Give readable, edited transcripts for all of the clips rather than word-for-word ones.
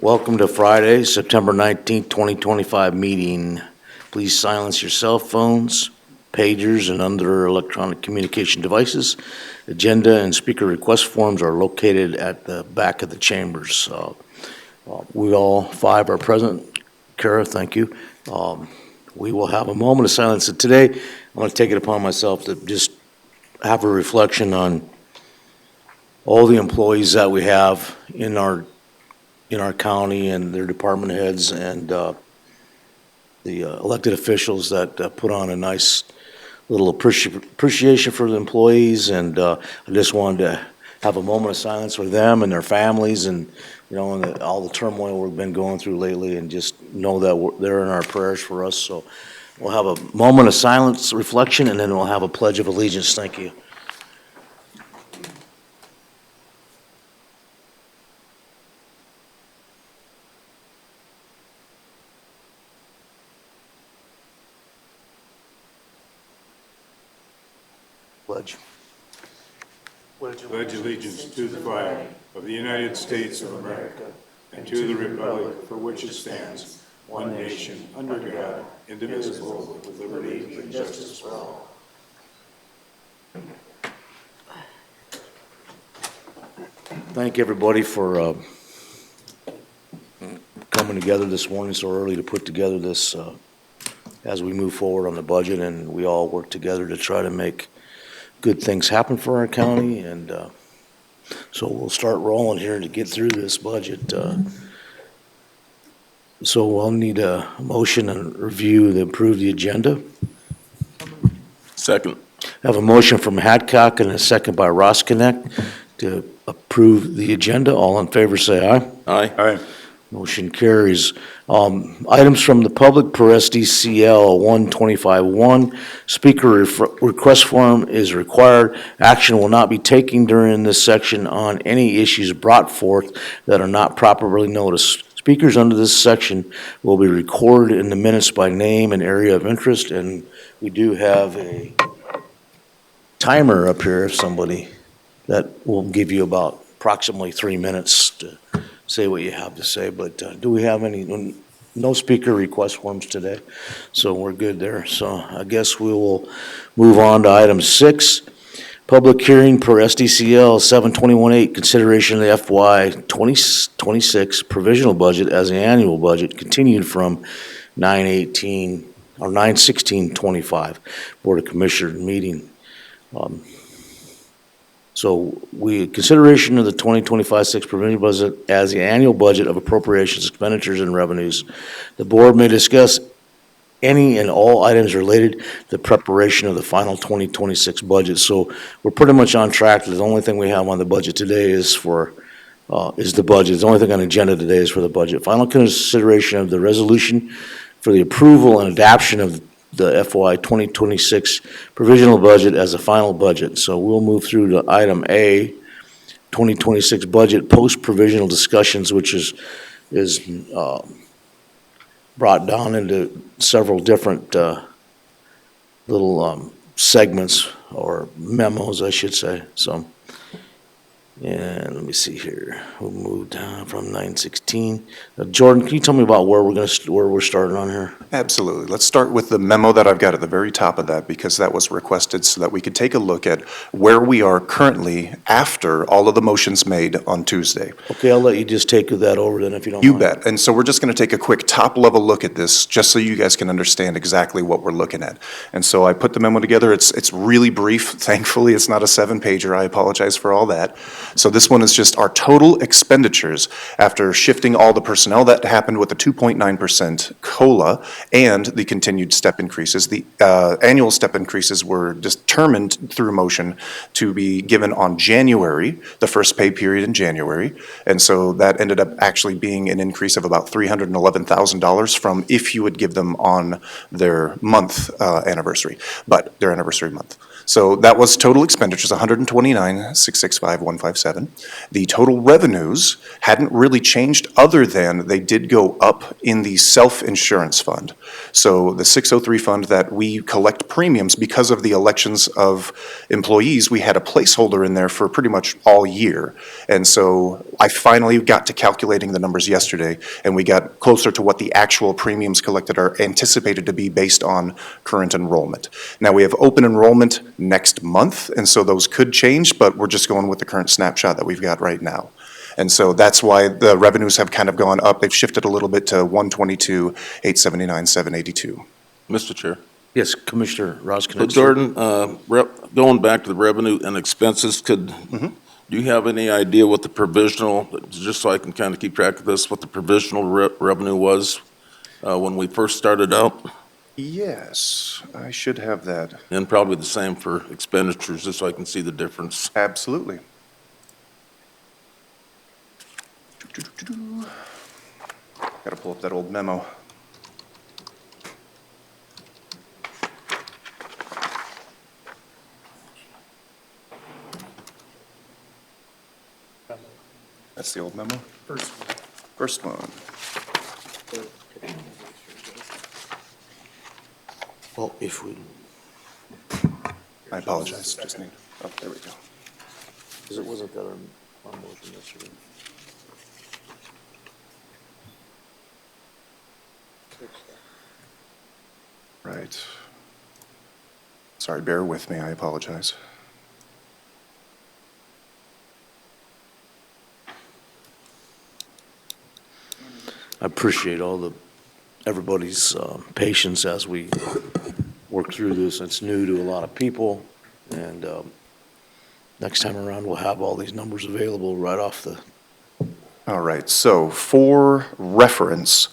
Welcome to Friday, September 19th, 2025 meeting. Please silence your cell phones, pagers, and other electronic communication devices. Agenda and speaker request forms are located at the back of the chambers. We all five are present. Kara, thank you. We will have a moment of silence. And today, I want to take it upon myself to just have a reflection on all the employees that we have in our county and their department heads and the elected officials that put on a nice little appreciation for the employees. And I just wanted to have a moment of silence for them and their families and, and all the turmoil we've been going through lately, and just know that they're in our prayers for us. So we'll have a moment of silence, reflection, and then we'll have a pledge of allegiance. Thank you. Pledge. Pledge allegiance to the flag of the United States of America and to the republic for which it stands, one nation, under God, indivisible, with liberty and justice for all. Thank everybody for coming together this morning so early to put together this as we move forward on the budget, and we all work together to try to make good things happen for our county. And so we'll start rolling here to get through this budget. So we'll need a motion and review to approve the agenda. Second. I have a motion from Hadcock and a second by Roskinek to approve the agenda. All in favor say aye. Aye. Aye. Motion carries. Items from the public per SDCL 125-1. Speaker request form is required. Action will not be taken during this section on any issues brought forth that are not properly noticed. Speakers under this section will be recorded in the minutes by name and area of interest, and we do have a timer up here, if somebody, that will give you about approximately 3 minutes to say what you have to say. But do we have any, no speaker request forms today, so we're good there. So I guess we will move on to item 6. Public hearing per SDCL 721-8, consideration of the FY2026 provisional budget as the annual budget, continued from 9/18 or 9/16/25 Board of Commissioners meeting. So consideration of the 2025-6 provisional budget as the annual budget of appropriations, expenditures, and revenues. The board may discuss any and all items related to the preparation of the final 2026 budget. So we're pretty much on track. The only thing we have on the budget today is the budget. The only thing on the agenda today is for the budget. Final consideration of the resolution for the approval and adoption of the FY 2026 provisional budget as a final budget. So we'll move through to item A, 2026 budget post-provisional discussions, which is brought down into several different little segments or memos, I should say. So, and let me see here. We'll move down from 9/16. Jordan, can you tell me about where we're starting on here? Absolutely. Let's start with the memo that I've got at the very top of that, because that was requested so that we could take a look at where we are currently after all of the motions made on Tuesday. Okay, I'll let you just take that over then if you don't mind. You bet. And so we're just going to take a quick top-level look at this just so you guys can understand exactly what we're looking at. And so I put the memo together. It's really brief. Thankfully, it's not a 7-pager. I apologize for all that. So this one is just our total expenditures after shifting all the personnel that happened with the 2.9% COLA and the continued step increases. The annual step increases were determined through motion to be given on January, the first pay period in January. And so that ended up actually being an increase of about $311,000 from if you would give them on their month anniversary, but their anniversary month. So that was total expenditures, 129,665,157. The total revenues hadn't really changed other than they did go up in the self-insurance fund. So the 603 fund that we collect premiums because of the elections of employees, we had a placeholder in there for pretty much all year. And so I finally got to calculating the numbers yesterday, and we got closer to what the actual premiums collected are anticipated to be based on current enrollment. Now, we have open enrollment next month, and so those could change, but we're just going with the current snapshot that we've got right now. And so that's why the revenues have kind of gone up. They've shifted a little bit to 122,879, 782. Mr. Chair. Yes, Commissioner Ross So Knudsen. Jordan, going back to the revenue and expenses, do you have any idea what the provisional, just so I can kind of keep track of this, what the provisional revenue was when we first started out? Yes, I should have that. And probably the same for expenditures, just so I can see the difference. Absolutely. Got to pull up that old memo. That's the old memo? First one. Well, if we, I apologize, just need, oh, there we go. because it wasn't that on motion yesterday. Right. Sorry, bear with me, I apologize. I appreciate everybody's patience as we work through this. It's new to a lot of people, and next time around, we'll have all these numbers available right off the. All right, so for reference,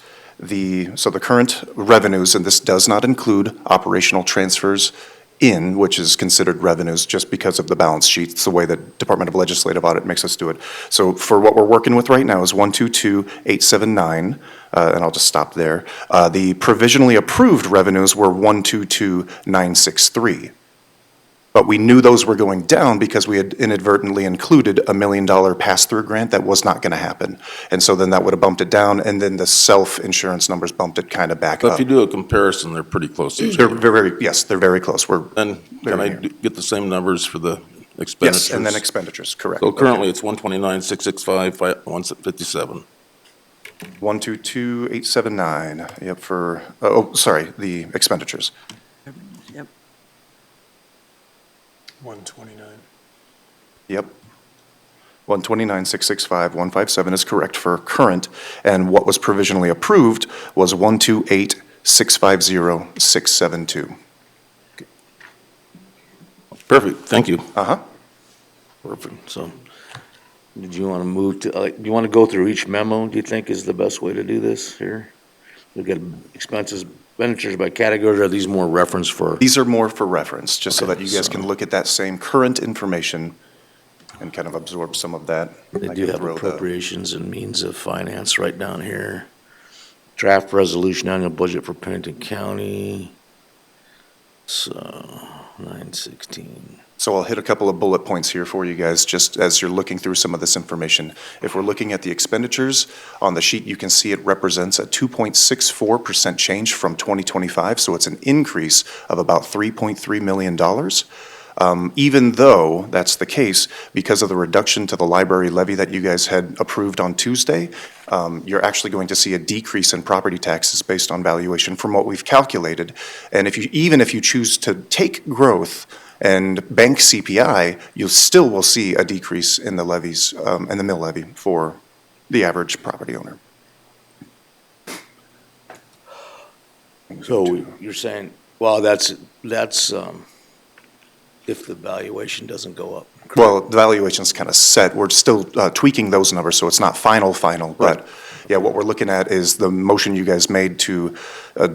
so the current revenues, and this does not include operational transfers in, which is considered revenues just because of the balance sheet. It's the way the Department of Legislative Audit makes us do it. So for what we're working with right now is 122,879, and I'll just stop there. The provisionally approved revenues were 122,963. But we knew those were going down because we had inadvertently included $1 million pass-through grant that was not going to happen. And so then that would have bumped it down, and then the self-insurance numbers bumped it kind of back But up. if you do a comparison, they're pretty close to each They're other. very, yes, they're very close. And can I get the same numbers for the expenditures? Yes, and then expenditures, correct. So currently, it's 129,665, 157. 122,879, yep, sorry, the expenditures. Yep. 129. Yep. 129,665, 157 is correct for current, and what was provisionally approved was 128,650, 672. Perfect, thank you. Uh-huh. Perfect, so, did you want to move to, do you want to go through each memo, do you think is the best way to do this here? We've got expenditures by category, or are these more reference for? These are more for reference, just so Okay, that you guys so- can look at that same current information and kind of absorb some of that. They I do can have throw the- appropriations and means of finance right down here. Draft resolution annual budget for Pennington County. So, 916. So I'll hit a couple of bullet points here for you guys, just as you're looking through some of this information. If we're looking at the expenditures, on the sheet, you can see it represents a 2.64% change from 2025, so it's an increase of about $3.3 million. Even though that's the case, because of the reduction to the library levy that you guys had approved on Tuesday, you're actually going to see a decrease in property taxes based on valuation from what we've calculated. And even if you choose to take growth and bank CPI, you still will see a decrease in the levies, and the mill levy for the average property owner. So you're saying, well, that's if the valuation doesn't go up. Well, the valuation's kind of set. We're still tweaking those numbers, so it's not final, but yeah, what we're looking at is the motion you guys made to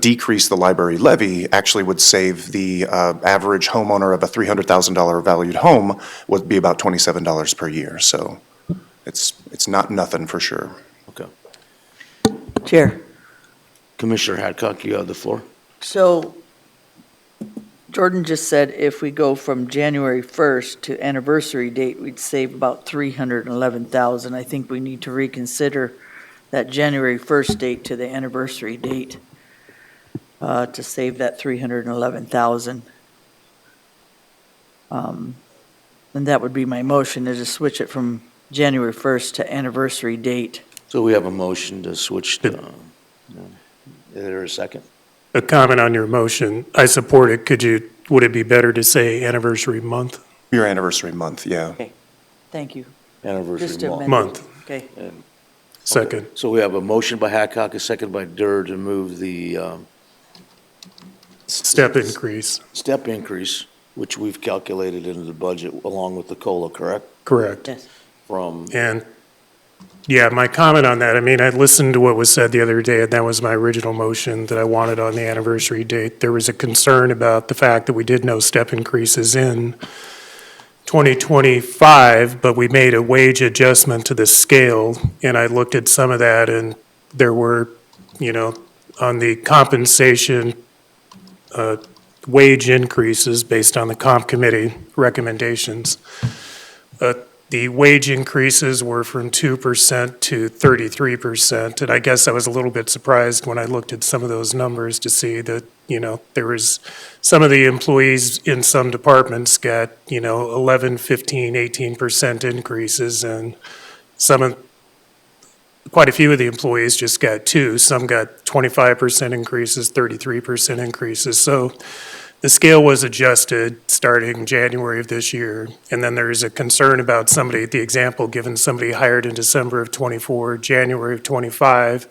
decrease the library levy actually would save the average homeowner of a $300,000 valued home would be about $27 per year. So it's not nothing for sure. Okay. Chair, Commissioner Hadcock, you have the floor. so Jordan just said if we go from January 1st to anniversary date, we'd save about 311,000. I think we need to reconsider that January 1st date to the anniversary date to save that 311,000. And that would be my motion, is to switch it from January 1st to anniversary date. So we have a motion to switch to, is there a second? A comment on your motion. I support it. Would it be better to say anniversary month? Your anniversary month, yeah. Thank you. Just Anniversary to month. amend Month. Okay. Second. So we have a motion by Hadcock, a second by Durr to move the Step increase. step increase, which we've calculated into the budget along with the COLA, correct? Correct. Yes. From, And, yeah, my comment on that, I mean, I listened to what was said the other day, and that was my original motion that I wanted on the anniversary date. There was a concern about the fact that we did no step increases in 2025, but we made a wage adjustment to the scale, and I looked at some of that, and there were, on the compensation, wage increases based on the comp committee recommendations. The wage increases were from 2% to 33%, and I guess I was a little bit surprised when I looked at some of those numbers to see that, there was, some of the employees in some departments got, 11, 15, 18% increases, and quite a few of the employees just got 2. Some got 25% increases, 33% increases. So the scale was adjusted starting January of this year. And then there's a concern about somebody, the example given, somebody hired in December of '24, January of '25,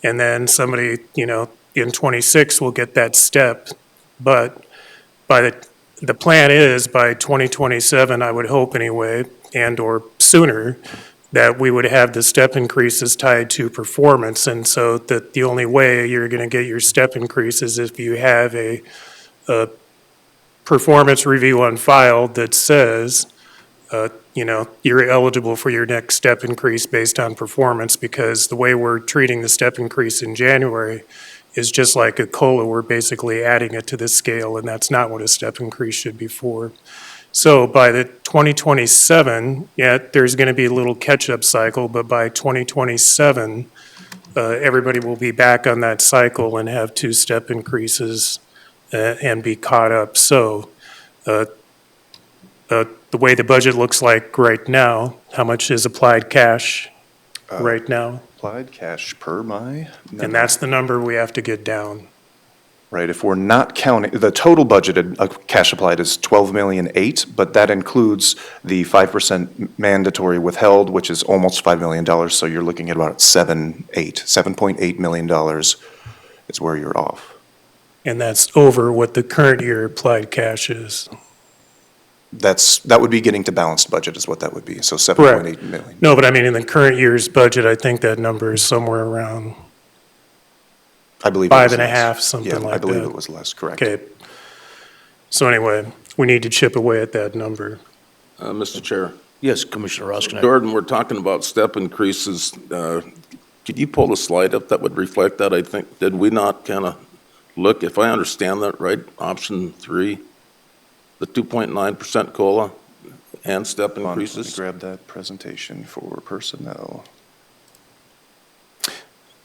and then somebody, in '26 will get that step. But by the plan is by 2027, I would hope anyway, and/or sooner, that we would have the step increases tied to performance. And so that the only way you're going to get your step increases is if you have a performance review on file that says, you're eligible for your next step increase based on performance, because the way we're treating the step increase in January is just like a COLA. We're basically adding it to the scale, and that's not what a step increase should be for. So by the 2027, there's going to be a little catch-up cycle, but by 2027, everybody will be back on that cycle and have 2 step increases and be caught up. So the way the budget looks like right now, how much is applied cash right now? Applied cash per my memo. And that's the number we have to get down. Right, if we're not counting, the total budgeted cash applied is 12,000,008, but that includes the 5% mandatory withheld, which is almost $5 million, so you're looking at about $7.8 million is where you're off. And that's over what the current year applied cash is. That would be getting to balanced budget is what that would be, so 7.8 million. No, but I mean, in the current year's budget, I think that number is somewhere around I believe it was 5.5, less. something Yeah, like I believe that. it was less, correct. Okay. So anyway, we need to chip away at that number. Mr. Chair, yes, Commissioner Roskinek. Jordan, we're talking about step increases. Could you pull the slide up that would reflect that? I think, did we not kind of look, if I understand that right, option 3, the 2.9% COLA and step Hold on, let me increases? grab that presentation for personnel.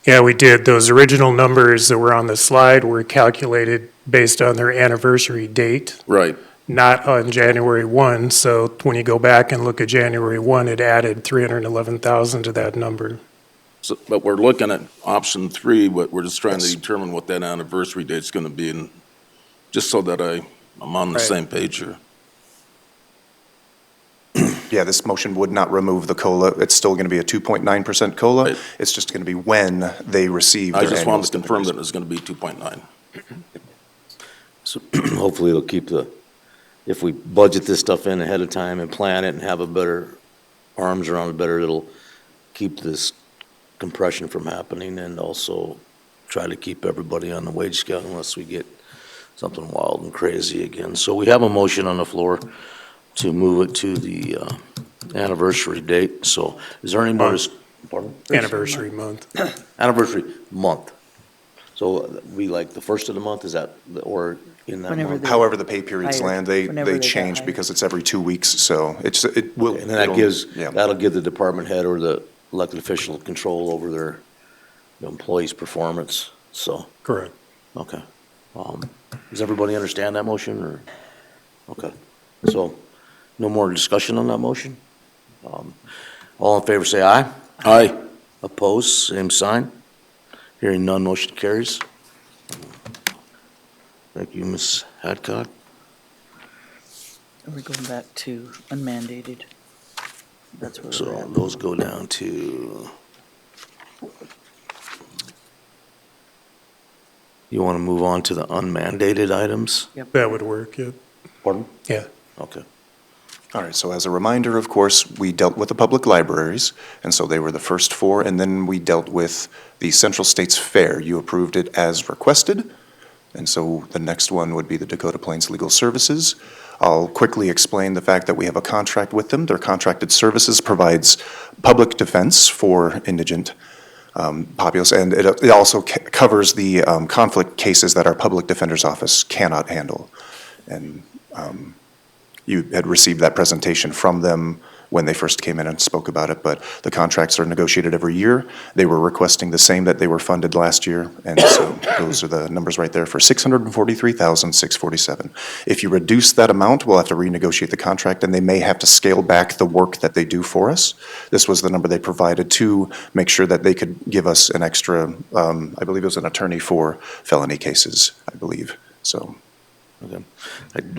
Yeah, we did. Those original numbers that were on the slide were calculated based on their anniversary date, Right. not on January 1. So when you go back and look at January 1, it added 311,000 to that number. So, but we're looking at option 3, but we're just trying to Yes. determine what that anniversary date's going to be, and just so that I'm on the Right. same page here. Yeah, this motion would not remove the COLA. It's still going to be a 2.9% COLA. Right. It's just going to be when they receive their I just annual wanted to step confirm increase. that it was going to be 2.9. So hopefully it'll keep if we budget this stuff in ahead of time and plan it and have a better arms around it better, it'll keep this compression from happening and also try to keep everybody on the wage scale unless we get something wild and crazy again. So we have a motion on the floor to move it to the anniversary date. So is there any more? Pardon? Anniversary month. Anniversary month. So we like the first of the month, is that, or in that Whenever month? they- However, the pay periods Hired, land, they whenever they got change hired. because it's every 2 weeks, so it will. And then that it'll- gives, yeah. that'll give the department head or the elected official control over their employees' performance, so, Correct. okay. Does everybody understand that motion, or? Okay, so, no more discussion on that motion? All in favor, say aye. Aye. Opposed, same sign. Hearing none, motion carries. Thank you, Ms. Hadcock. Are we going back to unmandated? That's where we're So at. those go down to, you want to move on to the unmandated items? That would work, yeah. Pardon? Yeah. Okay. All right, so as a reminder, of course, we dealt with the public libraries, and so they were the first four, and then we dealt with the Central States Fair. You approved it as requested, and so the next one would be the Dakota Plains Legal Services. I'll quickly explain the fact that we have a contract with them. Their contracted services provides public defense for indigent populace, and it also covers the conflict cases that our public defender's office cannot handle. And you had received that presentation from them when they first came in and spoke about it, but the contracts are negotiated every year. They were requesting the same that they were funded last year, and so those are the numbers right there for $643,647. If you reduce that amount, we'll have to renegotiate the contract, and they may have to scale back the work that they do for us. This was the number they provided to make sure that they could give us an extra, I believe it was an attorney for felony cases, I believe, so. Okay.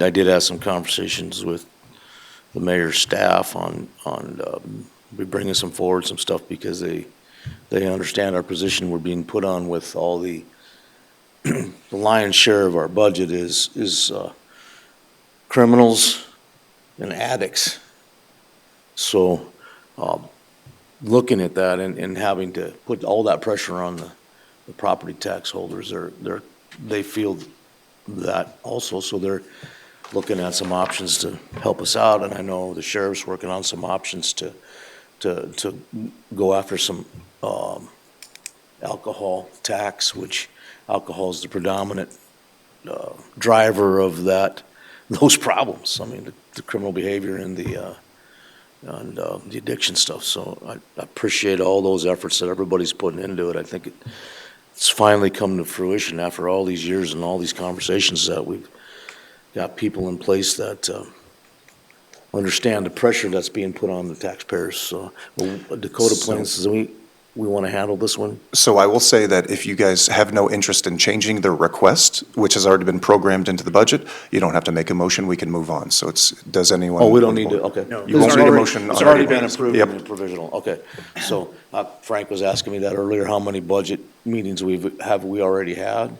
I did have some conversations with the mayor's staff on we bringing some forward, some stuff, because they understand our position we're being put on with all the lion's share of our budget is criminals and addicts. So, looking at that and having to put all that pressure on the property tax holders, they feel that also, so they're looking at some options to help us out, and I know the sheriff's working on some options to go after some alcohol tax, which alcohol is the predominant driver of those problems. I mean, the criminal behavior and the addiction stuff. So I appreciate all those efforts that everybody's putting into it. I think it's finally come to fruition after all these years and all these conversations that we've got people in place that understand the pressure that's being put on the taxpayers. So Dakota Plains, we want to handle this one? So I will say that if you guys have no interest in changing their request, which has already been programmed into the budget, you don't have to make a motion, we can move on. So does anyone? Oh, we don't need to, okay. No. You won't need a motion It's on already it. been approved Yep. in the provisional, okay. So Frank was asking me that earlier, how many budget meetings have we already had?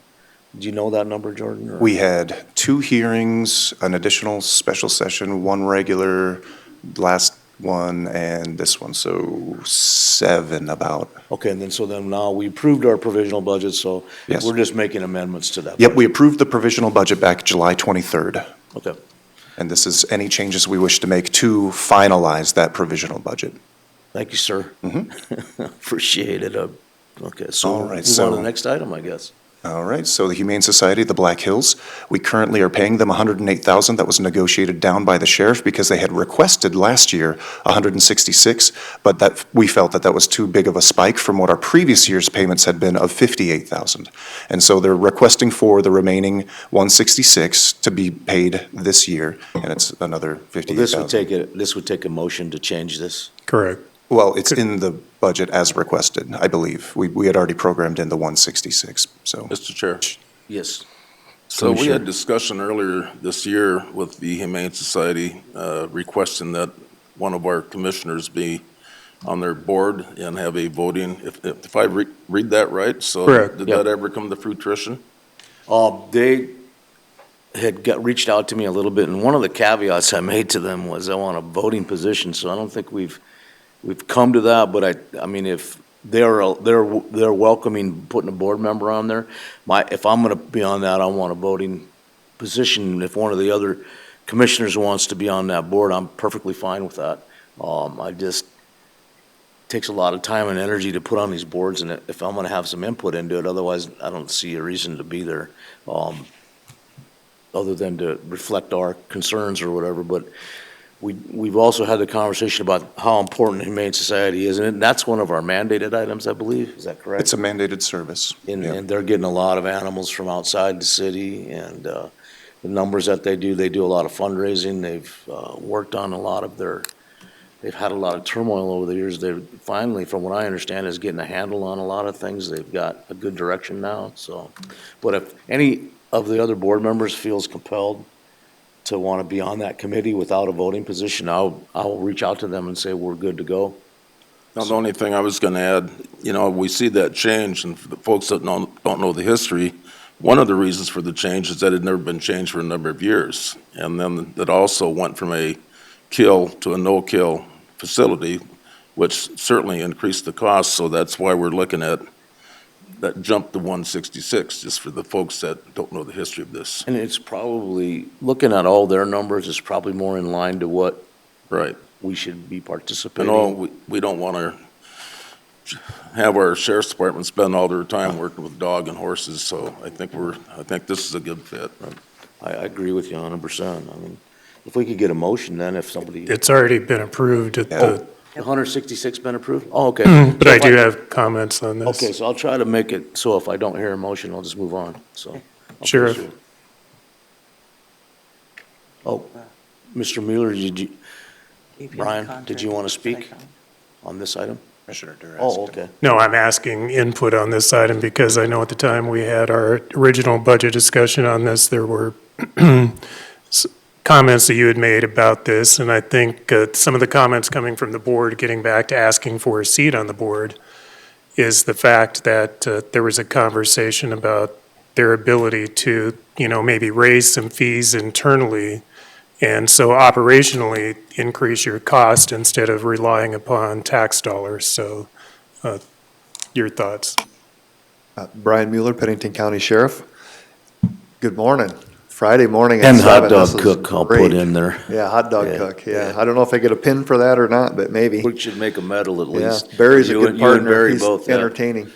Do you know that number, Jordan? or- We had 2 hearings, an additional special session, 1 regular, last one, and this one, so 7 about. Okay, and then now we approved our provisional budget, so Yes. we're just making amendments to that. Yep, we approved the provisional budget back July 23rd, Okay, and this is any changes we wish to make to finalize that provisional budget. thank you, sir. Appreciate it. Okay, so All right, move on so- to the next item, I guess. All right, so the Humane Society of the Black Hills, we currently are paying them $108,000. That was negotiated down by the sheriff because they had requested last year $166, but that, we felt that was too big of a spike from what our previous year's payments had been of $58,000. And so they're requesting for the remaining $166 to be paid this year, and it's another $58,000. This would take a motion to change this. Correct. Well, it's in the budget as requested, I believe. We had already programmed in the 166, so. Mr. Chair. Yes. So we Commissioner. had discussion earlier this year with the Humane Society requesting that one of our commissioners be on their board and have a voting, if I read that right? So Correct. did Yep. that ever come to fruition? They had reached out to me a little bit, and one of the caveats I made to them was I want a voting position, so I don't think we've come to that, but I mean, if they're welcoming putting a board member on there, if I'm gonna be on that, I want a voting position. If one of the other commissioners wants to be on that board, I'm perfectly fine with that. I just takes a lot of time and energy to put on these boards, and if I'm gonna have some input into it, otherwise I don't see a reason to be there, other than to reflect our concerns or whatever, but we've also had the conversation about how important Humane Society is, and that's one of our mandated items, I believe, is that correct? It's a mandated service. And, Yeah. and they're getting a lot of animals from outside the city, and the numbers that they do a lot of fundraising. They've worked on a lot of they've had a lot of turmoil over the years. They're finally, from what I understand, is getting a handle on a lot of things. They've got a good direction now, so. But if any of the other board members feels compelled to want to be on that committee without a voting position, I'll reach out to them and say we're good to go. Now, the only thing I was going to add, we see that change, and for the folks that don't know the history, one of the reasons for the change is that it had never been changed for a number of years. And then it also went from a kill to a no-kill facility, which certainly increased the cost, so that's why we're looking at that jump to 166, just for the folks that don't know the history of this. And it's probably, looking at all their numbers, it's probably more in line to what Right. we should be I participating. know we don't want to have our sheriff's department spend all their time working with dog and horses, so I think this is a good fit. I agree with you 100%. I mean, if we could get a motion then, if somebody, It's already been approved at the, 166 been approved? Oh, okay. but I do have comments on this. Okay, so I'll try to make it, so if I don't hear a motion, I'll just move on, so. Okay, Sheriff. so- Oh, Mr. Mueller, Brian, did you want to speak on this item? Commissioner Durant. Oh, okay. No, I'm asking input on this item because I know at the time we had our original budget discussion on this, there were comments that you had made about this, and I think some of the comments coming from the board, getting back to asking for a seat on the board, is the fact that there was a conversation about their ability to, maybe raise some fees internally, and so operationally increase your cost instead of relying upon tax dollars. So your thoughts? Brian Mueller, Pennington County Sheriff. Good morning. Friday morning at And 7. hot dog This is cook, I'll great. put in there. Yeah, hot dog Yeah, cook, yeah. yeah. I don't know if I get a pin for that or not, but maybe. We should make a medal at Yeah, least. Barry's a You good and- you and partner. Barry He's both, yeah. entertaining.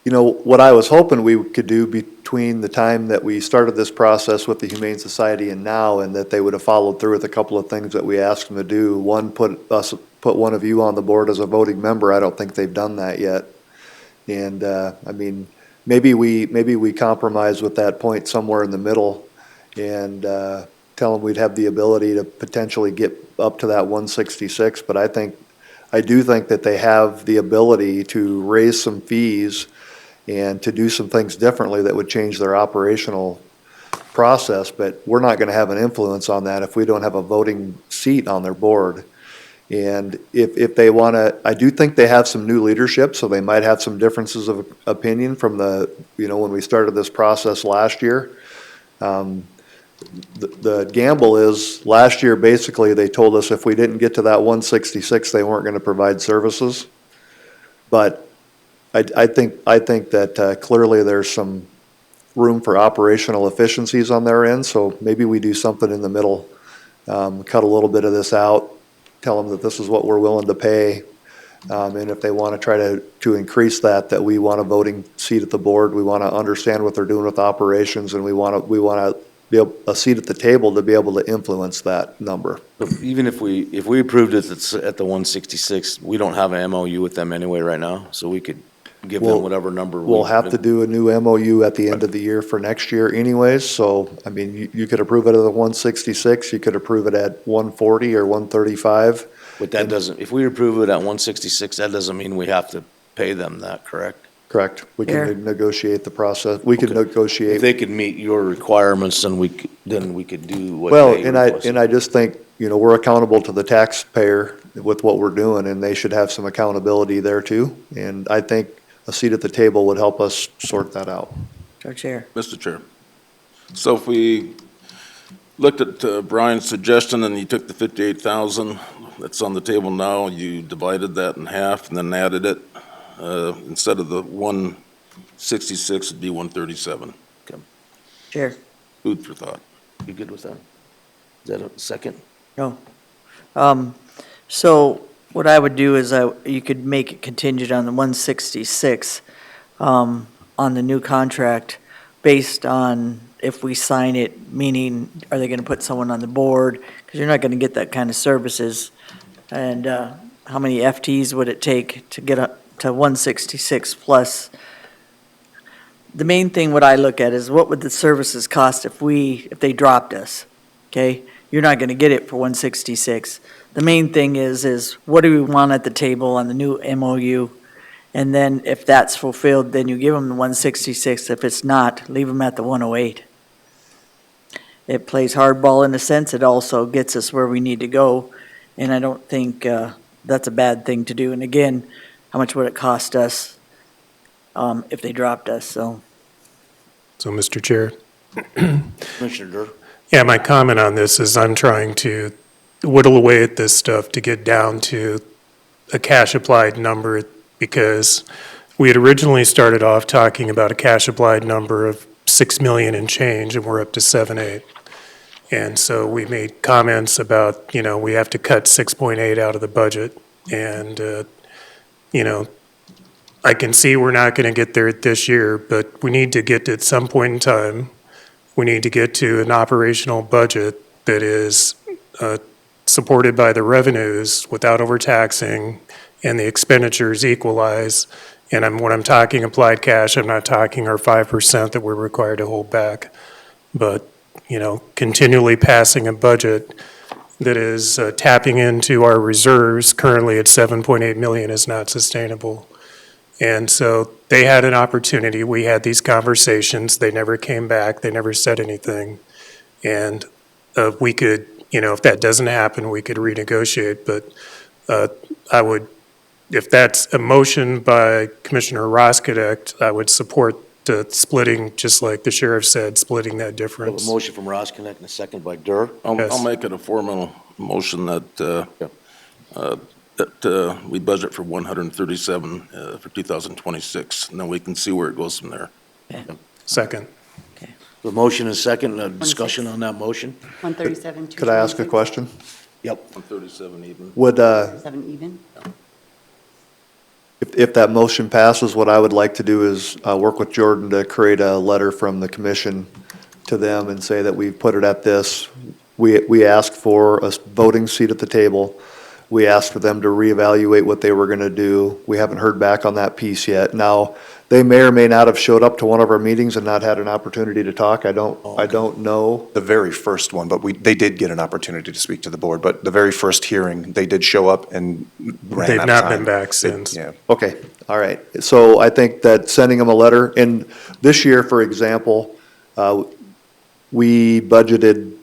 What I was hoping we could do between the time that we started this process with the Humane Society and now, and that they would have followed through with a couple of things that we asked them to do. One, put one of you on the board as a voting member. I don't think they've done that yet. And, maybe we compromise with that point somewhere in the middle and tell them we'd have the ability to potentially get up to that 166. But I do think that they have the ability to raise some fees and to do some things differently that would change their operational process. But we're not going to have an influence on that if we don't have a voting seat on their board. And if they want to, I do think they have some new leadership, so they might have some differences of opinion from when we started this process last year. The gamble is, last year, basically, they told us if we didn't get to that 166, they weren't going to provide services. But I think that clearly there's some room for operational efficiencies on their end, so maybe we do something in the middle, cut a little bit of this out, tell them that this is what we're willing to pay, and if they want to try to increase that we want a voting seat at the board, we want to understand what they're doing with operations, and we want to be a seat at the table to be able to influence that number. Even if we approved it at the 166, we don't have an MOU with them anyway right now, so we could give them whatever number. We'll have to do a new MOU at the end of the year for next year anyways, so, you could approve it at the 166, you could approve it at 140 or 135. But that doesn't, if we approve it at 166, that doesn't mean we have to pay them that, correct? Correct. We Fair. can negotiate the process, we can negotiate. If they could meet your requirements, then we could do what Well, they and requested. I just think, we're accountable to the taxpayer with what we're doing, and they should have some accountability there too. And I think a seat at the table would help us sort that out. Our chair. Mr. Chair, so if we looked at Brian's suggestion and you took the 58,000 that's on the table now, you divided that in half and then added it, instead of the 166, it'd be 137. Chair. Food for thought. You good with that? Is that a second? No. So what I would do is you could make it contingent on the 166 on the new contract based on if we sign it, meaning are they going to put someone on the board? Because you're not going to get that kind of services. And how many FTs would it take to get up to 166 plus? The main thing what I look at is what would the services cost if they dropped us, okay? You're not going to get it for 166. The main thing is what do we want at the table on the new MOU? And then if that's fulfilled, then you give them the 166. If it's not, leave them at the 108. It plays hardball in a sense. It also gets us where we need to go. And I don't think that's a bad thing to do. And again, how much would it cost us if they dropped us? So Mr. Chair, Commissioner Durr? yeah, my comment on this is I'm trying to whittle away at this stuff to get down to a cash applied number, because we had originally started off talking about a cash applied number of 6 million and change, and we're up to 7.8. And so we made comments about, we have to cut 6.8 out of the budget. And, I can see we're not going to get there this year, but we need to get at some point in time, we need to get to an operational budget that is supported by the revenues without overtaxing, and the expenditures equalize. And when I'm talking applied cash, I'm not talking our 5% that we're required to hold back. But, continually passing a budget that is tapping into our reserves currently at 7.8 million is not sustainable. And so they had an opportunity. We had these conversations. They never came back. They never said anything. And we could, if that doesn't happen, we could renegotiate. But I would, if that's a motion by Commissioner Roskadek, I would support the splitting, just like the sheriff said, splitting that We have difference. a motion from Roskinek and a second by Durr. Yes. I'll make it a formal motion that we budget for 137 for 2026, and then we can see where it goes from there. Second. The motion is second, discussion on that motion? 137, Could I ask a question? Yep. 137 even. Would, 7 even? if that motion passes, what I would like to do is work with Jordan to create a letter from the commission to them and say that we've put it at this. We asked for a voting seat at the table. We asked for them to reevaluate what they were going to do. We haven't heard back on that piece yet. Now, they may or may not have showed up to one of our meetings and not had an opportunity to talk. I don't know. The very first one, but they did get an opportunity to speak to the board, but the very first hearing, they did show up and ran They've out of not time. been back since. Yeah. Okay, all right. So I think that sending them a letter, and this year, for example, we budgeted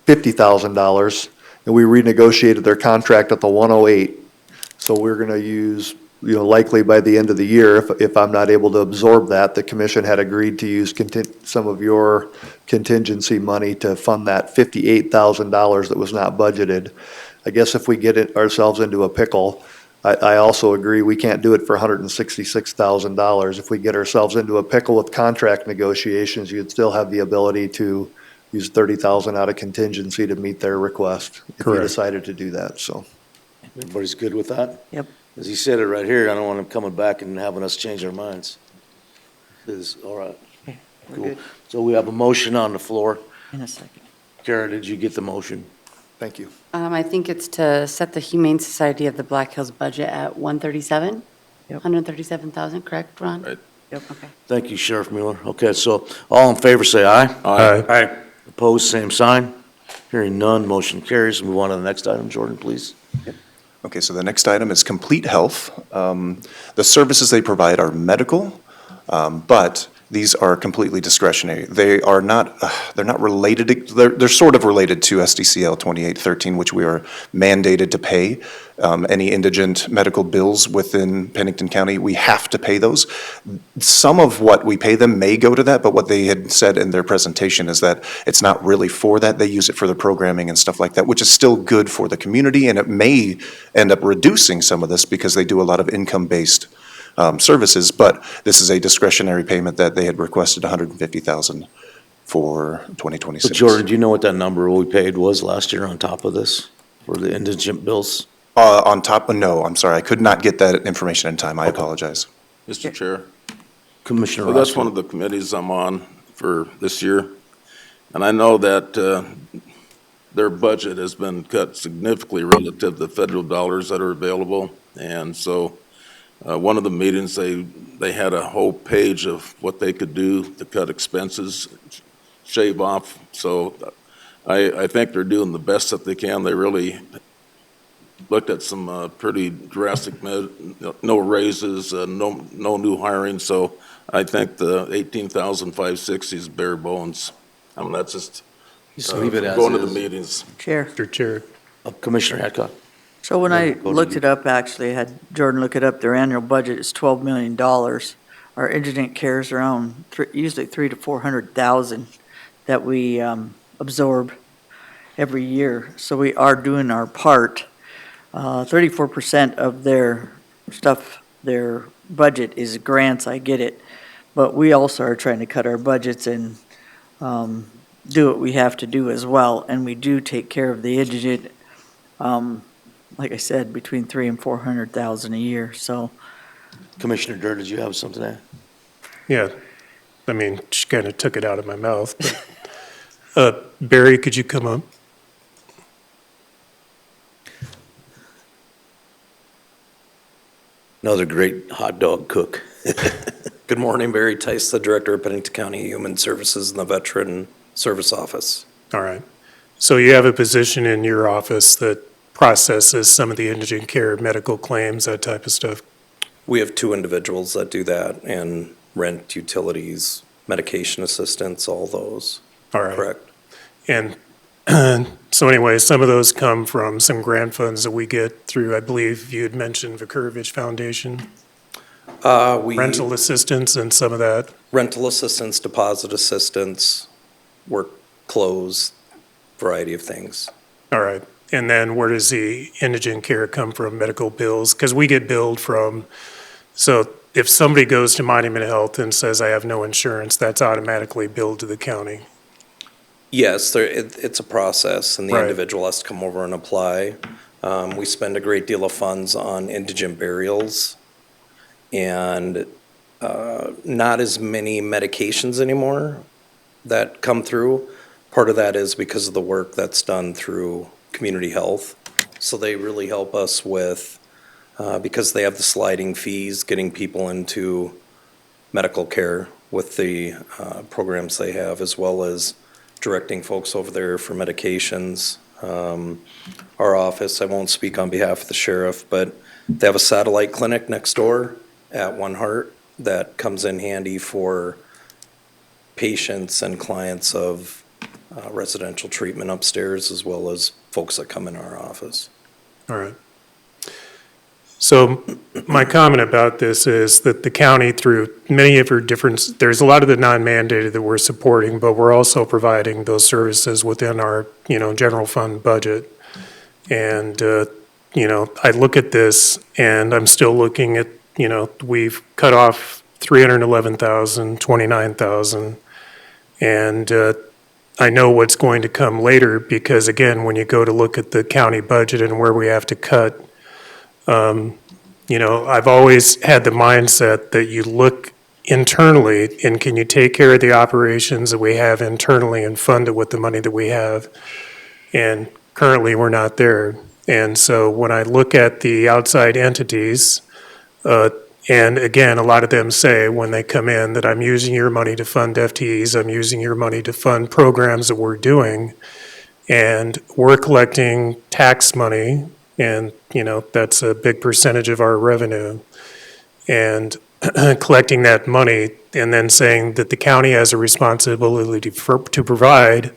$50,000, and we renegotiated their contract at the 108. So we're going to use, likely by the end of the year, if I'm not able to absorb that, the commission had agreed to use some of your contingency money to fund that $58,000 that was not budgeted. I guess if we get ourselves into a pickle, I also agree we can't do it for $166,000. If we get ourselves into a pickle with contract negotiations, you'd still have the ability to use $30,000 out of contingency to meet their request if you Correct. decided to do that, so. Everybody's good with that? Yep. As he said it right here, I don't want him coming back and having us change our minds. All right. We're Cool. good. So we have a motion on the floor. In a second. Kara, did you get the motion? Thank you. I think it's to set the Humane Society of the Black Hills budget at 137? Yep. 137,000, correct, Ron? Right. Yep. Okay. Thank you, Sheriff Mueller. Okay, so all in favor, say aye. Aye. Opposed, same sign. Hearing none, motion carries. Move on to the next item, Jordan, please. Okay, so the next item is Complete Health. The services they provide are medical, but these are completely discretionary. They are not, they're not related, they're sort of related to SDCL 2813, which we are mandated to pay. Any indigent medical bills within Pennington County, we have to pay those. Some of what we pay them may go to that, but what they had said in their presentation is that it's not really for that. They use it for the programming and stuff like that, which is still good for the community, and it may end up reducing some of this because they do a lot of income-based services, but this is a discretionary payment that they had requested $150,000 for 2026. So Jordan, do you know what that number we paid was last year on top of this? for the indigent bills? On top, no, I'm sorry, I could not get that information in time. I apologize. Mr. Chair? Commissioner Well, that's Roscoe. one of the committees I'm on for this year. And I know that their budget has been cut significantly relative to the federal dollars that are available. And so one of the meetings, they had a whole page of what they could do to cut expenses, shave off. So I think they're doing the best that they can. They really looked at some pretty drastic, no raises, no new hiring. So I think the 18,560 is bare bones. I mean, that's just Just leave it as going to the is. meetings. Chair. Mr. Chair. Commissioner Hadcock. So when I Go to looked you. it up, actually, I had Jordan look it up, their annual budget is $12 million. Our indigent care is around usually 300 to 400,000 that we absorb every year. So we are doing our part. 34% of their stuff, their budget is grants, I get it. But we also are trying to cut our budgets and do what we have to do as well. And we do take care of the indigent, like I said, between 300,000 and 400,000 a year, so. Commissioner Durr, did you have something to add? Yeah, I mean, she kind of took it out of my mouth. But, Barry, could you come up? Another great hot dog cook. Good morning, Barry Tice, the Director of Pennington County Human Services in the Veteran Service Office. All right. So you have a position in your office that processes some of the indigent care, medical claims, that type of stuff? We have 2 individuals that do that, and rent, utilities, medication assistance, all those. All right. Correct. And so anyway, some of those come from some grant funds that we get through, I believe you had mentioned Vukurovich Foundation, rental assistance and some of that. Rental assistance, deposit assistance, work clothes, variety of things. All right. And then where does the indigent care come from, medical bills? Because we get billed from, so if somebody goes to Monument Health and says, I have no insurance, that's automatically billed to the county. Yes, it's a process, and the Right. individual has to come over and apply. We spend a great deal of funds on indigent burials, and not as many medications anymore that come through. Part of that is because of the work that's done through community health. So they really help us with, because they have the sliding fees, getting people into medical care with the programs they have, as well as directing folks over there for medications. Our office, I won't speak on behalf of the sheriff, but they have a satellite clinic next door at One Heart that comes in handy for patients and clients of residential treatment upstairs, as well as folks that come in our office. All right. So my comment about this is that the county, through many of her different, there's a lot of the non-mandated that we're supporting, but we're also providing those services within our, general fund budget. And, I look at this and I'm still looking at, we've cut off 311,000, 29,000. And I know what's going to come later because, again, when you go to look at the county budget and where we have to cut, I've always had the mindset that you look internally and can you take care of the operations that we have internally and fund it with the money that we have? And currently, we're not there. And so when I look at the outside entities, and again, a lot of them say when they come in that I'm using your money to fund FTEs, I'm using your money to fund programs that we're doing, and we're collecting tax money, and, that's a big percentage of our revenue. And collecting that money and then saying that the county has a responsibility to provide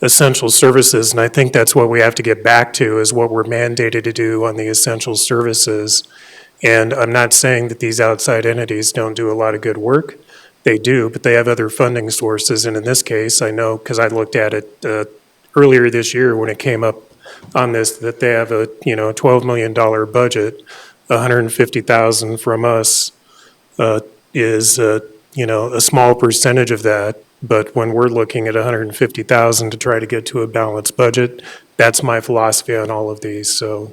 essential services, and I think that's what we have to get back to, is what we're mandated to do on the essential services. And I'm not saying that these outside entities don't do a lot of good work. They do, but they have other funding sources. And in this case, I know, because I looked at it earlier this year when it came up on this, that they have a, $12 million budget. 150,000 from us is, a small percentage of that. But when we're looking at 150,000 to try to get to a balanced budget, that's my philosophy on all of these. So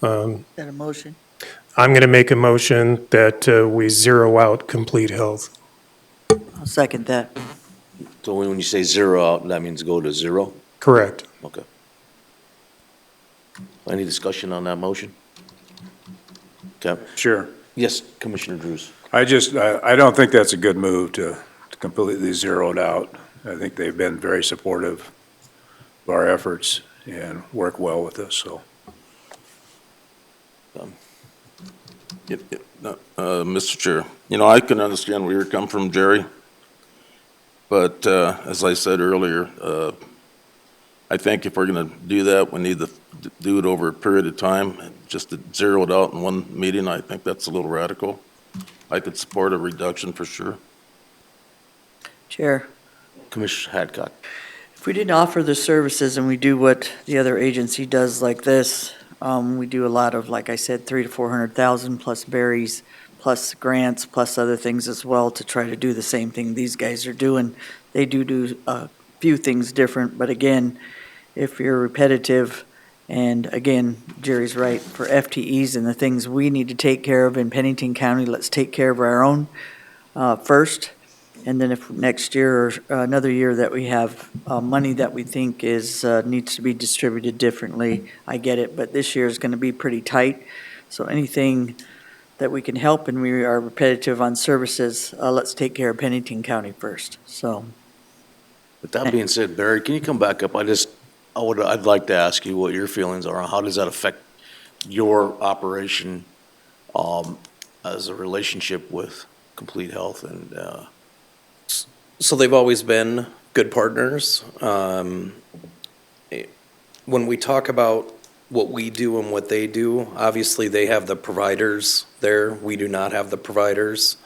Is that a motion? I'm going to make a motion that we zero out complete health. I'll second that. So when you say zero out, that means go to zero? Correct. Okay. Any discussion on that motion? Okay. Sure. Yes, Commissioner Drews. I don't think that's a good move to completely zero it out. I think they've been very supportive of our efforts and work well with us, so. Mr. Chair, I can understand where you're coming from, Jerry, but as I said earlier, I think if we're going to do that, we need to do it over a period of time. Just to zero it out in one meeting, I think that's a little radical. I could support a reduction for sure. Chair, Commissioner Hadcock. if we didn't offer the services and we do what the other agency does like this, we do a lot of, like I said, 300,000 to 400,000 plus berries, plus grants, plus other things as well to try to do the same thing these guys are doing. They do a few things different, but again, if you're repetitive, and again, Jerry's right, for FTEs and the things we need to take care of in Pennington County, let's take care of our own first. And then if next year or another year that we have money that we think needs to be distributed differently, I get it, but this year is going to be pretty tight. So anything that we can help and we are repetitive on services, let's take care of Pennington County first, so. With that being said, Barry, can you come back up? I'd like to ask you what your feelings are. How does that affect your operation as a relationship with Complete Health? And So they've always been good partners. When we talk about what we do and what they do, obviously they have the providers there. We do not have the providers.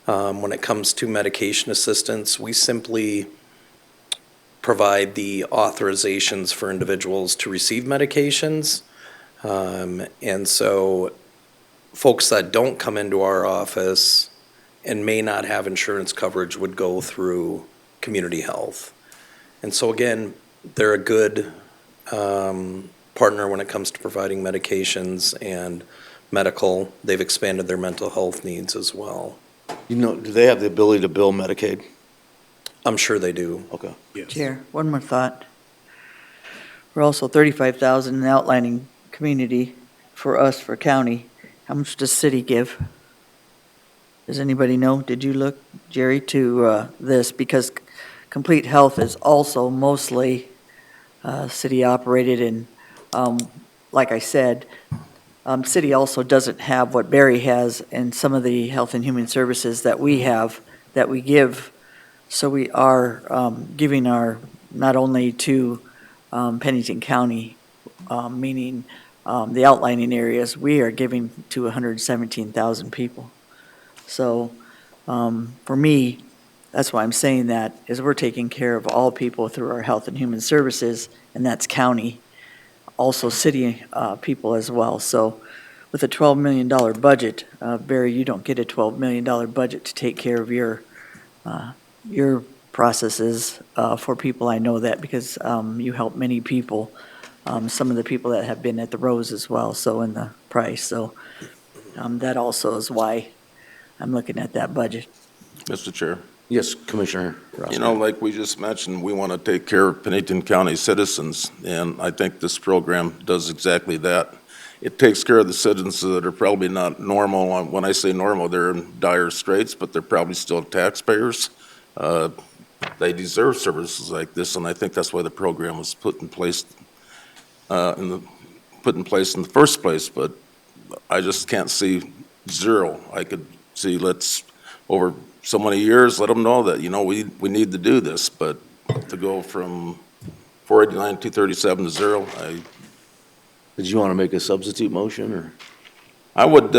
When it comes to medication assistance, we simply provide the authorizations for individuals to receive medications. And so folks that don't come into our office and may not have insurance coverage would go through community health. And so again, they're a good partner when it comes to providing medications and medical. They've expanded their mental health needs as well. do they have the ability to bill Medicaid? I'm sure they do. Okay. Chair, one more thought. We're also 35,000 in the outlining community for us, for county. How much does city give? Does anybody know? Did you look, Jerry, to this? Because Complete Health is also mostly city operated, and like I said, city also doesn't have what Barry has and some of the health and human services that we have, that we give. So we are giving our, not only to Pennington County, meaning the outlining areas, we are giving to 117,000 people. So for me, that's why I'm saying that, is we're taking care of all people through our health and human services, and that's county, also city people as well. So with a $12 million budget, Barry, you don't get a $12 million budget to take care of your processes for people. I know that because you help many people, some of the people that have been at the Rose as well, so in the price. So that also is why I'm looking at that budget. Mr. Chair, Yes, Commissioner Roscoe. like we just mentioned, we want to take care of Pennington County citizens, and I think this program does exactly that. It takes care of the citizens that are probably not normal. When I say normal, they're in dire straits, but they're probably still taxpayers. They deserve services like this, and I think that's why the program was put in place in the first place. But I just can't see zero. I could see, let's, over so many years, let them know that, we need to do this. But to go from 489, 237 to zero, Did you want to make a substitute motion, or? I would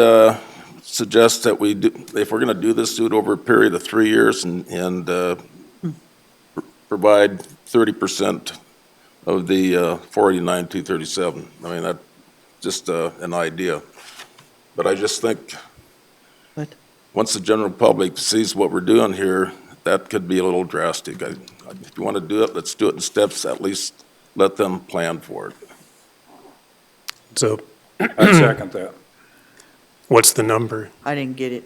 suggest that we do, if we're going to do this, do it over a period of 3 years and provide 30% of the 489, 237. I mean, that's just an idea. But I just think What? once the general public sees what we're doing here, that could be a little drastic. If you want to do it, let's do it in steps, at least let them plan for it. So I second that. what's the number? I didn't get it.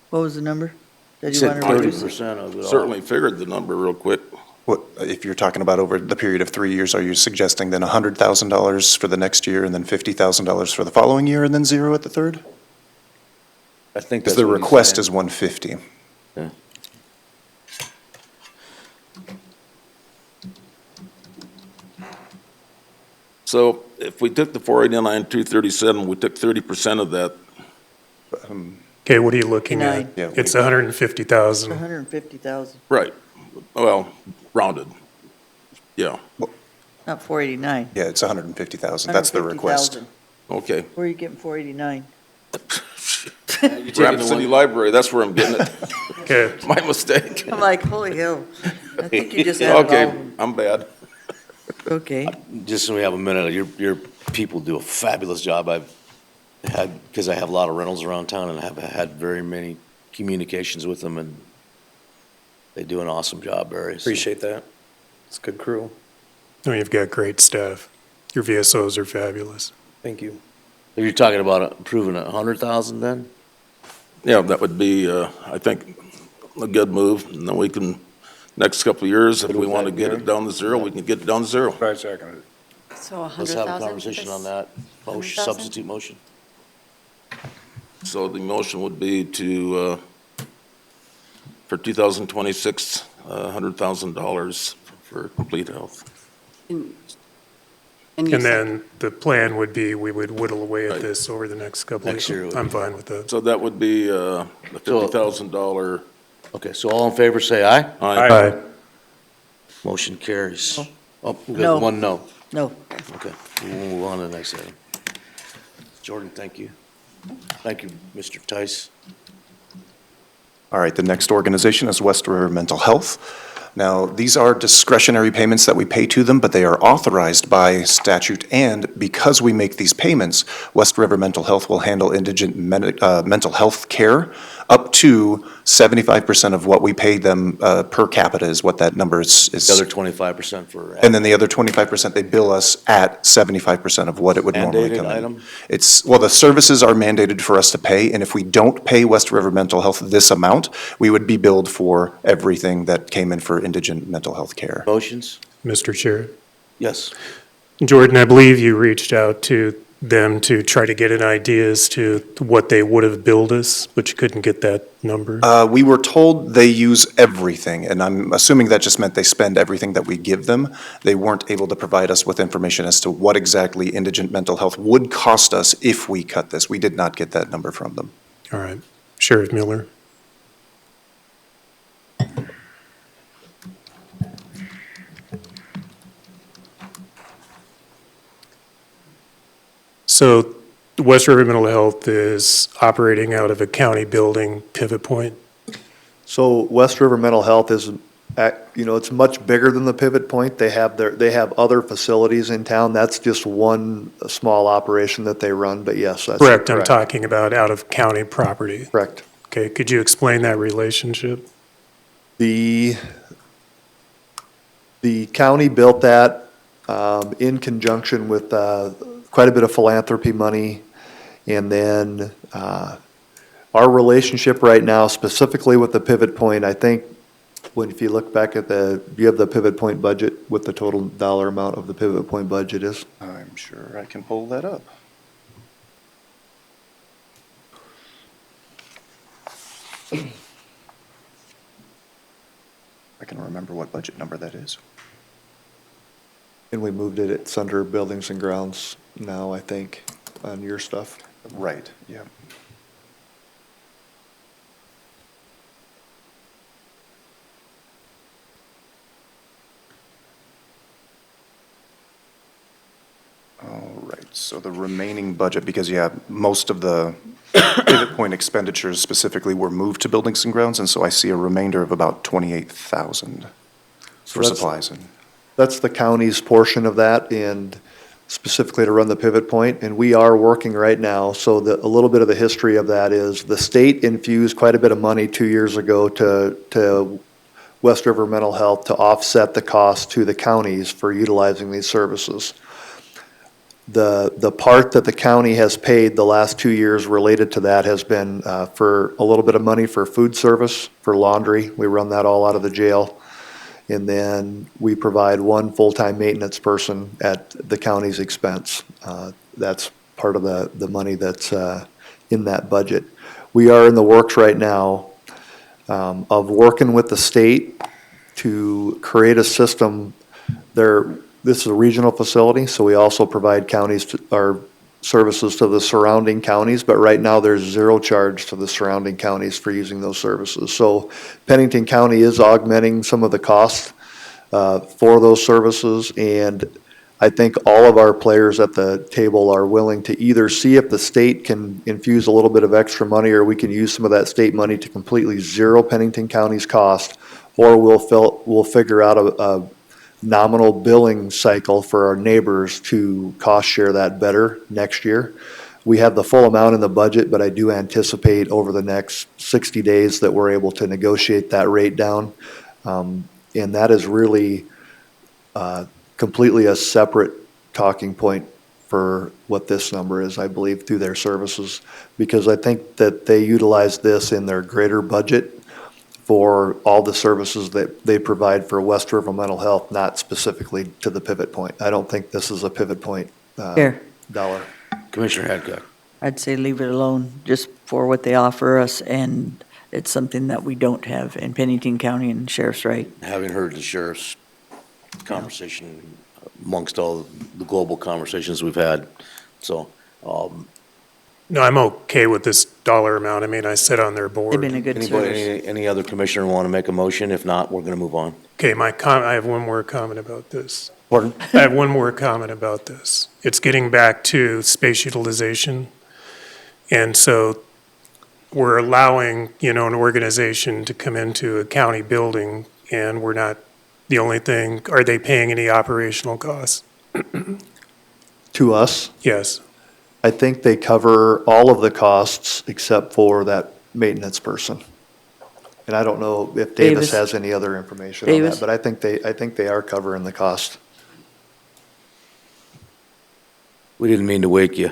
What was the number that you Said wanted to 30% reduce? of it all. Certainly figured the number real quick. What, if you're talking about over the period of 3 years, are you suggesting then $100,000 for the next year and then $50,000 for the following year and then zero at the third? I think Because that's the what he's request saying. is 150. So if we took the 489,237, we took 30% of that, Okay, what are you looking at? Nine. Yeah, It's 150,000. 150,000, right, well, rounded, yeah, not 489. Yeah, it's 150,000. That's the request. 150,000. okay. Where are you getting 489? Rapid City Library, that's where I'm getting it, Okay, my mistake. I'm like, holy hell. I think you just added all of Okay, them. I'm bad. Okay. Just so we have a minute, your people do a fabulous job. I've had, because I have a lot of rentals around town and have had very many communications with them, and they do an awesome job, Barry. So- Appreciate that. It's a good crew. no, you've got great staff. Your VSOs are fabulous. Thank you. Are you talking about approving 100,000 then? Yeah, that would be, I think, a good move, and then we can, next couple of years, if Good we with want to that, get Gary? it down to zero, we can get it down to zero. I second it. So 100,000? Let's have a for conversation this? on that. Motion, 100,000? substitute motion. So the motion would be to, for 2026, $100,000 for complete health. And you And said- then the plan would be, we would whittle away at Right. this over the next couple of Next year it years. would I'm be. fine with that. So that would be a $50,000. Okay, so all in favor, say aye. Aye. Motion carries. Oh, we No. got one no. No. Okay, we'll move on to the next item. Jordan, thank you. Thank you, Mr. Tice. All right, the next organization is West River Mental Health. Now, these are discretionary payments that we pay to them, but they are authorized by statute, and because we make these payments, West River Mental Health will handle indigent mental health care up to 75% of what we pay them per capita is what that number is. The other 25% for. And then the other 25%, they bill us at 75% of what it would normally Mandated come in. item? Well, the services are mandated for us to pay, and if we don't pay West River Mental Health this amount, we would be billed for everything that came in for indigent mental health care. Motions? Mr. Chair. Yes. Jordan, I believe you reached out to them to try to get an idea as to what they would have billed us, but you couldn't get that number. We were told they use everything, and I'm assuming that just meant they spend everything that we give them. They weren't able to provide us with information as to what exactly indigent mental health would cost us if we cut this. We did not get that number from them. All right. Sheriff Miller. So West River Mental Health is operating out of a county building, Pivot Point. So West River Mental Health is, it's much bigger than the Pivot Point. They have other facilities in town. That's just one small operation that they run, but yes, that's Correct, I'm talking about out of county property. Correct. Okay, could you explain that relationship? The county built that in conjunction with quite a bit of philanthropy money. And then our relationship right now, specifically with the Pivot Point, I think, if you look back at you have the Pivot Point budget, what the total dollar amount of the Pivot Point budget is? I'm sure I can pull that up. I can remember what budget number that is. And we moved it, it's under Buildings and Grounds now, I think, on your stuff. Right, yeah. All right, so the remaining budget, because, yeah, most of the Pivot Point expenditures specifically were moved to Buildings and Grounds, and so I see a remainder of about 28,000 for that's- supplies and. That's the county's portion of that, and specifically to run the Pivot Point, and we are working right now. So a little bit of the history of that is the state infused quite a bit of money 2 years ago to West River Mental Health to offset the cost to the counties for utilizing these services. The part that the county has paid the last 2 years related to that has been for a little bit of money for food service, for laundry. We run that all out of the jail. And then we provide one full-time maintenance person at the county's expense. That's part of the money that's in that budget. We are in the works right now of working with the state to create a system. This is a regional facility, so we also provide our services to the surrounding counties, but right now there's zero charge to the surrounding counties for using those services. So Pennington County is augmenting some of the costs for those services, and I think all of our players at the table are willing to either see if the state can infuse a little bit of extra money, or we can use some of that state money to completely zero Pennington County's cost, or we'll figure out a nominal billing cycle for our neighbors to cost share that better next year. We have the full amount in the budget, but I do anticipate over the next 60 days that we're able to negotiate that rate down. And that is really completely a separate talking point for what this number is, I believe, through their services, because I think that they utilize this in their greater budget for all the services that they provide for West River Mental Health, not specifically to the pivot point. I don't think this is a pivot point Here, dollar. Commissioner Hadcock. I'd say leave it alone just for what they offer us, and it's something that we don't have in Pennington County and Sheriff's Right. Having heard the sheriff's conversation amongst all the global conversations we've had, so, No, I'm okay with this dollar amount. I mean, I sit on their They've board. been a good service. any other commissioner want to make a motion? If not, we're going to move on. Okay, I have one more comment about this. Pardon? I have one more comment about this. It's getting back to space utilization. And so we're allowing, an organization to come into a county building, and we're not, the only thing, are they paying any operational costs? To us, Yes. I think they cover all of the costs except for that maintenance person. And I don't know if Davis Davis. has any other information on Davis. that, but I think they are covering the cost. We didn't mean to wake you.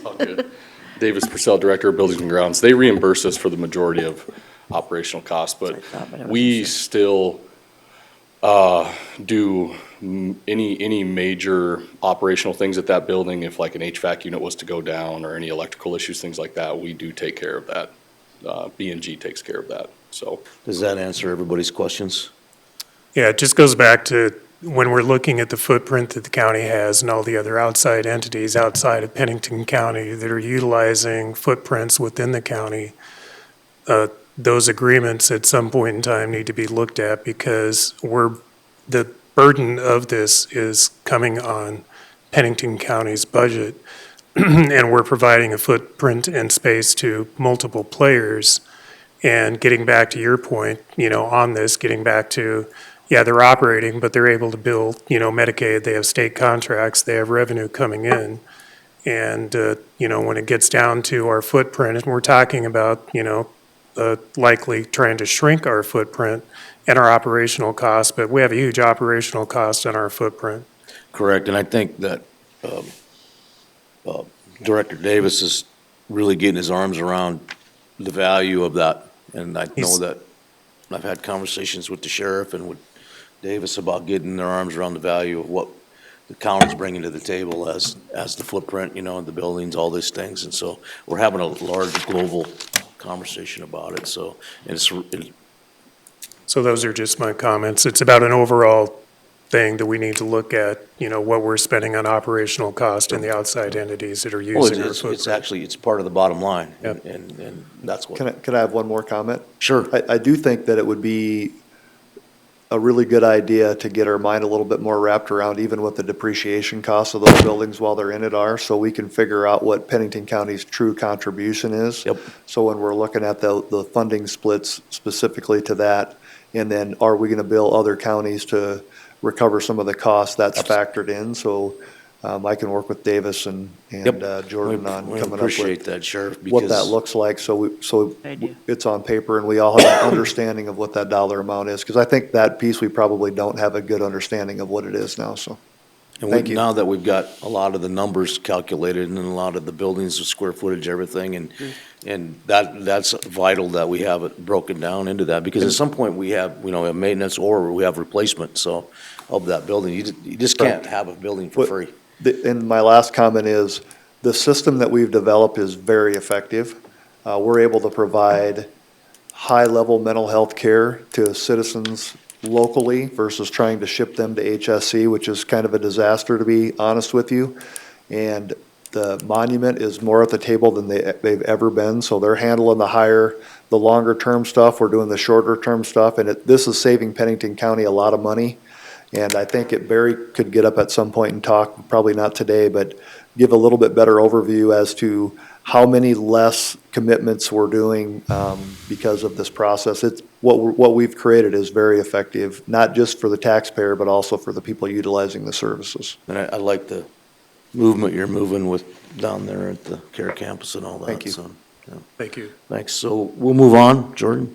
All good. Davis Purcell, Director of Buildings and Grounds. They reimburse us for the majority of operational costs, but we still do any major operational things at that building. If like an HVAC unit was to go down or any electrical issues, things like that, we do take care of that. B&G takes care of that, so. Does that answer everybody's questions? Yeah, it just goes back to when we're looking at the footprint that the county has and all the other outside entities outside of Pennington County that are utilizing footprints within the county, those agreements at some point in time need to be looked at, because the burden of this is coming on Pennington County's budget, and we're providing a footprint and space to multiple players. And getting back to your point, on this, getting back to, yeah, they're operating, but they're able to bill, Medicaid, they have state contracts, they have revenue coming in. And, when it gets down to our footprint, and we're talking about, likely trying to shrink our footprint and our operational costs, but we have a huge operational cost on our footprint. Correct, and I think that Director Davis is really getting his arms around the value of that. And I know that I've had conversations with the sheriff and with Davis about getting their arms around the value of what the county's bringing to the table as the footprint, the buildings, all these things. And so we're having a large global conversation about it, so, and So those are just my comments. It's about an overall thing that we need to look at, what we're spending on operational cost and the outside entities that are well, using our it's footprint. actually, it's part of the bottom line. Yep. And that's what. Can I have one more comment? Sure. I do think that it would be a really good idea to get our mind a little bit more wrapped around even what the depreciation costs of those buildings while they're in it are, so we can figure out what Pennington County's true contribution is. Yep. So when we're looking at the funding splits specifically to that, and then are we gonna bill other counties to recover some of the costs, that's factored in. So I can work with Davis and Jordan on We coming up appreciate with that, Sheriff, what that because looks like, so I do. it's on paper and we all have an understanding of what that dollar amount is. Because I think that piece, we probably don't have a good understanding of what it is now, so. Thank you. now that we've got a lot of the numbers calculated and a lot of the buildings, the square footage, everything, and that's vital that we have it broken down into that, because at some point we have, a maintenance or we have replacement, so, of that building. You just can't have a building for But- free. And my last comment is, the system that we've developed is very effective. We're able to provide high-level mental health care to citizens locally versus trying to ship them to HSC, which is kind of a disaster, to be honest with you. And the monument is more at the table than they've ever been, so they're handling the longer-term stuff, we're doing the shorter-term stuff, and this is saving Pennington County a lot of money. And I think Barry could get up at some point and talk, probably not today, but give a little bit better overview as to how many less commitments we're doing because of this process. What we've created is very effective, not just for the taxpayer, but also for the people utilizing the services. And I like the movement you're moving with down there at the care campus and all that. Thank you. So, yeah. Thank you. Thanks. So we'll move on. Jordan?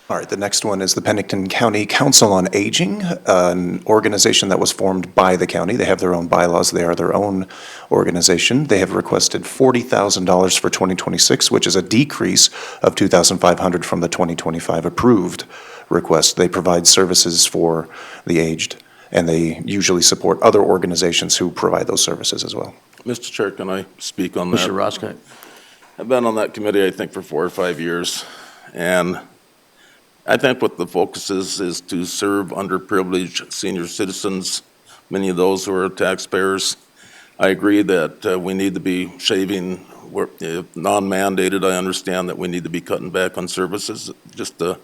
All right, the next one is the Pennington County Council on Aging, an organization that was formed by the county. They have their own bylaws. They are their own organization. They have requested $40,000 for 2026, which is a decrease of $2,500 from the 2025 approved request. They provide services for the aged, and they usually support other organizations who provide those services as well. Mr. Chair, can I speak on that? Mr. Roskite? I've been on that committee, I think, for 4 or 5 years, and I think what the focus is to serve underprivileged senior citizens, many of those who are taxpayers. I agree that we need to be shaving, if non-mandated, I understand that we need to be cutting back on services, just to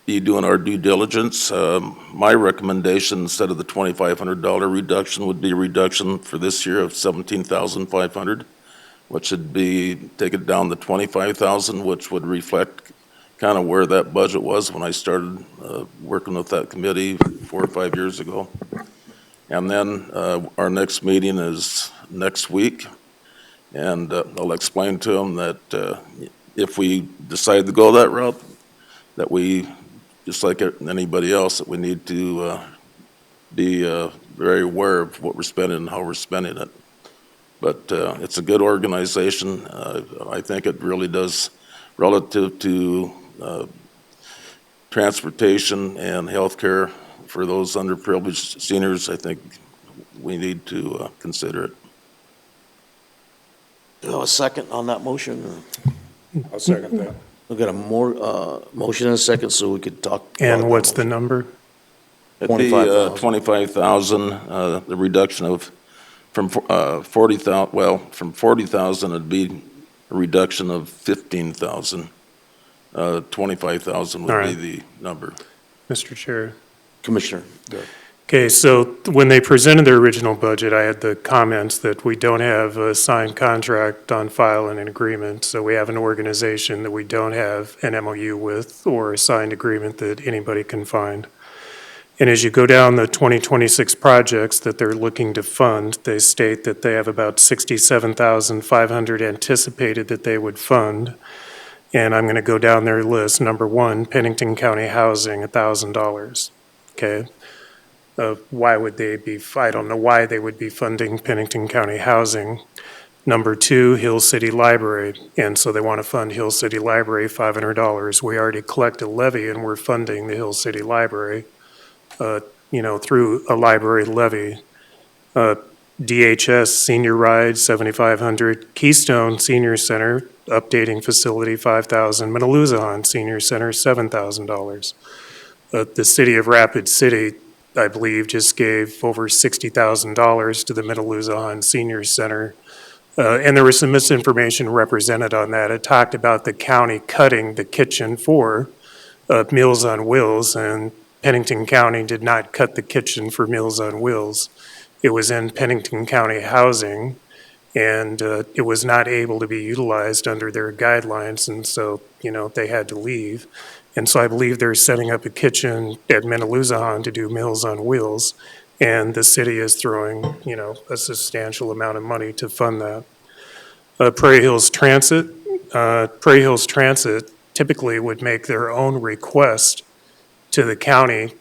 be doing our due diligence. My recommendation, instead of the $2,500 reduction, would be a reduction for this year of $17,500. Which would be, take it down to $25,000, which would reflect kind of where that budget was when I started working with that committee 4 or 5 years ago. And then our next meeting is next week, and I'll explain to them that if we decide to go that route, that we, just like anybody else, that we need to be very aware of what we're spending and how we're spending it. But it's a good organization. I think it really does, relative to transportation and healthcare for those underprivileged seniors, I think we need to consider it. Do you have a second on that motion? Or? I'll second that. We've got a more, motion and a second, so we could talk. And about what's that the number? It'd be 25,000, the reduction of, from 40,000, well, from 40,000, it'd be a reduction of 15,000. 25,000 All would right. be the number. Mr. Chair. Commissioner. Go. Okay, so when they presented their original budget, I had the comments that we don't have a signed contract on file and an agreement. So we have an organization that we don't have an MOU with or a signed agreement that anybody can find. And as you go down the 2026 projects that they're looking to fund, they state that they have about 67,500 anticipated that they would fund. And I'm going to go down their list. Number one, Pennington County Housing, $1,000. Okay. Why would they be, I don't know why they would be funding Pennington County Housing. Number two, Hill City Library, and so they want to fund Hill City Library, $500. We already collect a levy and we're funding the Hill City Library, through a library levy. DHS Senior Ride, $7,500. Keystone Senior Center, updating facility, $5,000. Metaloosahan Senior Center, $7,000. The city of Rapid City, I believe, just gave over $60,000 to the Metaloosahan Senior Center. And there was some misinformation represented on that. It talked about the county cutting the kitchen for Meals on Wheels, and Pennington County did not cut the kitchen for Meals on Wheels. It was in Pennington County Housing, and it was not able to be utilized under their guidelines, and so, they had to leave. And so I believe they're setting up a kitchen at Menaloosahan to do Meals on Wheels. And the city is throwing, a substantial amount of money to fund that. Prairie Hills Transit typically would make their own request to the county.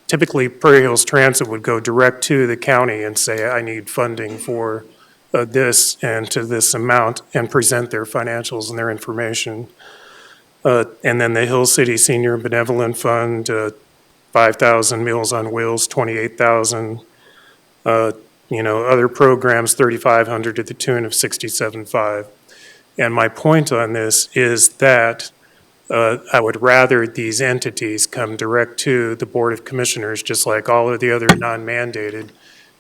Typically Prairie Hills Transit would go direct to the county and say, I need funding for this and to this amount, and present their financials and their information. And then the Hill City Senior Benevolent Fund, 5,000, Meals on Wheels, 28,000. Other programs, 3,500 to the tune of 67.5. And my point on this is that I would rather these entities come direct to the Board of Commissioners, just like all of the other non-mandated,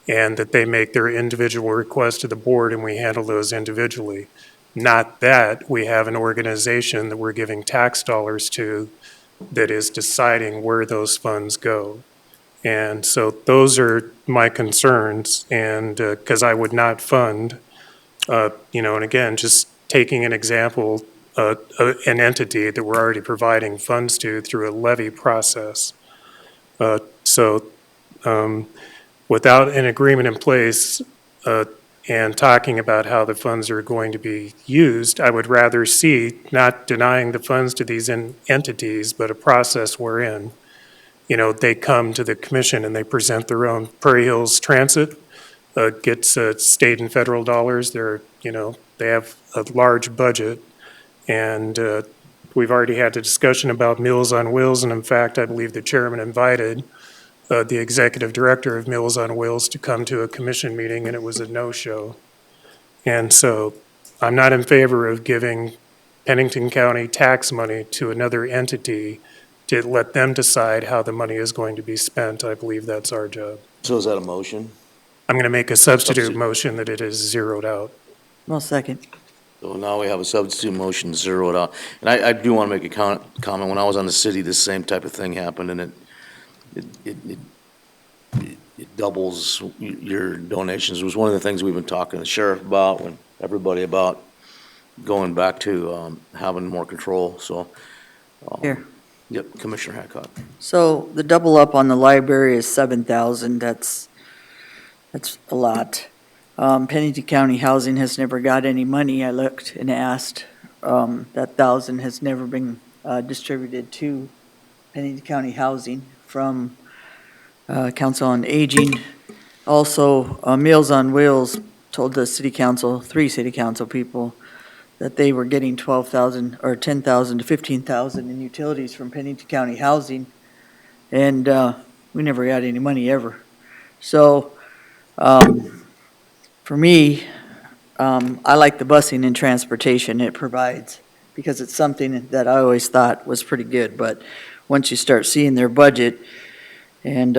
and that they make their individual requests to the board and we handle those individually. Not that we have an organization that we're giving tax dollars to that is deciding where those funds go. And so those are my concerns, and because I would not fund, and again, just taking an example, an entity that we're already providing funds to through a levy process. Without an agreement in place and talking about how the funds are going to be used, I would rather see not denying the funds to these entities, but a process wherein, they come to the commission and they present their own. Prairie Hills Transit gets state and federal dollars. They have a large budget, and we've already had a discussion about Meals on Wheels, and in fact, I believe the chairman invited the executive director of Meals on Wheels to come to a commission meeting, and it was a no-show. And so I'm not in favor of giving Pennington County tax money to another entity to let them decide how the money is going to be spent. I believe that's our job. So is that a motion? I'm going to make a substitute motion that it is zeroed out. Well, second. So now we have a substitute motion zeroed out. And I do want to make a comment. When I was on the city, this same type of thing happened, and it doubles your donations. It was one of the things we've been talking to the sheriff about, and everybody about, going back to having more control, so. Here. Yep, Commissioner Hancock. So the double up on the library is 7,000. That's a lot. Pennington County Housing has never got any money. I looked and asked. That 1,000 has never been distributed to Pennington County Housing from Council on Aging. Also, Meals on Wheels told the city council, 3 city council people, that they were getting 12,000 or 10,000 to 15,000 in utilities from Pennington County Housing, and we never got any money ever. So, for me, I like the busing and transportation it provides, because it's something that I always thought was pretty good. But once you start seeing their budget and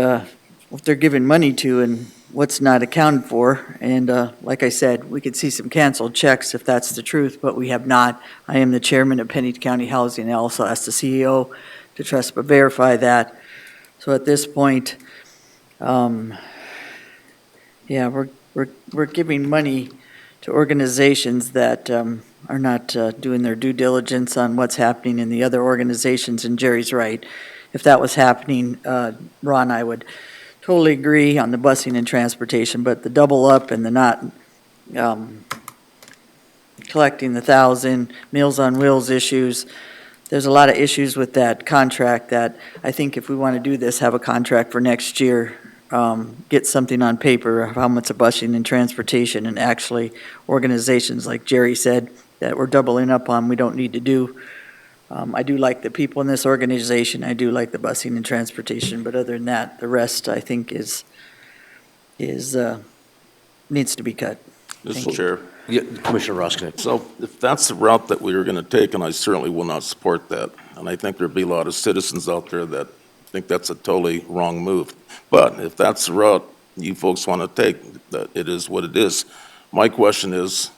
what they're giving money to and what's not accounted for, and like I said, we could see some canceled checks if that's the truth, but we have not. I am the chairman of Pennington County Housing. I also asked the CEO to trust but verify that. So at this point, yeah, we're giving money to organizations that are not doing their due diligence on what's happening in the other organizations, and Jerry's right. If that was happening, Ron, I would totally agree on the busing and transportation, but the double up and the not collecting the 1,000, Meals on Wheels issues, there's a lot of issues with that contract that I think if we want to do this, have a contract for next year, get something on paper of how much of busing and transportation, and actually organizations like Jerry said that we're doubling up on we don't need to do. I do like the people in this organization. I do like the busing and transportation, but other than that, the rest I think is needs to be cut. Mr. Chair, Yeah, Commissioner Roskinek. so if that's the route that we are going to take, and I certainly will not support that, and I think there'd be a lot of citizens out there that think that's a totally wrong move. But if that's the route you folks want to take, that it is what it is. My question is,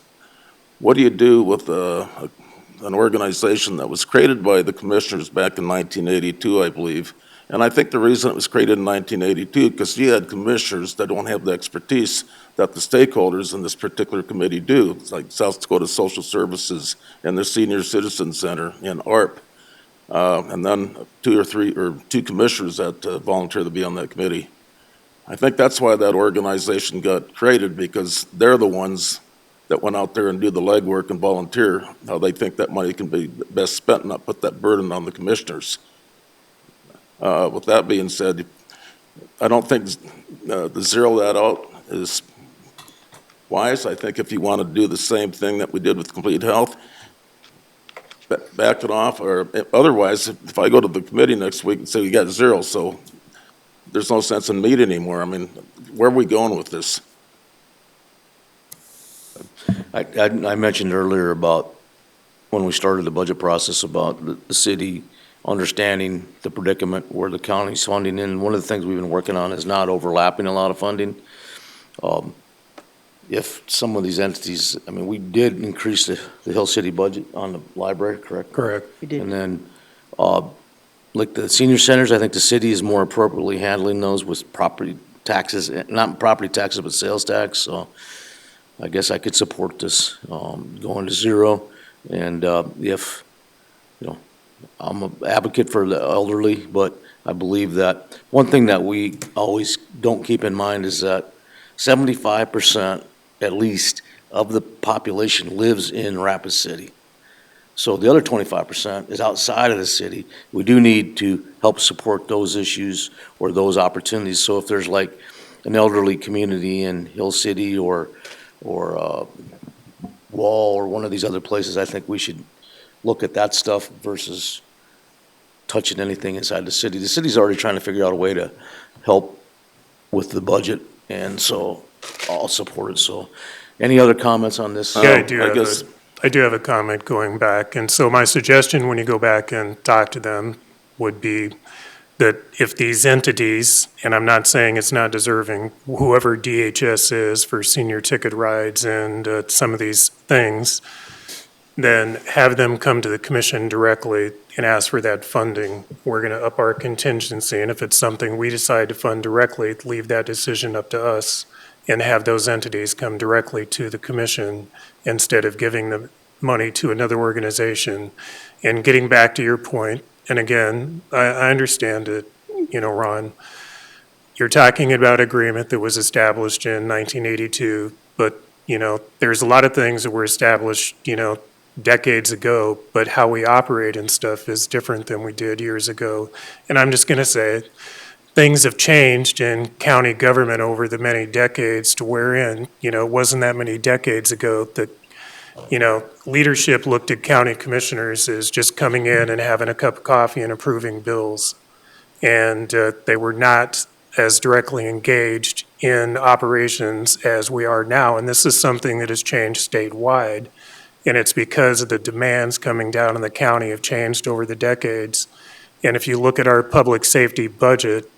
what do you do with an organization that was created by the commissioners back in 1982, I believe? And I think the reason it was created in 1982, because you had commissioners that don't have the expertise that the stakeholders in this particular committee do. It's like South Dakota Social Services and the Senior Citizen Center and ARP. and then two commissioners that volunteer to be on that committee. I think that's why that organization got created, because they're the ones that went out there and do the legwork and volunteer, how they think that money can be best spent and not put that burden on the commissioners. With that being said, I don't think to zero that out is wise. I think if you want to do the same thing that we did with Complete Health, back it off, or otherwise, if I go to the committee next week and say we got zero, so there's no sense in meeting anymore. I mean, where are we going with this? I mentioned earlier about when we started the budget process about the city understanding the predicament where the county's funding in. One of the things we've been working on is not overlapping a lot of funding. If some of these entities, I mean, we did increase the Hill City budget on the library, correct? Correct. We did. And then, like the senior centers, I think the city is more appropriately handling those with property taxes, not property taxes, but sales tax. So I guess I could support this going to zero. And if, you know, I'm an advocate for the elderly, but I believe that one thing that we always don't keep in mind is that 75% at least of the population lives in Rapid City. So the other 25% is outside of the city. We do need to help support those issues or those opportunities. So if there's like an elderly community in Hill City or Wall or one of these other places, I think we should look at that stuff versus touching anything inside the city. The city's already trying to figure out a way to help with the budget, and so I'll support it. So any other comments on this? Yeah, I do have a comment going back. And so my suggestion when you go back and talk to them would be that if these entities, and I'm not saying it's not deserving, whoever DHS is for senior ticket rides and some of these things, then have them come to the commission directly and ask for that funding. We're going to up our contingency, and if it's something we decide to fund directly, leave that decision up to us and have those entities come directly to the commission instead of giving the money to another organization. And getting back to your point, and again, I understand it, you know, Ron, you're talking about agreement that was established in 1982, but, you know, there's a lot of things that were established, you know, decades ago, but how we operate and stuff is different than we did years ago. And I'm just going to say, things have changed in county government over the many decades to wherein, you know, it wasn't that many decades ago that, you know, leadership looked at county commissioners as just coming in and having a cup of coffee and approving bills. And they were not as directly engaged in operations as we are now. And this is something that has changed statewide. And it's because of the demands coming down in the county have changed over the decades. And if you look at our public safety budget,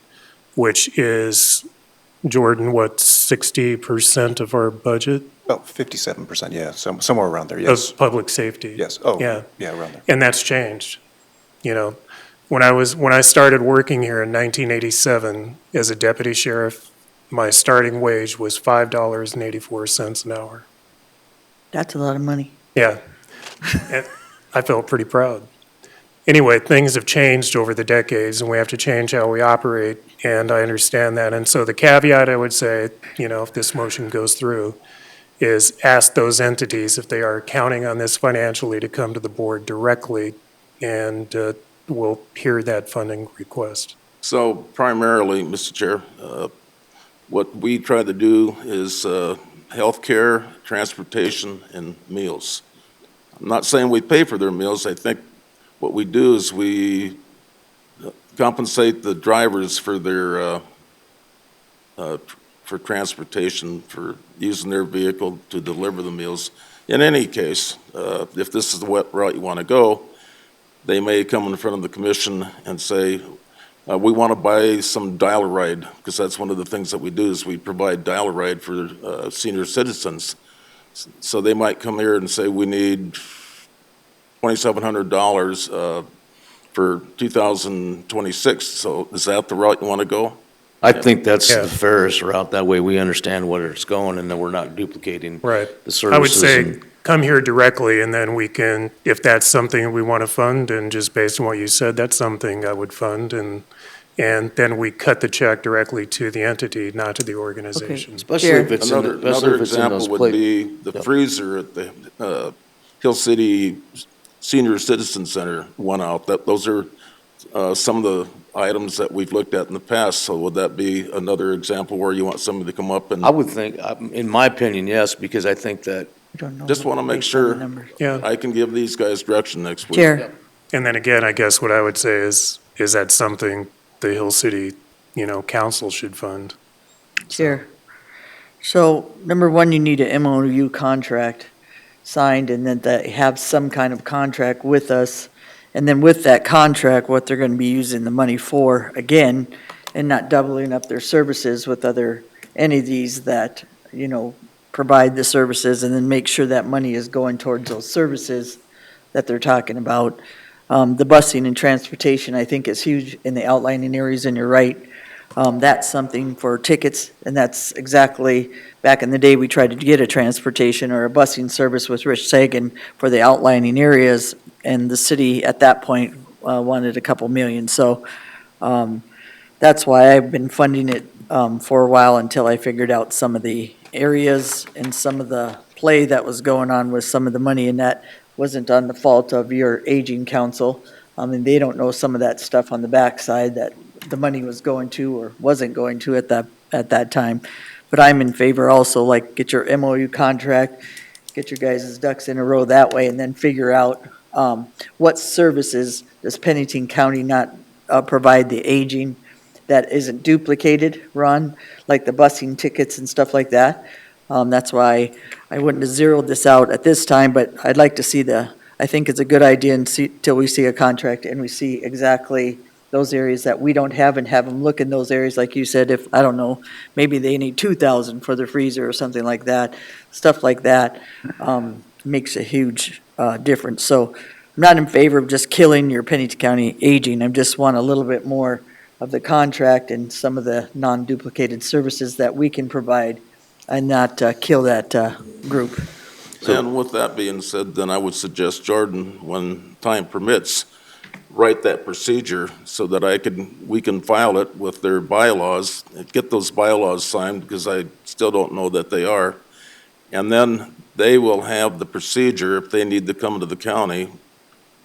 which is, Jordan, what, 60% of our budget? About 57%, yeah, somewhere around there, yes. Of public safety. Yes, oh, Yeah. yeah, around there. And that's changed. You know, when I started working here in 1987 as a deputy sheriff, my starting wage was $5.84 an hour. That's a lot of money. Yeah. And I felt pretty proud. Anyway, things have changed over the decades, and we have to change how we operate, and I understand that. And so the caveat I would say, you know, if this motion goes through, is ask those entities if they are counting on this financially to come to the board directly, and we'll hear that funding request. So primarily, Mr. Chair, what we try to do is healthcare, transportation, and meals. I'm not saying we pay for their meals. I think what we do is we compensate the drivers for their for transportation, for using their vehicle to deliver the meals. In any case, if this is the route you want to go, they may come in front of the commission and say, we want to buy some dial-a-ride, because that's one of the things that we do is we provide dial-a-ride for senior citizens. So they might come here and say, we need $2,700 for 2026. So is that the route you want to go? I think that's Yeah. the fairest route. That way we understand where it's going and then we're not duplicating Right. the services. I would say, and- come here directly, and then we can, if that's something we want to fund, and just based on what you said, that's something I would fund, and then we cut the check directly to the entity, not to the organization. Especially Chair. if it's in, Another especially if it's in example those would be the Yep. freezer at the Hill City Senior Citizen Center went out. Those are some of the items that we've looked at in the past. So would that be another example where you want somebody to come up and I would think, in my opinion, yes, because I think that I don't know just want to make based on the sure numbers. Yeah, I can give these guys direction next week? Chair, and then again, I guess what I would say is that something the Hill City, council should fund? Chair. So, number one, you need a MOU contract signed, and then they have some kind of contract with us. And then with that contract, what they're gonna be using the money for, again, and not doubling up their services with other entities that, provide the services, and then make sure that money is going towards those services that they're talking about. The busing and transportation, I think, is huge in the outlining areas, and you're right. That's something for tickets, and that's exactly, back in the day, we tried to get a transportation or a busing service with Rich Sagan for the outlining areas, and the city at that point wanted a couple million. So that's why I've been funding it for a while until I figured out some of the areas and some of the play that was going on with some of the money, and that wasn't on the fault of your aging council. And they don't know some of that stuff on the backside that the money was going to or wasn't going to at that time. But I'm in favor also, like, get your MOU contract, get your guys' ducks in a row that way, and then figure out what services does Pennington County not provide the aging that isn't duplicated, Ron, like the busing tickets and stuff like that. That's why I wouldn't have zeroed this out at this time, but I'd like to see I think it's a good idea and till we see a contract and we see exactly those areas that we don't have, and have them look in those areas, like you said, if, I don't know, maybe they need 2,000 for their freezer or something like that. Stuff like that makes a huge difference. So I'm not in favor of just killing your Pennington County aging. I just want a little bit more of the contract and some of the non-duplicated services that we can provide, and not kill that group. And with that being said, then I would suggest, Jordan, when time permits, write that procedure so that we can file it with their bylaws, get those bylaws signed, because I still don't know that they are. And then they will have the procedure if they need to come to the county.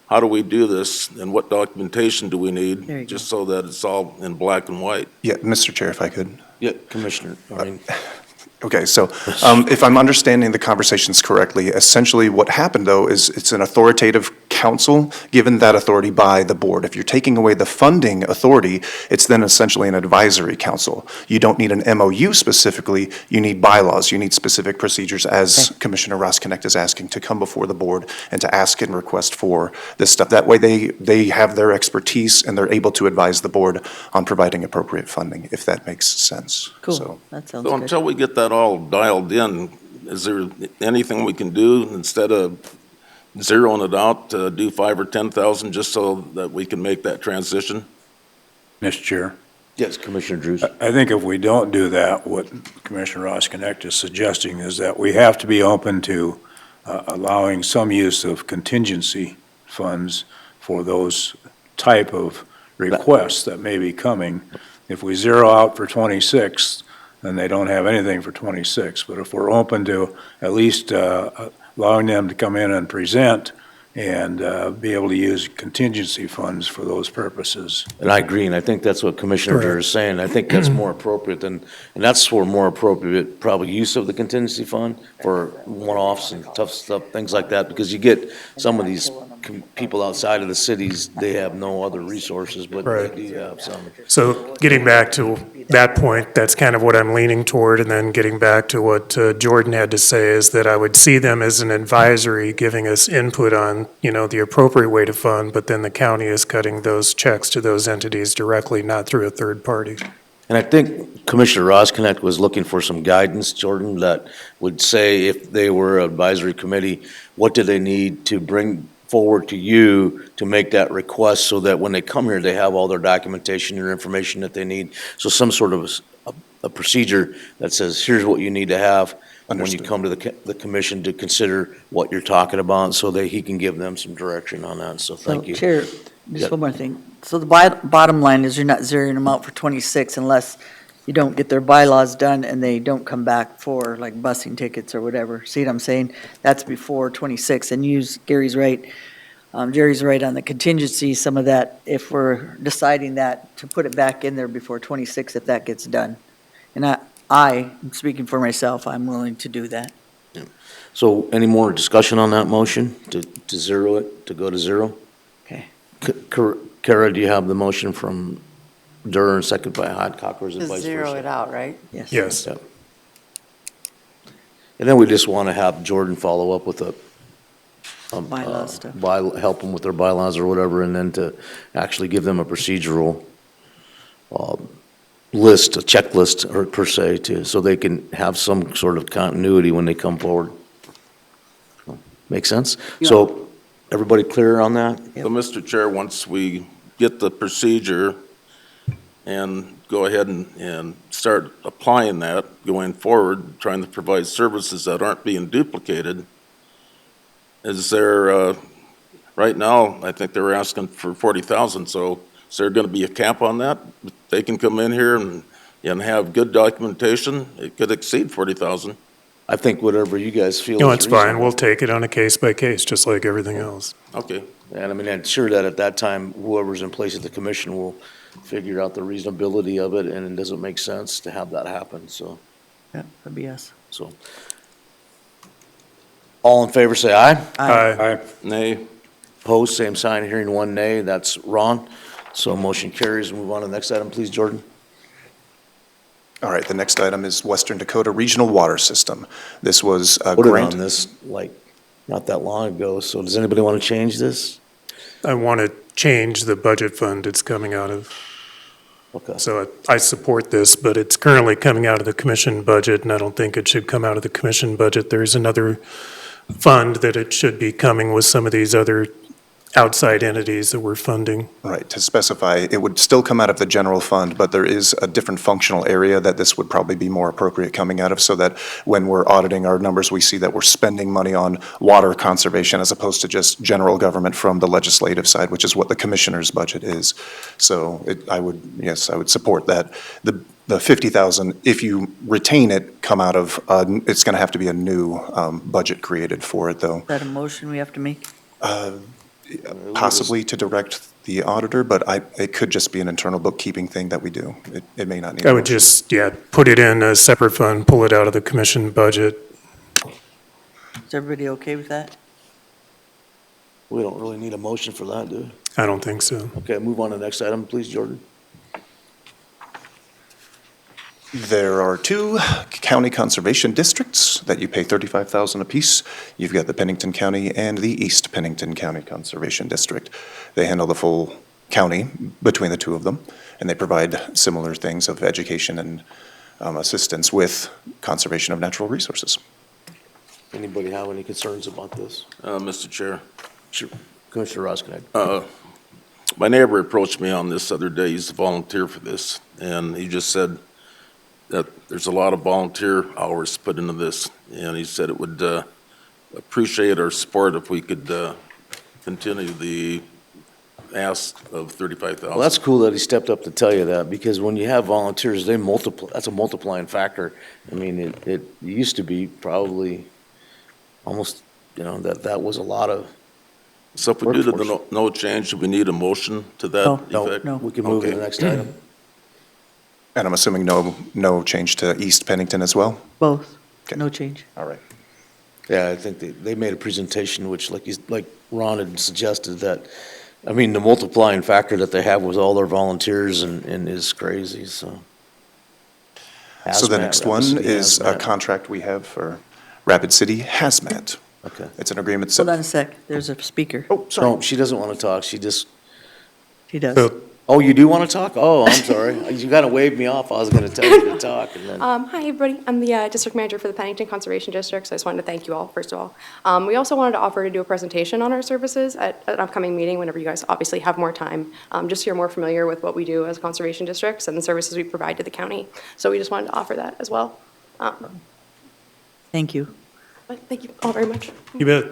How do we do this, and what documentation do we There you need, just so that it's all in black and white? Yeah, Mr. Chair, if I could. Yeah, Commissioner, Okay, so if I'm understanding the conversations correctly, essentially what happened, though, is it's an authoritative council given that authority by the board. If you're taking away the funding authority, it's then essentially an advisory council. You don't need an MOU specifically, you need bylaws, you need specific procedures, as Commissioner Ross Connect is asking, to come before the board and to ask and request for this stuff. That way they have their expertise and they're able to advise the board on providing appropriate funding, if that makes sense. Cool, So- that sounds So good. until we get that all dialed in, is there anything we can do instead of zeroing it out, to do 5 or 10,000 just so that we can make that transition? Mr. Chair, yes, Commissioner Drews. I think if we don't do that, what Commissioner Ross Connect is suggesting is that we have to be open to allowing some use of contingency funds for those type of requests that may be coming. If we zero out for 26, then they don't have anything for 26. But if we're open to at least allowing them to come in and present and be able to use contingency funds for those purposes. And I agree, and I think that's what Commissioner Drew is saying. I think that's more appropriate and that's for more appropriate, probably use of the contingency fund for one-offs and tough stuff, things like that, because you get some of these people outside of the cities, they have no other resources, but they Right. do have some. So getting back to that point, that's kind of what I'm leaning toward, and then getting back to what Jordan had to say is that I would see them as an advisory, giving us input on, the appropriate way to fund, but then the county is cutting those checks to those entities directly, not through a third party. And I think Commissioner Ross Connect was looking for some guidance, Jordan, that would say if they were advisory committee, what do they need to bring forward to you to make that request so that when they come here, they have all their documentation or information that they need. So some sort of a procedure that says, here's what you need to have when you Understood. come to the commission to consider what you're talking about, so that he can give them some direction on that, so thank you. So, Chair, Yeah. just one more thing. So the bottom line is you're not zeroing them out for 26 unless you don't get their bylaws done and they don't come back for like busing tickets or whatever. See what I'm saying? That's before 26, and Gary's right. Jerry's right on the contingency, some of that, if we're deciding that, to put it back in there before 26 if that gets done. And I'm speaking for myself, I'm willing to do that. So any more discussion on that motion to zero it, to go to zero? Okay. Kara, do you have the motion from Durr and second by Hadcock, or is it To vice versa? zero it out, right? Yes. Yes. Yep. And then we just want to have Jordan follow up with a Bylaw stuff. help them with their bylaws or whatever, and then to actually give them a procedural list, a checklist, or per se, so they can have some sort of continuity when they come forward. Make sense? So, everybody clear on that? So, Mr. Chair, once we get the procedure and go ahead and start applying that going forward, trying to provide services that aren't being duplicated, is there, right now, I think they were asking for 40,000, so is there going to be a cap on that? They can come in here and have good documentation, it could exceed 40,000. I think whatever you guys feel is No, it's fine. reasonable. We'll take it on a case by case, just like everything else. Okay. And I mean, I'm sure that at that time, whoever's in place at the commission will figure out the reasonability of it, and it doesn't make sense to have that happen, so. Yeah, that'd be us. So, all in favor, say aye. Aye. Nay. Opposed, same sign. Hearing one nay, that's Ron. So motion carries. Move on to the next item, please, Jordan. All right, the next item is Western Dakota Regional Water System. This was a Voted grant. on this, like, not that long ago, so does anybody want to change this? I want to change the budget fund it's coming out of. Okay. So I support this, but it's currently coming out of the commission budget, and I don't think it should come out of the commission budget. There's another fund that it should be coming with some of these other outside entities that we're funding. Right, to specify, it would still come out of the general fund, but there is a different functional area that this would probably be more appropriate coming out of, so that when we're auditing our numbers, we see that we're spending money on water conservation as opposed to just general government from the legislative side, which is what the commissioner's budget is. So I would support that. The 50,000, if you retain it, come out of, it's going to have to be a new budget created for it, though. Is that a motion we have to make? Possibly to direct the auditor, but it could just be an internal bookkeeping thing that we do. It may not need. I a would motion. just, put it in a separate fund, pull it out of the commission budget. Is everybody okay with that? We don't really need a motion for that, do we? I don't think so. Okay, move on to the next item, please, Jordan. There are two county conservation districts that you pay $35,000 apiece. You've got the Pennington County and the East Pennington County Conservation District. They handle the full county between the two of them, and they provide similar things of education and assistance with conservation of natural resources. Anybody have any concerns about this? Mr. Chair. Sure. Commissioner Roskinick. My neighbor approached me on this other day, he's a volunteer for this, and he just said that there's a lot of volunteer hours put into this, and he said it would appreciate our support if we could continue the ask of $35,000. Well, that's cool that he stepped up to tell you that, because when you have volunteers, they multiply, that's a multiplying factor. I mean, it used to be probably almost, that was a lot of. So if we do the Workforce. no change, do we need a motion to that effect? No. We can move to the Okay. next item. And I'm assuming no change to East Pennington as well? Both. Okay. No change. All right. Yeah, I think they made a presentation which, like Ron had suggested, that, I mean, the multiplying factor that they have with all their volunteers and is crazy, so. So the Hazmat, next Rapid one City is a Hazmat. contract we have for Rapid City Hazmat. Okay. It's an agreement. Hold on a sec, there's a speaker. Oh, sorry. No, she doesn't want to talk, she just, He does. So Oh, you do want to talk? Oh, I'm sorry. You kind of waved me off. I was going to tell you to talk and then. Hi, everybody. I'm the district manager for the Pennington Conservation District, so I just wanted to thank you all, first of all. We also wanted to offer to do a presentation on our services at an upcoming meeting whenever you guys obviously have more time, just so you're more familiar with what we do as conservation districts and the services we provide to the county. So we just wanted to offer that as well. Thank you. But thank you all very much. You bet.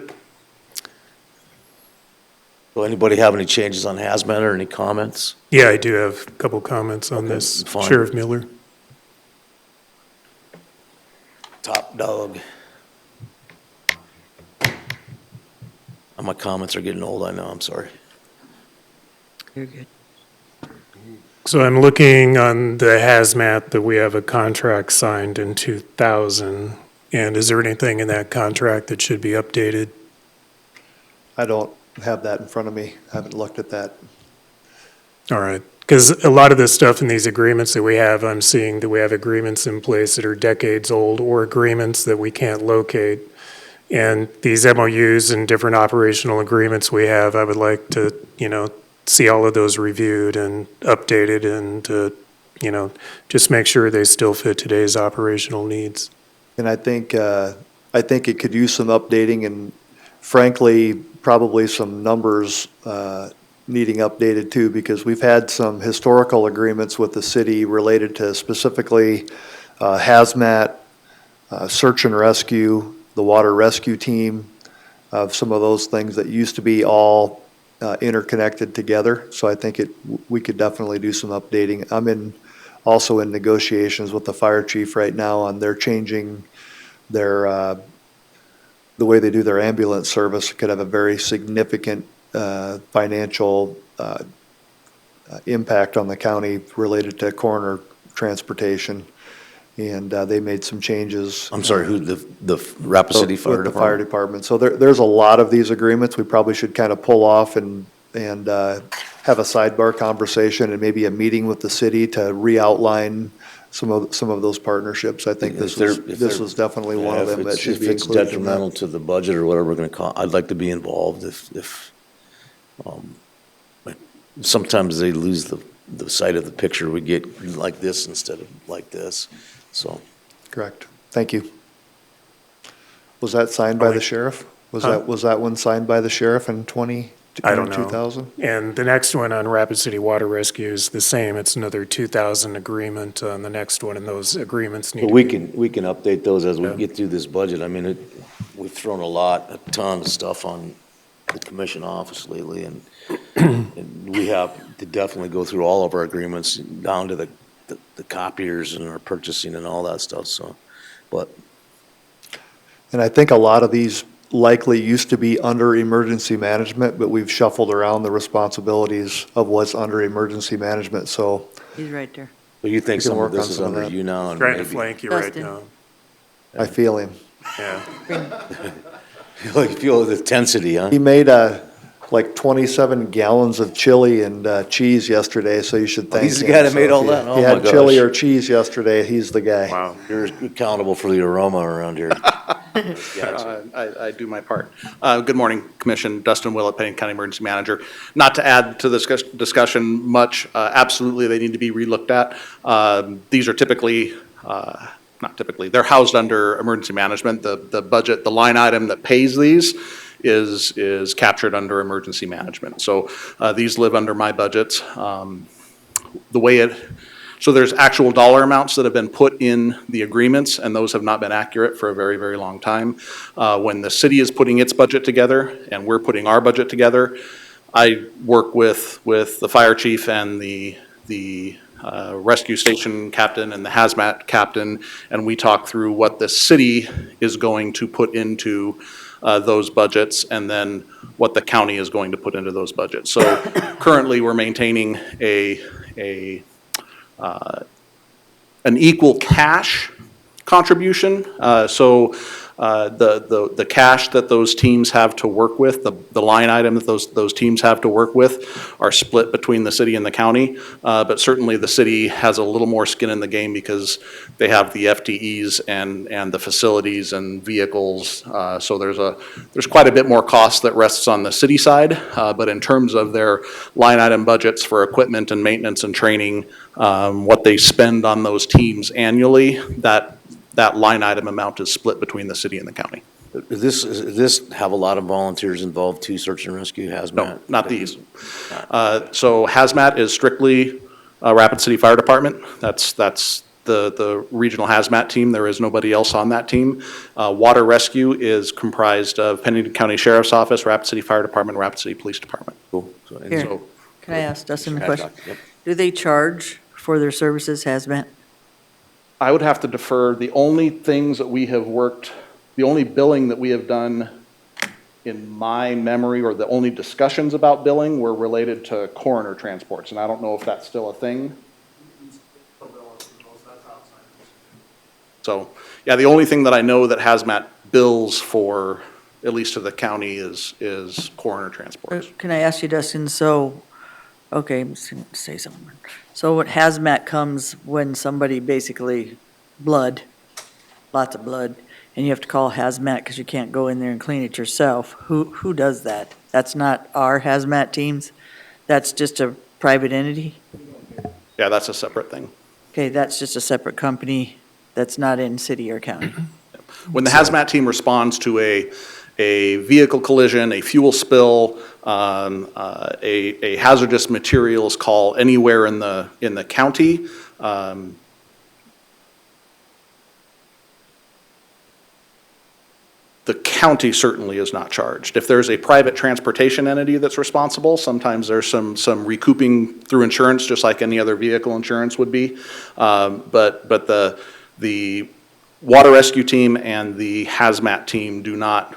Will anybody have any changes on hazmat or any comments? Yeah, I do have a couple comments on this. fine. Sheriff Miller. Top dog. My comments are getting old, I know, I'm sorry. You're good. So I'm looking on the hazmat that we have a contract signed in 2000. And is there anything in that contract that should be updated? I don't have that in front of me. I haven't looked at that. All right, because a lot of this stuff in these agreements that we have, I'm seeing that we have agreements in place that are decades old or agreements that we can't locate. And these MOUs and different operational agreements we have, I would like to, see all of those reviewed and updated and, just make sure they still fit today's operational needs. And I think it could use some updating and frankly, probably some numbers needing updated too, because we've had some historical agreements with the city related to specifically hazmat, search and rescue, the water rescue team, of some of those things that used to be all interconnected together. So I think we could definitely do some updating. I'm also in negotiations with the fire chief right now on their changing their the way they do their ambulance service. Could have a very significant financial impact on the county related to coroner transportation. And they made some changes. I'm sorry, who, the Rapid City Fire With the fire Department? department. So there's a lot of these agreements we probably should kind of pull off and have a sidebar conversation and maybe a meeting with the city to re-outline some of those partnerships. I think If this they're- was definitely one of them that should be If it's included in detrimental that. to the budget or whatever we're gonna call, I'd like to be involved like, sometimes they lose the sight of the picture. We get like this instead of like this, so. Correct. Thank you. Was that signed by the sheriff? Was that one signed by the sheriff in I don't know. 2000? And the next one on Rapid City Water Rescue is the same. It's another 2000 agreement on the next one, and those agreements need But to we be. we can update those as we Yeah. get through this budget. I mean, we've thrown a ton of stuff on the commission office lately, and we have to definitely go through all of our agreements down to the copiers and our purchasing and all that stuff, so, but And I think a lot of these likely used to be under emergency management, but we've shuffled around the responsibilities of what's under emergency management, so He's right there. but you think We can some of work this on is some of under that. you now and Trying to maybe. flank you right Dustin. now. I feel him. Yeah. You feel the intensity, huh? He made like 27 gallons of chili and cheese yesterday, so you should thank him. He's the guy that So made all if you- that? Oh, He my had chili gosh. or cheese yesterday, he's the guy. Wow. You're accountable for the aroma around here. I do my part. Good morning, Commission. Dustin Willett, Pennington County Emergency Manager. Not to add to this discussion much, absolutely they need to be relooked at. These are typically, not typically, they're housed under emergency management. The budget, the line item that pays these is captured under emergency management. So these live under my budgets. So there's actual dollar amounts that have been put in the agreements, and those have not been accurate for a very, very long time. When the city is putting its budget together and we're putting our budget together, I work with the fire chief and the rescue station captain and the hazmat captain, and we talk through what the city is going to put into those budgets, and then what the county is going to put into those budgets. So currently, we're maintaining an equal cash contribution. So The cash that those teams have to work with, the line item that those teams have to work with are split between the city and the county. But certainly the city has a little more skin in the game because they have the FTEs and the facilities and vehicles. So there's quite a bit more cost that rests on the city side. But in terms of their line item budgets for equipment and maintenance and training, what they spend on those teams annually, that line item amount is split between the city and the county. Does this have a lot of volunteers involved too, search and rescue, hazmat? No, not these. So hazmat is strictly Rapid City Fire Department. That's the regional hazmat team. There is nobody else on that team. Water rescue is comprised of Pennington County Sheriff's Office, Rapid City Fire Department, Rapid City Police Department. Cool. So- and Here. so- Can I ask Dustin a Yep. question? Do they charge for their services, hazmat? I would have to defer. The only things that we have worked, the only billing that we have done in my memory, or the only discussions about billing, were related to coroner transports, and I don't know if that's still a thing. So, yeah, the only thing that I know that hazmat bills for, at least to the county, is coroner transports. Can I ask you, Dustin, so, okay, I'm just gonna say something. So what hazmat comes when somebody basically blood, lots of blood, and you have to call hazmat because you can't go in there and clean it yourself. Who does that? That's not our hazmat teams? That's just a private entity? Yeah, that's a separate thing. Okay, that's just a separate company that's not in city or county. When the hazmat team responds to a vehicle collision, a fuel spill, a hazardous materials call anywhere in the county, the county certainly is not charged. If there's a private transportation entity that's responsible, sometimes there's some recouping through insurance, just like any other vehicle insurance would be. But the water rescue team and the hazmat team do not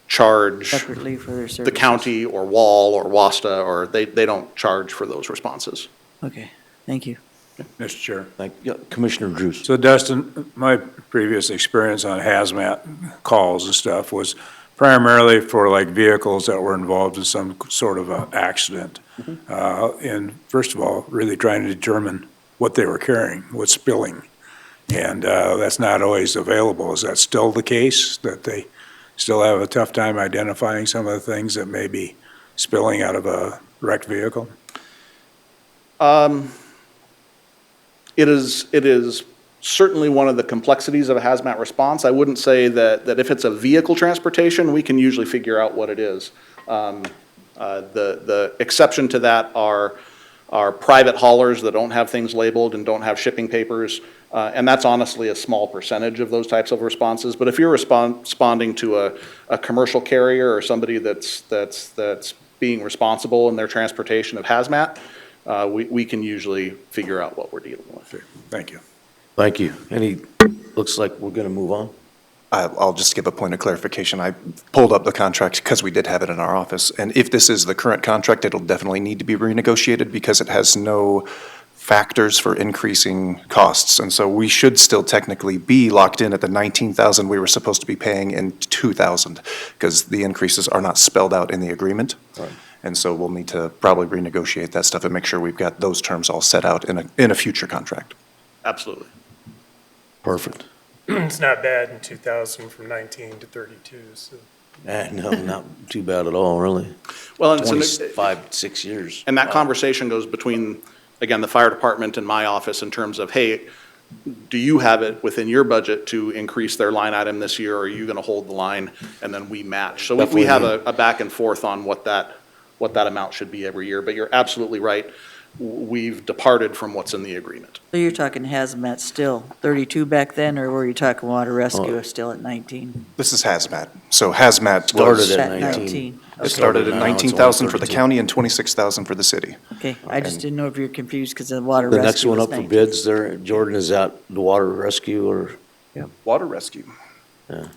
charge Separately for their the services. county or WAL or WASTA, or they don't charge for those responses. Okay, thank you. Mr. Chair. Yeah, Commissioner Drews. So Dustin, my previous experience on hazmat calls and stuff was primarily for like vehicles that were involved in some sort of an accident. And first of all, really trying to determine what they were carrying, what's spilling. And that's not always available. Is that still the case, that they still have a tough time identifying some of the things that may be spilling out of a wrecked vehicle? It is certainly one of the complexities of a hazmat response. I wouldn't say that if it's a vehicle transportation, we can usually figure out what it is. The exception to that are private haulers that don't have things labeled and don't have shipping papers. And that's honestly a small percentage of those types of responses. But if you're responding to a commercial carrier or somebody that's being responsible in their transportation of hazmat, we can usually figure out what we're dealing with. Thank you. Thank you. Looks like we're going to move on. I'll just give a point of clarification. I pulled up the contract because we did have it in our office. And if this is the current contract, it'll definitely need to be renegotiated because it has no factors for increasing costs. And so we should still technically be locked in at the $19,000 we were supposed to be paying in 2000 because the increases are not spelled out in the agreement. Right. And so we'll need to probably renegotiate that stuff and make sure we've got those terms all set out in a future contract. Absolutely. Perfect. It's not bad in 2000 from 19 to 32, so. No, not too bad at all, really. Well, and 25, 6 years. And that Wow. conversation goes between, again, the fire department and my office in terms of, hey, do you have it within your budget to increase their line item this year, or are you going to hold the line? And then we match. So we have a back and forth on what that amount should be every year. But you're absolutely right. We've departed from what's in the agreement. So you're talking hazmat still 32 back then, or were you talking water rescue still at 19? This is hazmat. So hazmat Started was, at At 19. it started at now, it's only 19,000 for the 32. county and 26,000 for the city. Okay, I just didn't know if you're confused because the water The rescue next one was up for 19. bids there, Jordan, is that the water rescue or? Water rescue, We're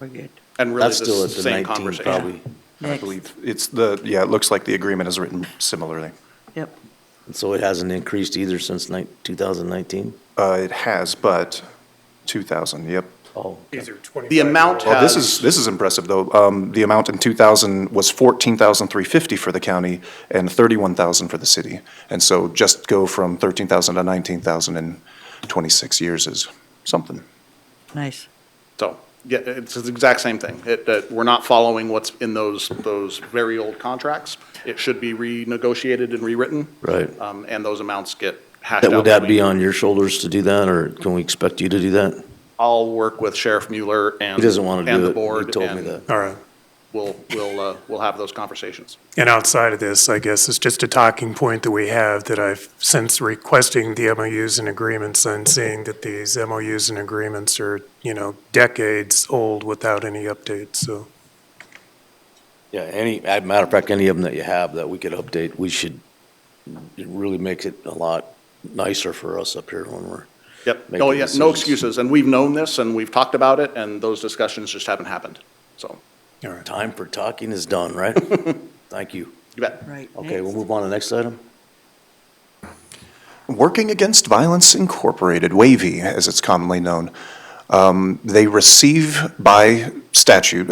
good. And really, That's still at the the same 19 conversation. probably. I Next. believe. It looks like the agreement is written similarly. Yep. So it hasn't increased either since 2019? It has, but 2,000, yep. Oh, These are 25. The amount Well, has. this is impressive, though. The amount in 2000 was 14,350 for the county and 31,000 for the city. And so just go from 13,000 to 19,000 in 26 years is something. Nice. So, yeah, it's the exact same thing. We're not following what's in those very old contracts. It should be renegotiated and rewritten. right. And those amounts get hashed out. Would that between- be on your shoulders to do that, or can we expect you to do that? I'll work with Sheriff Mueller and. He doesn't want to and do the it. board, He told me and that. All right. We'll have those conversations. And outside of this, I guess it's just a talking point that we have that I've, since requesting the MOUs and agreements, I'm seeing that these MOUs and agreements are, decades old without any updates, so. Yeah, as a matter of fact, any of them that you have that we could update, it really makes it a lot nicer for us up here when we're, Yep. Making Oh, yeah, no decisions. excuses. And we've known this and we've talked about it and those discussions just haven't happened. So, All right. time for talking is done, right? Thank you. you bet. Right. Okay, we'll move on to the next item. Working Against Violence Incorporated, WAVI, as it's commonly known. They receive by statute,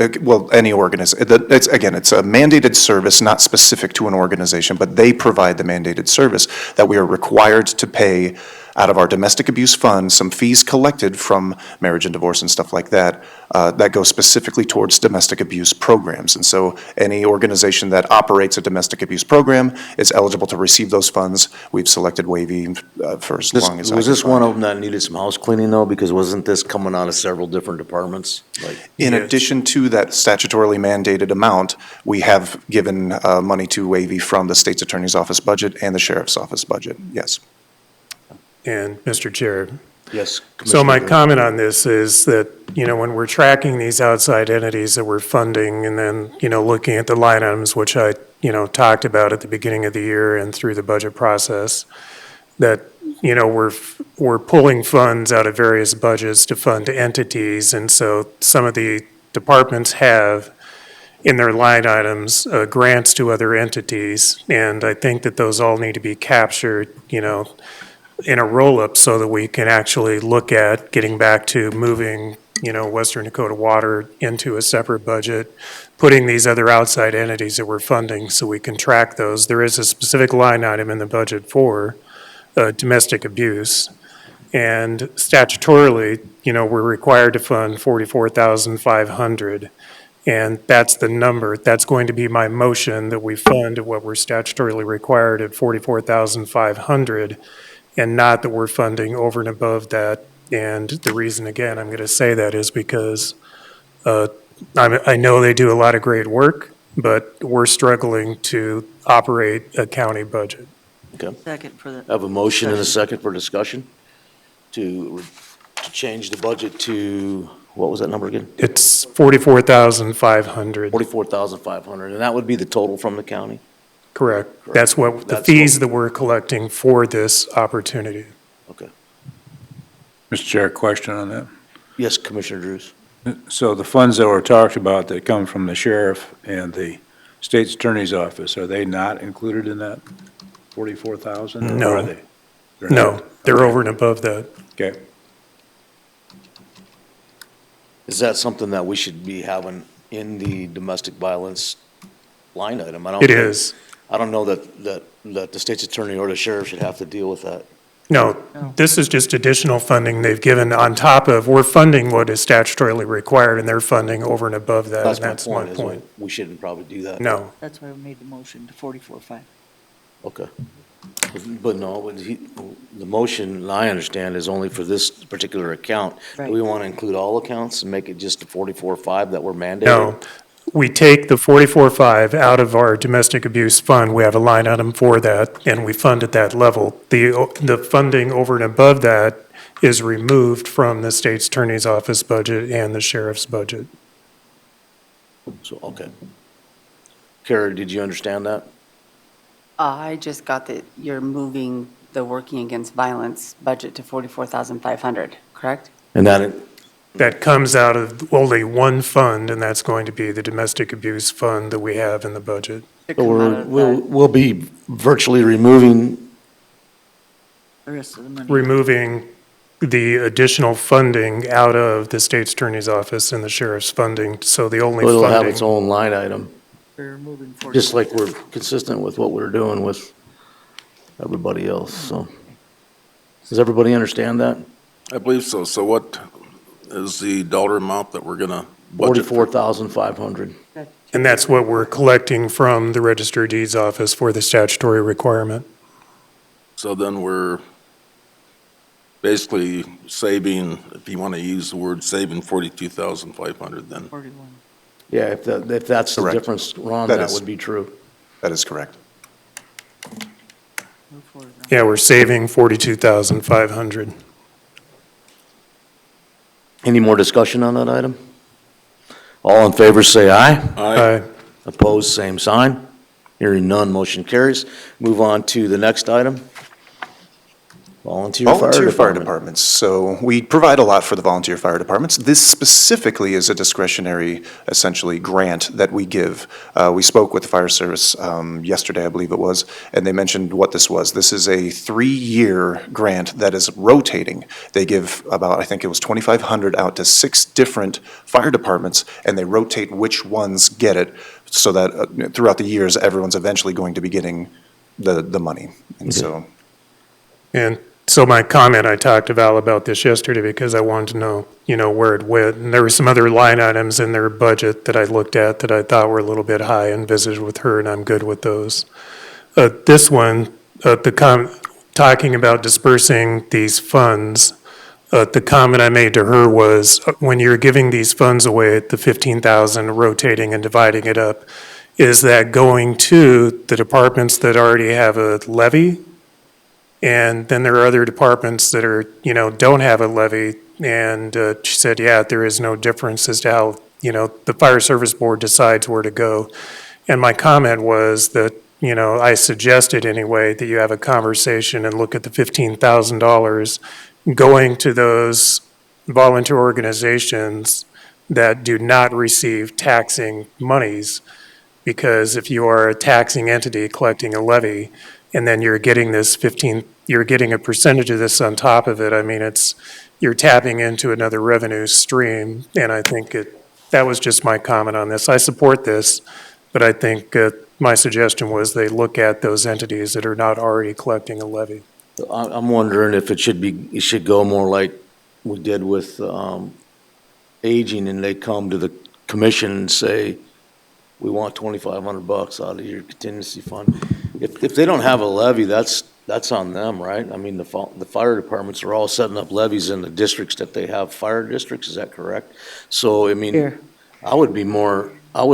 any organization, it's a mandated service, not specific to an organization, but they provide the mandated service that we are required to pay out of our domestic abuse fund, some fees collected from marriage and divorce and stuff like that, that go specifically towards domestic abuse programs. And so any organization that operates a domestic abuse program is eligible to receive those funds. We've selected WAVI for as long as I Was can this one find. of them that needed some house cleaning though? Because wasn't this coming out of several different departments? Like, In Yes. addition to that statutorily mandated amount, we have given money to WAVI from the state's attorney's office budget and the sheriff's office budget, yes. And Mr. Chair, yes. so my Commissioner comment on this is that, when we're tracking these outside entities that we're funding and then, looking at the line items, which I, talked about at the beginning of the year and through the budget process, that, we're pulling funds out of various budgets to fund entities. And so some of the departments have in their line items, grants to other entities. And I think that those all need to be captured, in a roll-up so that we can actually look at getting back to moving, Western Dakota Water into a separate budget, putting these other outside entities that we're funding so we can track those. There is a specific line item in the budget for domestic abuse. And statutorily, we're required to fund 44,500. And that's the number. That's going to be my motion, that we fund what we're statutorily required at 44,500. And not that we're funding over and above that. And the reason, again, I'm going to say that is because I know they do a lot of great work, but we're struggling to operate a county budget. Second for the. I have a motion and a second for discussion to change the budget to, what was that number again? It's 44,500, 44,500, and that would be the total from the county? correct? That's what, the That's fees what- that we're collecting for this opportunity. Okay. Mr. Chair, question on that. Yes, Commissioner Drews. So the funds that were talked about that come from the sheriff and the state's attorney's office, are they not included in that 44,000? No. Or are they? They're No, not? they're over and above that. Okay. Is that something that we should be having in the domestic violence line item? It is. I don't know that the state's attorney or the sheriff should have to deal with that. No, this is just additional funding they've given on top of, we're funding what is statutorily required, and they're funding over and above that, and that's my is point. we shouldn't probably do that. No, That's why we made the motion to 44.5. Okay. But no, the motion, I understand, is only for this particular account. Do we Right. want to include all accounts and make it just the 44.5 that we're mandated? no. We take the 44.5 out of our domestic abuse fund, we have a line item for that, and we fund at that level. The funding over and above that is removed from the state's attorney's office budget and the sheriff's budget. So, okay. Kara, did you understand that? I just got that you're moving the Working Against Violence budget to 44,500, correct? And that, That comes out of only one fund, and that's going to be the domestic abuse fund that we have in the budget. To so come out of that. we'll be virtually removing The rest of the money. Removing the additional funding out of the state's attorney's office and the sheriff's funding, so the only It'll have its funding. own line item, We're moving forward. just like we're consistent with what we're doing with everybody else, so. Does everybody understand that? I believe so. So what is the dollar amount that we're gonna budget for? 44,500. And that's what we're collecting from the Register of Deeds office for the statutory requirement. So then we're basically saving, if you want to use the word saving, 42,500 then. 41. Yeah, if that's the Correct. difference, Ron, That that is- would be true. That is correct. Move forward now. Yeah, we're saving 42,500. Any more discussion on that item? All in favor, say aye. Aye. Opposed, same sign. Hearing none, motion carries. Move on to the next item. Volunteer Volunteer fire fire department. departments. So we provide a lot for the volunteer fire departments. This specifically is a discretionary, essentially, grant that we give. We spoke with the fire service yesterday, I believe it was, and they mentioned what this was. This is a 3-year grant that is rotating. They give about, I think it was 2,500 out to 6 different fire departments, and they rotate which ones get it, so that throughout the years, everyone's eventually going to be getting the money. And so, And so my comment, I talked to Val about this yesterday because I wanted to know, where it went. And there were some other line items in their budget that I looked at that I thought were a little bit high and visited with her, and I'm good with those. This one, talking about dispersing these funds, the comment I made to her was, when you're giving these funds away at the 15,000, rotating and dividing it up, is that going to the departments that already have a levy? And then there are other departments that are, don't have a levy. And she said, yeah, there is no difference as to how, the fire service board decides where to go. And my comment was that, I suggested anyway that you have a conversation and look at the $15,000 going to those volunteer organizations that do not receive taxing monies. Because if you are a taxing entity collecting a levy, and then you're getting you're getting a percentage of this on top of it, I mean, you're tapping into another revenue stream, and I think that was just my comment on this. I support this, but I think my suggestion was they look at those entities that are not already collecting a levy. I'm wondering if it should go more like we did with aging, and they come to the commission and say, we want $2,500 out of your contingency fund. If they don't have a levy, that's on them, right? I mean, the fire departments are all setting up levies in the districts that they have fire districts, is that correct? So, I mean, Here. I would be more, I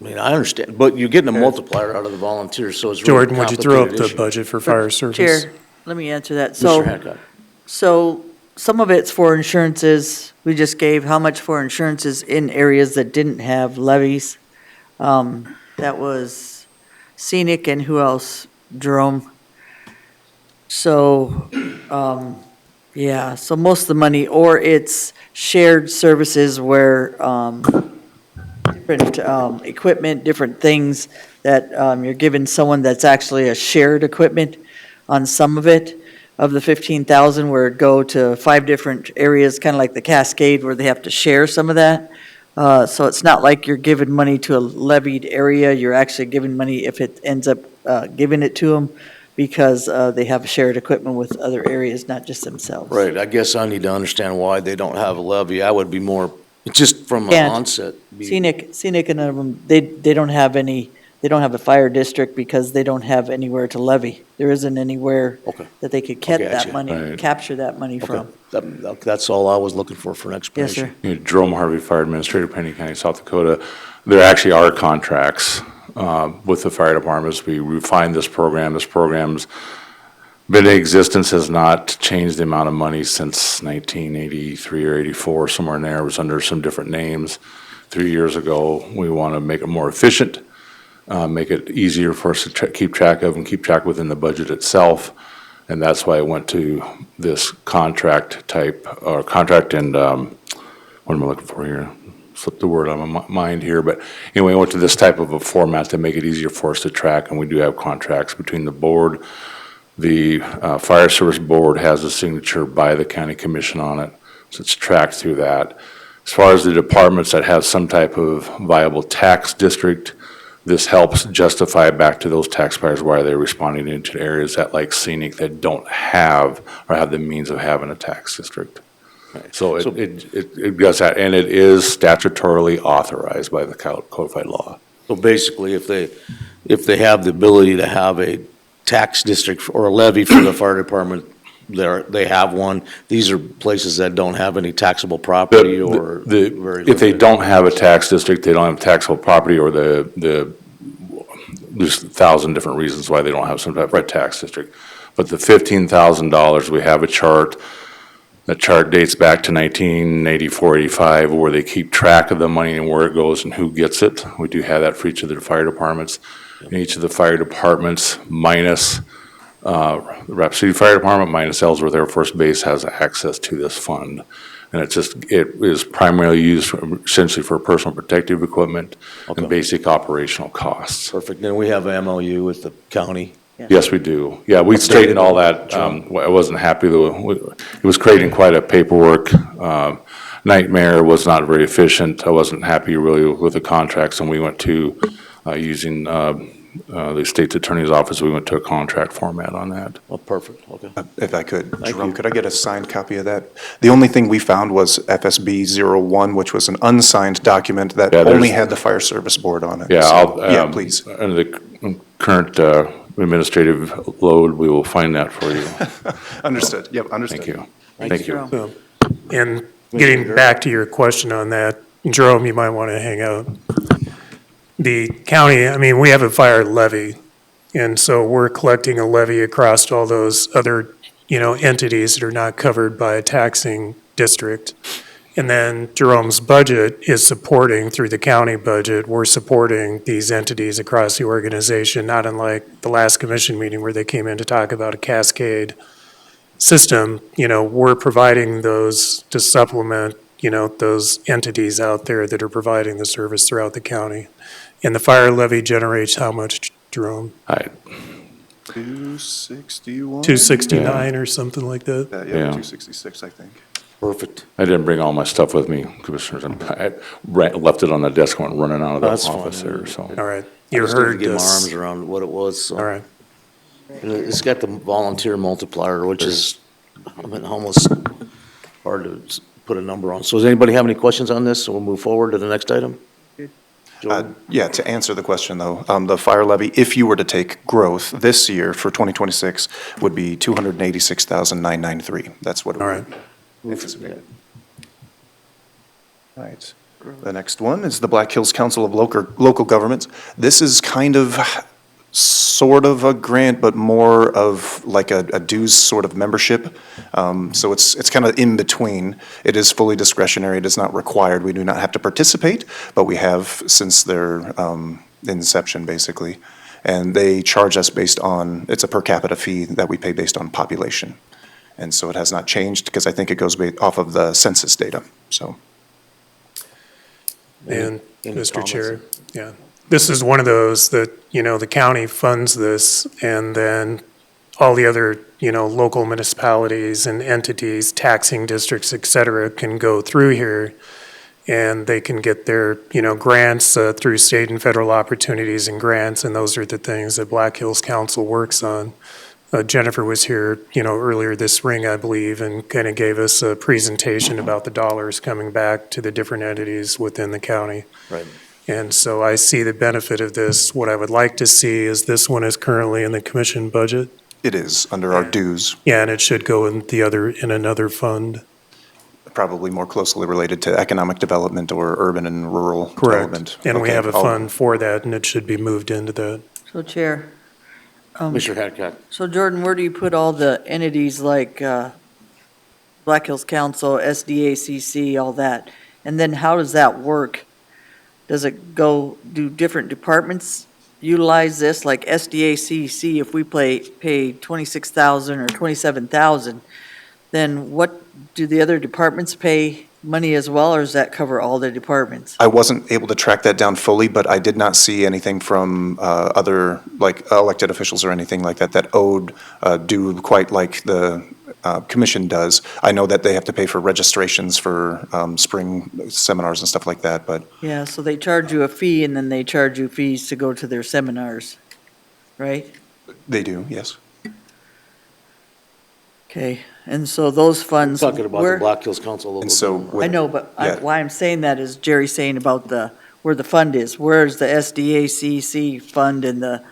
mean, I understand, but you're getting a multiplier out of the volunteers, so it's really a Jordan, would you throw up complicated the issue. budget for fire service? Chair, let me answer that. Mr. Hancock. So some of it's for insurances. We just gave how much for insurances in areas that didn't have levies. That was Scenic and who else? Jerome. So, yeah, so most of the money, or it's shared services where different equipment, different things that you're giving someone that's actually a shared equipment on some of it. Of the 15,000, where it'd go to 5 different areas, kind of like the Cascade, where they have to share some of that. So it's not like you're giving money to a levied area, you're actually giving money if it ends up giving it to them, because they have shared equipment with other areas, not just themselves. Right, I guess I need to understand why they don't have a levy. I would be more, just from the Can't. onset. Scenic and them, they don't have any, they don't have a fire district because they don't have anywhere to levy. There isn't anywhere Okay. that they could get I got that you. money, Right. capture that money from. That's all I was looking for an Yes, explanation. sir. Jerome Harvey, Fire Administrator, Pennington County, South Dakota. There actually are contracts with the fire departments. We refined this program. This program's been in existence, has not changed the amount of money since 1983 or 84, somewhere in there. It was under some different names 3 years ago. We want to make it more efficient, make it easier for us to keep track of and keep track within the budget itself. And that's why I went to this contract type, or contract and, what am I looking for here? Slipped the word on my mind here, but anyway, I went to this type of a format to make it easier for us to track, and we do have contracts between the board, The Fire Service Board has a signature by the county commission on it, so it's tracked through that. As far as the departments that have some type of viable tax district, this helps justify back to those taxpayers why they're responding into areas that like scenic that don't have or have the means of having a tax district. So it does that, and it is statutorily authorized by the codified law. So basically, if they have the ability to have a tax district or a levy for the fire department, they have one. These are places that don't have any taxable property or very If they limited. don't have a tax district, they don't have taxable property, or there's 1,000 different reasons why they don't have some type of tax district. But the $15,000, we have a chart. That chart dates back to 1984, 85, where they keep track of the money and where it goes and who gets it. We do have that for each of the fire departments. And each of the fire departments minus Rapid City Fire Department minus Ellsworth Air Force Base has access to this fund. And it is primarily used essentially for personal protective equipment and basic operational costs. Perfect. Then we have an MOU with the county. Yes, we do. Yeah, we straightened all that. I wasn't happy though. It was creating quite a paperwork nightmare, was not very efficient. I wasn't happy really with the contracts, and we went to using the state's attorney's office, we went to a contract format on that. Oh, perfect, okay. If I could, Jerome, could I get a signed copy of that? The only thing we found was FSB 01, which was an unsigned document that only had the Fire Service Board on it. Yeah, So, yeah, please. Under the current administrative load, we will find that for you. Understood, yep, understood. Thank you. Thank you. Jerome. And getting back to your question on that, Jerome, you might want to hang out. The county, I mean, we have a fire levy, and so we're collecting a levy across all those other, entities that are not covered by a taxing district. And then Jerome's budget is supporting, through the county budget, we're supporting these entities across the organization, not unlike the last commission meeting where they came in to talk about a cascade system. We're providing those to supplement, those entities out there that are providing the service throughout the county. And the fire levy generates how much, Jerome? 261? 269 or something like that? Yeah, Yeah. 266, I think. Perfect. I didn't bring all my stuff with me, Commissioners. I left it on the desk, went running out of the That's office fine. there, so. All right. I You just need to heard get my this. arms around what it was, so. All right. And it's got the volunteer multiplier, which is, almost hard to put a number on. So does anybody have any questions on this? So we'll move forward to the next item? Jordan? Yeah, to answer the question, though, the fire levy, if you were to take growth this year for 2026, would be 286,993. That's what it All would right. anticipate. Right. The next one is the Black Hills Council of Local Governments. This is kind of, sort of a grant, but more of like a dues sort of membership. So it's kind of in between. It is fully discretionary. It is not required. We do not have to participate, but we have since their inception, basically. And they charge us based on, it's a per capita fee that we pay based on population. And so it has not changed because I think it goes off of the census data, so. And Any Mr. comments? Chair, yeah. This is one of those that, the county funds this, and then all the other, local municipalities and entities, taxing districts, et cetera, can go through here, and they can get their, grants through state and federal opportunities and grants, and those are the things that Black Hills Council works on. Jennifer was here, earlier this spring, I believe, and kind of gave us a presentation about the dollars coming back to the different entities within the county. Right. And so I see the benefit of this. What I would like to see is this one is currently in the commission budget. It is under our dues, Yeah, and it should go in another fund. probably more closely related to economic development or urban and rural Correct. development. And we Okay, have a I'll- fund for that, and it should be moved into that. So Chair, Mr. Hadcock? so Jordan, where do you put all the entities like Black Hills Council, SDACC, all that? And then how does that work? Does it do different departments utilize this, like SDACC, if we pay 26,000 or 27,000, then what do the other departments pay money as well, or does that cover all the departments? I wasn't able to track that down fully, but I did not see anything from other, like elected officials or anything like that, that owed due quite like the commission does. I know that they have to pay for registrations for spring seminars and stuff like that, but Yeah, so they charge you a fee and then they charge you fees to go to their seminars, right? they do, yes. Okay, and so those funds. Talking about the where- Black Hills Council local And so government. with- I know, but Yeah. why I'm saying that is Jerry's saying about where the fund is. Where's the SDACC fund and the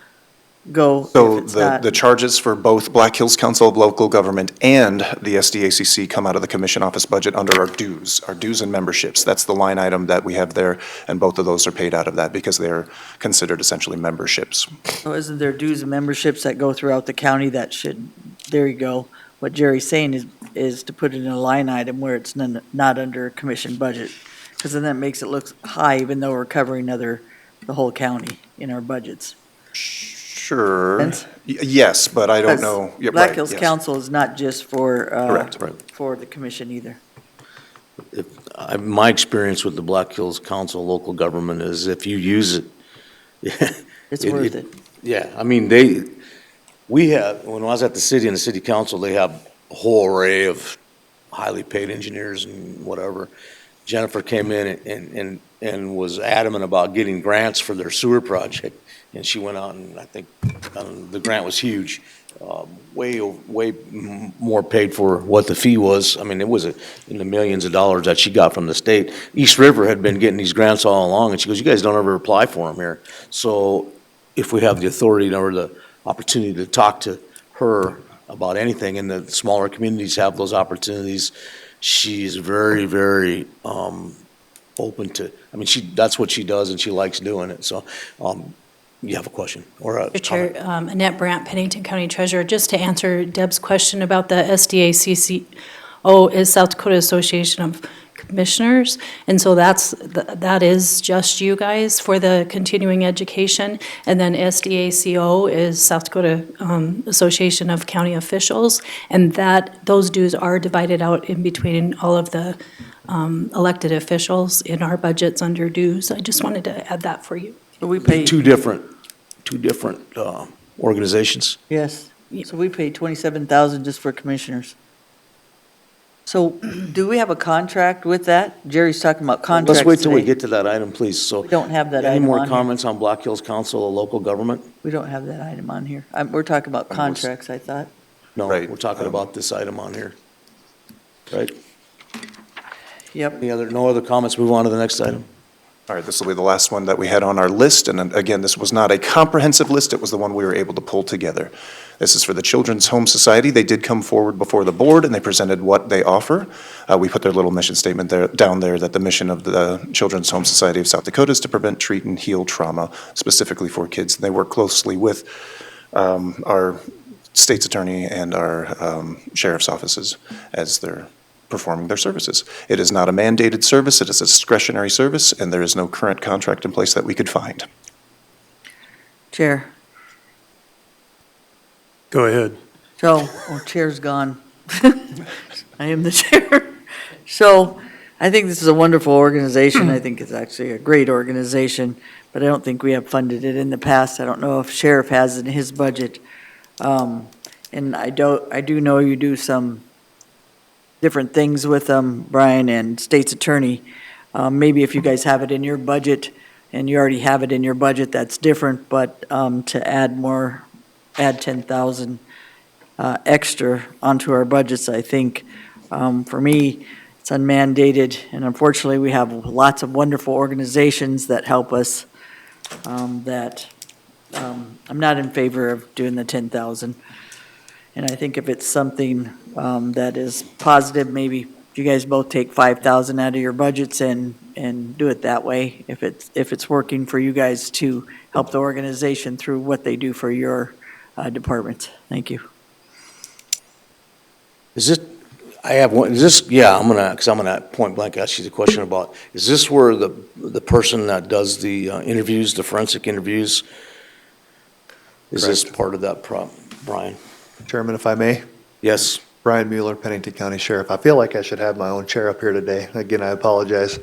go So if it's not? the charges for both Black Hills Council of Local Government and the SDACC come out of the commission office budget under our dues and memberships. That's the line item that we have there, and both of those are paid out of that because they're considered essentially memberships. So isn't there dues and memberships that go throughout the county that should, there you go. What Jerry's saying is to put it in a line item where it's not under a commission budget. Because then that makes it look high even though we're covering the whole county in our budgets. Sure. Sense? Yes, but I don't know. Yeah, Black right, Hills yes. Council is not just for, Correct. for the commission either. My experience with the Black Hills Council local government is if you use it. It's worth it. Yeah, I mean, we have, when I was at the city and the city council, they have a whole array of highly paid engineers and whatever. Jennifer came in and was adamant about getting grants for their sewer project. And she went out and I think the grant was huge, way more paid for what the fee was. I mean, it was in the millions of dollars that she got from the state. East River had been getting these grants all along, and she goes, "You guys don't ever apply for them here." So if we have the authority or the opportunity to talk to her about anything, and the smaller communities have those opportunities, she's very, very open to, I mean, that's what she does, and she likes doing it. So you have a question or a Mr. Chair, comment? Annette Brandt, Pennington County Treasurer. Just to answer Deb's question about the SDACCO is South Dakota Association of Commissioners. And so that is just you guys for the continuing education. And then SDACO is South Dakota Association of County Officials. And those dues are divided out in between all of the elected officials in our budgets under dues. I just wanted to add that for you. So we pay, Two different organizations. yes, so we pay 27,000 just for commissioners. So do we have a contract with that? Jerry's talking about contracts Let's wait till we today. get to that item, please. So We don't have that any item more on here. comments on Black Hills Council of Local Government? We don't have that item on here. We're talking about contracts, I thought. No, Right. we're talking about this item on here. Right? Yep. No other comments? Move on to the next item. All right, this will be the last one that we had on our list, and then, again, this was not a comprehensive list, it was the one we were able to pull together. This is for the Children's Home Society. They did come forward before the board, and they presented what they offer. We put their little mission statement down there, that the mission of the Children's Home Society of South Dakota is to prevent, treat, and heal trauma, specifically for kids. And they work closely with our state's attorney and our sheriff's offices as they're performing their services. It is not a mandated service, it is a discretionary service, and there is no current contract in place that we could find. Chair. Go ahead. So, chair's gone. I am the chair. So, I think this is a wonderful organization. I think it's actually a great organization, but I don't think we have funded it in the past. I don't know if sheriff has it in his budget. And I do know you do some different things with them, Brian, and state's attorney. Maybe if you guys have it in your budget, and you already have it in your budget, that's different, but to add 10,000 extra onto our budgets, I think, for me, it's unmandated, and unfortunately, we have lots of wonderful organizations that help us, I'm not in favor of doing the 10,000. And I think if it's something that is positive, maybe you guys both take 5,000 out of your budgets and do it that way, if it's working for you guys to help the organization through what they do for your department. Thank you. Because I'm gonna point blank ask you the question about, is this where the person that does the interviews, the forensic interviews, is this part of that Brian? Chairman, if I may? Yes. Brian Mueller, Pennington County Sheriff. I feel like I should have my own chair up here today. Again, I apologize.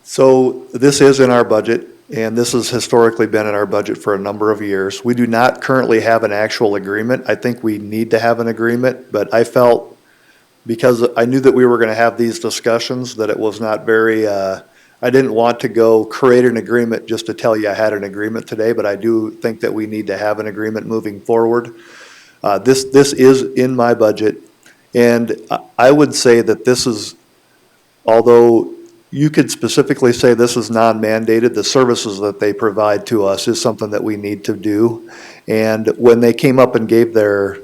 So this is in our budget, and this has historically been in our budget for a number of years. We do not currently have an actual agreement. I think we need to have an agreement, but I felt, because I knew that we were gonna have these discussions, that it was not very, I didn't want to go create an agreement just to tell you I had an agreement today, but I do think that we need to have an agreement moving forward. This is in my budget, and I would say that this is, although you could specifically say this is non-mandated, the services that they provide to us is something that we need to do. And when they came up and gave their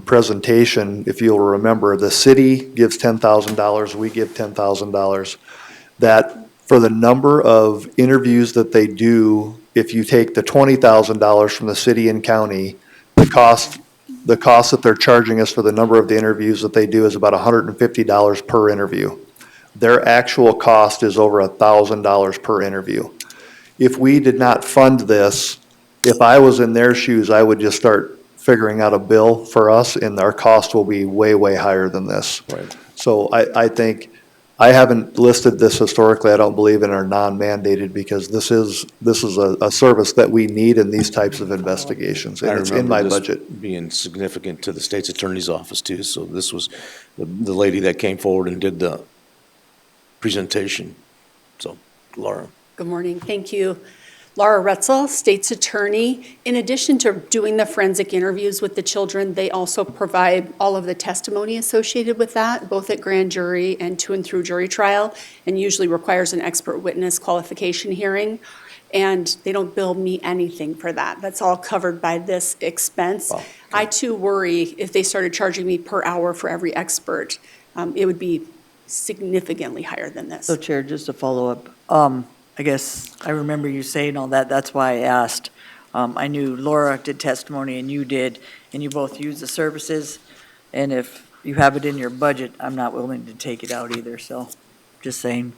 presentation, if you'll remember, the city gives $10,000, we give $10,000. That for the number of interviews that they do, if you take the $20,000 from the city and county, the cost that they're charging us for the number of the interviews that they do is about $150 per interview. Their actual cost is over $1,000 per interview. If we did not fund this, if I was in their shoes, I would just start figuring out a bill for us, and our cost will be way, way higher than this. Right. So I think, I haven't listed this historically, I don't believe in our non-mandated, because this is a service that we need in these types of investigations, and it's in my budget. I remember this being significant to the state's attorney's office too, so this was the lady that came forward and did the presentation. So, Laura. Good morning, thank you. Laura Retzel, State's Attorney. In addition to doing the forensic interviews with the children, they also provide all of the testimony associated with that, both at grand jury and to and through jury trial, and usually requires an expert witness qualification hearing. And they don't bill me anything for that. That's all covered by this expense. Wow, okay. I too worry if they started charging me per hour for every expert, it would be significantly higher than this. So Chair, just to follow up, I guess I remember you saying all that, that's why I asked. I knew Laura did testimony and you did, and you both use the services. And if you have it in your budget, I'm not willing to take it out either, so just saying.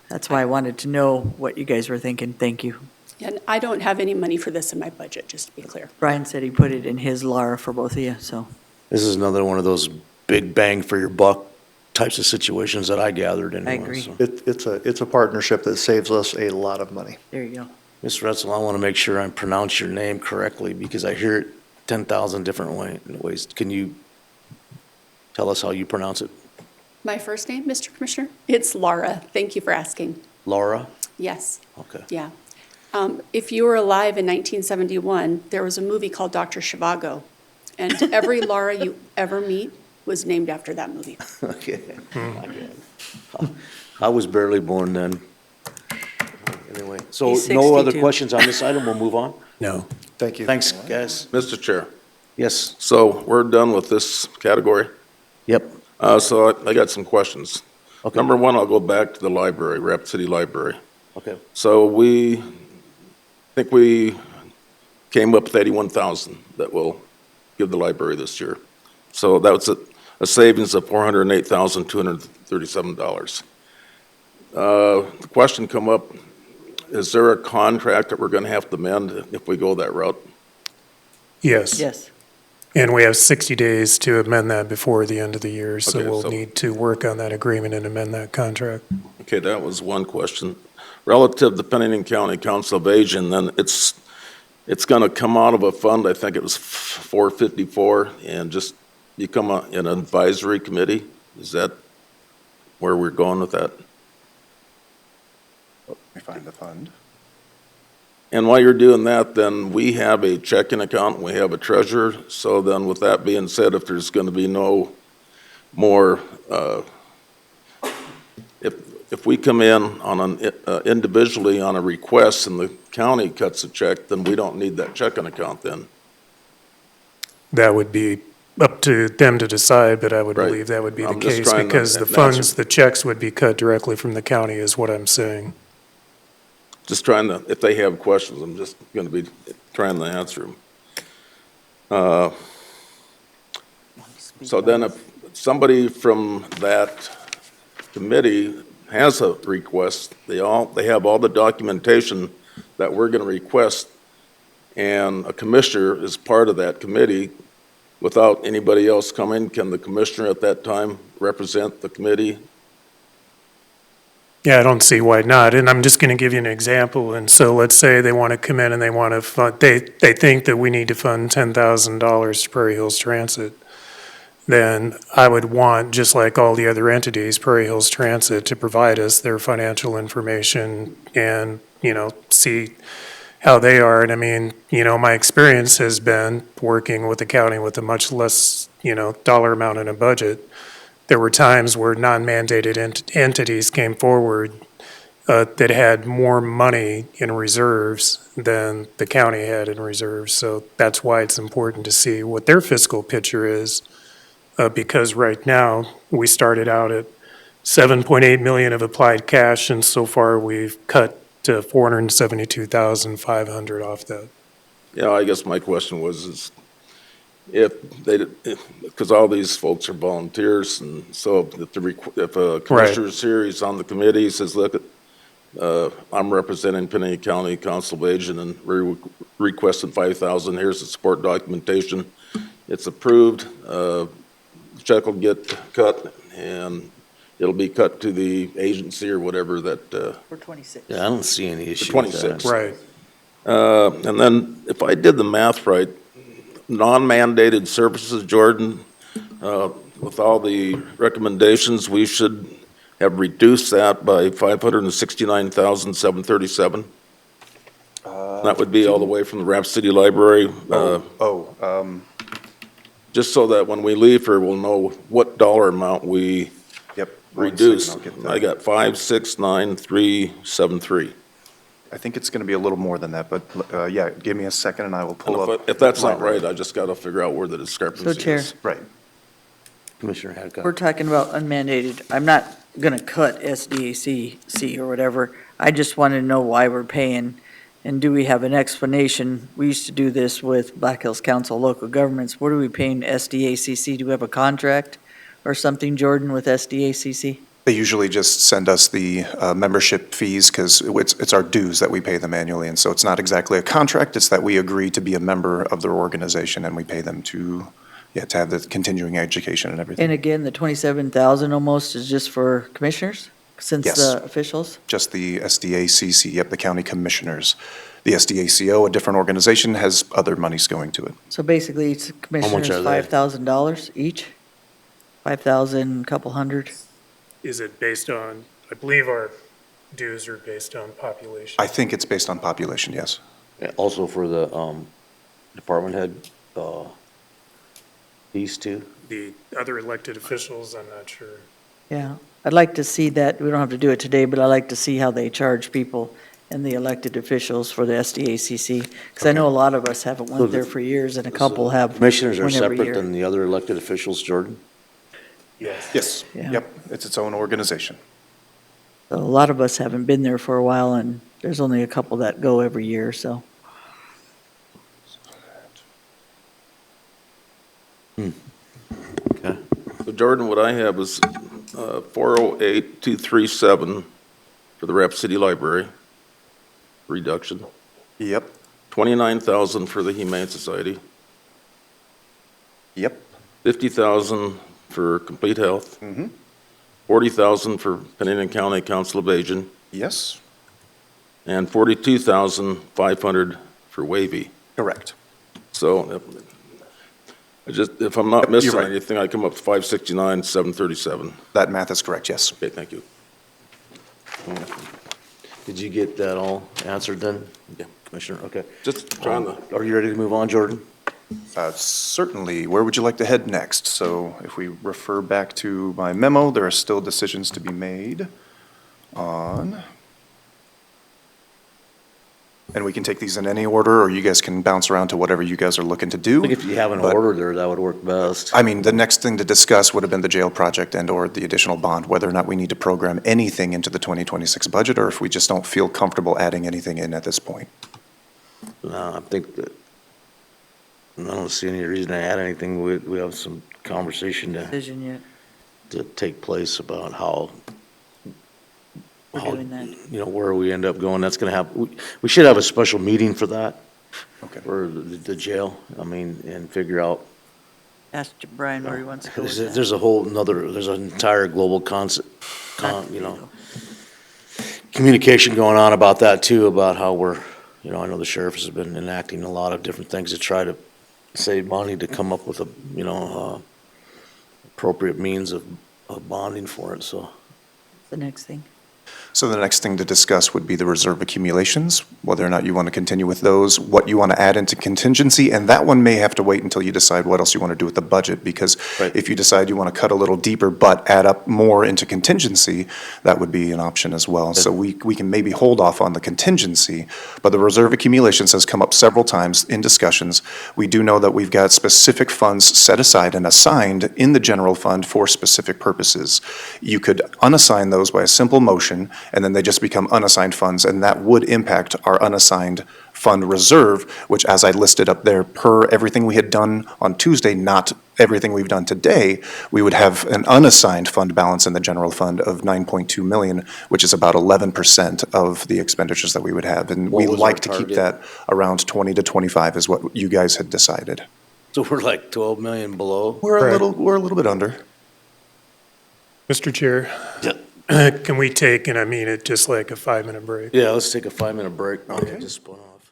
That's why I wanted to know what you guys were thinking. Thank you. And I don't have any money for this in my budget, just to be clear. Brian said he put it in his Laura for both of you, so. This is another one of those big bang for your buck types of situations that I gathered anyway. agree. So. It's a partnership that saves us a lot of money. There you go. Ms. Retzel, I want to make sure I pronounce your name correctly because I hear it 10,000 different ways. Can you tell us how you pronounce it? My first name, Mr. Commissioner? It's Laura. Thank you for asking. Laura? Yes. Okay. Yeah. If you were alive in 1971, there was a movie called Dr. Zhivago, and every Laura you ever meet was named after that movie. Okay. Okay. I was barely born then. Anyway, so He's no other 62. questions on this item? We'll move on? No. Thank you. Thanks, guys. Mr. Chair, Yes. so we're done with this category. Yep. So I got some questions. Okay. Number one, I'll go back to the library, Rapid City Library. Okay. So I think we came up with 81,000 that we'll give the library this year. So that was a savings of $408,237. The question come up, is there a contract that we're going to have to amend if we go that route? Yes. Yes. And we have 60 days to amend that before the end of the year, so Okay, we'll so- need to work on that agreement and amend that contract. Okay, that was one question. Relative to Pennington County Council of Aging, then it's going to come out of a fund, I think it was 454, and just become an advisory committee? Is that where we're going with that? Let me find the fund. And while you're doing that, then we have a checking account, and we have a treasurer. So then with that being said, if there's going to be no more, if we come in on an individually on a request and the county cuts a check, then we don't need that checking account then. That would be up to them to decide, but I would Right. believe that would be the I'm just case trying to because the answer- funds, the checks would be cut directly from the county is what I'm saying. Just trying to, if they have questions, I'm just going to be trying to answer them. So then if somebody from that committee has a request, they have all the documentation that we're going to request, and a commissioner is part of that committee, without anybody else coming, can the commissioner at that time represent the committee? Yeah, I don't see why not. And I'm just going to give you an example. And so let's say they want to come in and they want to fund, they think that we need to fund $10,000 to Prairie Hills Transit. Then I would want, just like all the other entities, Prairie Hills Transit to provide us their financial information and, see how they are. And I mean, my experience has been working with the county with a much less, dollar amount in a budget. There were times where non-mandated entities came forward that had more money in reserves than the county had in reserves. So that's why it's important to see what their fiscal picture is, because right now, we started out at 7.8 million of applied cash, and so far we've cut to 472,500 off that. Yeah, I guess my question was, because all these folks are volunteers, and so if a commissioner's here, he's on the committee, he says, look, I'm representing Pennington County Council of Aging, and we're requesting 5,000, here's the support documentation, it's approved, check will get cut, and it'll be cut to the agency or whatever that. For 26. Yeah, I don't see any issue For with 26. that. Right. And then, if I did the math right, non-mandated services, Jordan, with all the recommendations, we should have reduced that by 569,737. That would be all the way from the Rapid City Library. Just so that when we leave here, we'll know what dollar amount we reduced. I got 569,373. I think it's going to be a little more than that, but yeah, give me a second and I will pull up. If that's not right, I just got to figure out where the discrepancy is. So, Chair. Right. Commissioner Hadcock. We're talking about unmandated. I'm not going to cut SDACC or whatever. I just want to know why we're paying, and do we have an explanation? We used to do this with Black Hills Council of Local Governments. What are we paying SDACC? Do we have a contract or something, Jordan, with SDACC? They usually just send us the membership fees because it's our dues that we pay them annually. And so it's not exactly a contract, it's that we agree to be a member of their organization and we pay them to have the continuing education and everything. And again, the 27,000 almost is just for commissioners, since Yes. the officials? Just the SDACC, the county commissioners. The SDACO, a different organization, has other monies going to it. So basically, it's commissioners are they? $5,000 each? 5,000, couple hundred? Is it based on, I believe our dues are based on population. I think it's based on population, yes. Yeah, also for the department head fees too? The other elected officials, I'm not sure. Yeah, I'd like to see that. We don't have to do it today, but I'd like to see how they charge people and the elected officials for the SDACC. Because I know a lot of us haven't went there for years, and a couple have. Commissioners are went every separate year. than the other elected officials, Jordan? Yes. Yes, Yeah. yep, it's its own organization. So a lot of us haven't been there for a while, and there's only a couple that go every year, so. Okay. So Jordan, what I have is 408,237 for the Rapid City Library reduction, Yep, 29,000 for the Humane Society, yep. 50,000 for Complete Health, 40,000 for Pennington County Council of Aging, Yes, and 42,500 for Wavy. correct. So if I'm not missing right. anything, I come up to 569,737. That math is correct, yes. Okay, thank you. Did you get that all answered then? Yeah. Commissioner, okay. Just trying to. Are you ready to move on, Jordan? Certainly. Where would you like to head next? So if we refer back to my memo, there are still decisions to be made on, and we can take these in any order, or you guys can bounce around to whatever you guys are looking to do. I think if you have an But- order there, that would work best. I mean, the next thing to discuss would have been the jail project and/or the additional bond, whether or not we need to program anything into the 2026 budget, or if we just don't feel comfortable adding anything in at this point. No, I think that, I don't see any reason to add anything. We have some conversation Decision yet. to take place about how, We're doing that. where we end up going. That's gonna happen. We should have a special meeting for that, Okay. for the jail. I mean, and figure out Ask Brian where he wants to go with that. There's a whole nother, there's an entire global communication going on about that too, about how we're, I know the sheriff has been enacting a lot of different things to try to save money to come up with appropriate means of bonding for it, so. The next thing. So the next thing to discuss would be the reserve accumulations, whether or not you want to continue with those, what you want to add into contingency, and that one may have to wait until you decide what else you want to do with the budget, because Right. if you decide you want to cut a little deeper but add up more into contingency, that would be an option as well. So we can maybe hold off on the contingency, but the reserve accumulations has come up several times in discussions. We do know that we've got specific funds set aside and assigned in the general fund for specific purposes. You could unassign those by a simple motion, and then they just become unassigned funds, and that would impact our unassigned fund reserve, which, as I listed up there, per everything we had done on Tuesday, not everything we've done today, we would have an unassigned fund balance in the general fund of 9.2 million, which is about 11% of the expenditures that we would have. And What we was like our to keep target? that around 20 to 25 is what you guys had decided. So we're like 12 million below? We're a Correct. little bit under. Mr. Chair, Yeah. can we take, and I mean it, just like a 5-minute break? Yeah, let's take a 5-minute break. Okay. Just spun off.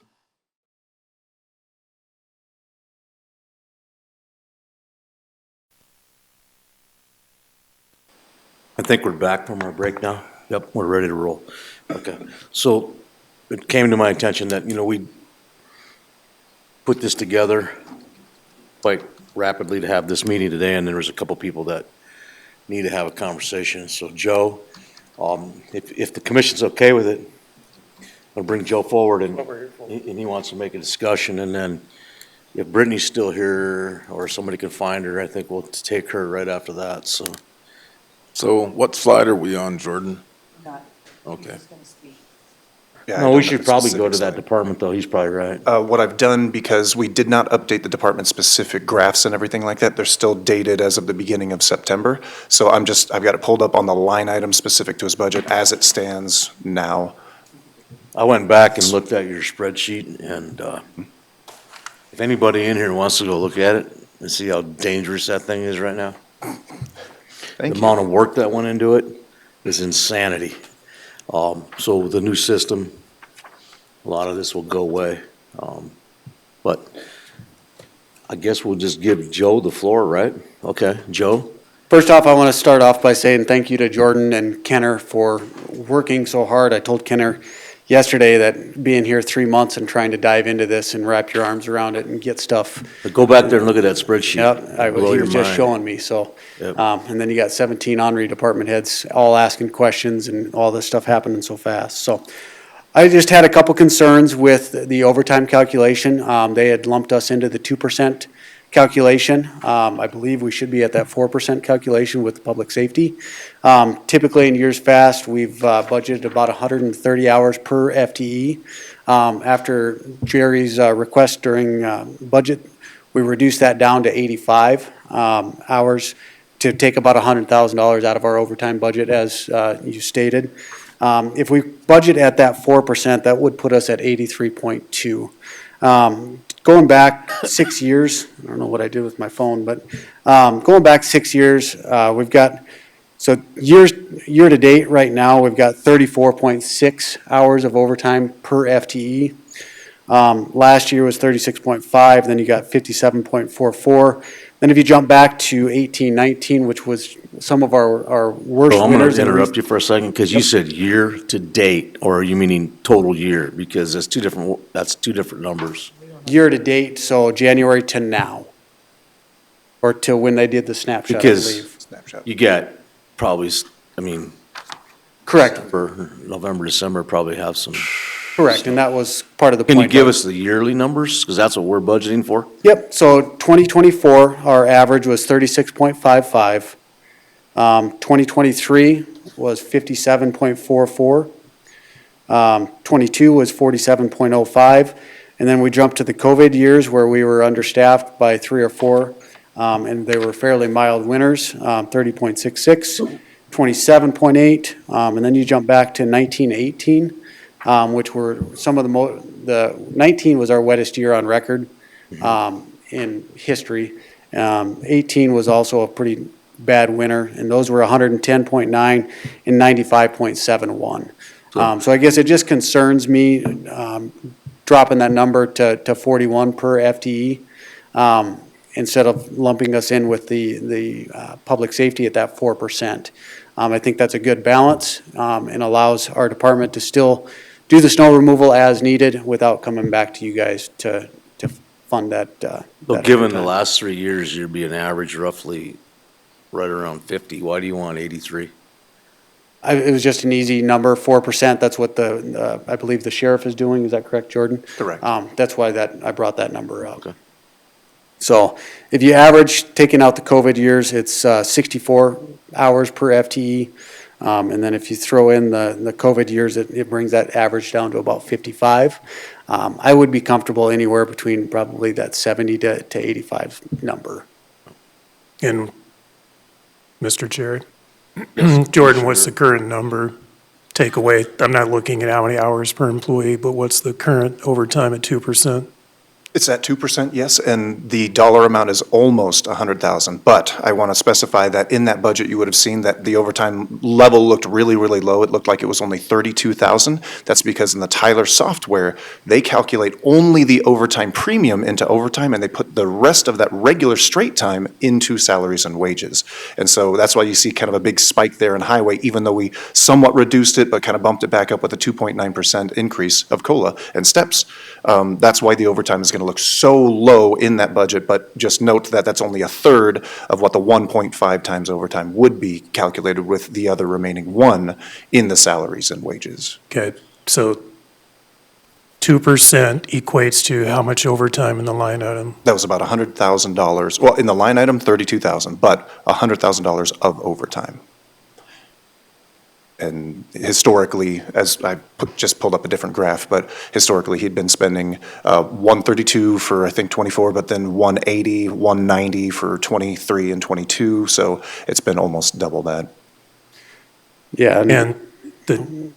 I think we're back from our break now. Yep, we're ready to roll. Okay, so it came to my attention that, we put this together quite rapidly to have this meeting today, and there was a couple people that need to have a conversation. So Joe, if the commission's okay with it, I'll bring Joe forward and he wants to make a discussion, and then if Brittany's still here or somebody can find her, I think we'll take her right after that, so. So what slide are we on, Jordan? Not. Okay. Yeah, I No, don't we have should a probably specific go to that slide. department though, he's probably right. What I've done, because we did not update the department-specific graphs and everything like that, they're still dated as of the beginning of September. So I've got it pulled up on the line item specific to his budget as it stands now. I went back and looked at your spreadsheet, and if anybody in here wants to go look at it and see how dangerous that thing is right now, Thank the you. amount of work that went into it is insanity. So with the new system, a lot of this will go away. But I guess we'll just give Joe the floor, right? Okay, Joe? First off, I want to start off by saying thank you to Jordan and Kenner for working so hard. I told Kenner yesterday that being here 3 months and trying to dive into this and wrap your arms around it and get stuff. But go back there and look at that spreadsheet. Yep, Blow he your was just mind. showing me, so. Yep. And then you got 17 honorary department heads all asking questions and all this stuff happening so fast, so. I just had a couple concerns with the overtime calculation. They had lumped us into the 2% calculation. I believe we should be at that 4% calculation with public safety. Typically in years past, we've budgeted about 130 hours per FTE. After Jerry's request during budget, we reduced that down to 85 hours to take about $100,000 out of our overtime budget, as you stated. If we budget at that 4%, that would put us at 83.2. Going back 6 years, I don't know what I did with my phone, but going back 6 years, we've got, so year to date right now, we've got 34.6 hours of overtime per FTE. Last year was 36.5, then you got 57.44. Then if you jump back to 18-19, which was some of our worst So I'm going winters. to and interrupt you for a second, because you said year to date, or are you meaning total year? Because that's two different numbers. Year to date, so January to now, or to when they did the snapshot, I Because believe. Snapshot. you got probably, Correct, November, December probably have some. correct, and that was part of the Can point. you give us the yearly numbers? Because that's what we're budgeting for. Yep, so 2024, our average was 36.55. 2023 was 57.44. 22 was 47.05. And then we jumped to the COVID years where we were understaffed by 3 or 4, and they were fairly mild winters, 30.66, 27.8, and then you jump back to 1918, which were some of the 19 was our wettest year on record in history, 18 was also a pretty bad winter, and those were 110.9 and 95.71. So I guess it just concerns me, dropping that number to 41 per FTE, instead of lumping us in with the public safety at that 4%. I think that's a good balance, and allows our department to still do the snow removal as needed without coming back to you guys to fund that. Well, that given the overtime. last 3 years, you'd be an average roughly right around 50. Why do you want 83? It was just an easy number, 4%. That's what I believe the sheriff is doing. Is that correct, Jordan? Correct. That's why I brought that number up. Okay. So if you average, taking out the COVID years, it's 64 hours per FTE. And then if you throw in the COVID years, it brings that average down to about 55. I would be comfortable anywhere between probably that 70 to 85 number. And, Mr. Chair, Jordan, what's the current number? Take away, I'm not looking at how many hours per employee, but what's the current overtime at 2%? It's at 2%, yes, and the dollar amount is almost 100,000. But I want to specify that in that budget, you would have seen that the overtime level looked really, really low. It looked like it was only 32,000. That's because in the Tyler software, they calculate only the overtime premium into overtime, and they put the rest of that regular straight time into salaries and wages. And so that's why you see kind of a big spike there in highway, even though we somewhat reduced it, but kind of bumped it back up with a 2.9% increase of COLA and steps. That's why the overtime is going to look so low in that budget, but just note that that's only a third of what the 1.5 times overtime would be calculated with the other remaining 1 in the salaries and wages. Okay, so 2% equates to how much overtime in the line item? That was about $100,000. Well, in the line item, 32,000, but $100,000 of overtime. And historically, as I just pulled up a different graph, but historically he'd been spending 132 for I think 24, but then 180, 190 for 23 and 22. So it's been almost double that. Yeah. And the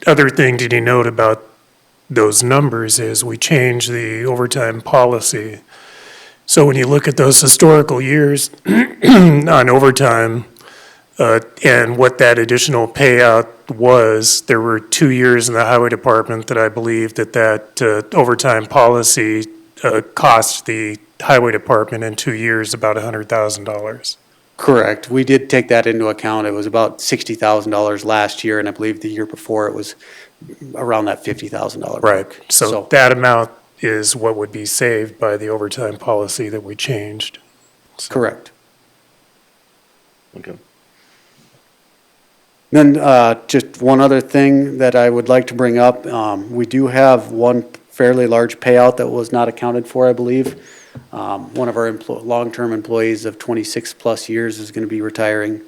other thing to denote about those numbers is we changed the overtime policy. So when you look at those historical years on overtime, and what that additional payout was, there were 2 years in the highway department that I believe that overtime policy cost the highway department in 2 years about $100,000. Correct. We did take that into account. It was about $60,000 last year, and I believe the year before it was around that $50,000 Right. mark. So that amount is what would be saved by the overtime policy that we changed. Correct. Okay. Then just one other thing that I would like to bring up. We do have one fairly large payout that was not accounted for, I believe. One of our long-term employees of 26-plus years is going to be retiring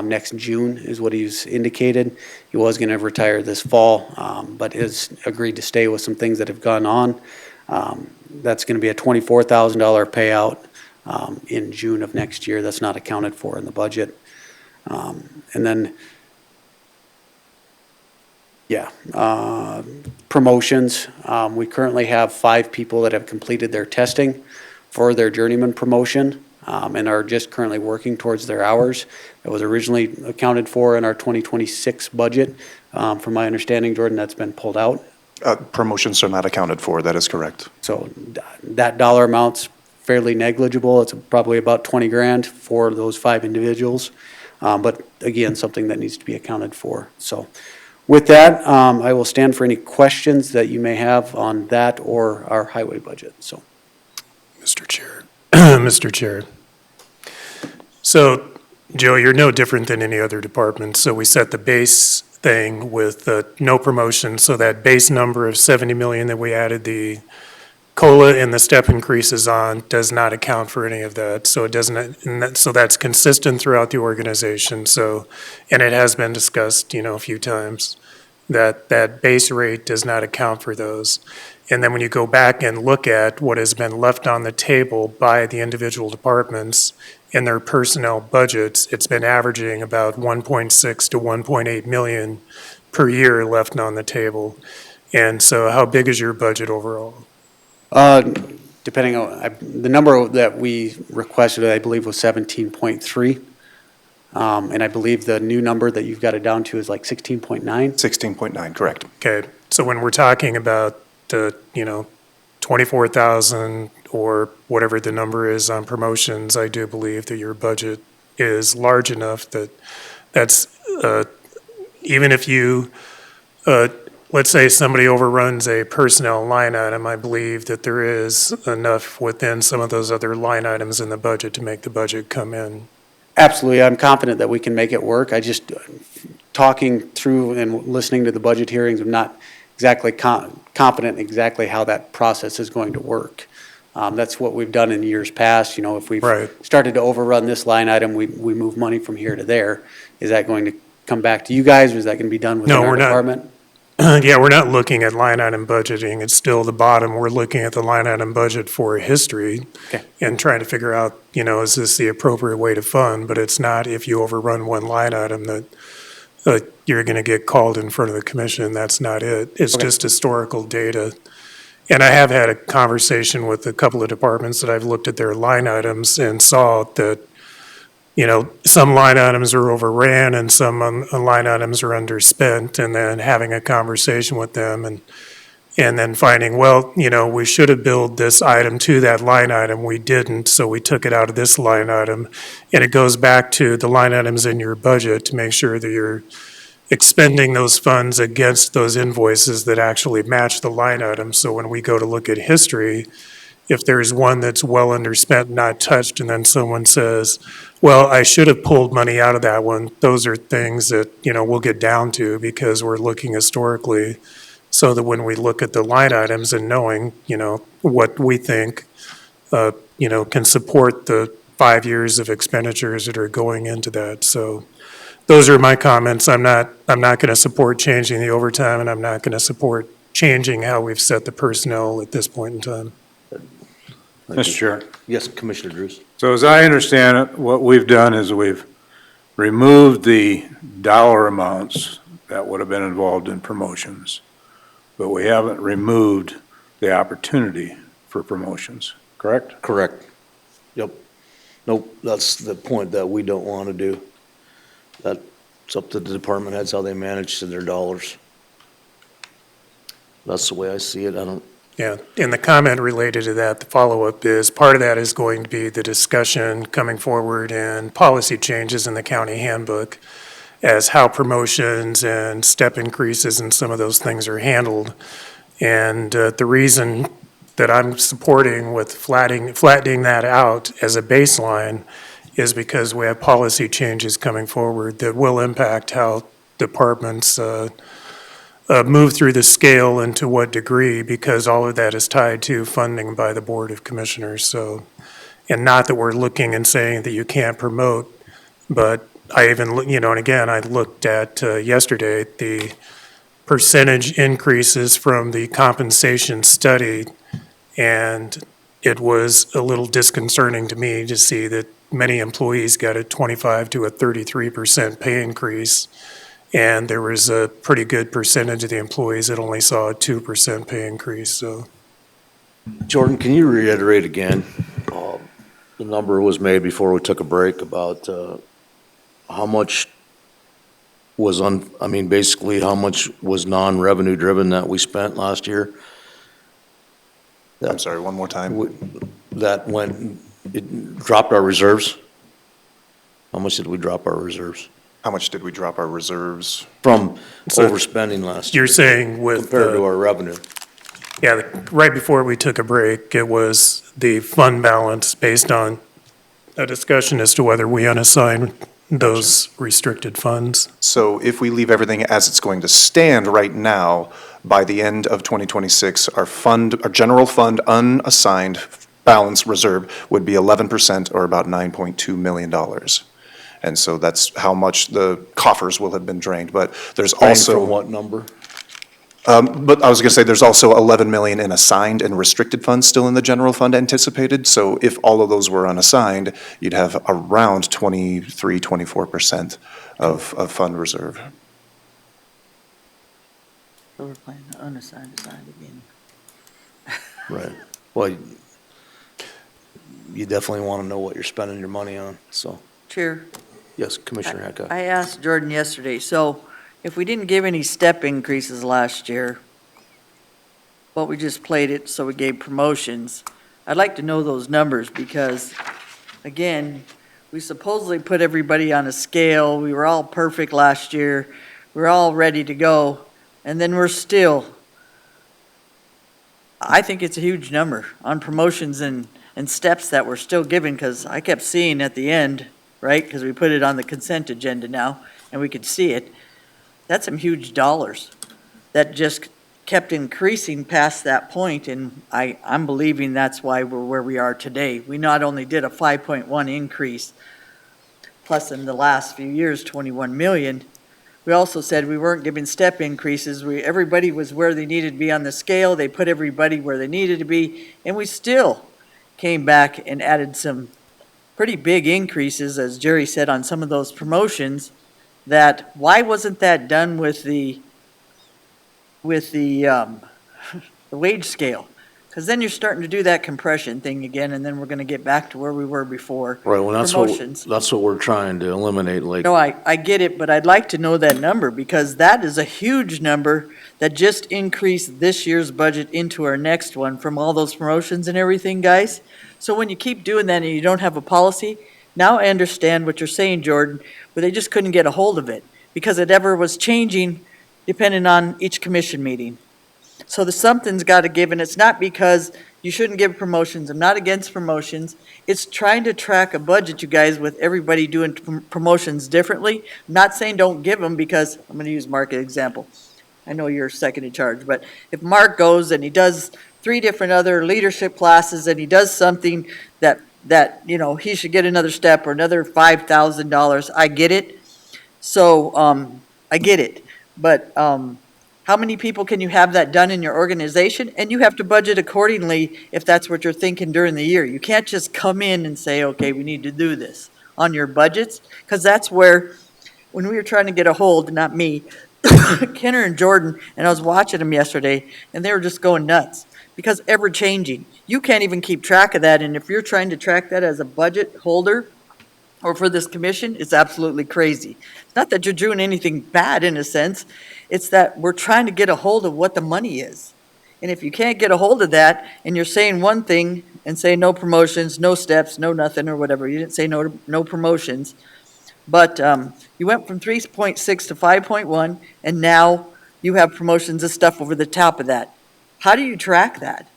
next June, is what he's indicated. He was going to retire this fall, but has agreed to stay with some things that have gone on. That's going to be a $24,000 payout in June of next year. That's not accounted for in the budget. And then promotions. We currently have 5 people that have completed their testing for their journeyman promotion and are just currently working towards their hours. That was originally accounted for in our 2026 budget. From my understanding, Jordan, that's been pulled out. Promotions are not accounted for, that is correct. So that dollar amount's fairly negligible. It's probably about 20 grand for those 5 individuals. But again, something that needs to be accounted for. So with that, I will stand for any questions that you may have on that or our highway budget. So, Mr. Chair, Mr. Chair. So, Joe, you're no different than any other department. So we set the base thing with no promotion. So that base number of 70 million that we added the COLA and the step increases on does not account for any of that. So it doesn't, so that's consistent throughout the organization. So, and it has been discussed, a few times, that that base rate does not account for those. And then when you go back and look at what has been left on the table by the individual departments in their personnel budgets, it's been averaging about 1.6 to 1.8 million per year left on the table. And so how big is your budget overall? depending on, the number that we requested, I believe, was 17.3. And I believe the new number that you've got it down to is like 16.9. 16.9, correct. Okay, so when we're talking about the, 24,000 or whatever the number is on promotions, I do believe that your budget is large enough that that's, even if you, let's say somebody overruns a personnel line item, I believe that there is enough within some of those other line items in the budget to make the budget come in. Absolutely, I'm confident that we can make it work. I just, talking through and listening to the budget hearings, I'm not exactly confident exactly how that process is going to work. That's what we've done in years past, if we've Right. started to overrun this line item, we move money from here to there. Is that going to come back to you guys, or is that going to be done within No, our we're not. department? Yeah, we're not looking at line item budgeting. It's still the bottom. We're looking at the line item budget for history Okay. and trying to figure out, is this the appropriate way to fund? But it's not if you overrun one line item that you're going to get called in front of the commission. That's not it. It's Okay. just historical data. And I have had a conversation with a couple of departments that I've looked at their line items and saw that, some line items are overran and some line items are underspent, and then having a conversation with them and then finding, well, we should have billed this item to that line item. We didn't, so we took it out of this line item. And it goes back to the line items in your budget to make sure that you're expending those funds against those invoices that actually match the line item. So when we go to look at history, if there's one that's well underspent, not touched, and then someone says, well, I should have pulled money out of that one, those are things that, we'll get down to because we're looking historically, so that when we look at the line items and knowing, what we think, can support the 5 years of expenditures that are going into that. So those are my comments. I'm not going to support changing the overtime, and I'm not going to support changing how we've set the personnel at this point in time. Mr. Chair. Yes, Commissioner Drews. So as I understand it, what we've done is we've removed the dollar amounts that would have been involved in promotions, but we haven't removed the opportunity for promotions, correct? Correct. Yep. Nope, that's the point that we don't want to do. That's up to the department heads how they manage their dollars. That's the way I see it. I don't, Yeah, and the comment related to that, the follow-up is, part of that is going to be the discussion coming forward and policy changes in the county handbook as how promotions and step increases and some of those things are handled. And the reason that I'm supporting with flattening that out as a baseline is because we have policy changes coming forward that will impact how departments move through the scale and to what degree, because all of that is tied to funding by the Board of Commissioners. So, and not that we're looking and saying that you can't promote, but I even, and again, I looked at yesterday the percentage increases from the compensation study, and it was a little disconcerting to me to see that many employees got a 25 to a 33% pay increase. And there was a pretty good percentage of the employees that only saw a 2% pay increase, so. Jordan, can you reiterate again? The number was made before we took a break about how much was basically how much was non-revenue driven that we spent last year? I'm sorry, one more time. That it dropped our reserves? How much did we drop our reserves? How much did we drop our reserves? From So overspending last year? You're saying with, Compared to our revenue? yeah, right before we took a break, it was the fund balance based on a discussion as to whether we unassign those restricted funds. So if we leave everything as it's going to stand right now, by the end of 2026, our general fund unassigned balance reserve would be 11%, or about $9.2 million. And so that's how much the coffers will have been drained. But there's also. From what number? But I was going to say, there's also 11 million in assigned and restricted funds still in the general fund anticipated. So if all of those were unassigned, you'd have around 23, 24% of fund reserve. So we're playing unassigned, assigned again. Right. Well, you definitely want to know what you're spending your money on, so. Chair, Yes, Commissioner Hancock. I asked Jordan yesterday, so if we didn't give any step increases last year, but we just played it, so we gave promotions, I'd like to know those numbers because, again, we supposedly put everybody on a scale. We were all perfect last year. We were all ready to go, and then we're still, I think it's a huge number on promotions and steps that we're still giving, because I kept seeing at the end, right, because we put it on the consent agenda now, and we could see it, that's some huge dollars that just kept increasing past that point, and I'm believing that's why we're where we are today. We not only did a 5.1 increase, plus in the last few years, 21 million, we also said we weren't giving step increases. Everybody was where they needed to be on the scale. They put everybody where they needed to be, and we still came back and added some pretty big increases, as Jerry said, on some of those promotions. That why wasn't that done with the the wage scale? Because then you're starting to do that compression thing again, and then we're going to get back to where we were before. Right, well, that's Promotions. what we're trying to eliminate, like, No, I get it, but I'd like to know that number, because that is a huge number that just increased this year's budget into our next one from all those promotions and everything, guys. So when you keep doing that and you don't have a policy, now I understand what you're saying, Jordan, but they just couldn't get a hold of it because it ever was changing depending on each commission meeting. So something's got to give, and it's not because you shouldn't give promotions. I'm not against promotions. It's trying to track a budget, you guys, with everybody doing promotions differently. I'm not saying don't give them, because I'm going to use Mark as an example. I know you're second in charge, but if Mark goes and he does 3 different other leadership classes and he does something that he should get another step or another $5,000, I get it. So I get it, but how many people can you have that done in your organization? And you have to budget accordingly if that's what you're thinking during the year. You can't just come in and say, okay, we need to do this on your budgets, because that's where, when we were trying to get a hold, not me, Kenner and Jordan, and I was watching them yesterday, and they were just going nuts, because ever changing. You can't even keep track of that, and if you're trying to track that as a budget holder or for this commission, it's absolutely crazy. It's not that you're doing anything bad in a sense, it's that we're trying to get a hold of what the money is. And if you can't get a hold of that, and you're saying one thing and say no promotions, no steps, no nothing or whatever, you didn't say no promotions, but you went from 3.6 to 5.1, and now you have promotions and stuff over the top of that. How do you track that?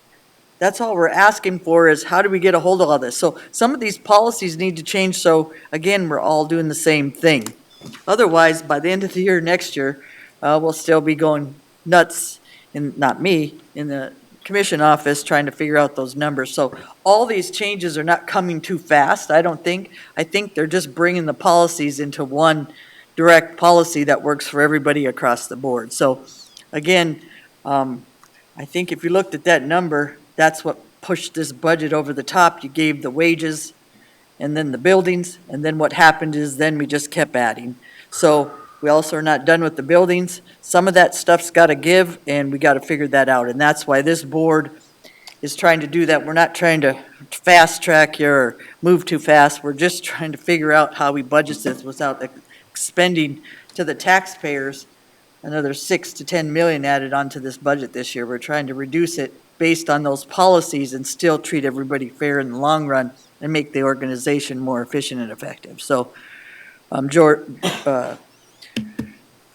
That's all we're asking for, is how do we get a hold of all this? So some of these policies need to change, so again, we're all doing the same thing. Otherwise, by the end of the year, next year, we'll still be going nuts, not me, in the commission office trying to figure out those numbers. So all these changes are not coming too fast, I don't think. I think they're just bringing the policies into one direct policy that works for everybody across the board. So again, I think if you looked at that number, that's what pushed this budget over the top. You gave the wages and then the buildings, and then what happened is then we just kept adding. So we also are not done with the buildings. Some of that stuff's got to give, and we got to figure that out. And that's why this board is trying to do that. We're not trying to fast track you or move too fast. We're just trying to figure out how we budget this without expending to the taxpayers another 6 to 10 million added onto this budget this year. We're trying to reduce it based on those policies and still treat everybody fair in the long run and make the organization more efficient and effective. So,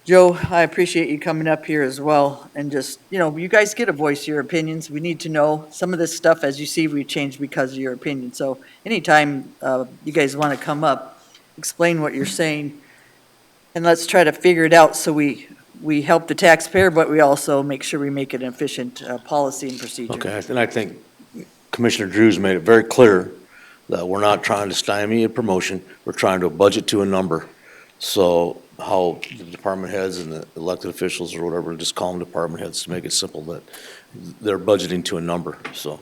Joe, I appreciate you coming up here as well, and just, you guys get a voice, your opinions. We need to know some of this stuff, as you see, we changed because of your opinion. So anytime you guys want to come up, explain what you're saying, and let's try to figure it out so we help the taxpayer, but we also make sure we make it an efficient policy and procedure. okay, and I think Commissioner Drews made it very clear that we're not trying to stymie a promotion, we're trying to budget to a number. So how the department heads and the elected officials or whatever, just call them department heads to make it simple, that they're budgeting to a number. So,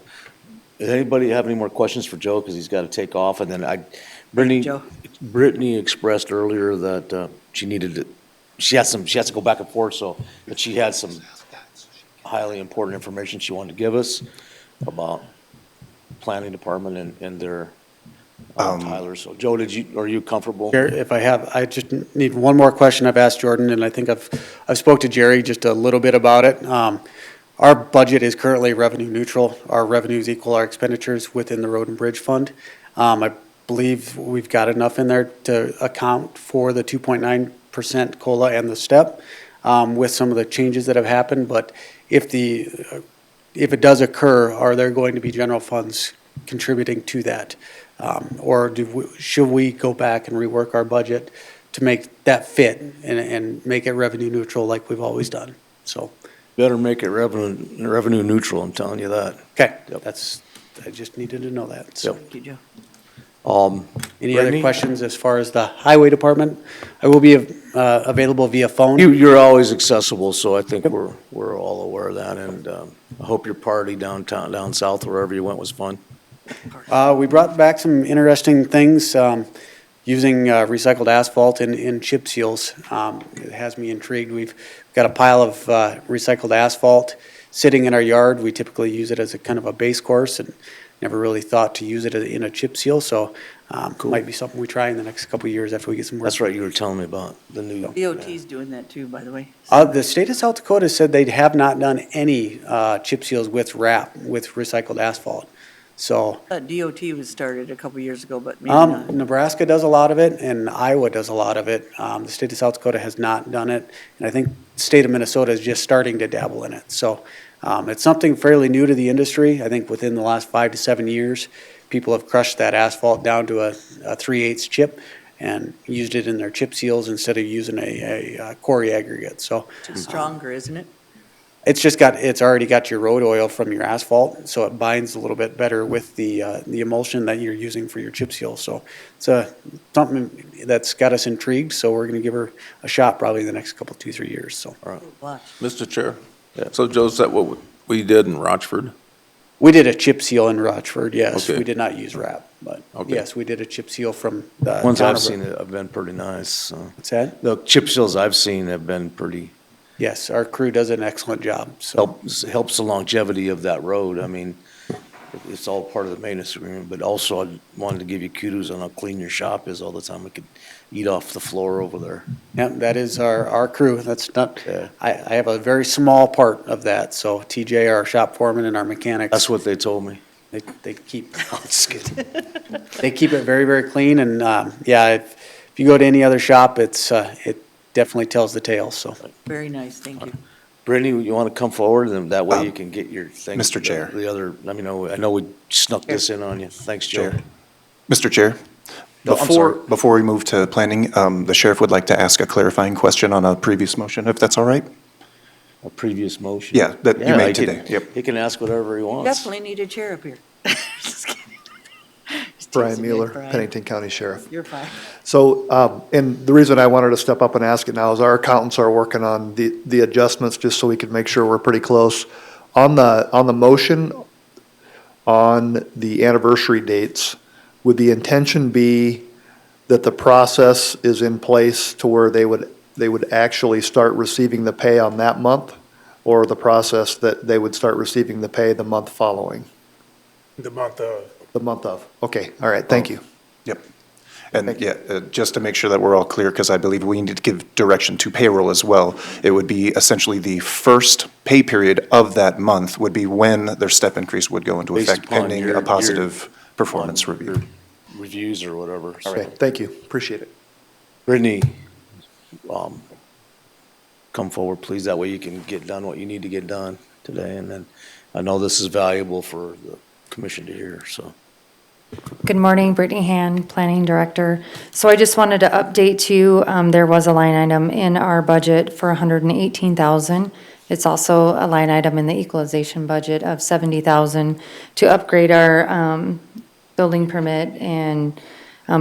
does anybody have any more questions for Joe, because he's got to take off? And then Brittany expressed earlier that she has to go back and forth, so that she had some highly important information she wanted to give us about planning department and their Tyler. So Joe, are you comfortable? Chair, if I have, I just need one more question I've asked Jordan, and I think I've spoke to Jerry just a little bit about it. Our budget is currently revenue neutral. Our revenues equal our expenditures within the road and bridge fund. I believe we've got enough in there to account for the 2.9% COLA and the step with some of the changes that have happened. But if it does occur, are there going to be general funds contributing to that? Or should we go back and rework our budget to make that fit and make it revenue neutral like we've always done? So. Better make it revenue neutral, I'm telling you that. Okay, Yep. I just needed to know that. So. Thank you, Joe. Any Brittany? other questions as far as the highway department? I will be available via phone. You're always accessible, so I think we're all aware of that, and I hope your party down south, wherever you went, was fun. We brought back some interesting things using recycled asphalt and chip seals. It has me intrigued. We've got a pile of recycled asphalt sitting in our yard. We typically use it as a kind of a base course and never really thought to use it in a chip seal. So might be something we try in the next couple of years after we get some work. That's right, you were telling me about the new. DOT's doing that too, by the way. The state of South Dakota said they have not done any chip seals with recycled asphalt. So DOT was started a couple years ago, but maybe not. Nebraska does a lot of it, and Iowa does a lot of it. The state of South Dakota has not done it, and I think the state of Minnesota is just starting to dabble in it. So it's something fairly new to the industry. I think within the last 5 to 7 years, people have crushed that asphalt down to a 3/8 chip and used it in their chip seals instead of using a quarry aggregate. So It's stronger, isn't it? it's already got your road oil from your asphalt, so it binds a little bit better with the emulsion that you're using for your chip seal. So it's something that's got us intrigued, so we're gonna give her a shot probably in the next couple, 2-3 years, so. Watch. Mr. Chair, so Joe, is that what we did in Rochford? We did a chip seal in Rochford, yes. Okay. We did not use wrap, but Okay. yes, we did a chip seal from the. Ones town I've of- seen have been pretty nice. What's that? The chip seals I've seen have been pretty, Yes, our crew does an excellent job, so. helps the longevity of that road. I mean, it's all part of the maintenance agreement, but also I wanted to give you kudos on how clean your shop is all the time. I could eat off the floor over there. Yeah, that is our crew. That's not, Yeah. I have a very small part of that, so TJ, our shop foreman, and our mechanics. That's what they told me. They keep, Just kidding. they keep it very, very clean, and, yeah, if you go to any other shop, it definitely tells the tale, so. Very nice, thank you. Brittany, you want to come forward, and that way you can get your thing. Mr. Chair. The other, I know we snuck this in on you. Thanks, Joe. Chair. Mr. Chair, No, I'm sorry. before we move to planning, the sheriff would like to ask a clarifying question on a previous motion, if that's all right? A previous motion? Yeah, that you Yeah, made he can- today. Yep. He can ask whatever he wants. Definitely need a chair up here. Just kidding. Just Brian teasing you, Mueller, Brian. Pennington County Sheriff. You're fine. So, and the reason I wanted to step up and ask it now is our accountants are working on the adjustments, just so we could make sure we're pretty close. On the motion, on the anniversary dates, would the intention be that the process is in place to where they would actually start receiving the pay on that month? Or the process that they would start receiving the pay the month following? The month of. The month of, okay, all right, thank you. Yep. And yeah, just to make sure that we're all clear, because I believe we need to give direction to payroll as well, it would be essentially the first pay period of that month would be when their step increase would go into Based effect upon pending your- a positive performance review. Your Reviews or whatever. Okay, So, thank you, appreciate it. Brittany, come forward, please. That way you can get done what you need to get done today. And then I know this is valuable for the commission to hear, so. Good morning, Brittany Hand, Planning Director. So I just wanted to update you, there was a line item in our budget for $118,000. It's also a line item in the equalization budget of $70,000 to upgrade our building permit and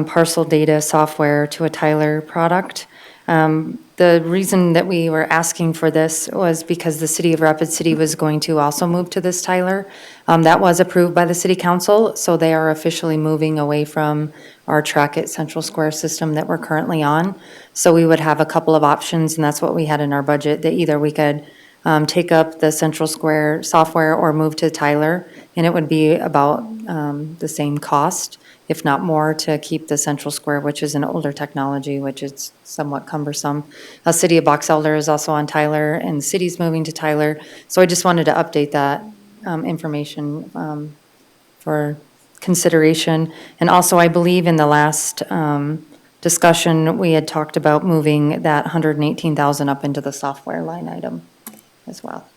parcel data software to a Tyler product. The reason that we were asking for this was because the city of Rapid City was going to also move to this Tyler. That was approved by the city council, so they are officially moving away from our Track It Central Square system that we're currently on. So we would have a couple of options, and that's what we had in our budget, that either we could take up the Central Square software or move to Tyler, and it would be about the same cost, if not more, to keep the Central Square, which is an older technology, which is somewhat cumbersome. The city of Box Elder is also on Tyler, and the city's moving to Tyler. So I just wanted to update that information for consideration. And also, I believe in the last discussion, we had talked about moving that 118,000 up into the software line item as well.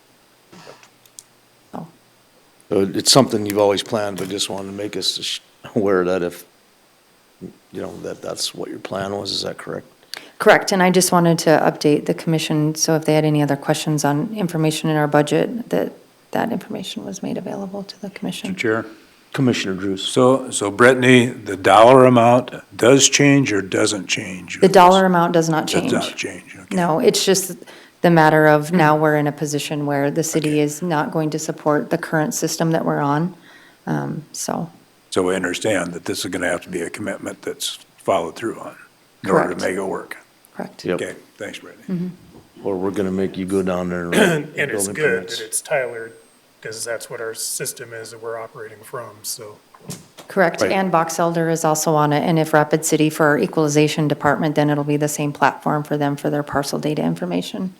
So it's something you've always planned, but just wanted to make us aware that if, that's what your plan was, is that correct? Correct, and I just wanted to update the commission, so if they had any other questions on information in our budget, that information was made available to the commission. Mr. Chair. Commissioner Drews. So Brittany, the dollar amount does change or doesn't change? The dollar amount does not change. Does not change, okay. No, it's just the matter of now we're in a position where the city is not going to support the current system that we're on, so. So we understand that this is going to have to be a commitment that's followed through on in order Correct. to make it work. Correct. Yep. Okay, thanks, Brittany. Or we're gonna make you go down there and. And it's building good permits. that it's Tyler, because that's what our system is that we're operating from, so. Correct, Right. and Box Elder is also on it, and if Rapid City for our equalization department, then it'll be the same platform for them for their parcel data information.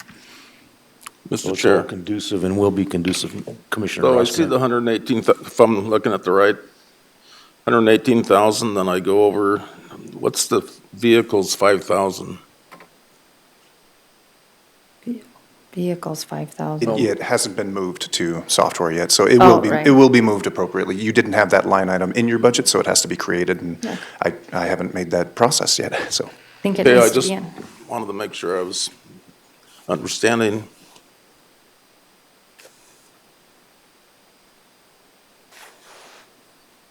So Mr. it's all Chair, conducive and will be conducive, Commissioner so I see Rossman. the 118, if I'm looking at the right, 118,000, then I go over, what's the vehicles, 5,000? Vehicles, 5,000. It hasn't been moved to software yet, so it Oh, will be, right. it will be moved appropriately. You didn't have that line item in your budget, so it has to be created, and Yeah. I haven't made that process yet, so. I think it Okay, I needs to just be in. wanted to make sure I was understanding.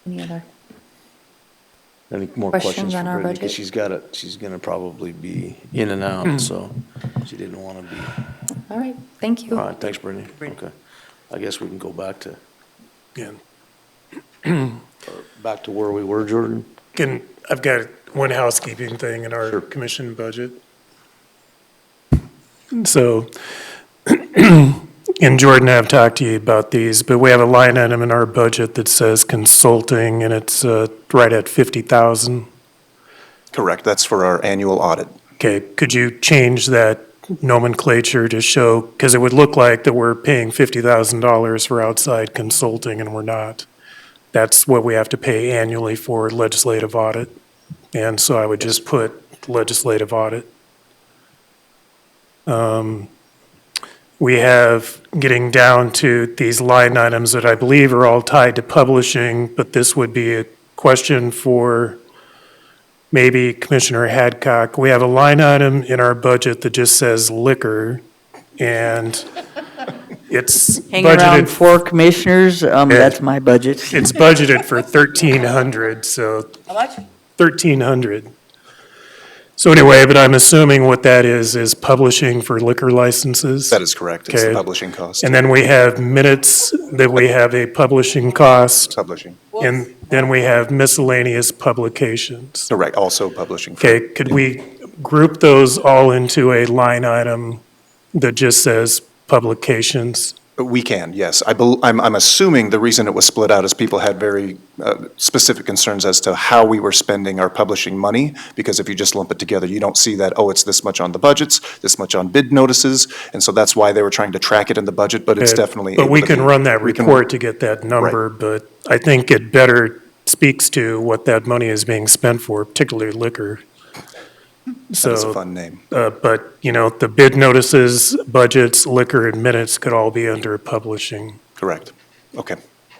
Any other? Any more Questions questions for on our Brittany? Because budget? she's gonna probably be in and out, so she didn't wanna be. All right, thank you. All right, thanks, Brittany. Okay. I guess we can go back to, Yeah. back to where we were, Jordan. I've got one housekeeping thing in our commission budget. So, and Jordan, I've talked to you about these, but we have a line item in our budget that says consulting, and it's right at 50,000. Correct, that's for our annual audit. Okay, could you change that nomenclature to show, because it would look like that we're paying $50,000 for outside consulting, and we're not. That's what we have to pay annually for legislative audit. And so I would just put legislative audit. We have, getting down to these line items that I believe are all tied to publishing, but this would be a question for maybe Commissioner Hadcock. We have a line item in our budget that just says liquor, and it's Hang around budgeted, four commissioners, that's my budget. it's budgeted for 1,300, so. How much? 1,300. So anyway, but I'm assuming what that is publishing for liquor licenses. That is correct, it's the Okay. publishing cost. And then we have minutes that we have a publishing cost, Publishing, and then we have miscellaneous publications. correct, also publishing. Okay, could we group those all into a line item that just says publications? We can, yes. I'm assuming the reason it was split out is people had very specific concerns as to how we were spending our publishing money, because if you just lump it together, you don't see that, oh, it's this much on the budgets, this much on bid notices, and so that's why they were trying to track it in the budget, but it's definitely. But we able to can be- run that we can- report to get that number, but I think it better speaks to what that money is being spent for, particularly liquor. That is a So, fun name. but, the bid notices, budgets, liquor, and minutes could all be under publishing. Correct. Okay.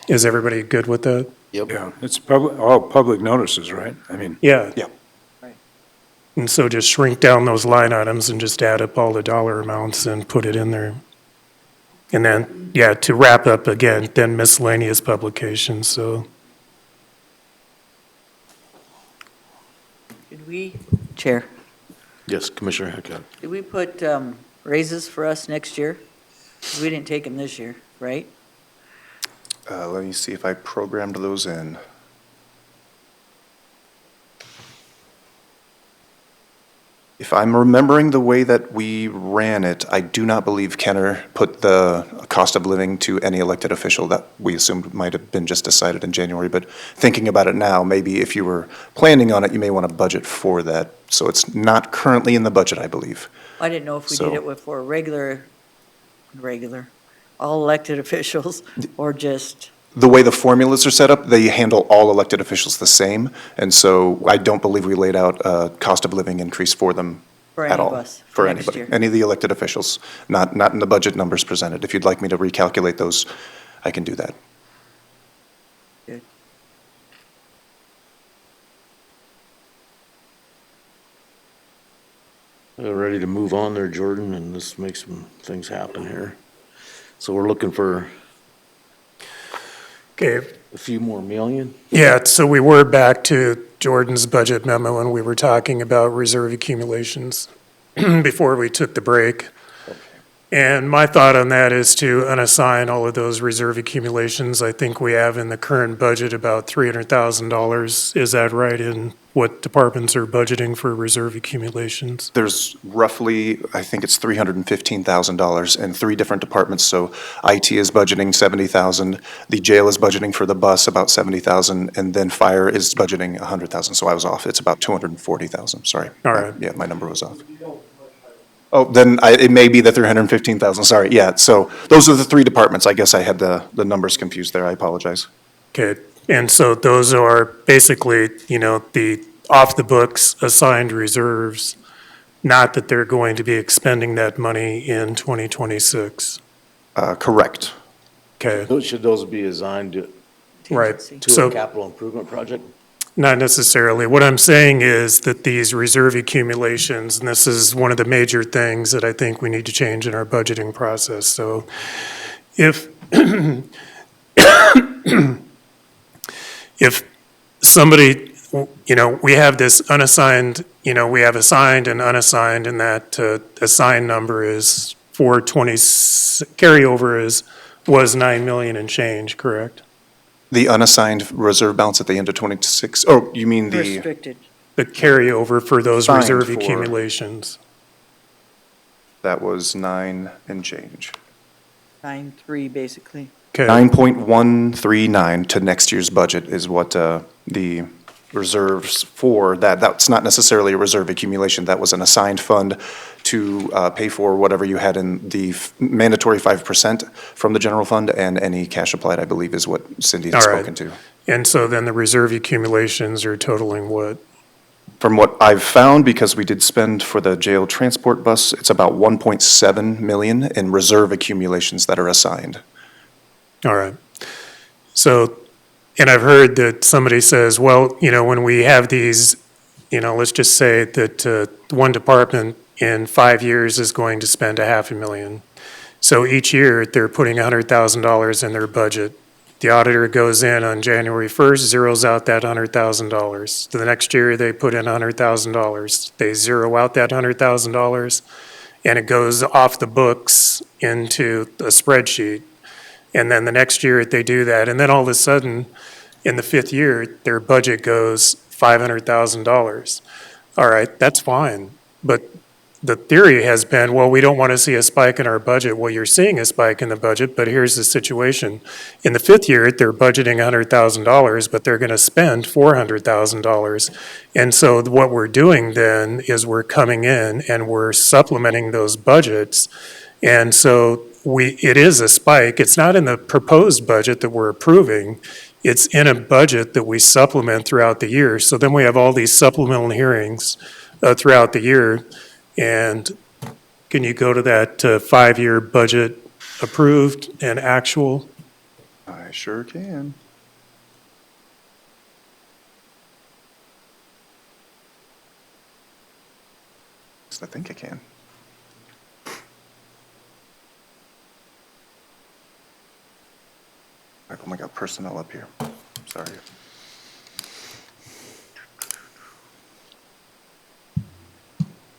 Is everybody good with that? Yeah, it's all public notices, right? I mean, Yeah. Yeah. And so just shrink down those line items and just add up all the dollar amounts and put it in there. And then, yeah, to wrap up again, then miscellaneous publications, so. Did we, Chair, Yes, Commissioner Hadcock. did we put raises for us next year? 'Cause we didn't take them this year, right? Let me see if I programmed those in. If I'm remembering the way that we ran it, I do not believe Kenner put the cost of living to any elected official. That we assumed might have been just decided in January, but thinking about it now, maybe if you were planning on it, you may want to budget for that. So it's not currently in the budget, I believe. I didn't know if we So- did it with for regular, all elected officials, or just, The way the formulas are set up, they handle all elected officials the same, and so I don't believe we laid out a cost of living increase for them for at any of all. us, For next anybody, year. any of the elected officials, not in the budget numbers presented. If you'd like me to recalculate those, I can do that. Good. Ready to move on there, Jordan, and let's make some things happen here. So we're looking for Okay, a few more million? yeah, so we were back to Jordan's budget memo and we were talking about reserve accumulations before we took the break. And my thought on that is to unassign all of those reserve accumulations. I think we have in the current budget about $300,000. Is that right, in what departments are budgeting for reserve accumulations? There's roughly, I think it's $315,000 in 3 different departments. So IT is budgeting $70,000, the jail is budgeting for the bus about $70,000, and then fire is budgeting $100,000. So I was off. It's about $240,000. Sorry. All right. Yeah, my number was off. Oh, then it may be the 315,000. Sorry. Yeah. So those are the 3 departments. I guess I had the numbers confused there. I apologize. Okay, and so those are basically, the off-the-books assigned reserves, not that they're going to be expending that money in 2026. Correct. Okay, Should those be assigned to right. a So capital improvement project? not necessarily. What I'm saying is that these reserve accumulations, and this is one of the major things that I think we need to change in our budgeting process. So if if somebody, we have this unassigned, we have assigned and unassigned, and that assigned number is 420, carryover was 9 million and change, correct? The unassigned reserve balance at the end of 26, oh, you mean the, restricted. The carryover for those Assigned reserve for- accumulations. that was 9 and change. 9.3, basically. Okay, 9.139 to next year's budget is what the reserves for that. That's not necessarily a reserve accumulation. That was an assigned fund to pay for whatever you had in the mandatory 5% from the general fund, and any cash applied, I believe, is what Cindy has All right. spoken to. and so then the reserve accumulations are totaling what? From what I've found, because we did spend for the jail transport bus, it's about 1.7 million in reserve accumulations that are assigned. All right. So, and I've heard that somebody says, well, when we have these, let's just say that one department in 5 years is going to spend $500,000. So each year, they're putting $100,000 in their budget. The auditor goes in on January 1st, zeroes out that $100,000. The next year, they put in $100,000. They zero out that $100,000, and it goes off the books into a spreadsheet. And then the next year, they do that, and then all of a sudden, in the 5th year, their budget goes $500,000. All right, that's fine, but the theory has been, well, we don't want to see a spike in our budget. Well, you're seeing a spike in the budget, but here's the situation. In the 5th year, they're budgeting $100,000, but they're going to spend $400,000. And so what we're doing then is we're coming in and we're supplementing those budgets. And so it is a spike. It's not in the proposed budget that we're approving. It's in a budget that we supplement throughout the year. So then we have all these supplemental hearings throughout the year. And can you go to that 5-year budget approved and actual? I sure can. I think I can. I've only got personnel up here. Sorry.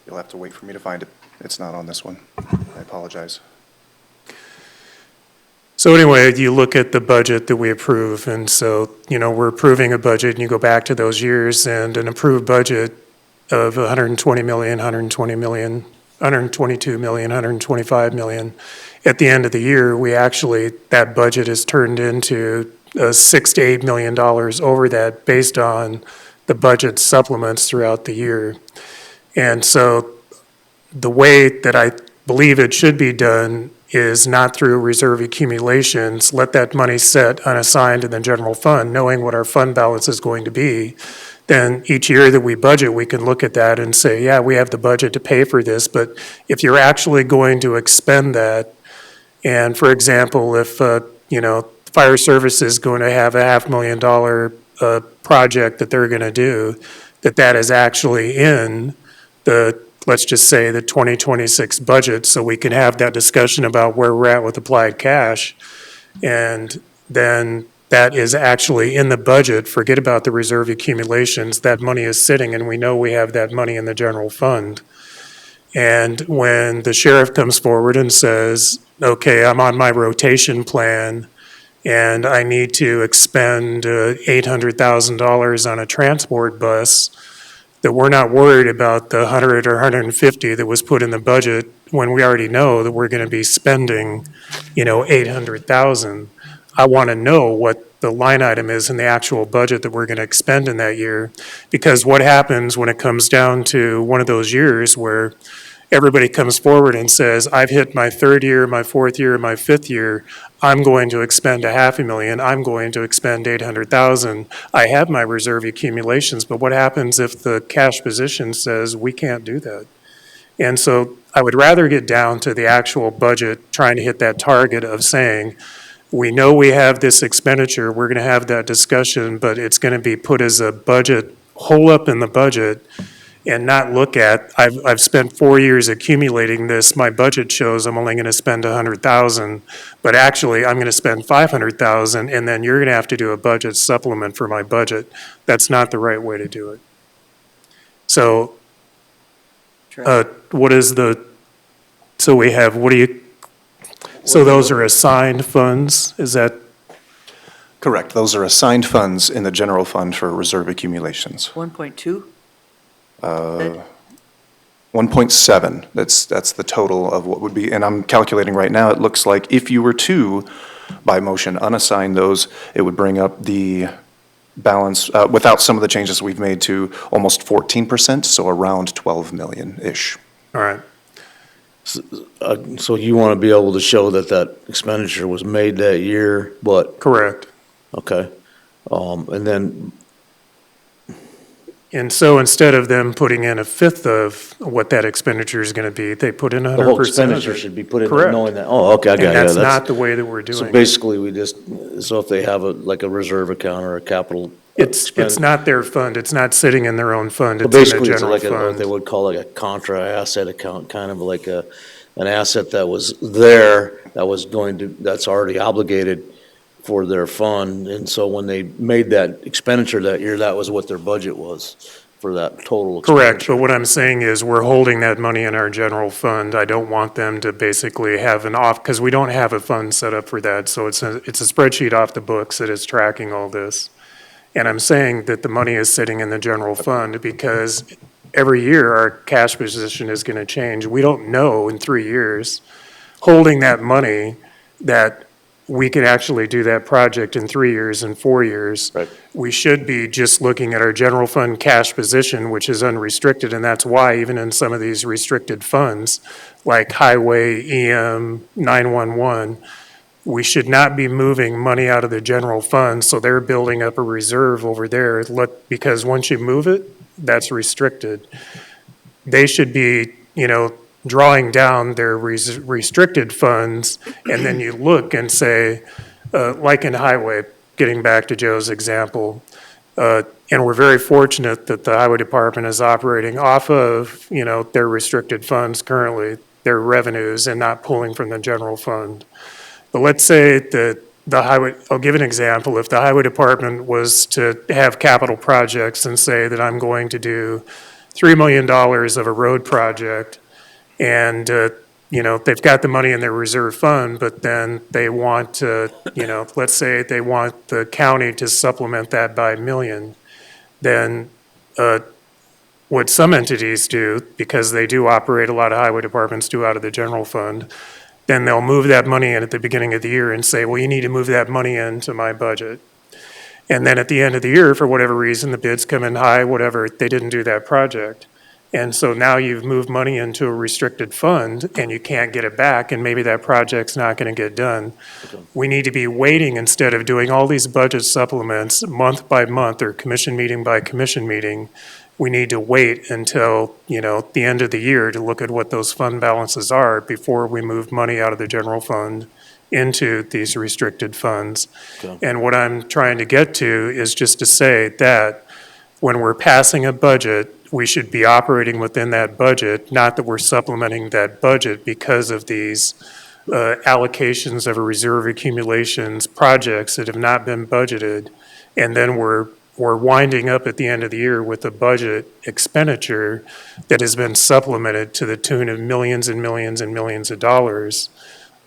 You'll have to wait for me to find it. It's not on this one. I apologize. So anyway, you look at the budget that we approve, and so, we're approving a budget, and you go back to those years, and an approved budget of 120 million, 120 million, 122 million, 125 million. At the end of the year, we actually, that budget is turned into $6 to $8 million over that based on the budget supplements throughout the year. And so the way that I believe it should be done is not through reserve accumulations, let that money sit unassigned in the general fund, knowing what our fund balance is going to be. Then each year that we budget, we can look at that and say, yeah, we have the budget to pay for this, but if you're actually going to expend that, and for example, if, fire service is going to have a $500,000 project that they're going to do, that is actually in the, let's just say, the 2026 budget, so we can have that discussion about where we're at with applied cash. And then that is actually in the budget, forget about the reserve accumulations, that money is sitting and we know we have that money in the general fund. And when the sheriff comes forward and says, okay, I'm on my rotation plan and I need to expend $800,000 on a transport bus, that we're not worried about the 100 or 150 that was put in the budget when we already know that we're going to be spending, 800,000. I want to know what the line item is in the actual budget that we're going to expend in that year. Because what happens when it comes down to one of those years where everybody comes forward and says, I've hit my third year, my fourth year, my fifth year, I'm going to expend $500,000, I'm going to expend 800,000. I have my reserve accumulations, but what happens if the cash position says we can't do that? And so I would rather get down to the actual budget, trying to hit that target of saying, we know we have this expenditure, we're going to have that discussion, but it's going to be put as a budget, hole up in the budget, and not look at, I've spent 4 years accumulating this, my budget shows I'm only going to spend 100,000, but actually I'm going to spend 500,000, and then you're going to have to do a budget supplement for my budget. That's not the right way to do it. So, what is the, so we have, what do you, so those are assigned funds, is that? Correct. Those are assigned funds in the general fund for reserve accumulations. 1.2? 1.7, that's the total of what would be, and I'm calculating right now, it looks like if you were to, by motion, unassign those, it would bring up the balance, without some of the changes we've made, to almost 14%, so around 12 million-ish. All right. So you want to be able to show that that expenditure was made that year, but, Correct. okay. And then, And so instead of them putting in a fifth of what that expenditure is going to be, they put in 100% the whole of expenditure it. should be put in Correct. knowing that, oh, okay, I got it. And Yeah, that's not the way that we're So doing it. basically, we just, so if they have like a reserve account or a capital. It's not their fund, it's not sitting in their own fund, Well, it's in the basically, it's general like what they fund. would call like a contra asset account, kind of like an asset that was there, that was going to, that's already obligated for their fund. And so when they made that expenditure that year, that was what their budget was for that total expenditure. Correct, but what I'm saying is we're holding that money in our general fund. I don't want them to basically have an off, because we don't have a fund set up for that. So it's a spreadsheet off the books that is tracking all this. And I'm saying that the money is sitting in the general fund because every year our cash position is going to change. We don't know in 3 years, holding that money, that we could actually do that project in 3 years and 4 years. Right. We should be just looking at our general fund cash position, which is unrestricted, and that's why even in some of these restricted funds, like highway, EM, 911, we should not be moving money out of the general fund, so they're building up a reserve over there, because once you move it, that's restricted. They should be, drawing down their restricted funds, and then you look and say, like in highway, getting back to Joe's example, and we're very fortunate that the highway department is operating off of, their restricted funds currently, their revenues, and not pulling from the general fund. But let's say that the highway, I'll give an example. If the highway department was to have capital projects and say that I'm going to do $3 million of a road project, and, they've got the money in their reserve fund, but then they want to, let's say they want the county to supplement that by $1 million, then what some entities do, because they do operate, a lot of highway departments do out of the general fund, then they'll move that money in at the beginning of the year and say, well, you need to move that money into my budget. And then at the end of the year, for whatever reason, the bids come in high, whatever, they didn't do that project. And so now you've moved money into a restricted fund and you can't get it back, and maybe that project's not going to get done. We need to be waiting instead of doing all these budget supplements month by month or commission meeting by commission meeting. We need to wait until, the end of the year to look at what those fund balances are before we move money out of the general fund into these restricted funds. Okay. And what I'm trying to get to is just to say that when we're passing a budget, we should be operating within that budget, not that we're supplementing that budget because of these allocations of reserve accumulations, projects that have not been budgeted, and then we're winding up at the end of the year with a budget expenditure that has been supplemented to the tune of millions and millions and millions of dollars.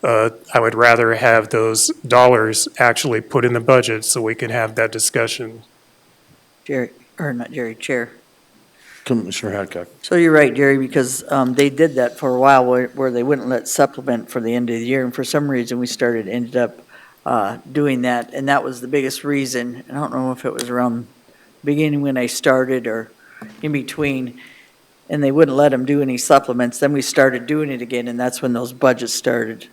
I would rather have those dollars actually put in the budget so we can have that discussion. Chair. Commissioner Hadcock. So you're right, Jerry, because they did that for a while where they wouldn't let supplement for the end of the year. And for some reason, we ended up doing that. And that was the biggest reason. I don't know if it was around the beginning when I started or in between. And they wouldn't let them do any supplements. Then we started doing it again, and that's when those budgets started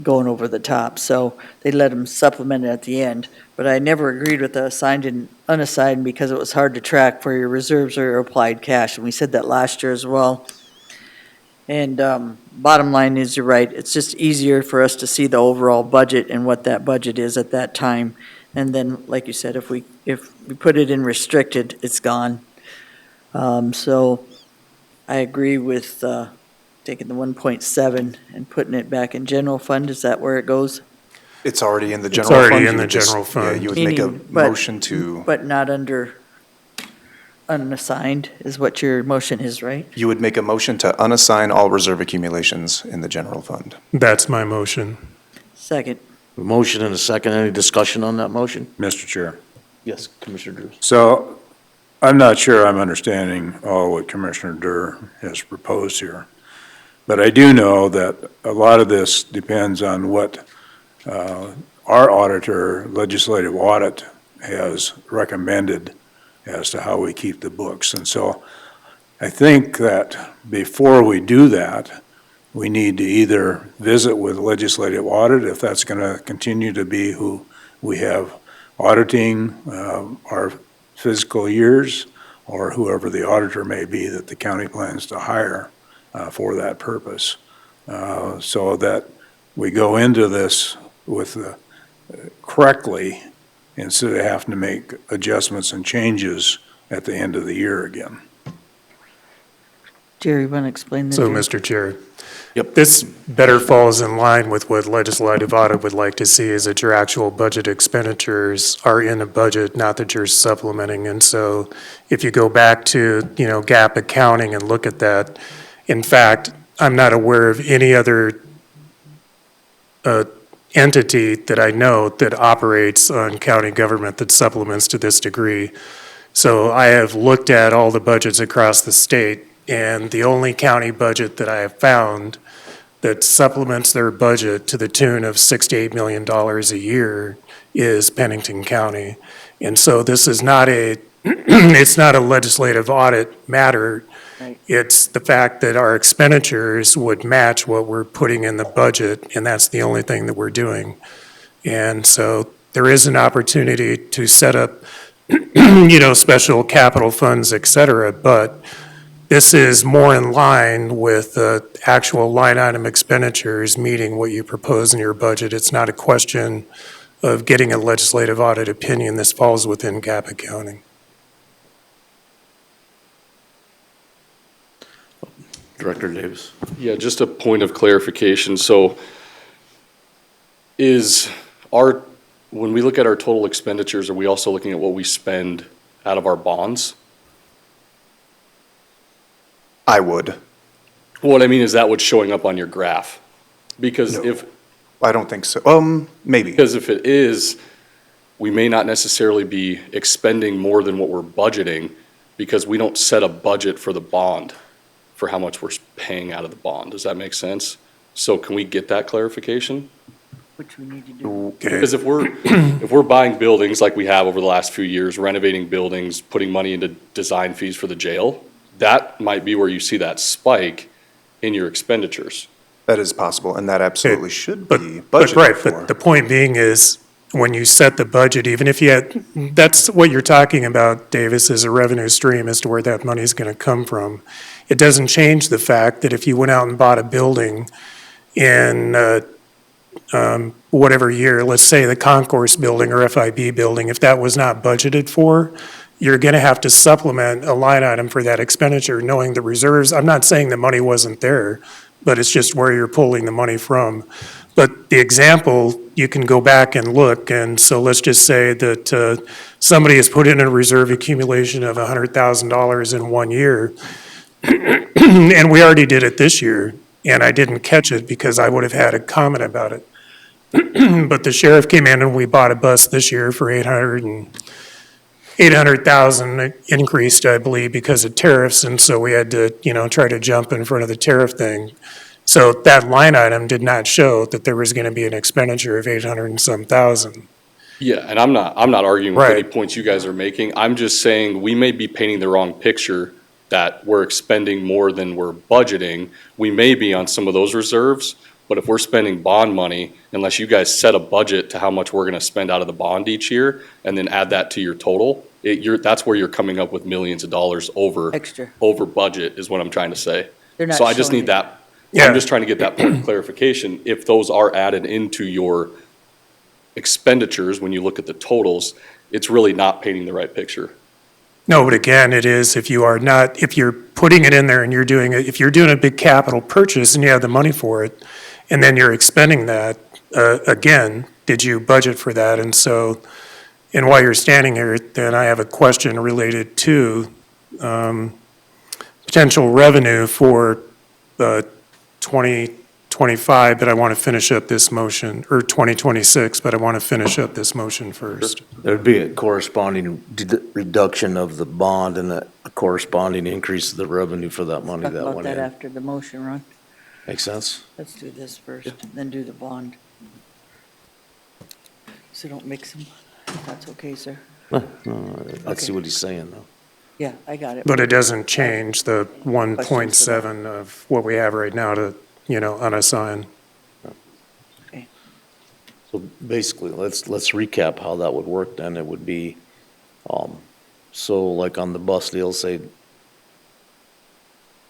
going over the top. So they let them supplement it at the end. But I never agreed with the assigned and unassigned because it was hard to track for your reserves or your applied cash. And we said that last year as well. And bottom line is, you're right, it's just easier for us to see the overall budget and what that budget is at that time. And then, like you said, if we put it in restricted, it's gone. So I agree with taking the 1.7 and putting it back in general fund. Is that where it goes? It's already in the general It's fund. already in You the would just- general fund. Yeah, you would make a Meaning, but- motion to, But not under unassigned is what your motion is, right? you would make a motion to unassign all reserve accumulations in the general fund. That's my motion. Second. A motion and a second. Any discussion on that motion? Mr. Chair. Yes, Commissioner Drews. So I'm not sure I'm understanding all what Commissioner Durr has proposed here. But I do know that a lot of this depends on what our auditor, legislative audit, has recommended as to how we keep the books. And so I think that before we do that, we need to either visit with legislative audit, if that's going to continue to be who we have auditing our fiscal years, or whoever the auditor may be that the county plans to hire for that purpose, so that we go into this with correctly instead of having to make adjustments and changes at the end of the year again. Jerry, you want to explain that? So, Mr. Chair. Yep. This better falls in line with what legislative audit would like to see, is that your actual budget expenditures are in a budget, not that you're supplementing. And so if you go back to, GAAP accounting and look at that, in fact, I'm not aware of any other entity that I know that operates on county government that supplements to this degree. So I have looked at all the budgets across the state, and the only county budget that I have found that supplements their budget to the tune of $6 to $8 million a year is Pennington County. And so this is not it's not a legislative audit matter. Right. It's the fact that our expenditures would match what we're putting in the budget, and that's the only thing that we're doing. And so there is an opportunity to set up, special capital funds, et cetera, but this is more in line with the actual line item expenditures meeting what you propose in your budget. It's not a question of getting a legislative audit opinion. This falls within GAAP accounting. Director Davis. Yeah, just a point of clarification. So when we look at our total expenditures, are we also looking at what we spend out of our bonds? I would. What I mean is that what's showing up on your graph? Because No. I don't think so. Maybe. Because if it is, we may not necessarily be expending more than what we're budgeting, because we don't set a budget for the bond, for how much we're paying out of the bond. Does that make sense? So can we get that clarification? Which we need to do. Because if we're buying buildings like we have over the last few years, renovating buildings, putting money into design fees for the jail, that might be where you see that spike in your expenditures. That is possible, and that absolutely should But, be but budgeted right, for. but the point being is, when you set the budget, even if you had, that's what you're talking about, Davis, is a revenue stream as to where that money's gonna come from. It doesn't change the fact that if you went out and bought a building in, whatever year, let's say the Concourse Building or FIB Building, if that was not budgeted for, you're gonna have to supplement a line item for that expenditure, knowing the reserves. I'm not saying the money wasn't there, but it's just where you're pulling the money from. But the example, you can go back and look, and so let's just say that somebody has put in a reserve accumulation of $100,000 in 1 year, and we already did it this year, and I didn't catch it because I would have had a comment about it. But the sheriff came in and we bought a bus this year for 800,000 increased, I believe, because of tariffs, and so we had to, try to jump in front of the tariff thing. So that line item did not show that there was gonna be an expenditure of 800 and some thousand. Yeah, and I'm not arguing with any Right. points you guys are making. I'm just saying we may be painting the wrong picture that we're expending more than we're budgeting. We may be on some of those reserves, but if we're spending bond money, unless you guys set a budget to how much we're gonna spend out of the bond each year, and then add that to your total, that's where you're coming up with millions of dollars over Extra. budget, is what I'm trying to say. They're not So I just showing need it. that, Yeah. I'm just trying to get that point of clarification. If those are added into your expenditures, when you look at the totals, it's really not painting the right picture. No, but again, it is, if you're putting it in there and if you're doing a big capital purchase and you have the money for it, and then you're expending that, again, did you budget for that? And so, and while you're standing here, then I have a question related to potential revenue for 2025, but I want to finish up this motion, or 2026, but I want to finish up this motion first. There'd be a corresponding reduction of the bond and a corresponding increase of the revenue for that money Talk that about went that in. after the motion, Ron. Make sense? Let's do this first, then do the bond. So don't mix them. If that's okay, sir. No, I see Okay. what he's saying, though. Yeah, I got it. But it doesn't change the 1.7 of what we have right now to, unassign. So basically, let's recap how that would work then. It would be, so like on the bus deal, say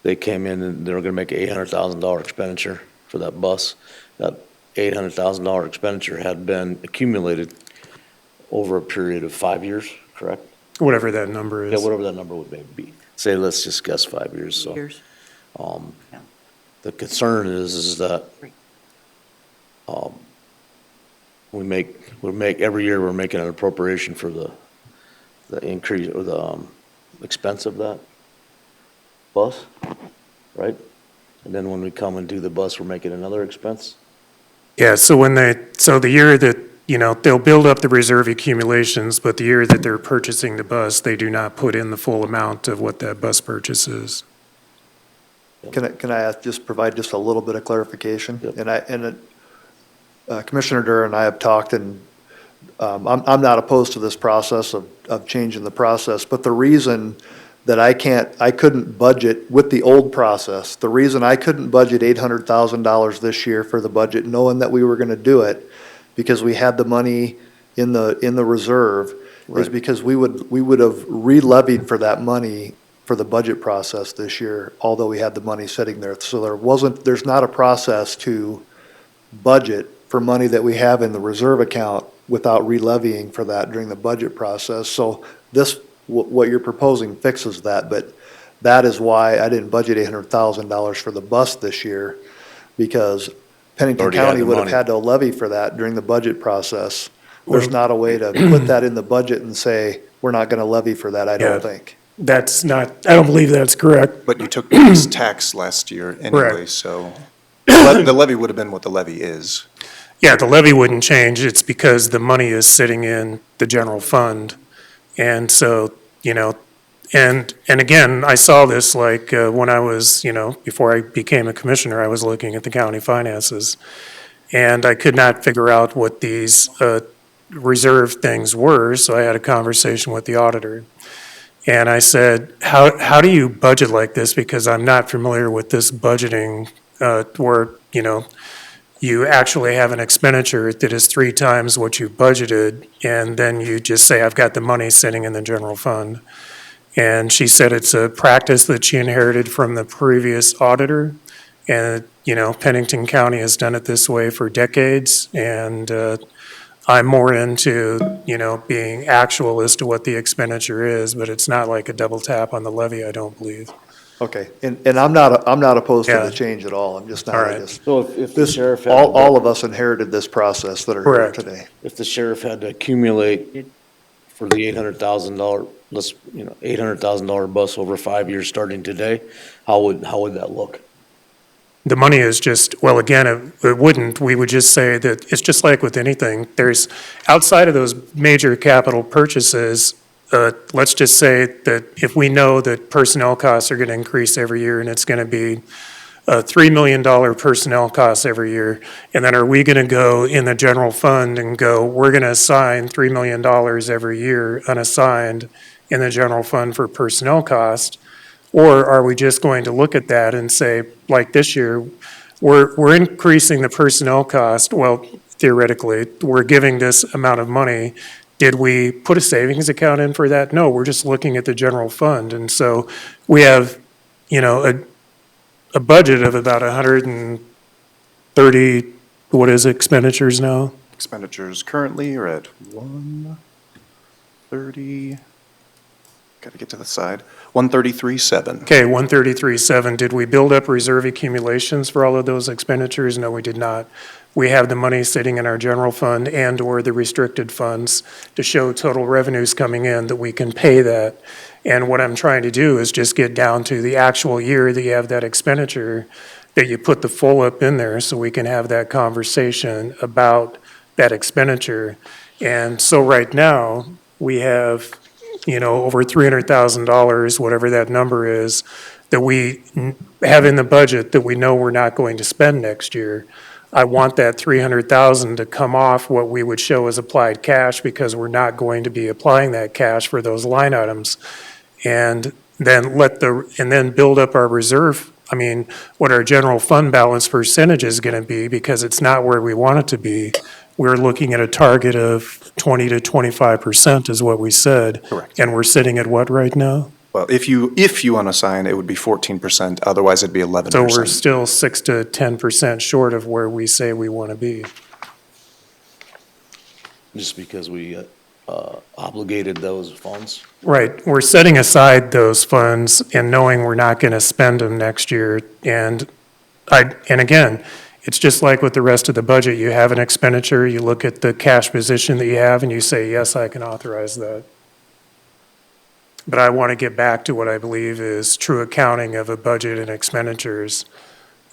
they came in and they were gonna make an $800,000 expenditure for that bus. That $800,000 expenditure had been accumulated over a period of 5 years, correct? Whatever that number Yeah, is. whatever that number would maybe be. Say, let's just guess 5 years, so. Years. Yeah. The concern is that, every year we're making an appropriation for the increase or the, expense of that bus, right? And then when we come and do the bus, we're making another expense? Yeah, so the year that, they'll build up the reserve accumulations, but the year that they're purchasing the bus, they do not put in the full amount of what that bus purchase is. Can I provide just a little bit of clarification? Yep. Commissioner Durr and I have talked, and I'm not opposed to this process of changing the process, but the reason that I couldn't budget with the old process, the reason I couldn't budget $800,000 this year for the budget, knowing that we were gonna do it, because we had the money in the reserve, is Right. because we would have re-levied for that money for the budget process this year, although we had the money sitting there. So there's not a process to budget for money that we have in the reserve account without re-levying for that during the budget process. So what you're proposing fixes that, but that is why I didn't budget $800,000 for the bus this year, because Pennington Already had County the would have money. had to levy for that during the budget process. There's not a way to put that in the budget and say, we're not gonna levy for that, I Yeah. don't think. I don't believe that's correct. But you took this tax last year anyway, Correct. so the levy would have been what the levy is. Yeah, the levy wouldn't change. It's because the money is sitting in the general fund. And so, And again, I saw this like when I was, before I became a commissioner, I was looking at the county finances. And I could not figure out what these reserve things were, so I had a conversation with the auditor. And I said, how do you budget like this? Because I'm not familiar with this budgeting where, you actually have an expenditure that is 3 times what you budgeted, and then you just say, I've got the money sitting in the general fund. And she said it's a practice that she inherited from the previous auditor. And, Pennington County has done it this way for decades. And I'm more into, being actual as to what the expenditure is, but it's not like a double tap on the levy, I don't believe. Okay, and I'm not opposed to Yeah. the change at all. I'm just not, All I right. just, So if the this, sheriff had. all of us inherited this process that are here Correct. today. If the sheriff had to accumulate for the $800,000, $800,000 bus over 5 years starting today, how would that look? The money is just, well, again, it wouldn't. We would just say that it's just like with anything. There's, outside of those major capital purchases, let's just say that if we know that personnel costs are going to increase every year and it's going to be $3 million personnel costs every year, and then are we going to go in the general fund and go, we're going to assign $3 million every year unassigned in the general fund for personnel cost? Or are we just going to look at that and say, like this year, we're increasing the personnel cost, well, theoretically, we're giving this amount of money. Did we put a savings account in for that? No, we're just looking at the general fund. And so we have, a budget of about 130, what is it, expenditures now? Expenditures currently are at 130, got to get to the side, 133.7. Okay, 133.7. Did we build up reserve accumulations for all of those expenditures? No, we did not. We have the money sitting in our general fund and/or the restricted funds to show total revenues coming in that we can pay that. And what I'm trying to do is just get down to the actual year that you have that expenditure, that you put the full up in there so we can have that conversation about that expenditure. And so right now, we have, over $300,000, whatever that number is, that we have in the budget that we know we're not going to spend next year. I want that 300,000 to come off what we would show as applied cash because we're not going to be applying that cash for those line items. And then build up our reserve. I mean, what our general fund balance percentage is going to be, because it's not where we want it to be. We're looking at a target of 20 to 25% is what we said. Correct. And we're sitting at what right now? Well, if you unassign, it would be 14%, otherwise it'd be 11%. So we're still 6 to 10% short of where we say we want to be. Just because we obligated those funds? Right, we're setting aside those funds and knowing we're not going to spend them next year. And again, it's just like with the rest of the budget. You have an expenditure, you look at the cash position that you have, and you say, yes, I can authorize that. But I want to get back to what I believe is true accounting of a budget and expenditures,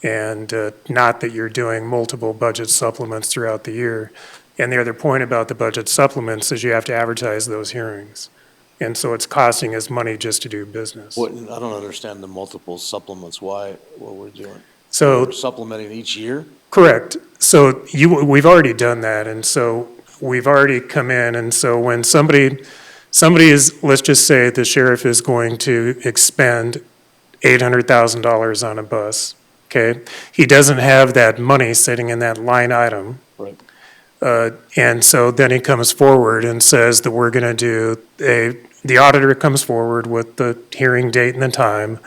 and not that you're doing multiple budget supplements throughout the year. And the other point about the budget supplements is you have to advertise those hearings. And so it's costing us money just to do business. I don't understand the multiple supplements, what we're doing. So, We're supplementing each year? correct. So we've already done that, and so we've already come in, and so when somebody is, let's just say the sheriff is going to expend $800,000 on a bus, okay? He doesn't have that money sitting in that line item. Right. And so then he comes forward and says that we're going to do the auditor comes forward with the hearing date and the time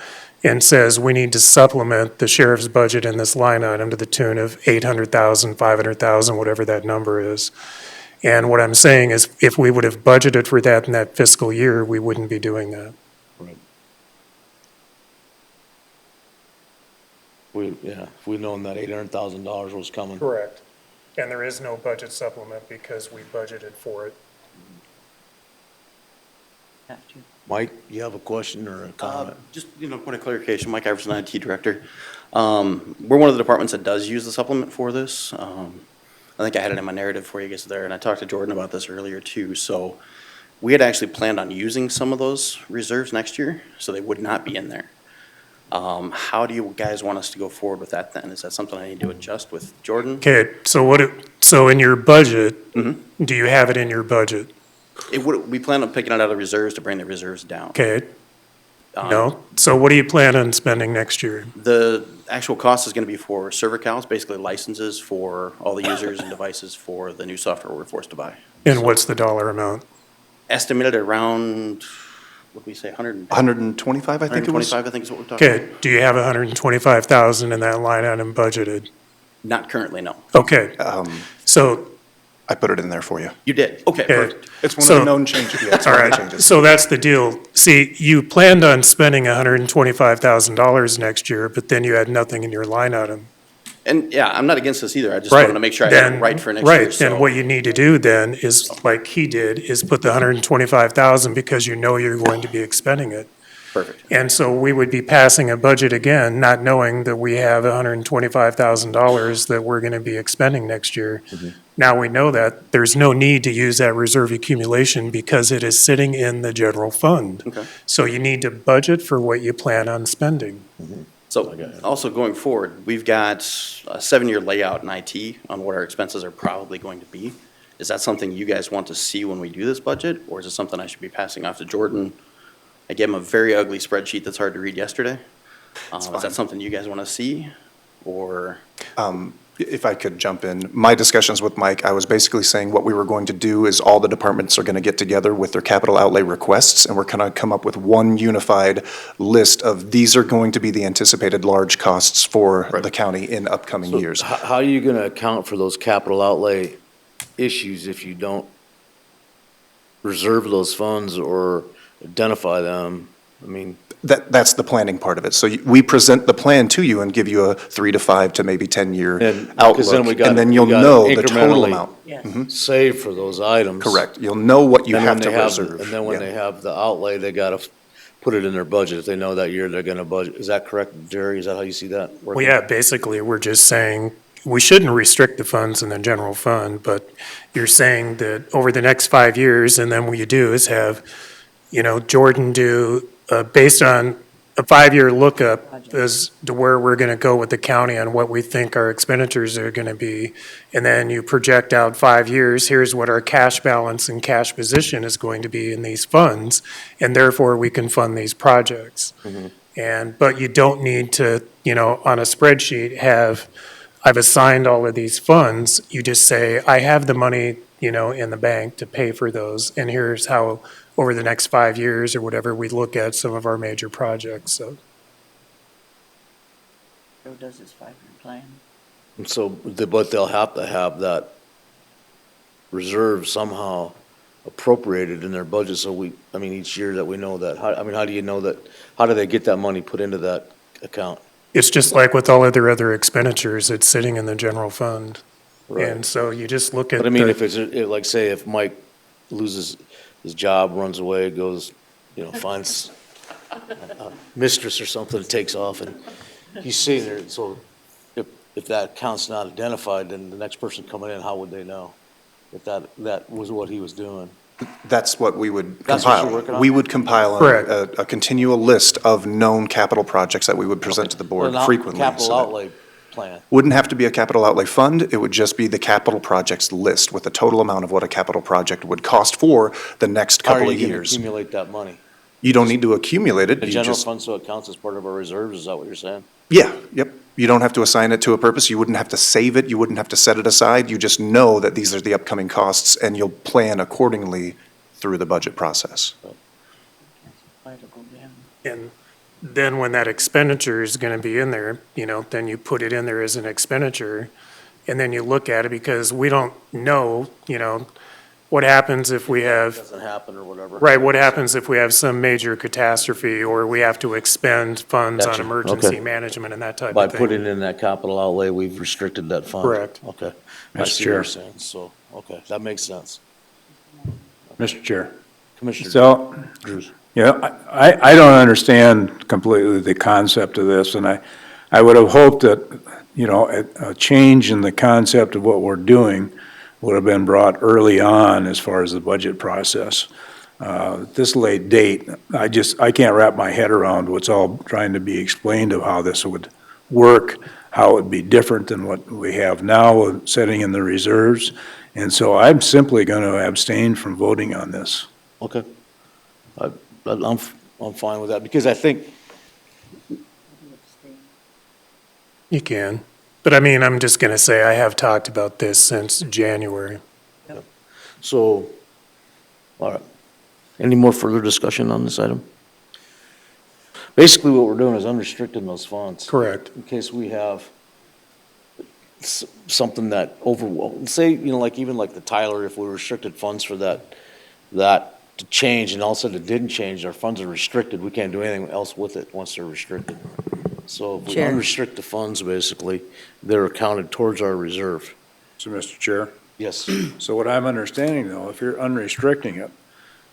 and says we need to supplement the sheriff's budget in this line item to the tune of $800,000, $500,000, whatever that number is. And what I'm saying is if we would have budgeted for that in that fiscal year, we wouldn't be doing that. Right. If we'd known that $800,000 was coming. Correct. And there is no budget supplement because we budgeted for it. Mike, you have a question or a comment? Just, point of clarification, Mike Iverson, IT Director. We're one of the departments that does use the supplement for this. I think I had it in my narrative for you guys there, and I talked to Jordan about this earlier too. So We had actually planned on using some of those reserves next year, so they would not be in there. How do you guys want us to go forward with that then? Is that something I need to adjust with Jordan? Okay, so in your budget, do you have it in your budget? We plan on picking it out of reserves to bring the reserves down. Okay, no? So what do you plan on spending next year? The actual cost is gonna be for server counts, basically licenses for all the users and devices for the new software we're forced to buy. And what's the dollar amount? Estimated around, what did we say, 100? 125, I think it was. 125, I think is what we're talking about. Okay, do you have 125,000 in that line item budgeted? Not currently, no. Okay, so, I put it in there for you. You did, okay, okay. perfect. It's one So- of the known changes. Yeah, it's All one of the right, changes. so that's the deal. See, you planned on spending $125,000 next year, but then you had nothing in your line item. And yeah, I'm not against this either, I just Right. wanted to make sure I had it Then- right for next year, Right, then so. what you need to do then is, like he did, is put the 125,000 because you know you're going to be expending it. Perfect. And so we would be passing a budget again, not knowing that we have $125,000 that we're going to be expending next year. Now we know that, there's no need to use that reserve accumulation because it is sitting in the general fund. Okay. So you need to budget for what you plan on spending. So also going forward, we've got a 7-year layout in IT on what our expenses are probably going to be. Is that something you guys want to see when we do this budget, or is it something I should be passing off to Jordan? I gave him a very ugly spreadsheet that's hard to read yesterday. Is that something you guys want to see, or? If I could jump in, my discussions with Mike, I was basically saying what we were going to do is all the departments are going to get together with their capital outlay requests, and we're going to come up with one unified list of these are going to be the anticipated large costs for the county in upcoming years. How are you gonna account for those capital outlay issues if you don't reserve those funds or identify them? I mean, That's the planning part of it. So we present the plan to you and give you a 3 to 5 to maybe 10-year And- 'cause then we outlook, got- and then we you'll got know the total incrementally amount. save for those items. Correct. You'll know what you Then have when to they reserve. And then when Yeah. they have the outlay, they gotta put it in their budget. If they know that year they're gonna budget. Is that correct, Jerry? Is that how you see that Well, working? yeah, basically, we're just saying, we shouldn't restrict the funds in the general fund, but you're saying that over the next 5 years, and then what you do is have, Jordan do, based on a 5-year lookup as to where we're gonna go with the county on what we think our expenditures are gonna be. And then you project out 5 years, here's what our cash balance and cash position is going to be in these funds, and therefore we can fund these projects. But you don't need to, on a spreadsheet, I've assigned all of these funds. You just say, I have the money, in the bank to pay for those, and here's how, over the next 5 years or whatever, we look at some of our major projects, so. Joe does his 5-year plan. And so, but they'll have to have that reserve somehow appropriated in their budget, so each year that we know that. How do you know that, how do they get that money put into that account? It's just like with all other expenditures, it's sitting in the general fund. Right. And so you just look at. But if it's, like, say, if Mike loses his job, runs away, goes, finds a mistress or something, takes off, and he's sitting there, so if that account's not identified, then the next person coming in, how would they know if that was what he was doing? That's what we would That's what you're compile. working on? We would compile Correct. a continual list of known capital projects that we would present to the board Well, not frequently. Capital so that- outlay plan. Wouldn't have to be a capital outlay fund, it would just be the capital projects list with the total amount of what a capital project would cost for the next couple of How are you gonna years. accumulate that money? You don't need to accumulate it, The you general just, fund, so it counts as part of our reserves, is that what you're saying? yeah, yep. You don't have to assign it to a purpose, you wouldn't have to save it, you wouldn't have to set it aside, you just know that these are the upcoming costs and you'll plan accordingly through the budget process. And then when that expenditure is gonna be in there, then you put it in there as an expenditure, and then you look at it, because we don't know, what happens if we have, Doesn't happen or whatever. right, what happens if we have some major catastrophe, or we have to expend funds on Gotcha. emergency Okay. management and that type By of thing. putting in that capital outlay, we've restricted that fund. Correct. Okay. I Mr. see what you're Chair. saying, so, okay, that makes sense. Mr. Chair. Commissioner So, Drews. I don't understand completely the concept of this, and I would have hoped that, a change in the concept of what we're doing would have been brought early on as far as the budget process. at this late date, I can't wrap my head around what's all trying to be explained of how this would work, how it would be different than what we have now, setting in the reserves. And so I'm simply going to abstain from voting on this. Okay. I'm fine with that, because I think, You can. But I mean, I'm just going to say I have talked about this since January. so, all right. Any more further discussion on this item? Basically, what we're doing is unrestricting those funds. Correct. In case we have something that say, like even like the Tyler, if we restricted funds for that to change, and all of a sudden it didn't change, our funds are restricted, we can't do anything else with it once they're restricted. So if we Chair. unrestrict the funds, basically, they're accounted towards our reserve. So, Mr. Chair? Yes. So what I'm understanding, though, if you're unrestricting it,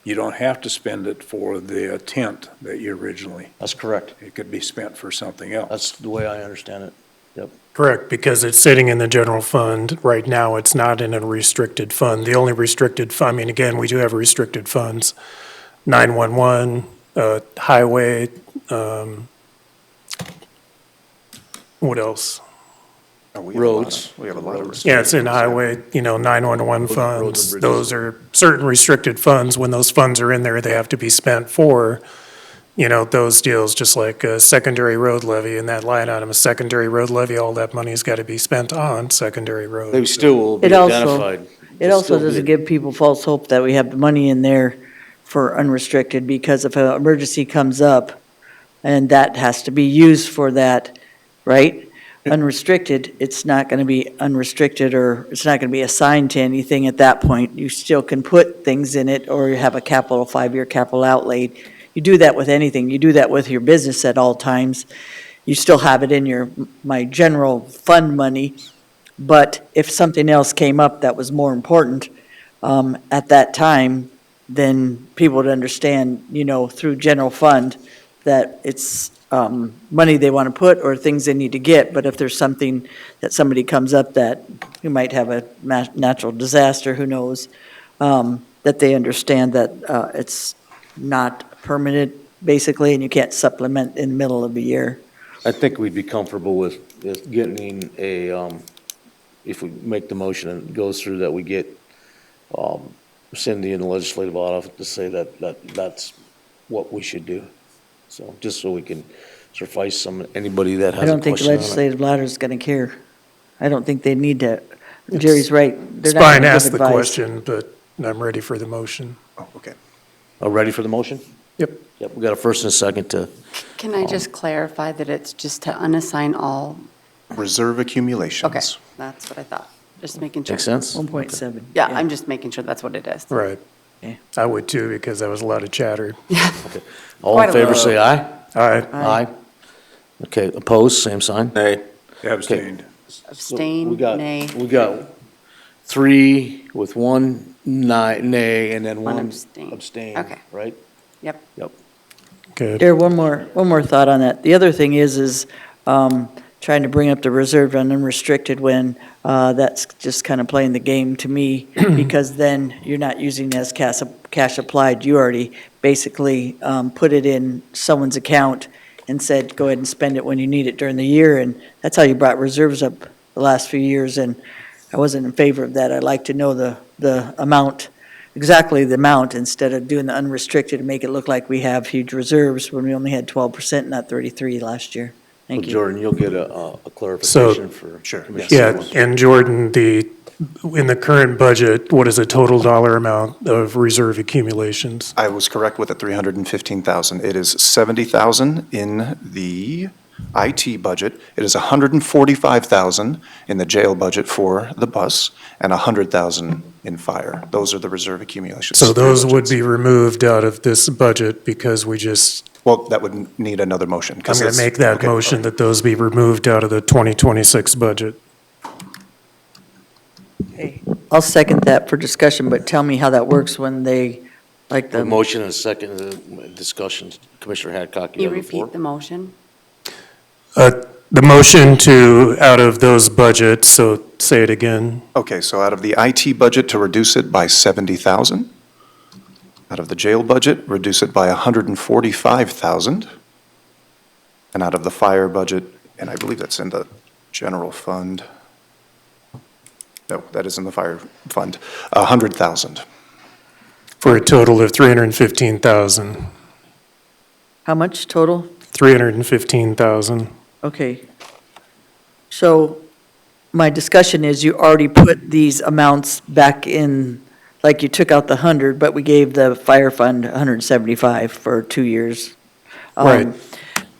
you don't have to spend it for the intent that you originally. That's correct. It could be spent for something else. That's the way I understand it. Yep. Correct, because it's sitting in the general fund. Right now, it's not in a restricted fund. The only restricted fund, I mean, again, we do have restricted funds, 911, highway, what else? Oh, we have a lot of- Roads. We have a lot of. Yeah, it's in highway, 911 Roads funds. and bridges. Those are certain restricted funds. When those funds are in there, they have to be spent for, those deals, just like a secondary road levy and that line item, a secondary road levy, all that money's got to be spent on secondary roads. They still will be It also- identified. It They'll also still be- doesn't give people false hope that we have the money in there for unrestricted, because if an emergency comes up and that has to be used for that, right? Unrestricted, it's not going to be unrestricted, or it's not going to be assigned to anything at that point. You still can put things in it, or you have a 5-year capital outlay. You do that with anything. You do that with your business at all times. You still have it in my general fund money. But if something else came up that was more important at that time, then people would understand, through general fund, that it's money they want to put or things they need to get. But if there's something that somebody comes up that you might have a natural disaster, who knows, that they understand that it's not permanent, basically, and you can't supplement in the middle of the year. I think we'd be comfortable with getting if we make the motion and it goes through, that we get Cindy in the legislative office to say that's what we should do. So, just so we can suffice anybody that has I a don't think the question on it. legislative ladder is going to care. I don't think they need to, Jerry's right. They're It's not fine, gonna give ask the advice. question, but I'm ready for the motion. Oh, okay. Ready for the motion? Yep. Yep, we got a first and a second to, Can I just clarify that it's just to unassign all? Reserve accumulations. Okay, that's what I thought. Just making sure. make sense? 1.7. Yeah, I'm just making sure that's what it is. Right. Yeah. I would too, because there was a lot of chatter. All Quite in a favor, lot. say aye. All right. Aye. Okay, opposed, same sign. Nay. Abstained. Abstain, We got- nay. We got 3 with 1 nay, and then One 1 abstain. abstain, Okay. right? Yep. Yep. Good. There, one more thought on that. The other thing is trying to bring up the reserve on unrestricted when that's just kind of playing the game to me, because then you're not using it as cash applied. You already basically put it in someone's account and said, go ahead and spend it when you need it during the year, and that's how you brought reserves up the last few years, and I wasn't in favor of that. I'd like to know the amount, exactly the amount, instead of doing the unrestricted and make it look like we have huge reserves when we only had 12%, not 33 last year. Thank you. Jordan, you'll get a clarification for Sure, Commissioner. Yeah, and Jordan, in the current budget, what is the total dollar amount of reserve accumulations? I was correct with the 315,000. It is 70,000 in the IT budget. It is 145,000 in the jail budget for the bus, and 100,000 in fire. Those are the reserve accumulations. So those would be removed out of this budget because we just, Well, that would need another motion. I'm 'cause going to that's- make that okay. motion that those be removed out of the 2026 budget. Okay. I'll second that for discussion, but tell me how that works when they, like The the, motion and a second discussion. Commissioner Hadcock, you You have the floor. repeat the motion? The motion to, out of those budgets, so say it again. Okay, so out of the IT budget to reduce it by 70,000, Out of the jail budget, reduce it by 145,000. And out of the fire budget, and I believe that's in the general fund. No, that is in the fire fund, 100,000. For a total of 315,000. How much total? 315,000. Okay. So my discussion is you already put these amounts back in, like you took out the 100, but we gave the fire fund 175 for 2 years. Right.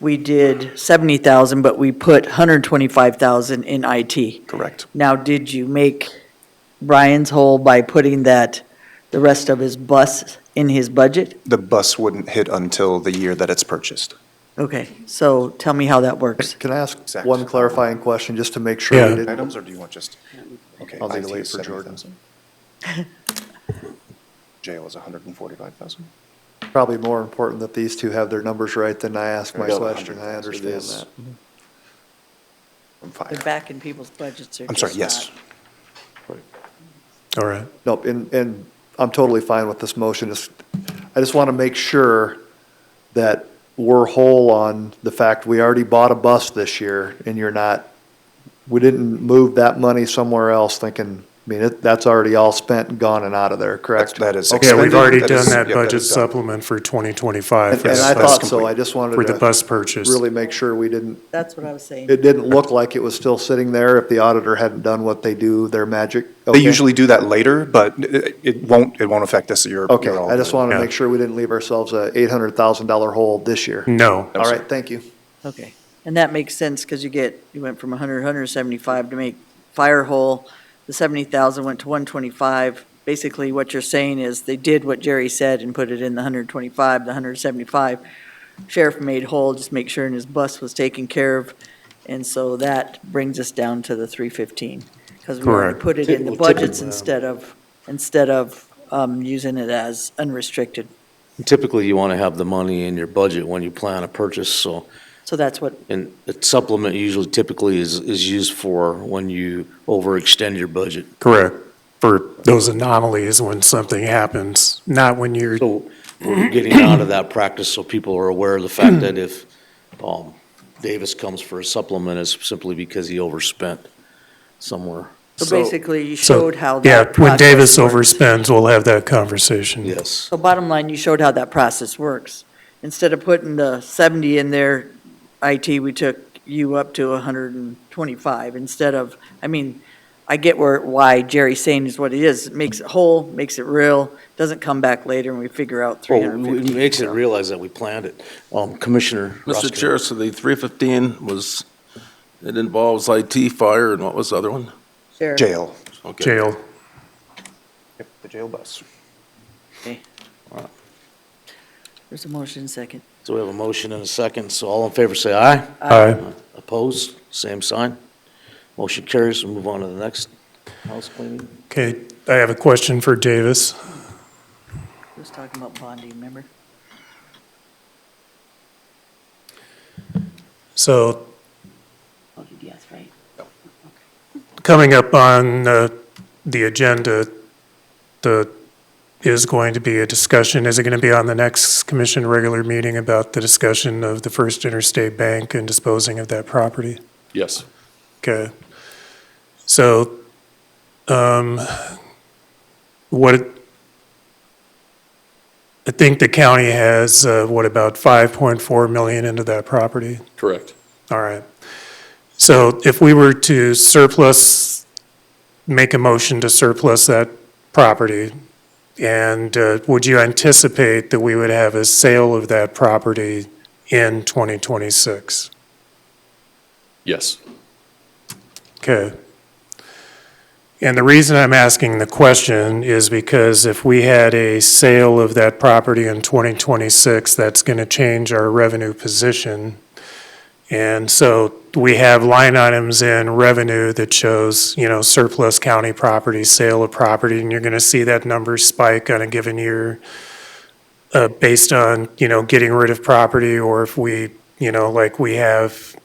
We did 70,000, but we put 125,000 in IT. Correct. Now, did you make Brian's whole by putting that, the rest of his bus in his budget? The bus wouldn't hit until the year that it's purchased. Okay, so tell me how that works. Can I ask Exact. one clarifying question, just to make sure Yeah. we didn't? Items, or do you want just? Okay. I'll need to IT wait is for Jordan. 70,000. Jail is 145,000. Probably more important that these two have their numbers right than I ask my Yeah. question. I understand It is. that. From fire. They're back in people's budgets. They're I'm sorry, just yes. not. All right. Nope, and I'm totally fine with this motion. I just want to make sure that we're whole on the fact we already bought a bus this year and we didn't move that money somewhere else thinking, I mean, that's already all spent and gone and out of there, correct? That is Yeah, expended. we've already That done is- that yep, budget is done. supplement for 2025. And for I the thought bus- so, I just For wanted the to bus purchase. really make sure we didn't, That's what I was saying. it didn't look like it was still sitting there if the auditor hadn't done what they do, their magic. They Okay. usually do that later, but it won't affect us. You're Okay, all I just good. wanted to Yeah. make sure we didn't leave ourselves a $800,000 hole this year. No. All right, thank you. Okay, and that makes sense, because you went from 100, 175 to make fire whole. The 70,000 went to 125. Basically, what you're saying is they did what Jerry said and put it in the 125, the 175. Sheriff made whole, just make sure his bus was taken care of. And so that brings us down to the 315, because we already Correct. put it in the Well, budgets typically, instead of using it as unrestricted. Typically, you want to have the money in your budget when you plan a purchase, so, So that's what, and the supplement usually typically is used for when you overextend your budget. Correct. For those anomalies when something happens, not when you're, So we're getting out of that practice so people are aware of the fact that if Davis comes for a supplement, it's simply because he overspent somewhere. so basically you so, showed how yeah, that when Davis process works. overspends, we'll have that conversation. Yes. So bottom line, you showed how that process works. Instead of putting the 70 in there, IT, we took you up to 125 instead of, I mean, I get why Jerry's saying is what it is. It makes it whole, makes it real, doesn't come back later and we figure out Well, 350. it makes it realize that we planned it. Commissioner Mr. Roscoe. Chair, so the 315 was, it involves IT, fire, and what was the other one? Sheriff. Jail. Okay. Jail. Yep, the jail bus. There's a motion second. So we have a motion and a second, so all in favor say aye. Aye. Opposed, same sign. Motion carries, we'll move on to the next house cleaning. Okay, I have a question for Davis. Who was talking about bonding, remember? So Oh, yes, right. coming up on the agenda, is going to be a discussion, is it going to be on the next commission regular meeting about the discussion of the First Interstate Bank and disposing of that property? Yes. Okay. So, what, I think the county has, about 5.4 million into that property? Correct. All right. So if we were to surplus, make a motion to surplus that property, and would you anticipate that we would have a sale of that property in 2026? Yes. Okay. And the reason I'm asking the question is because if we had a sale of that property in 2026, that's going to change our revenue position. And so we have line items in revenue that shows, surplus county property, sale of property, and you're going to see that number spike on a given year based on, getting rid of property, or if we, like we have,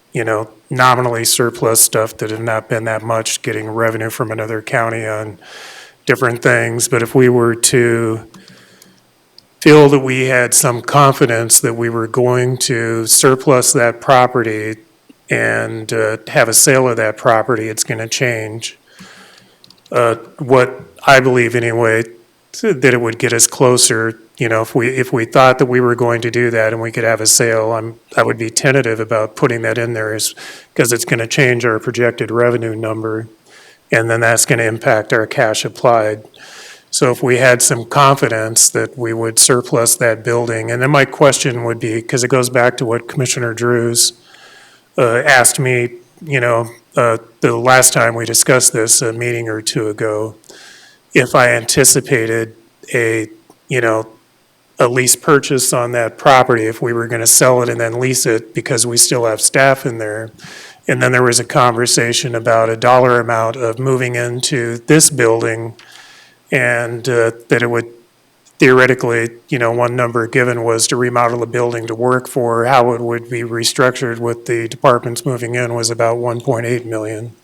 nominally surplus stuff that have not been that much, getting revenue from another county on different things. But if we were to feel that we had some confidence that we were going to surplus that property and have a sale of that property, it's going to change. What I believe anyway, that it would get us closer, you know, if we thought that we were going to do that and we could have a sale, I would be tentative about putting that in there because it's going to change our projected revenue number, and then that's going to impact our cash applied. So if we had some confidence that we would surplus that building, and then my question would be, because it goes back to what Commissioner Drews asked me, you know, the last time we discussed this a meeting or two ago, if I anticipated a lease purchase on that property, if we were going to sell it and then lease it because we still have staff in there. And then there was a conversation about a dollar amount of moving into this building, and that it would theoretically, you know, one number given was to remodel the building to work for. How it would be restructured with the departments moving in was about 1.8 million.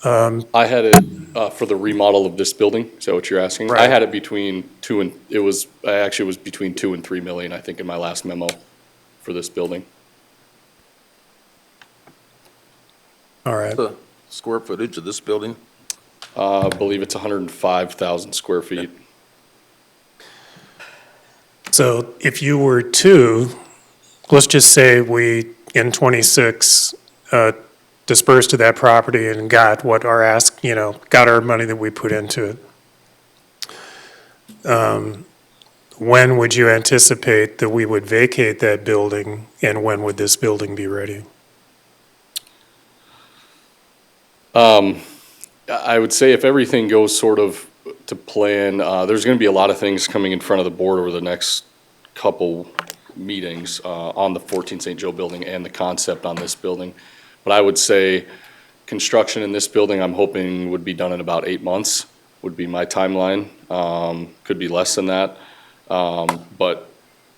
I had it for the remodel of this building. Is that what you're asking? Right. I had it between it was between 2 and 3 million, I think, in my last memo for this building. All right. The square footage of this building? I believe it's 105,000 square feet. So if you were to, let's just say we, in '26, dispersed to that property and got what our ask, you know, got our money that we put into it. When would you anticipate that we would vacate that building, and when would this building be ready? I would say if everything goes sort of to plan, there's going to be a lot of things coming in front of the board over the next couple meetings on the 14 St. Joe building and the concept on this building. But I would say construction in this building, I'm hoping would be done in about 8 months, would be my timeline. Could be less than that. But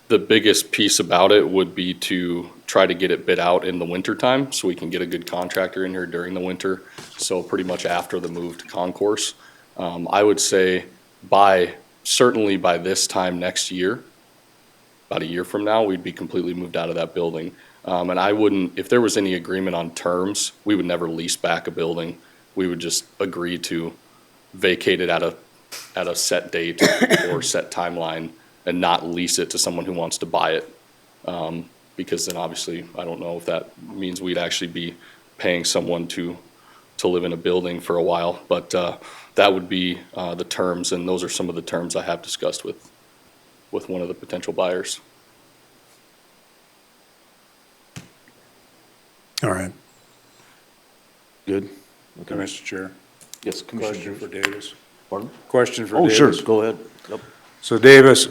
the biggest piece about it would be to try to get it bid out in the winter time so we can get a good contractor in here during the winter. So pretty much after the move to concourse. I would say certainly by this time next year, about a year from now, we'd be completely moved out of that building. And I wouldn't, if there was any agreement on terms, we would never lease back a building. We would just agree to vacate it at a set date or set timeline and not lease it to someone who wants to buy it. Because then obviously, I don't know if that means we'd actually be paying someone to live in a building for a while, but that would be the terms, and those are some of the terms I have discussed with one of the potential buyers. All right. Good? Okay, Mr. Chair. Yes, Question for Davis. Pardon? Question for Oh, Davis. sure, go ahead. Yep. So Davis,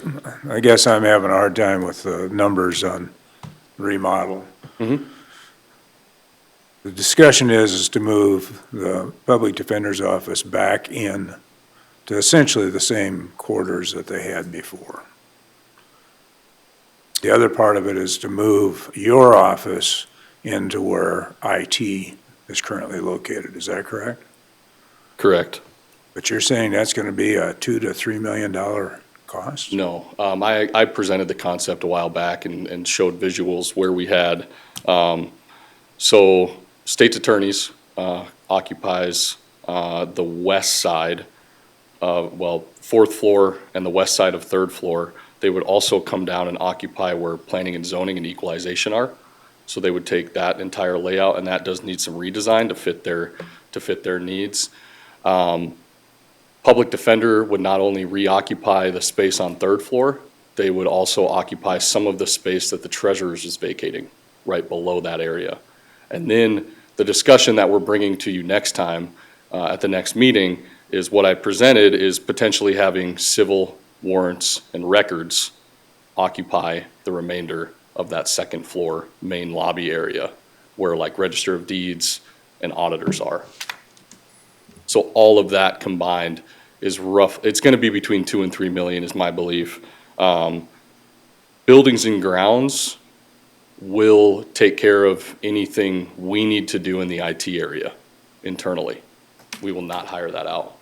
I guess I'm having a hard time with the numbers on remodel. Mhm. The discussion is to move the public defender's office back in to essentially the same quarters that they had before. The other part of it is to move your office into where IT is currently located. Is that correct? Correct. But you're saying that's going to be a $2 to $3 million cost? No, I presented the concept a while back and showed visuals where we had, so state's attorneys occupies the west side, fourth floor and the west side of third floor. They would also come down and occupy where planning and zoning and equalization are. So they would take that entire layout, and that does need some redesign to fit their needs. Public defender would not only reoccupy the space on third floor, they would also occupy some of the space that the treasurer's is vacating right below that area. And then the discussion that we're bringing to you next time at the next meeting is what I presented is potentially having civil warrants and records occupy the remainder of that second floor main lobby area where like Register of Deeds and auditors are. So all of that combined is rough. It's going to be between 2 and 3 million is my belief. Buildings and grounds will take care of anything we need to do in the IT area internally. We will not hire that out.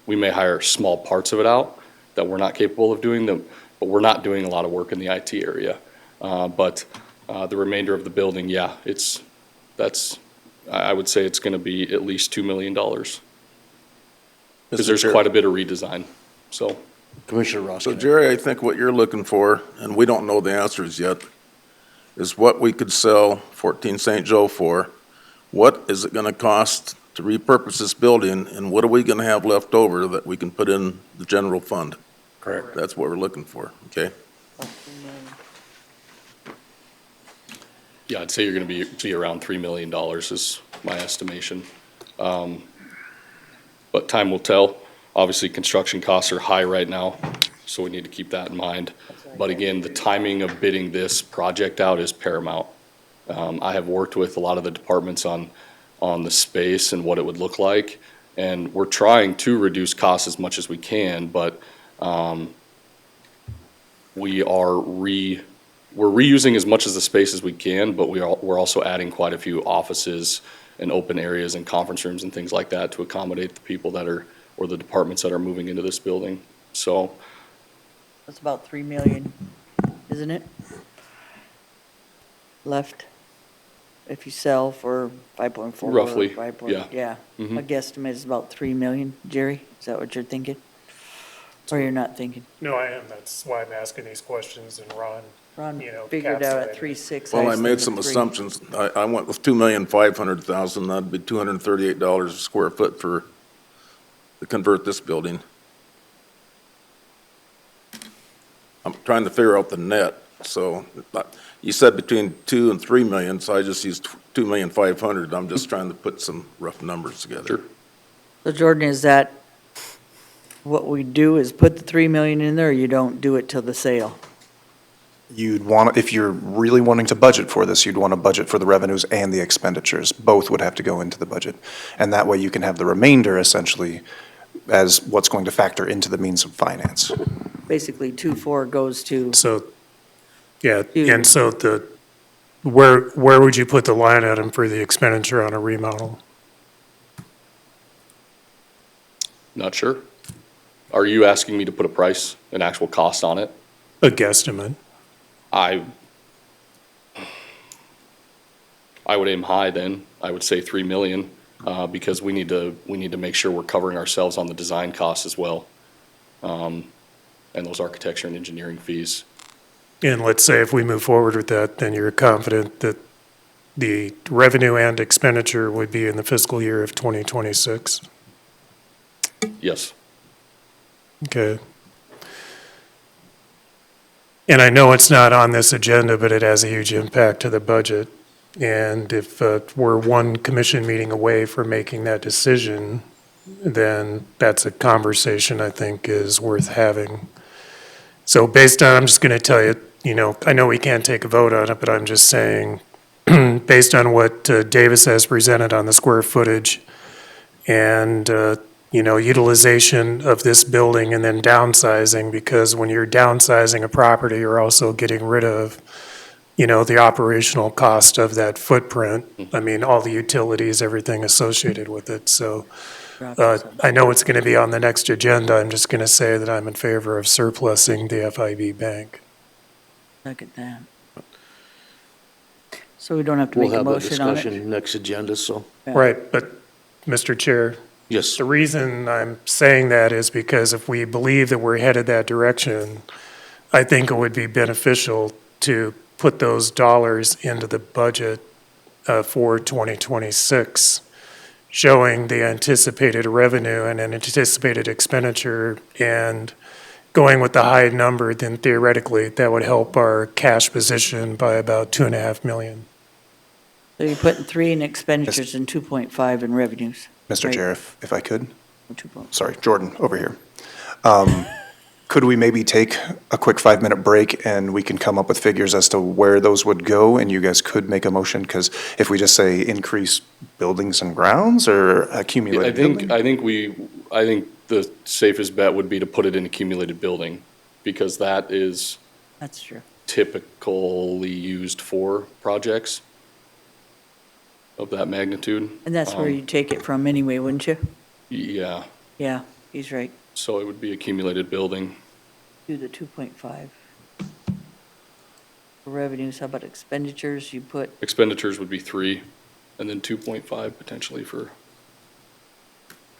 We may hire small parts of it out, that we're not capable of doing them, but we're not doing a lot of work in the IT area. But the remainder of the building, yeah, I would say it's gonna be at least $2 million. Because Mr. there's Chair. quite a bit of redesign, so. Commissioner Ross. So Jerry, I think what you're looking for, and we don't know the answers yet, is what we could sell 14 St. Joe for. What is it gonna cost to repurpose this building, and what are we gonna have left over that we can put in the general fund? Correct. That's what we're looking for, okay? Yeah, I'd say you're gonna be around $3 million is my estimation. But time will tell. Obviously, construction costs are high right now, so we need to keep that in mind. But again, the timing of bidding this project out is paramount. I have worked with a lot of the departments on the space and what it would look like, and we're trying to reduce costs as much as we can, but we're reusing as much of the space as we can, but we're also adding quite a few offices and open areas and conference rooms and things like that to accommodate the people that are, or the departments that are moving into this building. So That's about 3 million, isn't it? Left, if you sell for 5.4. Roughly, 5 yeah. Yeah, Mhm. my guesstimate is about 3 million. Jerry, is that what you're thinking? Or you're not thinking? No, I am. That's why I'm asking these questions, and Ron, Ron you know, figured out at encapsulated. 3.6. Well, I was made thinking some 3. assumptions. I went with $2,500,000, that'd be $238 a square foot to convert this building. I'm trying to figure out the net, so you said between 2 and 3 million, so I just used 2,500,000. I'm just trying to put some rough numbers together. Sure. So Jordan, is that what we do is put the 3 million in there, or you don't do it till the sale? You'd want, if you're really wanting to budget for this, you'd want to budget for the revenues and the expenditures. Both would have to go into the budget. And that way you can have the remainder essentially as what's going to factor into the means of finance. Basically, 2.4 goes to, So, yeah, You- and so where would you put the line item for the expenditure on a remodel? not sure. Are you asking me to put a price, an actual cost on it? A guesstimate. I would aim high then. I would say 3 million, because we need to make sure we're covering ourselves on the design costs as well. And those architecture and engineering fees. And let's say if we move forward with that, then you're confident that the revenue and expenditure would be in the fiscal year of 2026? Yes. Okay. And I know it's not on this agenda, but it has a huge impact to the budget. And if we're one commission meeting away from making that decision, then that's a conversation I think is worth having. So based on, I'm just going to tell you, I know we can't take a vote on it, but I'm just saying, based on what Davis has presented on the square footage and, utilization of this building and then downsizing, because when you're downsizing a property, you're also getting rid of, the operational cost of that footprint. I mean, all the utilities, everything associated with it. So I know it's going to be on the next agenda. I'm just going to say that I'm in favor of surplusing the FIB bank. look at that. So we don't have to We'll make a have a motion on it? discussion next agenda, so, Yeah. Right, but, Mr. Chair, yes. the reason I'm saying that is because if we believe that we're headed that direction, I think it would be beneficial to put those dollars into the budget for 2026, showing the anticipated revenue and an anticipated expenditure, and going with the high number, then theoretically, that would help our cash position by about 2.5 million. So you're putting 3 in expenditures and 2.5 in revenues? Mr. Right. Chair, if I could. Or 2.5. Sorry, Jordan, over here. Could we maybe take a quick 5-minute break and we can come up with figures as to where those would go, and you guys could make a motion? Because if we just say increase buildings and grounds or accumulated building? I think the safest bet would be to put it in accumulated building, because that is That's true. typically used for projects of that magnitude. And that's where you'd take it from anyway, wouldn't you? Yeah, Yeah, he's right. so it would be accumulated building. Do the 2.5. For revenues, how about expenditures? You put, Expenditures would be 3, and then 2.5 potentially for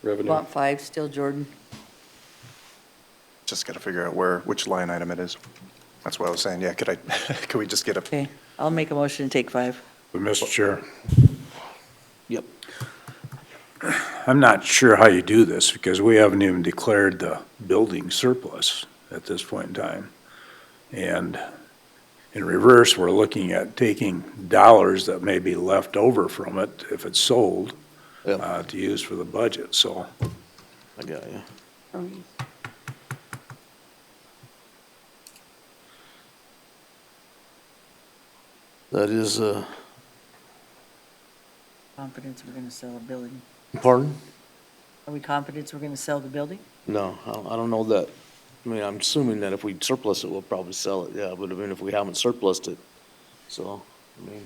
revenue. want 5 still, Jordan? Just got to figure out which line item it is. That's what I was saying. Yeah, could we just get a, Okay, I'll make a motion to take 5. But, Mr. Chair, Yep. I'm not sure how you do this, because we haven't even declared the building surplus at this point in time. And in reverse, we're looking at taking dollars that may be left over from it, if it's sold, Yep. to use for the budget, so. I got you. That is, Confidence we're gonna sell a building. pardon? Are we confident we're gonna sell the building? No, I don't know that. I mean, I'm assuming that if we surplus it, we'll probably sell it, yeah, but even if we haven't surplused it, so, I mean,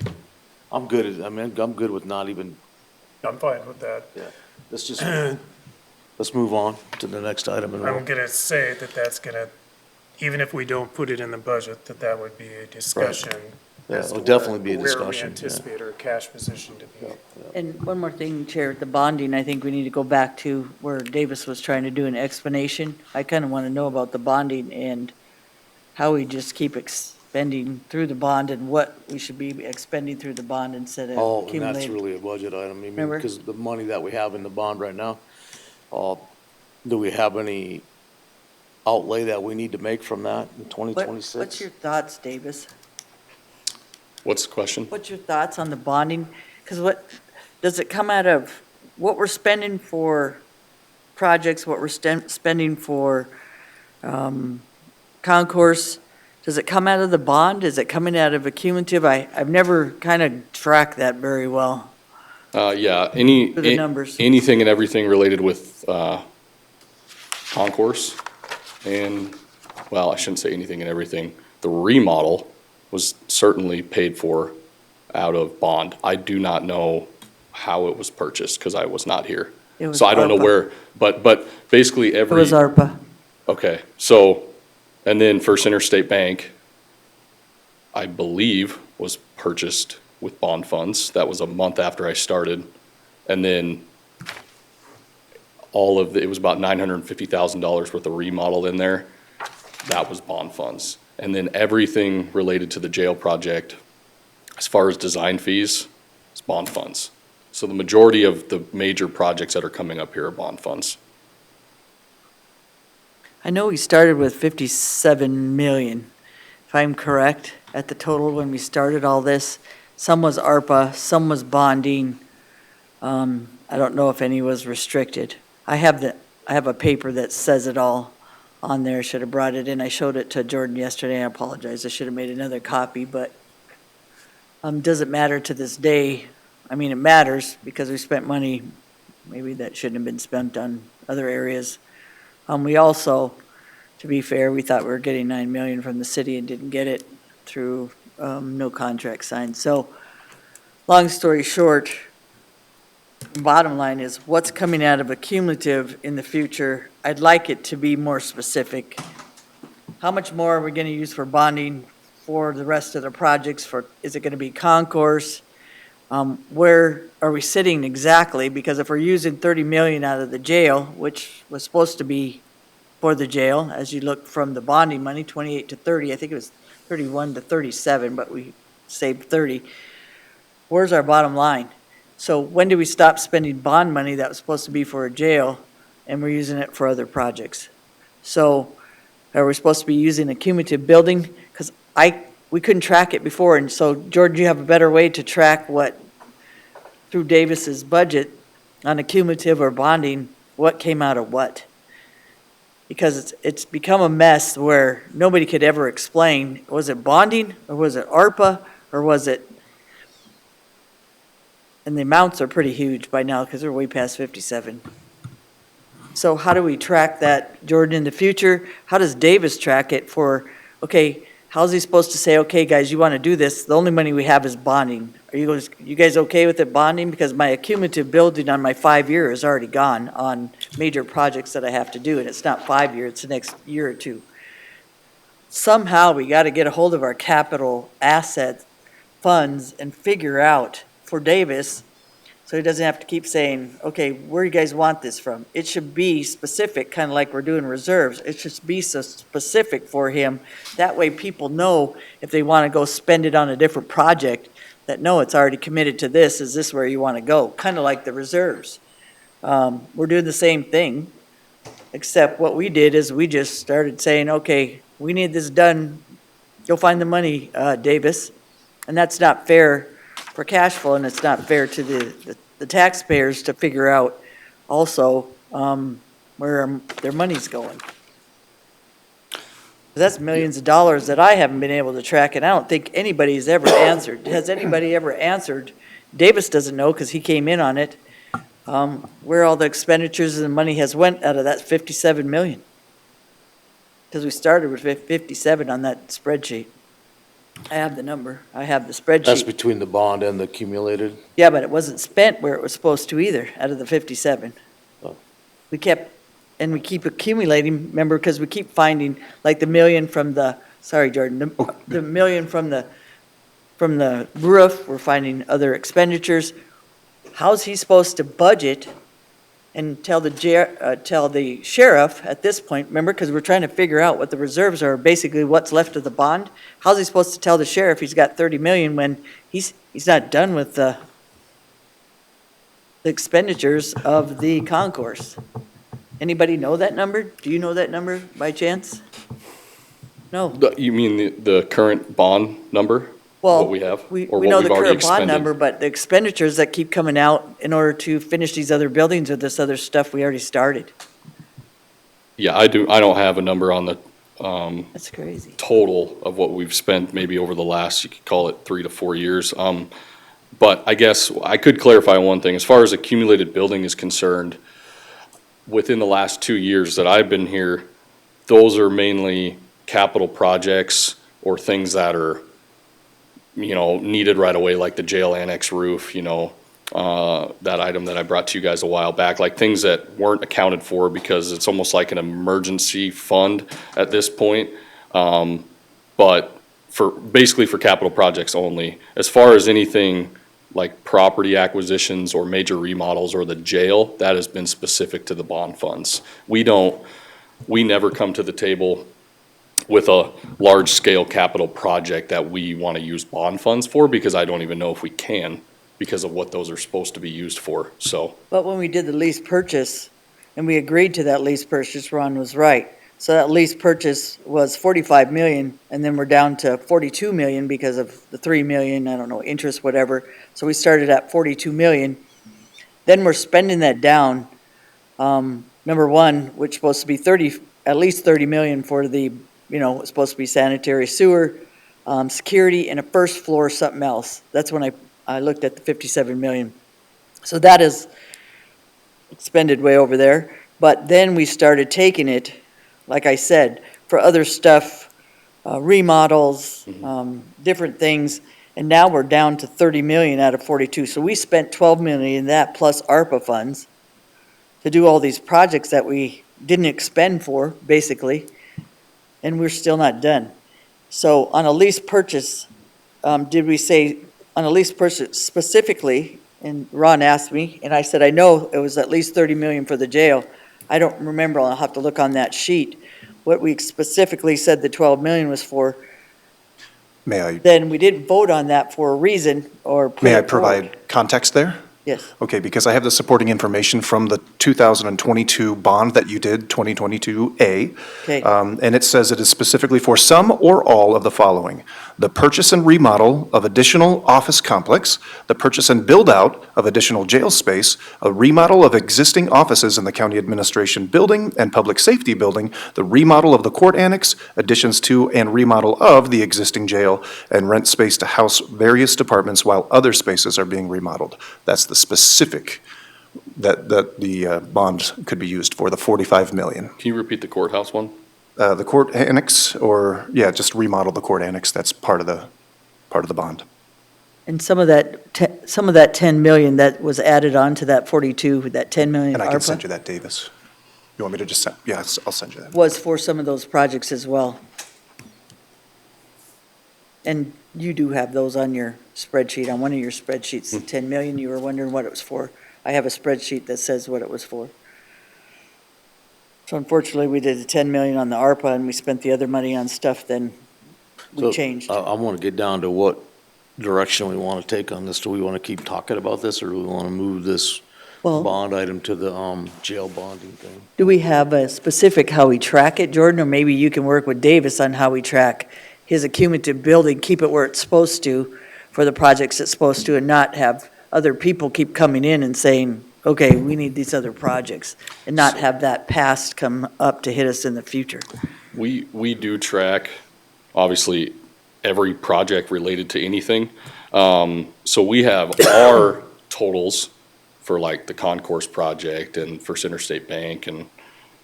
I'm good with not even, I'm fine with that. yeah, let's just, let's move on to the next item and I'm we'll, gonna say that that's gonna, even if we don't put it in the budget, that would be a discussion. yeah, as it'll to definitely be a where discussion, we yeah. anticipate our cash position to be. And one more thing, Chair, the bonding, I think we need to go back to where Davis was trying to do an explanation. I kind of want to know about the bonding and how we just keep expending through the bond and what we should be expending through the bond instead of Oh, and that's accumulating. really a budget item, I mean, Remember? because the money that we have in the bond right now, do we have any outlay that we need to make from that in 2026? What's your thoughts, Davis? What's the question? What's your thoughts on the bonding? Because does it come out of what we're spending for projects, what we're spending for concourse? Does it come out of the bond? Is it coming out of a cumulative? I've never kind of tracked that very well. Yeah, For the numbers. anything and everything related with concourse and, well, I shouldn't say anything and everything. The remodel was certainly paid for out of bond. I do not know how it was purchased because I was not here. It was So I don't know ARPA. where, but basically It was ARPA. Okay, so, and then First Interstate Bank, I believe, was purchased with bond funds. That was a month after I started. And then it was about $950,000 worth of remodel in there. That was bond funds. And then everything related to the jail project, as far as design fees, is bond funds. So the majority of the major projects that are coming up here are bond funds. I know we started with 57 million, if I'm correct, at the total when we started all this. Some was ARPA, some was bonding. I don't know if any was restricted. I have a paper that says it all on there. Should have brought it in. I showed it to Jordan yesterday. I apologize. I should have made another copy, but does it matter to this day? I mean, it matters because we spent money maybe that shouldn't have been spent on other areas. We also, to be fair, we thought we were getting 9 million from the city and didn't get it through no contract signed. So, long story short, bottom line is what's coming out of a cumulative in the future. I'd like it to be more specific. How much more are we going to use for bonding for the rest of the projects? Is it going to be concourse? Where are we sitting exactly? Because if we're using 30 million out of the jail, which was supposed to be for the jail, as you look from the bonding money, 28 to 30, I think it was 31 to 37, but we saved 30. Where's our bottom line? So when do we stop spending bond money that was supposed to be for a jail and we're using it for other projects? So are we supposed to be using a cumulative building? Because we couldn't track it before, and so George, you have a better way to track what, through Davis's budget, on a cumulative or bonding, what came out of what? Because it's become a mess where nobody could ever explain, was it bonding, or was it ARPA, or was it, and the amounts are pretty huge by now, because they're way past 57. So how do we track that, Jordan, in the future? How does Davis track it for, okay, how's he supposed to say, okay, guys, you want to do this, the only money we have is bonding. Are you guys okay with it bonding? Because my accumulative building on my 5 year is already gone on major projects that I have to do, and it's not 5 years, it's the next year or two. somehow we got to get a hold of our capital asset funds and figure out for Davis, so he doesn't have to keep saying, okay, where do you guys want this from? It should be specific, kind of like we're doing reserves. It should be so specific for him. That way people know if they want to go spend it on a different project, that no, it's already committed to this. Is this where you want to go? Kind of like the reserves. We're doing the same thing, except what we did is we just started saying, okay, we need this done. Go find the money, Davis. And that's not fair for cash flow, and it's not fair to the taxpayers to figure out also where their money's going. That's millions of dollars that I haven't been able to track, and I don't think anybody's ever answered. Has anybody ever answered? Davis doesn't know because he came in on it, where all the expenditures and the money has went out of that 57 million. Because we started with 57 on that spreadsheet. I have the number. I have the spreadsheet. That's between the bond and the accumulated? Yeah, but it wasn't spent where it was supposed to either, out of the 57. Oh. We kept, and we keep accumulating, remember, because we keep finding, like the million from the, sorry, Jordan, the million from the roof, we're finding other expenditures. How's he supposed to budget and tell the sheriff at this point, remember, because we're trying to figure out what the reserves are, basically what's left of the bond? How's he supposed to tell the sheriff he's got 30 million when he's not done with the expenditures of the concourse? Anybody know that number? Do you know that number by chance? No. You mean the current bond number? Well, What we have? we Or know what the we've already current bond expended? number, but the expenditures that keep coming out in order to finish these other buildings or this other stuff we already started. Yeah, I don't have a number on the That's crazy. total of what we've spent maybe over the last, you could call it 3 to 4 years. But I guess I could clarify one thing. As far as accumulated building is concerned, within the last 2 years that I've been here, those are mainly capital projects or things that are, needed right away, like the jail annex roof, that item that I brought to you guys a while back, like things that weren't accounted for because it's almost like an emergency fund at this point. But basically for capital projects only. As far as anything like property acquisitions or major remodels or the jail, that has been specific to the bond funds. We never come to the table with a large-scale capital project that we want to use bond funds for, because I don't even know if we can because of what those are supposed to be used for, so. But when we did the lease purchase, and we agreed to that lease purchase, Ron was right. So that lease purchase was 45 million, and then we're down to 42 million because of the 3 million, I don't know, interest, whatever. So we started at 42 million. Then we're spending that down, number one, which is supposed to be at least 30 million for the, it's supposed to be sanitary sewer, security, and a first floor something else. That's when I looked at the 57 million. So that is expended way over there. But then we started taking it, like I said, for other stuff, remodels, different things. And now we're down to 30 million out of 42. So we spent 12 million in that plus ARPA funds to do all these projects that we didn't expend for, basically. And we're still not done. So on a lease purchase, did we say on a lease purchase specifically, and Ron asked me, and I said, I know it was at least 30 million for the jail. I don't remember, I'll have to look on that sheet, what we specifically said the 12 million was for. May I, Then we didn't vote on that for a reason or put may I it forward. provide context there? Yes. Okay, because I have the supporting information from the 2022 bond that you did, 2022A. Okay. And it says it is specifically for some or all of the following: the purchase and remodel of additional office complex, the purchase and build-out of additional jail space, a remodel of existing offices in the county administration building and public safety building, the remodel of the court annex, additions to and remodel of the existing jail, and rent space to house various departments while other spaces are being remodeled. That's the specific that the bond could be used for, the 45 million. Can you repeat the courthouse one? The court annex, just remodel the court annex, that's part of the bond. And some of that 10 million that was added on to that 42, that 10 million And I can ARPA send you that, Davis. You want me to just send, I'll send you that. was for some of those projects as well. And you do have those on your spreadsheet, on one of your spreadsheets, the 10 million, you were wondering what it was for. I have a spreadsheet that says what it was for. So unfortunately, we did the 10 million on the ARPA and we spent the other money on stuff, then we So, changed. I want to get down to what direction we want to take on this. Do we want to keep talking about this, or do we want to move this Well, bond item to the jail bonding thing? do we have a specific how we track it, Jordan? Or maybe you can work with Davis on how we track his accumulative building, keep it where it's supposed to for the projects it's supposed to, and not have other people keep coming in and saying, okay, we need these other projects, and not have that past come up to hit us in the future. We do track, obviously, every project related to anything. So we have our totals for like the concourse project and First Interstate Bank and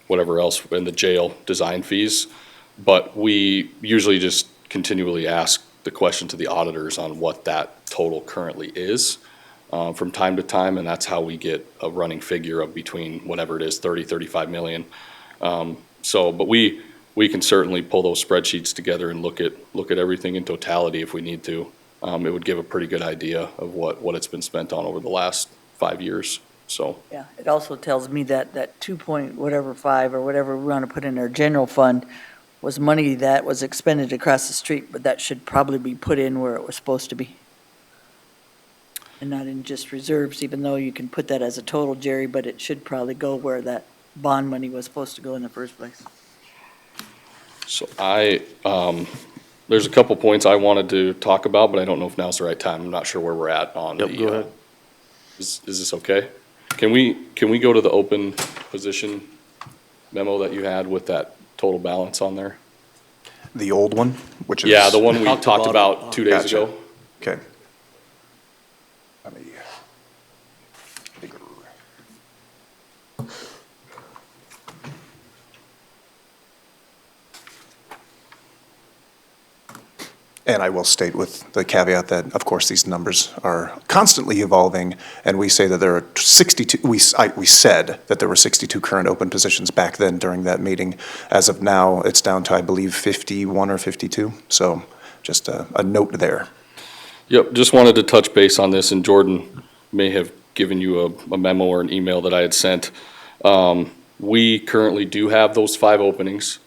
whatever else, and the jail design fees. But we usually just continually ask the question to the auditors on what that total currently is from time to time, and that's how we get a running figure of between whatever it is, 30, 35 million. But we can certainly pull those spreadsheets together and look at everything in totality if we need to. It would give a pretty good idea of what it's been spent on over the last 5 years, so. Yeah, it also tells me that 2 point whatever 5 or whatever we want to put in our general fund was money that was expended across the street, but that should probably be put in where it was supposed to be. And not in just reserves, even though you can put that as a total, Jerry, but it should probably go where that bond money was supposed to go in the first place. So there's a couple points I wanted to talk about, but I don't know if now's the right time. I'm not sure where we're at on the. Yep, go ahead. Is this okay? Can we go to the open position memo that you had with that total balance on there? The old one, which is. Yeah, the one we Talked talked about about it. 2 days Gotcha. ago. Okay. Let me- And I will state with the caveat that, of course, these numbers are constantly evolving, and we say that there are 62, we said that there were 62 current open positions back then during that meeting. As of now, it's down to, I believe, 51 or 52, so just a note there. Yep, just wanted to touch base on this, and Jordan may have given you a memo or an email that I had sent. We currently do have those 5 openings.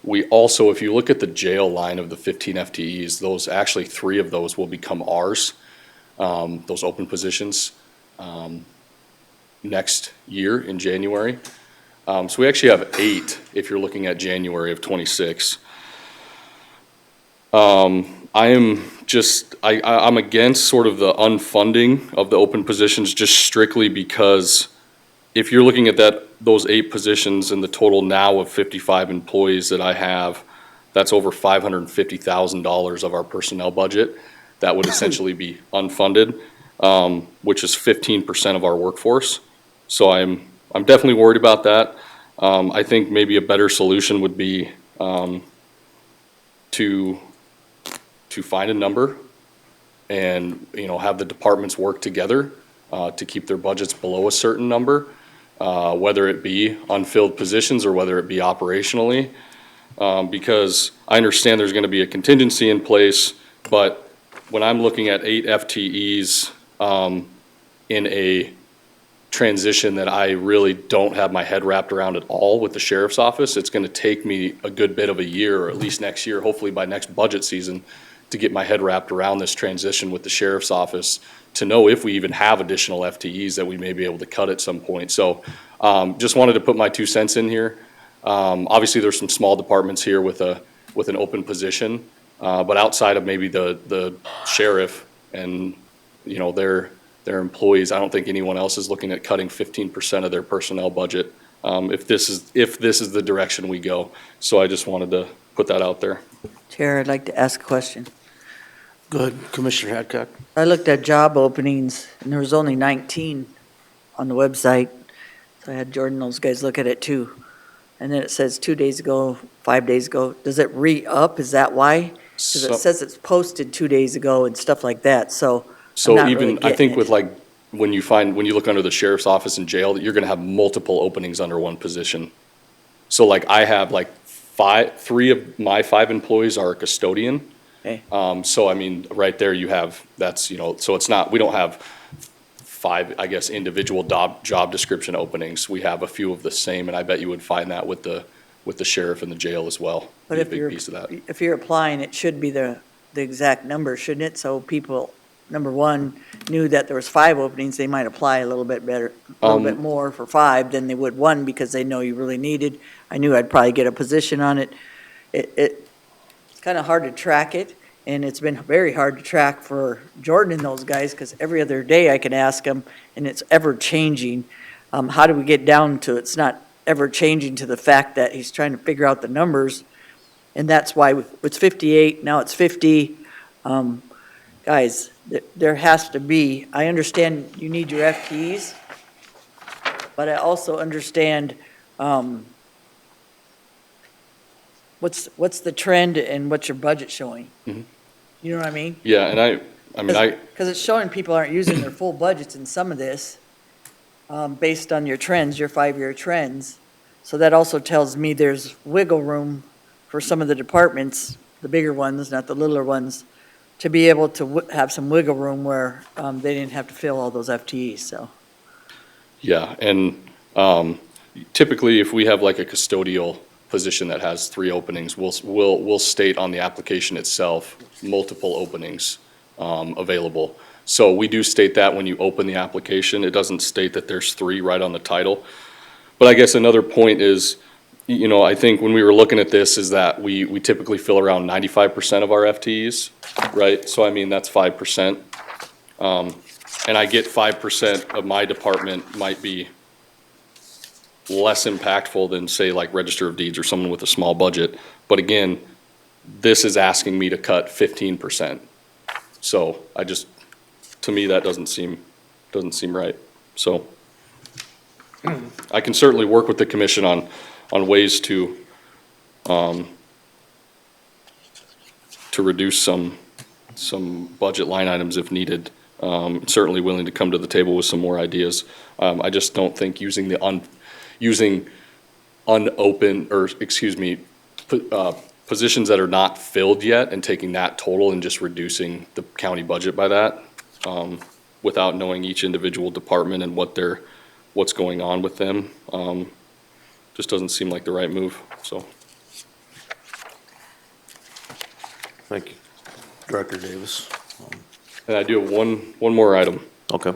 We also, if you look at the jail line of the 15 FTEs, those, actually 3 of those will become ours, those open positions, next year in January. So we actually have 8 if you're looking at January of '26. I'm against sort of the unfunding of the open positions just strictly because if you're looking at those 8 positions and the total now of 55 employees that I have, that's over $550,000 of our personnel budget. That would essentially be unfunded, which is 15% of our workforce. So I'm definitely worried about that. I think maybe a better solution would be to find a number and, have the departments work together to keep their budgets below a certain number. Whether it be unfilled positions or whether it be operationally, because I understand there's going to be a contingency in place, but when I'm looking at 8 FTEs in a transition that I really don't have my head wrapped around at all with the sheriff's office, it's going to take me a good bit of a year, or at least next year, hopefully by next budget season, to get my head wrapped around this transition with the sheriff's office, to know if we even have additional FTEs that we may be able to cut at some point. So just wanted to put my 2 cents in here. Obviously, there's some small departments here with an open position, but outside of maybe the sheriff and, their employees, I don't think anyone else is looking at cutting 15% of their personnel budget if this is the direction we go. So I just wanted to put that out there. Chair, I'd like to ask a question. Go ahead, Commissioner Hadcock. I looked at job openings, and there was only 19 on the website. So I had Jordan, those guys look at it too. And then it says 2 days ago, 5 days ago. Does it re-up? Is that why? Because it says it's posted 2 days ago and stuff like that, so I'm not really I think getting with it. when you look under the sheriff's office and jail, you're gonna have multiple openings under one position. So I have three of my 5 employees are a custodian. Okay. So I mean, right there you have, that's, you know, so it's not, we don't have 5, I guess, individual job description openings. We have a few of the same, and I bet you would find that with the sheriff and the jail as well. But Be a if big you're, piece of that. if you're applying, it should be the exact number, shouldn't it? So people, number one, knew that there was 5 openings, they might apply a little bit better, a little bit more for 5 than they would 1 because they know you really needed. I knew I'd probably get a position on it. It's kind of hard to track it, and it's been very hard to track for Jordan and those guys because every other day I can ask them, and it's ever changing. How do we get down to it's not ever changing to the fact that he's trying to figure out the numbers, and that's why it's 58, now it's 50. Guys, there has to be, I understand you need your FTEs, but I also understand what's the trend and what's your budget showing? Mhm. You know what I mean? Yeah, and I mean, Because it's showing people aren't using their full budgets in some of this, based on your trends, your 5-year trends. So that also tells me there's wiggle room for some of the departments, the bigger ones, not the littler ones, to be able to have some wiggle room where they didn't have to fill all those FTEs, so. yeah, and typically if we have like a custodial position that has 3 openings, we'll state on the application itself multiple openings available. So we do state that when you open the application. It doesn't state that there's 3 right on the title. But I guess another point is, you know, I think when we were looking at this is that we typically fill around 95% of our FTEs, right? So I mean, that's 5%. And I get 5% of my department might be less impactful than, say, like Register of Deeds or someone with a small budget. But again, this is asking me to cut 15%. So I just, to me, that doesn't seem right. So I can certainly work with the commission on ways to reduce some budget line items if needed. Certainly willing to come to the table with some more ideas. I just don't think using unopened, or excuse me, positions that are not filled yet and taking that total and just reducing the county budget by that, without knowing each individual department and what's going on with them, just doesn't seem like the right move, so. Thank you. Director Davis. And I do have one more item. Okay.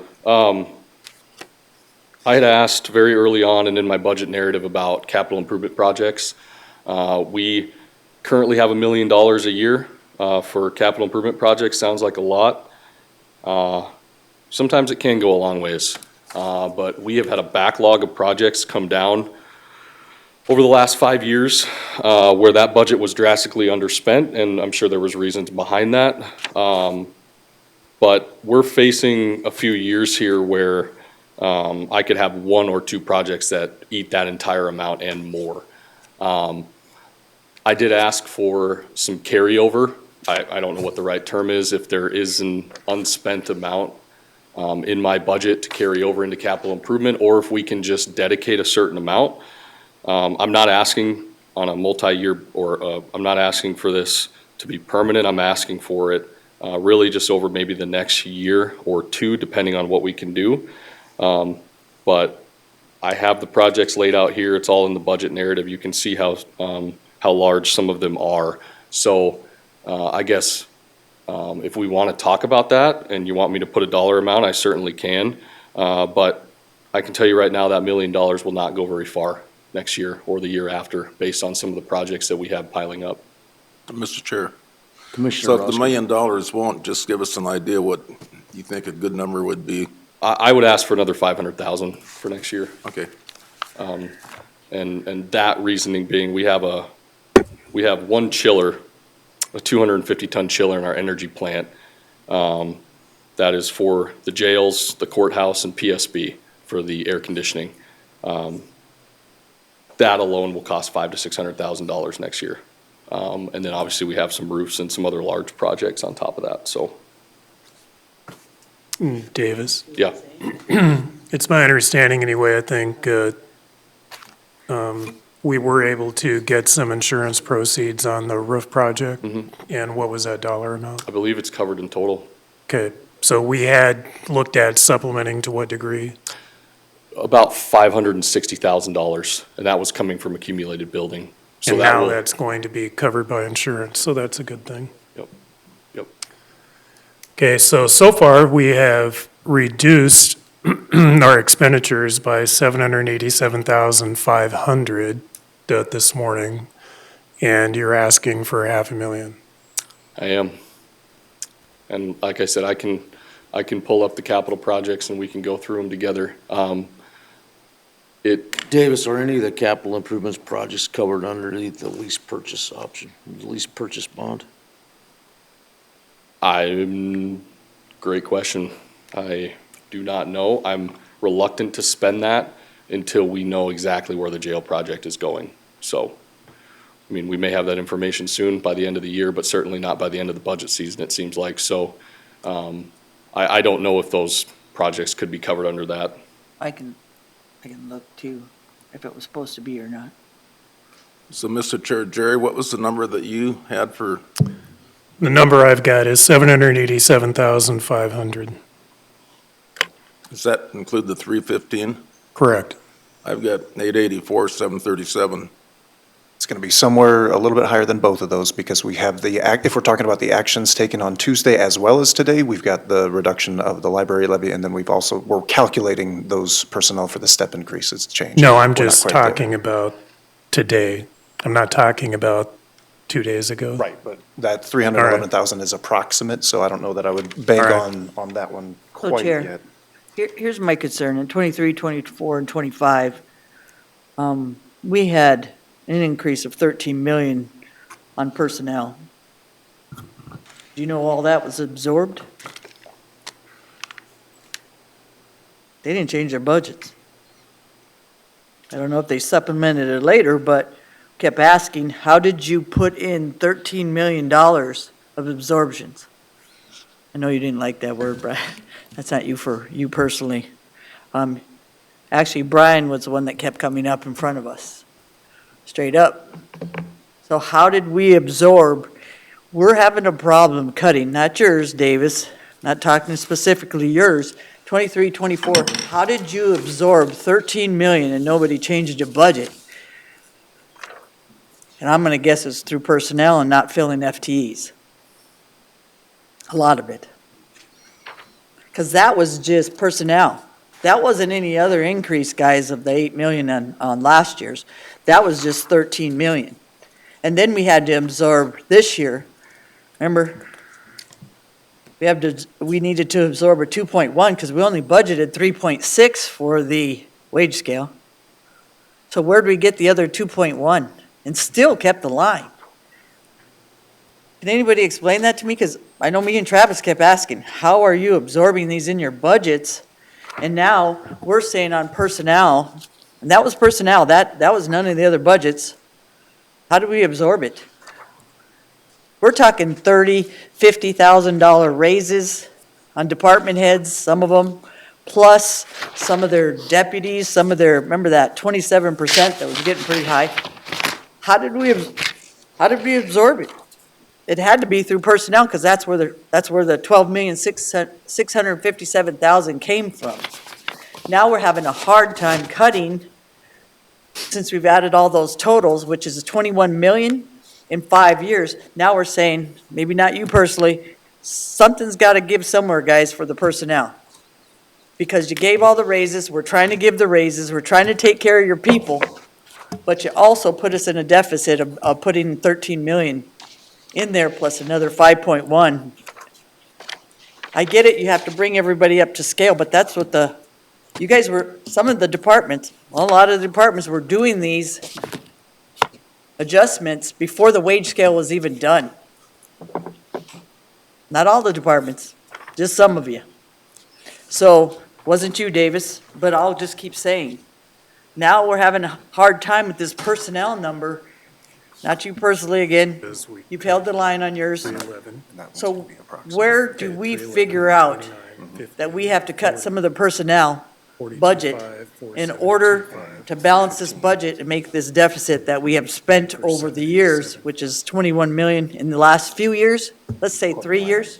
I had asked very early on and in my budget narrative about capital improvement projects. We currently have $1 million a year for capital improvement projects. Sounds like a lot. Sometimes it can go a long ways, but we have had a backlog of projects come down over the last 5 years where that budget was drastically underspent, and I'm sure there was reasons behind that. But we're facing a few years here where I could have 1 or 2 projects that eat that entire amount and more. I did ask for some carryover. I don't know what the right term is, if there is an unspent amount in my budget to carry over into capital improvement, or if we can just dedicate a certain amount. I'm not asking on a multi-year, or I'm not asking for this to be permanent. I'm asking for it really just over maybe the next year or 2, depending on what we can do. But I have the projects laid out here. It's all in the budget narrative. You can see how large some of them are. So I guess if we want to talk about that and you want me to put a dollar amount, I certainly can. But I can tell you right now that $1 million will not go very far next year or the year after, based on some of the projects that we have piling up. Mr. Chair. Commissioner So if the $1 million won't, just give us an idea what you think a good number would be. I would ask for another 500,000 for next year. Okay. And that reasoning being, we have one chiller, a 250-ton chiller in our energy plant. That is for the jails, the courthouse, and PSB for the air conditioning. That alone will cost $500,000 to $600,000 next year. And then obviously we have some roofs and some other large projects on top of that, so. Davis? Yeah. It's my understanding anyway, I think, we were able to get some insurance proceeds on the roof project. And what was that dollar amount? I believe it's covered in total. Okay, so we had looked at supplementing to what degree? About $560,000, and that was coming from accumulated building. So And that now will, that's going to be covered by insurance, so that's a good thing. Yep, yep. Okay, so far, we have reduced our expenditures by $787,500 this morning, and you're asking for $500,000. I am. And like I said, I can pull up the capital projects and we can go through them together. Davis, are any of the capital improvements projects covered underneath the lease purchase option, the lease purchase bond? Great question. I do not know. I'm reluctant to spend that until we know exactly where the jail project is going. So, I mean, we may have that information soon by the end of the year, but certainly not by the end of the budget season, it seems like. So, I don't know if those projects could be covered under that. I can look too, if it was supposed to be or not. So, Mr. Chair, Jerry, what was the number that you had for? The number I've got is $787,500. Does that include the 315? Correct. I've got 884, 737. It's going to be somewhere a little bit higher than both of those because we have if we're talking about the actions taken on Tuesday as well as today, we've got the reduction of the library levy, and then we're calculating those personnel for the step increases change. No, I'm We're not just quite there. talking about today. I'm not talking about 2 days ago. Right, but that 311,000 is approximate, so I don't know that I would bank All right. on that one So, quite Chair, yet. Here's my concern. In 23, 24, and 25, we had an increase of 13 million on personnel. Do you know all that was absorbed? They didn't change their budgets. I don't know if they supplemented it later, but kept asking, how did you put in $13 million of absorptions? I know you didn't like that word, Brian. That's not for you personally. Actually, Brian was the one that kept coming up in front of us, straight up. So how did we absorb? We're having a problem cutting, not yours, Davis, not talking specifically yours, 23, 24. How did you absorb 13 million and nobody changed your budget? And I'm gonna guess it's through personnel and not filling FTEs. A lot of it. Because that was just personnel. That wasn't any other increase, guys, of the 8 million on last year's. That was just 13 million. And then we had to absorb this year. Remember? We needed to absorb a 2.1 because we only budgeted 3.6 for the wage scale. So where'd we get the other 2.1? And still kept the line. Can anybody explain that to me? Because I know me and Travis kept asking, how are you absorbing these in your budgets? And now we're saying on personnel, and that was personnel, that was none of the other budgets. How do we absorb it? We're talking $30,000, $50,000 raises on department heads, some of them, plus some of their deputies, some of their, remember that 27% that was getting pretty high? How did we absorb it? It had to be through personnel because that's where the $12,657,000 came from. Now we're having a hard time cutting since we've added all those totals, which is 21 million in 5 years. Now we're saying, maybe not you personally, something's got to give somewhere, guys, for the personnel. Because you gave all the raises, we're trying to give the raises, we're trying to take care of your people, but you also put us in a deficit of putting 13 million in there plus another 5.1. I get it, you have to bring everybody up to scale, but that's what you guys were, some of the departments, well, a lot of the departments were doing these adjustments before the wage scale was even done. Not all the departments, just some of you. So, wasn't you, Davis, but I'll just keep saying. Now we're having a hard time with this personnel number. Not you personally again. You've held the line on yours. So where do we figure out that we have to cut some of the personnel budget in order to balance this budget and make this deficit that we have spent over the years, which is 21 million in the last few years, let's say 3 years,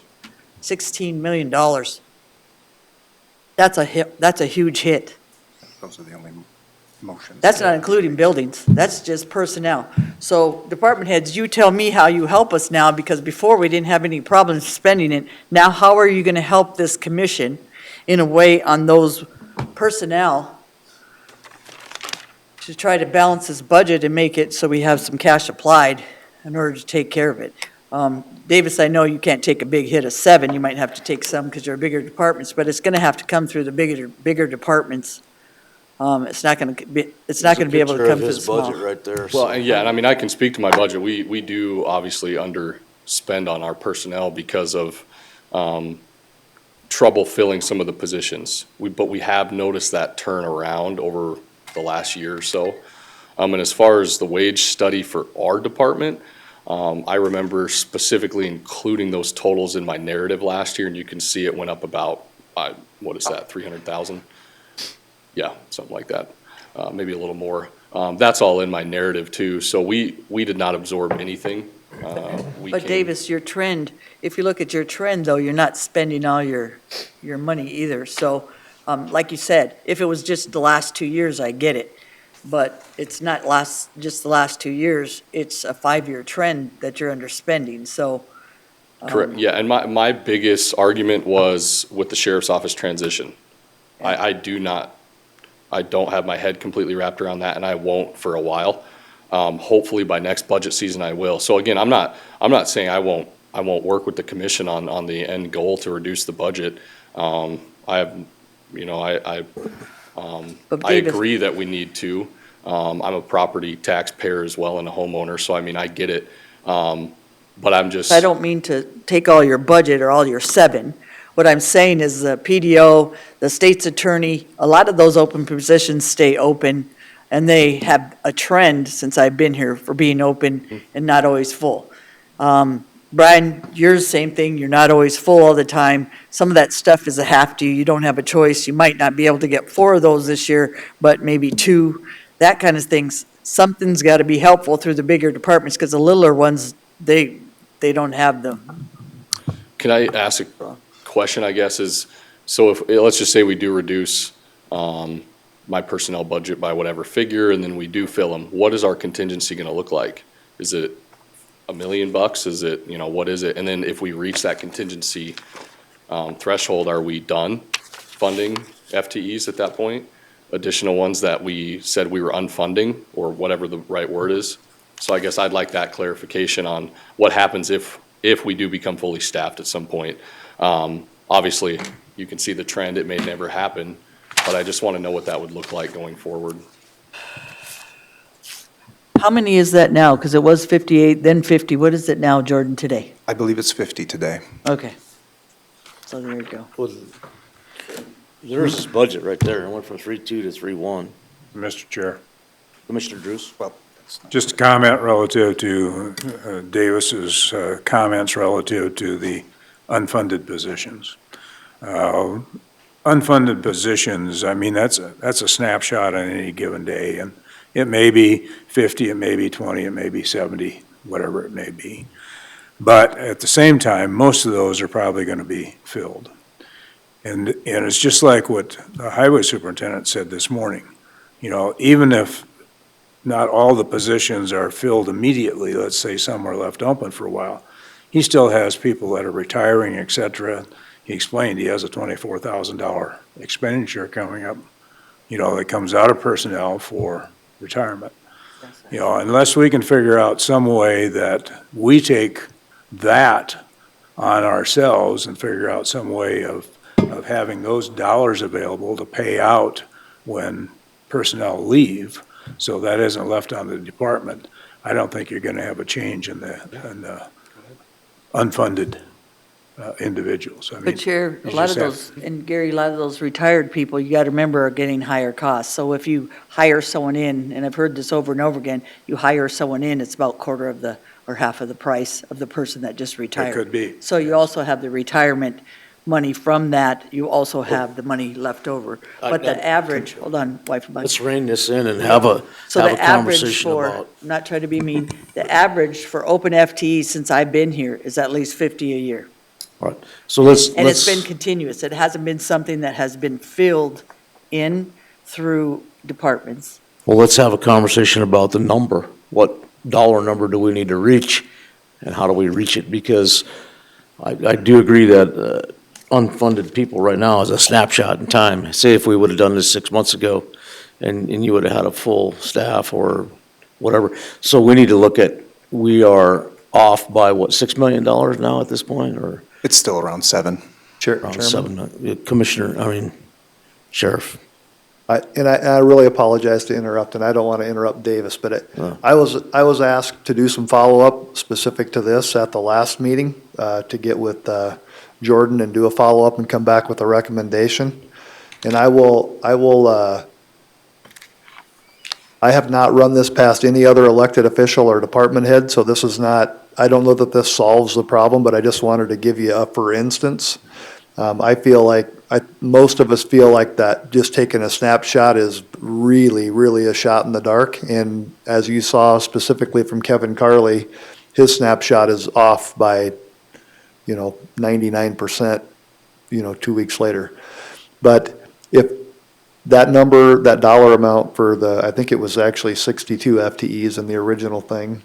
$16 million. That's a hit, that's a huge hit. Those are the only motions. That's not including buildings, that's just personnel. So department heads, you tell me how you help us now, because before we didn't have any problems spending it. Now, how are you gonna help this commission in a way on those personnel to try to balance this budget and make it so we have some cash applied in order to take care of it? Davis, I know you can't take a big hit of 7, you might have to take some because you're bigger departments, but it's gonna have to come through the bigger departments. It's not gonna be able to come through the small. Budget right there. Well, yeah, and I mean, I can speak to my budget. We do obviously underspend on our personnel because of trouble filling some of the positions. But we have noticed that turnaround over the last year or so. And as far as the wage study for our department, I remember specifically including those totals in my narrative last year, and you can see it went up about, what is that, 300,000? Yeah, something like that, maybe a little more. That's all in my narrative too, so we did not absorb anything. But Davis, your trend, if you look at your trend though, you're not spending all your money either. So, like you said, if it was just the last 2 years, I get it. But it's not just the last 2 years, it's a 5-year trend that you're underspending, so. Correct, yeah, and my biggest argument was with the sheriff's office transition. I don't have my head completely wrapped around that, and I won't for a while. Hopefully by next budget season I will. So again, I'm not saying I won't work with the commission on the end goal to reduce the budget. I agree that we need to. I'm a property taxpayer as well and a homeowner, so I mean, I get it. But I'm just. I don't mean to take all your budget or all your 7. What I'm saying is the PDO, the state's attorney, a lot of those open positions stay open, and they have a trend since I've been here for being open and not always full. Brian, you're the same thing, you're not always full all the time. Some of that stuff is a have to, you don't have a choice. You might not be able to get 4 of those this year, but maybe 2, that kind of things. Something's got to be helpful through the bigger departments, because the littler ones, they don't have them. Can I ask a question, I guess, is, so if, let's just say we do reduce my personnel budget by whatever figure, and then we do fill them, what is our contingency gonna look like? Is it $1 million? Is it, what is it? And then if we reach that contingency threshold, are we done funding FTEs at that point? Additional ones that we said we were unfunding, or whatever the right word is? So I guess I'd like that clarification on what happens if we do become fully staffed at some point. Obviously, you can see the trend, it may never happen, but I just want to know what that would look like going forward. How many is that now? Because it was 58, then 50. What is it now, Jordan, today? I believe it's 50 today. Okay. So there you go. There's his budget right there. It went from 3.2 to 3.1. Mr. Chair. Commissioner Drews? Well, Just a comment relative to Davis's comments relative to the unfunded positions. Unfunded positions, I mean, that's a snapshot on any given day, and it may be 50, it may be 20, it may be 70, whatever it may be. But at the same time, most of those are probably going to be filled. And it's just like what the highway superintendent said this morning. Even if not all the positions are filled immediately, let's say some are left open for a while, he still has people that are retiring, et cetera. He explained he has a $24,000 expenditure coming up, that comes out of personnel for retirement. Unless we can figure out some way that we take that on ourselves and figure out some way of having those dollars available to pay out when personnel leave, so that isn't left on the department, I don't think you're going to have a change in the unfunded individuals. But Chair, a lot of those, and Gary, a lot of those retired people, you got to remember, are getting higher costs. So if you hire someone in, and I've heard this over and over again, you hire someone in, it's about quarter of or half of the price of the person that just retired. It could be. So you also have the retirement money from that, you also have the money left over. But the average, hold on, wife, Let's rein this in and have a so the average conversation for, about. I'm not trying to be mean, the average for open FTEs since I've been here is at least 50 a year. All right, so let's. And it's been continuous. It hasn't been something that has been filled in through departments. Well, let's have a conversation about the number. What dollar number do we need to reach, and how do we reach it? Because I do agree that unfunded people right now is a snapshot in time. Say if we would have done this 6 months ago, and you would have had a full staff or whatever. So we need to look at, we are off by what, $6 million now at this point, or? It's still around 7. Around 7, Commissioner, Sheriff. I really apologize to interrupt, and I don't want to interrupt Davis, but I was asked to do some follow-up specific to this at the last meeting, to get with Jordan and do a follow-up and come back with a recommendation. And I have not run this past any other elected official or department head, so this is not, I don't know that this solves the problem, but I just wanted to give you a for instance. I feel like, most of us feel like that just taking a snapshot is really, really a shot in the dark. And as you saw specifically from Kevin Carley, his snapshot is off by, 99%, 2 weeks later. But if that number, that dollar amount for I think it was actually 62 FTEs in the original thing,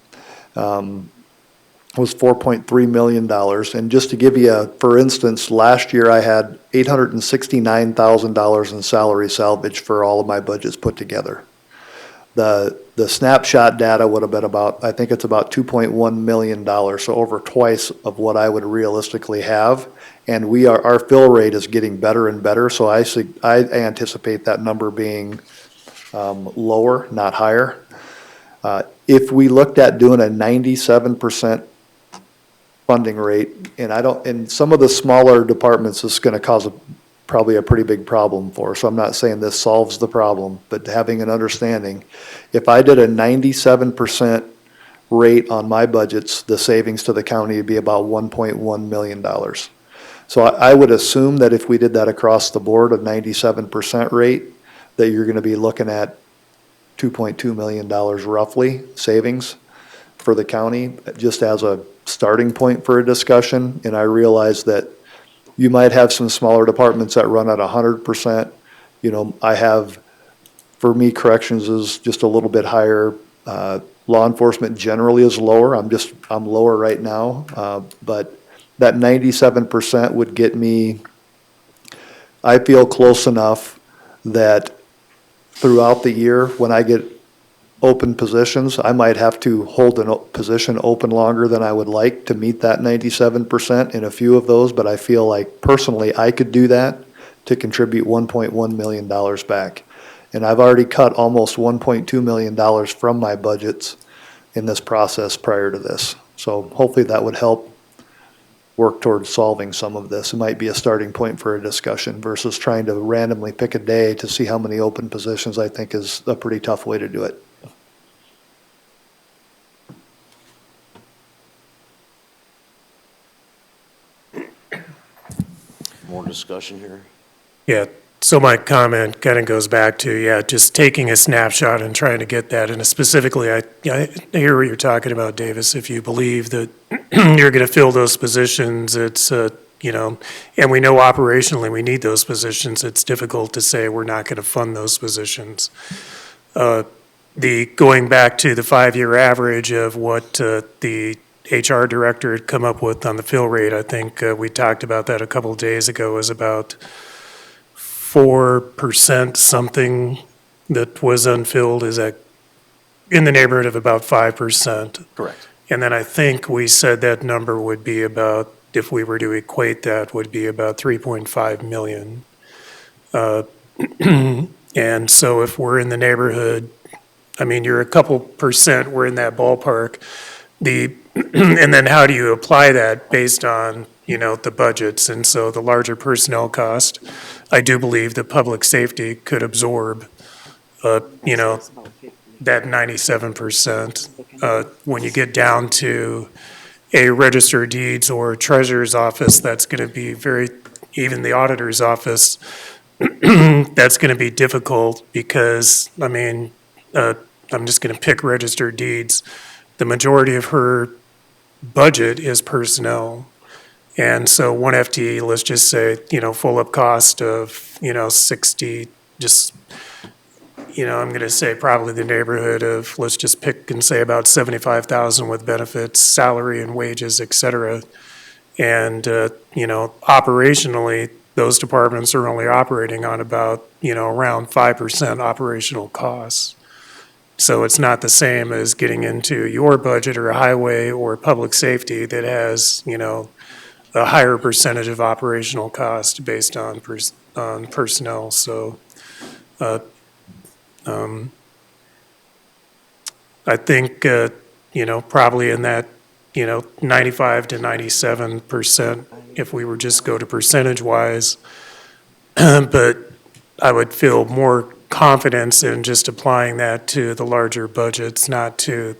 was $4.3 million. And just to give you for instance, last year I had $869,000 in salary salvage for all of my budgets put together. The snapshot data would have been about, I think it's about $2.1 million, so over twice of what I would realistically have. And our fill rate is getting better and better, so I anticipate that number being lower, not higher. If we looked at doing a 97% funding rate, and in some of the smaller departments, it's gonna cause probably a pretty big problem for, so I'm not saying this solves the problem, but having an understanding, if I did a 97% rate on my budgets, the savings to the county would be about $1.1 million. So I would assume that if we did that across the board, a 97% rate, that you're gonna be looking at $2.2 million roughly savings for the county, just as a starting point for a discussion. And I realize that you might have some smaller departments that run at 100%. I have, for me, corrections is just a little bit higher. Law enforcement generally is lower. I'm lower right now. But that 97% would get me, I feel, close enough that throughout the year, when I get open positions, I might have to hold a position open longer than I would like to meet that 97% in a few of those, but I feel like personally I could do that to contribute $1.1 million back. And I've already cut almost $1.2 million from my budgets in this process prior to this. So hopefully that would help work towards solving some of this. It might be a starting point for a discussion versus trying to randomly pick a day to see how many open positions. I think is a pretty tough way to do it. More discussion here? Yeah, so my comment kind of goes back to, just taking a snapshot and trying to get that. And specifically, I hear what you're talking about, Davis. If you believe that you're going to fill those positions, it's, and we know operationally we need those positions. It's difficult to say we're not going to fund those positions. Going back to the 5-year average of what the HR director had come up with on the fill rate, I think we talked about that a couple of days ago, was about 4% something that was unfilled. Is that in the neighborhood of about 5%? Correct. And then I think we said that number would be about, if we were to equate that, would be about 3.5 million. And so if we're in the neighborhood, you're a couple percent, we're in that ballpark. And then how do you apply that based on, the budgets? And so the larger personnel cost, I do believe that public safety could absorb, that 97%. When you get down to a register of deeds or a treasurer's office, that's going to be very even the auditor's office, that's going to be difficult because, I mean, I'm just going to pick registered deeds. The majority of her budget is personnel. And so one FTE, let's just say, full up cost of, 60, just, I'm going to say probably the neighborhood of, let's just pick and say about 75,000 with benefits, salary and wages, et cetera. And, operationally, those departments are only operating on about, around 5% operational costs. So it's not the same as getting into your budget or highway or public safety that has, a higher percentage of operational cost based on personnel. So I think, probably in that, 95 to 97% if we were just go to percentage-wise. But I would feel more confidence in just applying that to the larger budgets, not to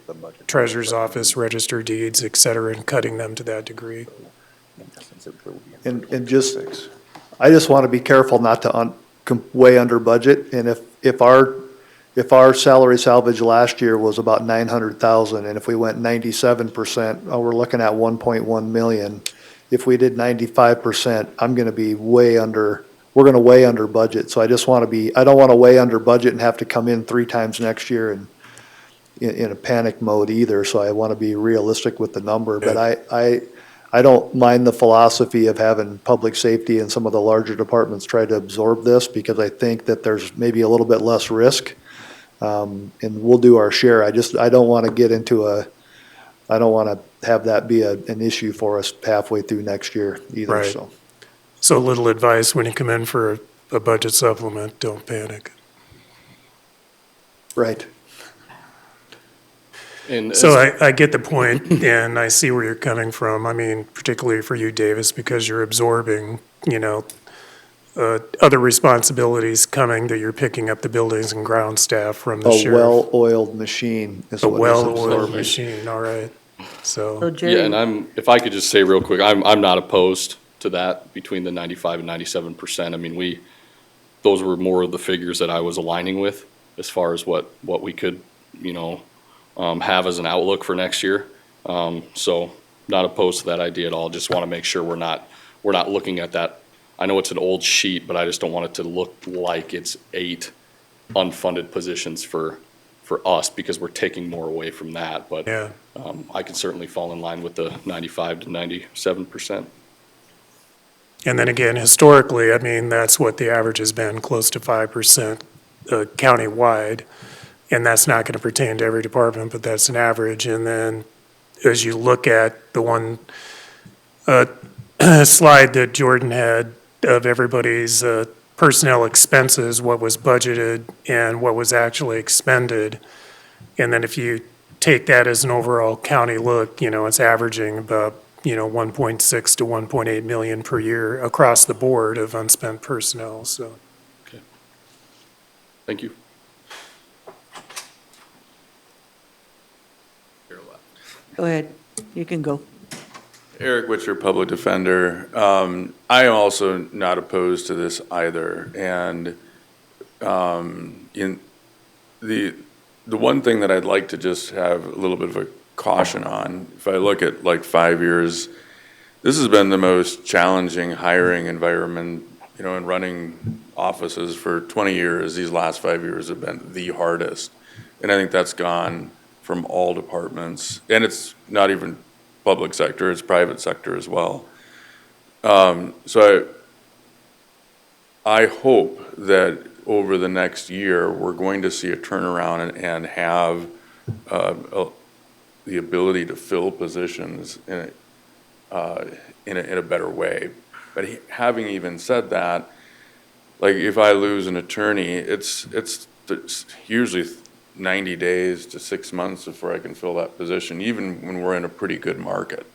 treasurer's office, register deeds, et cetera, and cutting them to that degree. And I just want to be careful not to way under budget. And if our salary salvage last year was about 900,000, and if we went 97%, we're looking at 1.1 million. If we did 95%, I'm going to be way under. We're going to way under budget. So I just want to be. I don't want to way under budget and have to come in 3 times next year and in a panic mode either. So I want to be realistic with the number. But I don't mind the philosophy of having public safety and some of the larger departments try to absorb this, because I think that there's maybe a little bit less risk. And we'll do our share. I don't want to get into I don't want to have that be an issue for us halfway through next year either, Right. So a little advice when you come in for a budget supplement, don't panic. Right. And So I get the point, and I see where you're coming from. I mean, particularly for you, Davis, because you're absorbing, other responsibilities coming that you're picking up the buildings and ground staff from the A sheriff. well-oiled machine is A what it's well-oiled absorbing. machine, all right. So, So Jerry. Yeah, and if I could just say real quick, I'm not opposed to that between the 95 and 97%. I mean, those were more of the figures that I was aligning with as far as what we could, have as an outlook for next year. So not opposed to that idea at all. Just want to make sure we're not looking at that. I know it's an old sheet, but I just don't want it to look like it's 8 unfunded positions for us, because we're taking more away from that. But yeah. I can certainly fall in line with the 95 to 97%. And then again, historically, I mean, that's what the average has been, close to 5% countywide. And that's not going to pertain to every department, but that's an average. And then as you look at the one slide that Jordan had of everybody's personnel expenses, what was budgeted and what was actually expended. And then if you take that as an overall county look, it's averaging about, 1.6 to 1.8 million per year across the board of unspent personnel, so. Thank you. Go ahead, you can go. Eric Witcher, Public Defender. I am also not opposed to this either. And in the one thing that I'd like to just have a little bit of a caution on, if I look at like 5 years, this has been the most challenging hiring environment, in running offices for 20 years. These last 5 years have been the hardest. And I think that's gone from all departments. And it's not even public sector, it's private sector as well. So I hope that over the next year, we're going to see a turnaround and have the ability to fill positions in a better way. But having even said that, like if I lose an attorney, it's usually 90 days to 6 months before I can fill that position, even when we're in a pretty good market.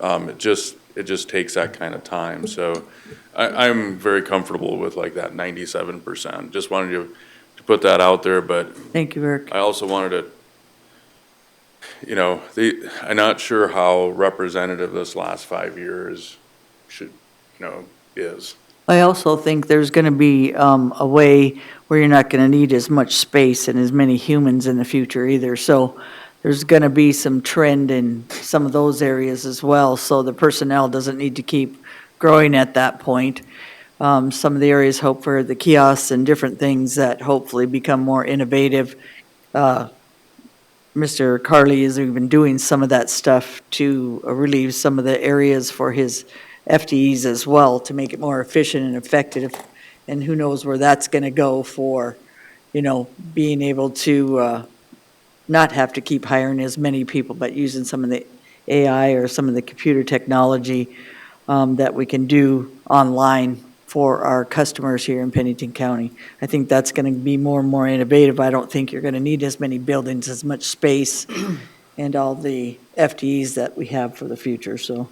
It just takes that kind of time. So I'm very comfortable with like that 97%. Just wanted to put that out there, but Thank you, Eric. I also wanted to, I'm not sure how representative this last 5 years should, is. I also think there's going to be a way where you're not going to need as much space and as many humans in the future either. So there's going to be some trend in some of those areas as well, so the personnel doesn't need to keep growing at that point. Some of the areas hope for the kiosks and different things that hopefully become more innovative. Mr. Carley is even doing some of that stuff to relieve some of the areas for his FTEs as well, to make it more efficient and effective. And who knows where that's going to go for, being able to not have to keep hiring as many people, but using some of the AI or some of the computer technology that we can do online for our customers here in Pennington County. I think that's going to be more and more innovative. I don't think you're going to need as many buildings, as much space, and all the FTEs that we have for the future. So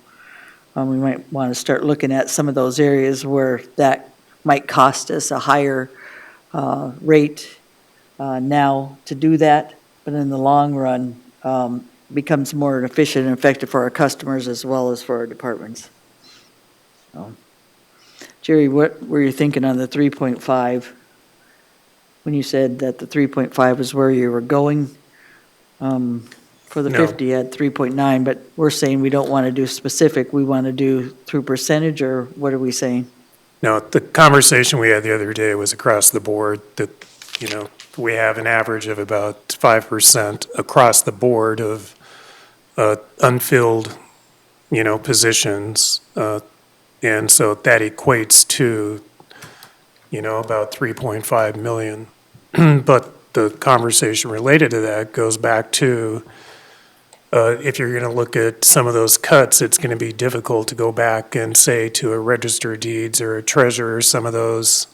we might want to start looking at some of those areas where that might cost us a higher rate now to do that, but in the long run, becomes more efficient and effective for our customers as well as for our departments. So, Jerry, what were you thinking on the 3.5? When you said that the 3.5 was where you were going? For the No. 50 at 3.9, but we're saying we don't want to do specific, we want to do through percentage, or what are we saying? No, the conversation we had the other day was across the board, that, we have an average of about 5% across the board of unfilled, positions. And so that equates to, about 3.5 million. But the conversation related to that goes back to, if you're going to look at some of those cuts, it's going to be difficult to go back and say to a register of deeds or a treasurer, some of those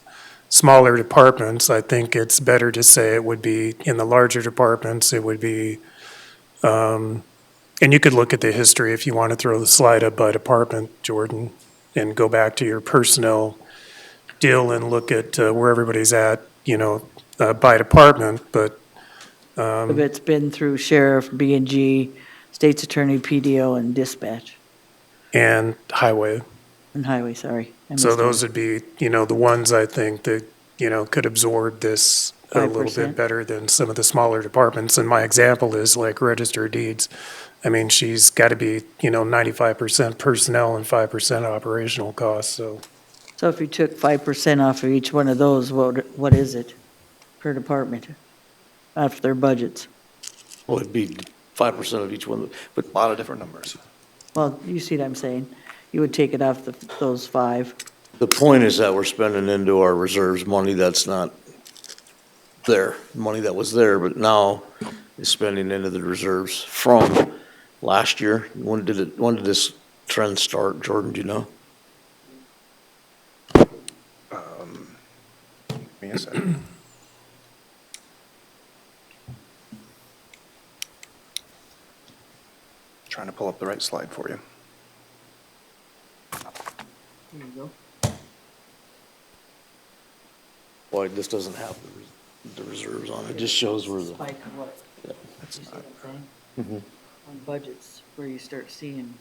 smaller departments. I think it's better to say it would be in the larger departments, it would be, and you could look at the history if you want to throw the slide up by department, Jordan, and go back to your personnel deal and look at where everybody's at, by department, but. If it's been through sheriff, B&G, state's attorney, PDO, and dispatch, And highway. and highway, sorry. I So missed those one. would be, the ones I think that, could absorb this a little 5%? bit better than some of the smaller departments. And my example is like register of deeds. I mean, she's got to be, 95% personnel and 5% operational costs, so. So if you took 5% off of each one of those, what is it per department after their budgets? Well, it'd be 5% of each one, but A lot of different numbers. Well, you see what I'm saying? You would take it off those 5. the point is that we're spending into our reserves money that's not there, money that was there, but now is spending into the reserves from last year. When did this trend start, Jordan, do you know? Give me a second. Trying to pull up the right slide for you. There you go. Why, this doesn't have the reserves on it, it just shows where the. Spike of what? Yeah. You see what I'm saying? Mhm. On budgets, where you start seeing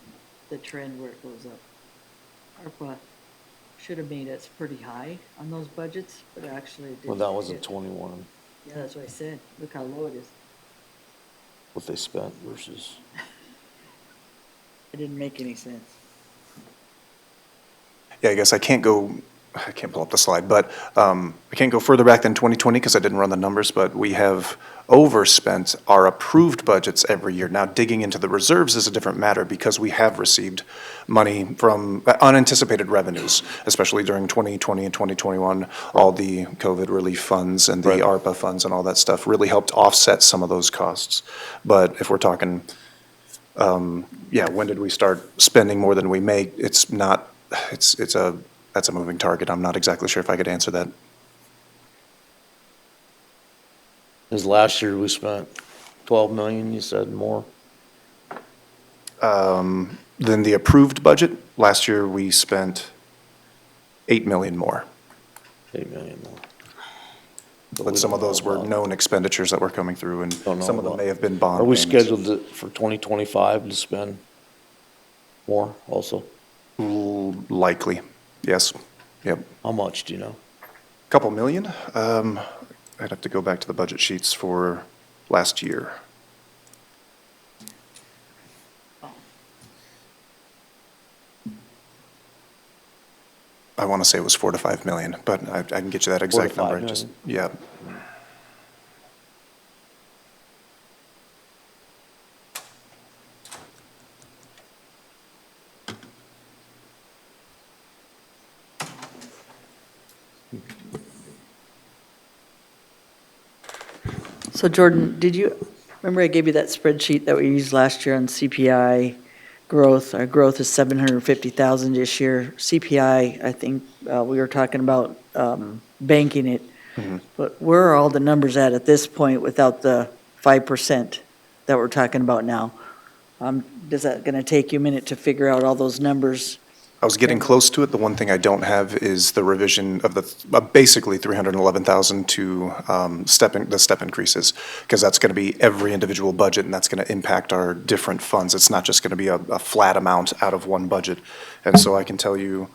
the trend where it goes up. ARPA should have made us pretty high on those budgets, but actually it didn't. Well, that was in hit. 21, Yeah, that's what I said. Look how low it is. what they spent versus. It didn't make any sense. Yeah, I guess I can't pull up the slide, but I can't go further back than 2020 because I didn't run the numbers, but we have overspent our approved budgets every year. Now, digging into the reserves is a different matter because we have received money from unanticipated revenues, especially during 2020 and 2021. All the COVID relief funds and the Right. ARPA funds and all that stuff really helped offset some of those costs. But if we're talking, when did we start spending more than we make? It's not, that's a moving target. I'm not exactly sure if I could answer that. Because last year we spent 12 million, you said more? Than the approved budget. Last year, we spent 8 million more. 8 million more. But some of those were known expenditures that were coming through, and Don't know some of them about- may have been bond Are we payments. scheduled for 2025 to spend more also? Likely. Yes, yep. How much, do you know? Couple million? I'd have to go back to the budget sheets for last year. I want to say it was 4 to 5 million, but I can get you that 4 to exact 5 number. Just, yeah. So Jordan, remember I gave you that spreadsheet that we used last year on CPI growth? Our growth is 750,000 this year. CPI, I think, we were talking about banking it. Mhm. But where are all the numbers at this point without the 5% that we're talking about now? Is that going to take you a minute to figure out all those numbers? I was getting close to it. The one thing I don't have is the revision of the, basically 311,000 to the step increases, because that's going to be every individual budget, and that's going to impact our different funds. It's not just going to be a flat amount out of one budget. And so I can tell you,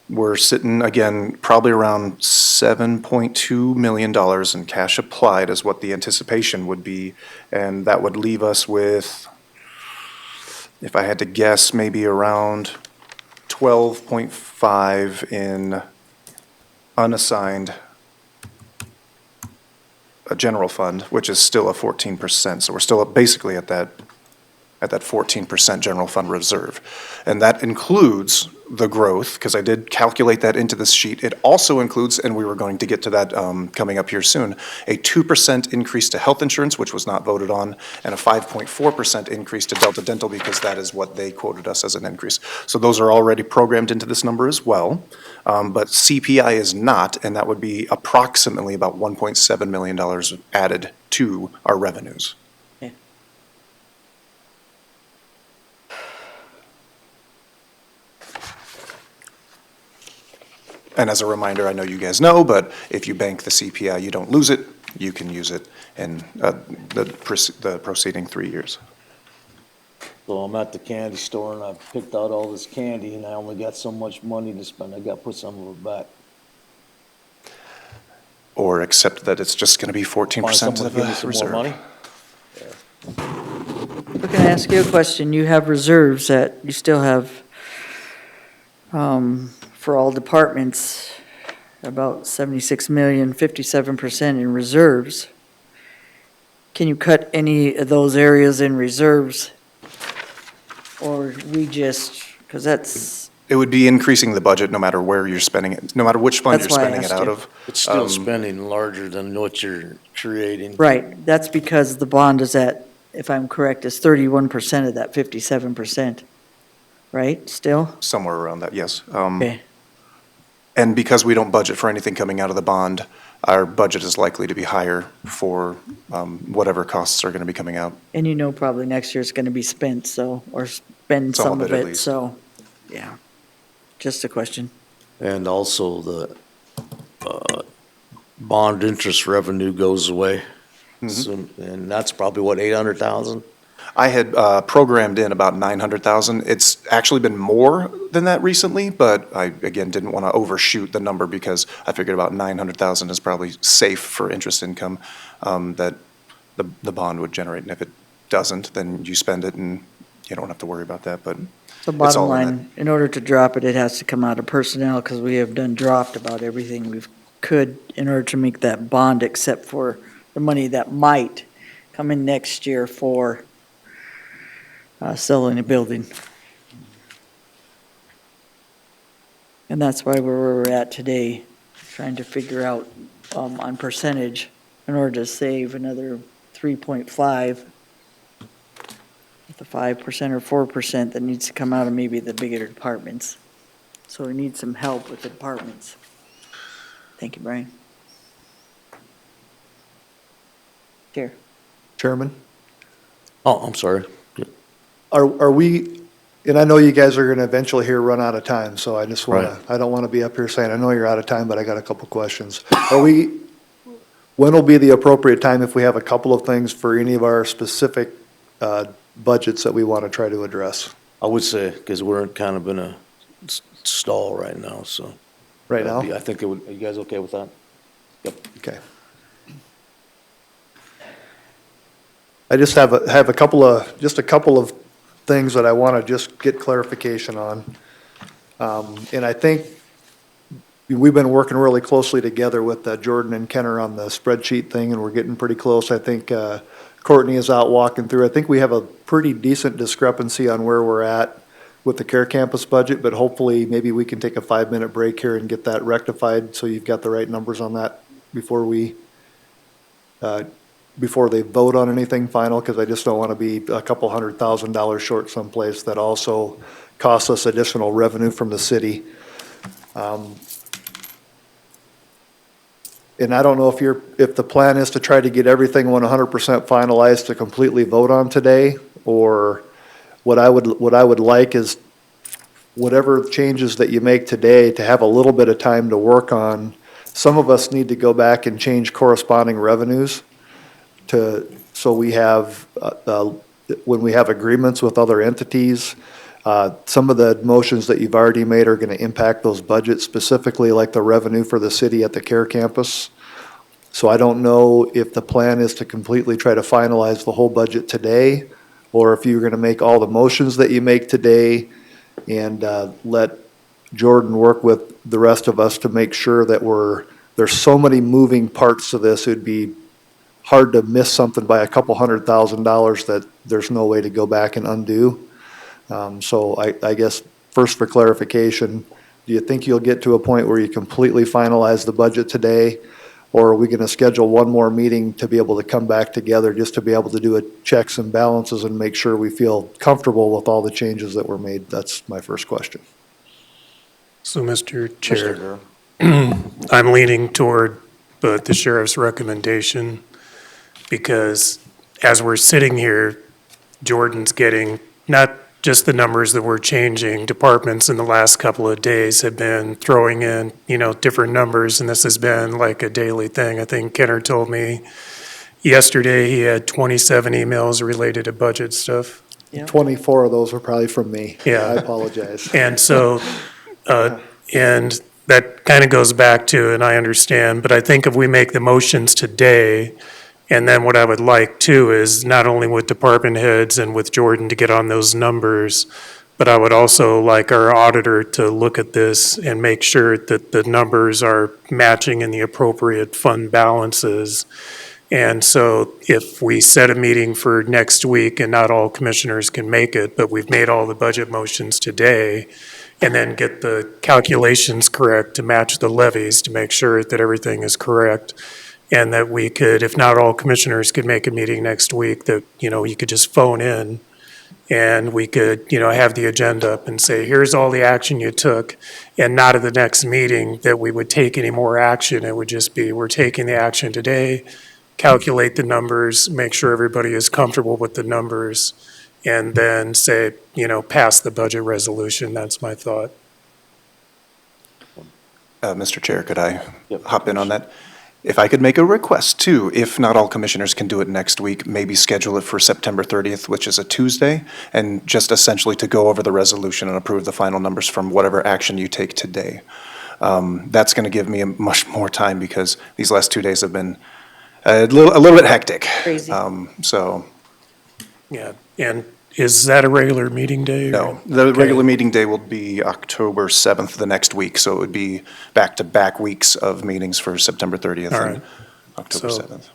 we're sitting, again, probably around $7.2 million in cash applied is what the anticipation would be, and that would leave us with, if I had to guess, maybe around 12.5 in unassigned a general fund, which is still a 14%. So we're still basically at that 14% general fund reserve. And that includes the growth, because I did calculate that into this sheet. It also includes, and we were going to get to that coming up here soon, a 2% increase to health insurance, which was not voted on, and a 5.4% increase to Delta Dental, because that is what they quoted us as an increase. So those are already programmed into this number as well. But CPI is not, and that would be approximately about $1.7 million added to our revenues. And as a reminder, I know you guys know, but if you bank the CPI, you don't lose it. You can use it in the preceding 3 years. So I'm at the candy store and I picked out all this candy and I only got so much money to spend. I got to put some of it back. Or accept that it's just going to be 14% of Give me the some reserve. more money. We're going to ask you a question. You have reserves that you still have for all departments, about 76 million, 57% in reserves. Can you cut any of those areas in reserves? Or we just, because that's, It would be increasing the budget no matter where you're spending it, no matter which fund you're That's why I spending it asked out you. of. It's still spending larger than what you're creating. right, that's because the bond is at, if I'm correct, is 31% of that 57%, right, still? Somewhere around that, yes. Okay. And because we don't budget for anything coming out of the bond, our budget is likely to be higher for whatever costs are going to be coming out. And you know probably next year it's going to be spent, so, or spend Some some of of it, at it, least. so, yeah. Just a question. And also the bond interest revenue goes away. So, and that's probably what, 800,000? I had programmed in about 900,000. It's actually been more than that recently, but I, again, didn't want to overshoot the number because I figured about 900,000 is probably safe for interest income that the bond would generate. And if it doesn't, then you spend it and you don't have to worry about that, but So it's bottom all in line, in order to drop it, it has to come out of personnel, because we have done dropped about everything we could in order to make that bond, except for the money that might come in next year for selling a building. And that's why we're where we're at today, trying to figure out on percentage in order to save another 3.5. With the 5% or 4% that needs to come out of maybe the bigger departments. So we need some help with the departments. Thank you, Brian. Chair. Chairman? Oh, I'm sorry. Are we, and I know you guys are going to eventually here run out of time, so I just want to, I don't want to be up here saying, I know you're out of time, but I got a couple questions. When will be the appropriate time if we have a couple of things for any of our specific budgets that we want to try to address? I would say, because we're kind of in a stall right now, so. Right now? I think it would, are you guys okay with that? Yep. Okay. I just have a couple of things that I want to just get clarification on. And I think we've been working really closely together with Jordan and Kenner on the spreadsheet thing, and we're getting pretty close. I think Courtney is out walking through. I think we have a pretty decent discrepancy on where we're at with the Care Campus budget, but hopefully maybe we can take a 5-minute break here and get that rectified so you've got the right numbers on that before they vote on anything final, because I just don't want to be a couple $100,000 short someplace that also costs us additional revenue from the city. And I don't know if the plan is to try to get everything 100% finalized to completely vote on today, or what I would like is whatever changes that you make today to have a little bit of time to work on. Some of us need to go back and change corresponding revenues so we have, when we have agreements with other entities, some of the motions that you've already made are going to impact those budgets, specifically like the revenue for the city at the Care Campus. So I don't know if the plan is to completely try to finalize the whole budget today, or if you're going to make all the motions that you make today and let Jordan work with the rest of us to make sure that there's so many moving parts to this, it'd be hard to miss something by a couple $100,000 that there's no way to go back and undo. So I guess first for clarification, do you think you'll get to a point where you completely finalize the budget today? Or are we going to schedule one more meeting to be able to come back together just to be able to do a checks and balances and make sure we feel comfortable with all the changes that were made? That's my first question. So, Mr. Chair, I'm leaning toward the sheriff's recommendation, because as we're sitting here, Jordan's getting not just the numbers that we're changing. Departments in the last couple of days have been throwing in, different numbers, and this has been like a daily thing. I think Kenner told me yesterday he had 27 emails related to budget stuff. Yeah. 24 of those were probably from me. Yeah. I apologize. And so, and that kind of goes back to, and I understand, but I think if we make the motions today, and then what I would like too is not only with department heads and with Jordan to get on those numbers, but I would also like our auditor to look at this and make sure that the numbers are matching in the appropriate fund balances. And so if we set a meeting for next week, and not all commissioners can make it, but we've made all the budget motions today, and then get the calculations correct to match the levies to make sure that everything is correct. And that we could, if not all commissioners could make a meeting next week, that, you could just phone in and we could, have the agenda up and say, here's all the action you took. And not at the next meeting that we would take any more action. It would just be, we're taking the action today, calculate the numbers, make sure everybody is comfortable with the numbers, and then say, pass the budget resolution. That's my thought. Mr. Chair, could I hop in on that? If I could make a request too, if not all commissioners can do it next week, maybe schedule it for September 30th, which is a Tuesday, and just essentially to go over the resolution and approve the final numbers from whatever action you take today. That's going to give me much more time, because these last 2 days have been a little bit hectic. Crazy. Yeah, and is that a regular meeting day? No, the regular meeting day will be October 7th, the next week, so it would be back-to-back weeks of meetings for September 30th and October 7th.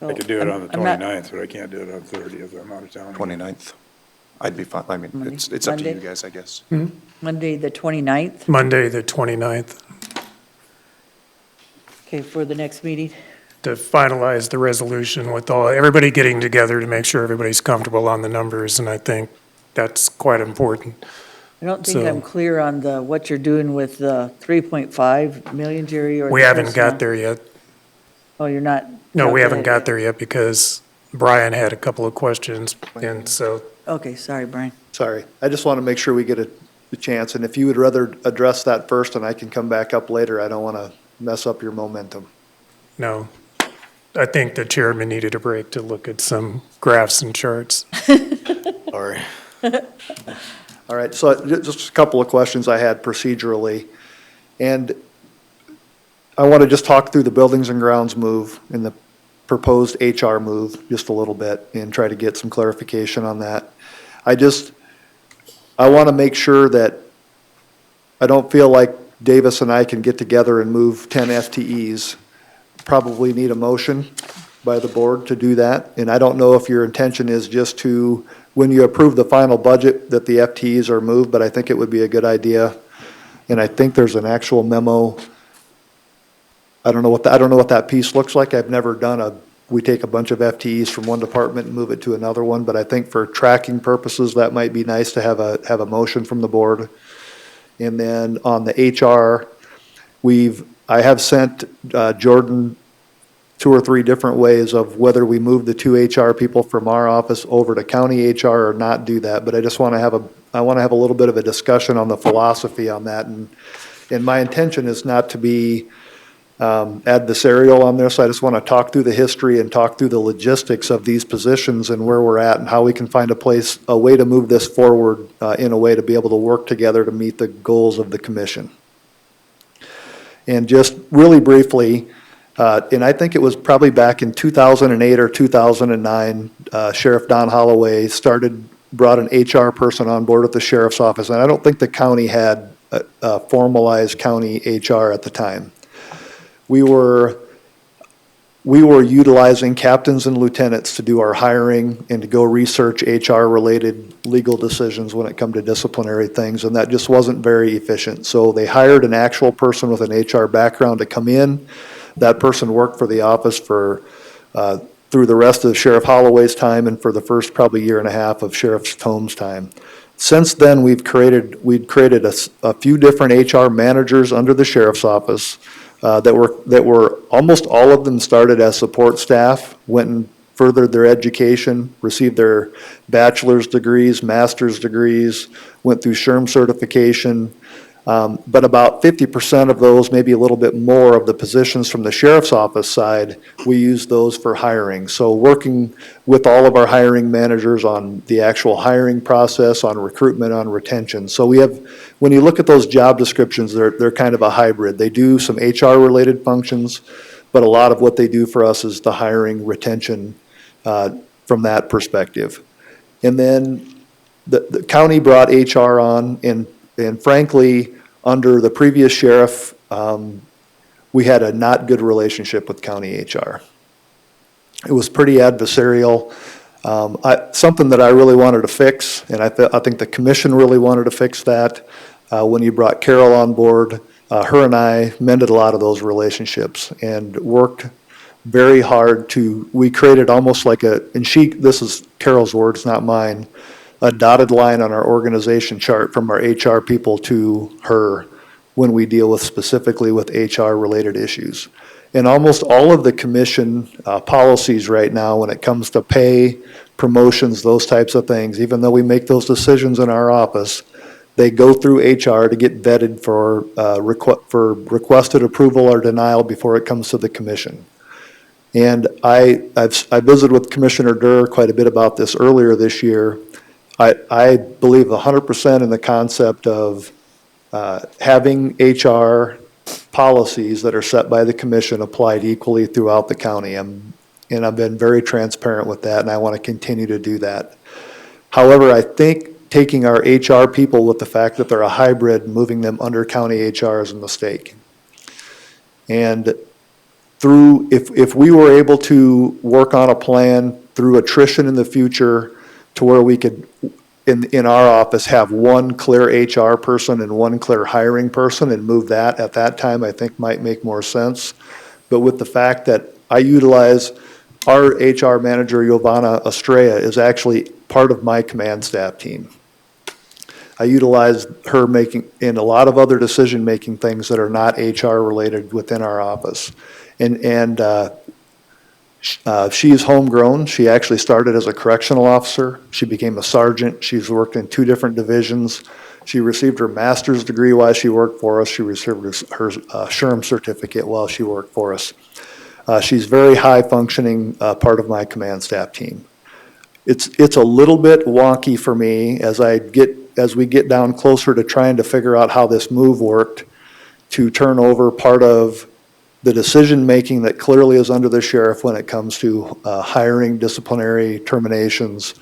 I could do it on the I'm not- 29th, but I can't do it on the 30th. I'm out of town. 29th. I'd be fine. I mean, it's up to you Monday? guys, I guess. Monday, the 29th, Monday, the 29th, okay, for the next meeting. to finalize the resolution with everybody getting together to make sure everybody's comfortable on the numbers, and I think that's quite important. I don't think So- I'm clear on what you're doing with the 3.5 million, Jerry, or. We the haven't personnel. got there yet. Oh, you're not? No, we haven't calculating got there yet because Brian had a couple of questions, and so. it? Okay, sorry, Brian. Sorry. I just want to make sure we get a chance, and if you would rather address that first and I can come back up later, I don't want to mess up your momentum. No, I think the chairman needed a break to look at some graphs and charts. Sorry. All right, so just a couple of questions I had procedurally. And I want to just talk through the buildings and grounds move and the proposed HR move just a little bit and try to get some clarification on that. I want to make sure that I don't feel like Davis and I can get together and move 10 FTEs. Probably need a motion by the board to do that. And I don't know if your intention is just to, when you approve the final budget, that the FTEs are moved, but I think it would be a good idea. And I think there's an actual memo. I don't know what that piece looks like. I've never done we take a bunch of FTEs from one department and move it to another one, but I think for tracking purposes, that might be nice to have a motion from the board. And then on the HR, I have sent Jordan 2 or 3 different ways of whether we move the 2 HR people from our office over to county HR or not do that. But I just want to have a little bit of a discussion on the philosophy on that. And my intention is not to be adversarial on this. I just want to talk through the history and talk through the logistics of these positions and where we're at and how we can find a way to move this forward in a way to be able to work together to meet the goals of the commission. And just really briefly, and I think it was probably back in 2008 or 2009, Sheriff Don Holloway brought an HR person on board at the sheriff's office, and I don't think the county had a formalized county HR at the time. We were utilizing captains and lieutenants to do our hiring and to go research HR-related legal decisions when it come to disciplinary things, and that just wasn't very efficient. So they hired an actual person with an HR background to come in. That person worked for the office through the rest of Sheriff Holloway's time and for the first probably year and a half of Sheriff Tome's time. Since then, we'd created a few different HR managers under the sheriff's office that were almost all of them started as support staff, went and furthered their education, received their bachelor's degrees, master's degrees, went through SHRM certification. But about 50% of those, maybe a little bit more of the positions from the sheriff's office side, we use those for hiring. So working with all of our hiring managers on the actual hiring process, on recruitment, on retention. So when you look at those job descriptions, they're kind of a hybrid. They do some HR-related functions, but a lot of what they do for us is the hiring, retention from that perspective. And then the county brought HR on, and frankly, under the previous sheriff, we had a not good relationship with county HR. It was pretty adversarial. Something that I really wanted to fix, and I think the commission really wanted to fix that. When you brought Carol on board, her and I mended a lot of those relationships and worked very hard we created almost like this is Carol's words, not mine, a dotted line on our organization chart from our HR people to her when we deal specifically with HR-related issues. And almost all of the commission policies right now, when it comes to pay, promotions, those types of things, even though we make those decisions in our office, they go through HR to get vetted for requested approval or denial before it comes to the commission. And I visited with Commissioner Durr quite a bit about this earlier this year. I believe 100% in the concept of having HR policies that are set by the commission applied equally throughout the county. And I've been very transparent with that, and I want to continue to do that. However, I think taking our HR people with the fact that they're a hybrid, moving them under county HR is a mistake. And if we were able to work on a plan through attrition in the future to where we could, in our office, have one clear HR person and one clear hiring person and move that at that time, I think might make more sense. But with the fact that I utilize our HR manager, Giovanna Estrella, is actually part of my command staff team. I utilize her in a lot of other decision-making things that are not HR related within our office. And she's homegrown. She actually started as a correctional officer. She became a sergeant. She's worked in 2 different divisions. She received her master's degree while she worked for us. She received her SHRM certificate while she worked for us. She's very high-functioning part of my command staff team. It's a little bit wonky for me as I get as we get down closer to trying to figure out how this move worked, to turn over part of the decision-making that clearly is under the sheriff when it comes to hiring, disciplinary terminations,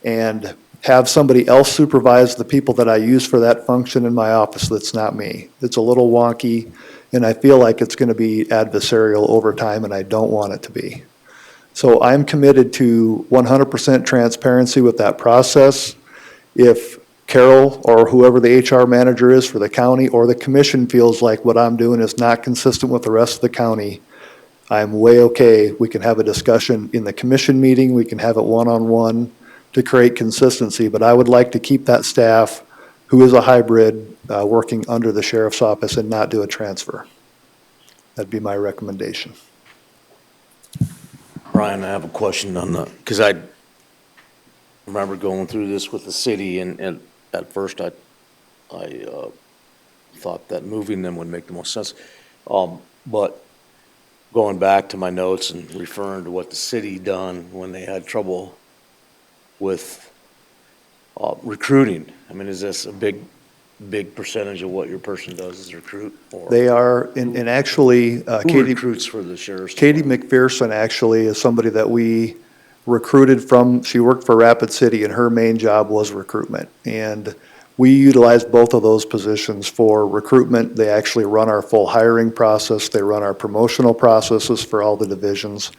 and have somebody else supervise the people that I use for that function in my office that's not me. It's a little wonky, and I feel like it's going to be adversarial over time, and I don't want it to be. So I'm committed to 100% transparency with that process. If Carol or whoever the HR manager is for the county or the commission feels like what I'm doing is not consistent with the rest of the county, I'm way okay. We can have a discussion in the commission meeting. We can have it one-on-one to create consistency. But I would like to keep that staff, who is a hybrid, working under the sheriff's office and not do a transfer. That'd be my recommendation. Brian, I have a question on the, because I remember going through this with the city, and at first I thought that moving them would make the most sense. But going back to my notes and referring to what the city done when they had trouble with recruiting, I mean, is this a big percentage of what your person does is recruit? Or They are, and actually, who Katie recruits for the sheriff's? Katie McPherson actually is somebody that we recruited from. She worked for Rapid City, and her main job was recruitment. And we utilized both of those positions for recruitment. They actually run our full hiring process. They run our promotional processes for all the divisions.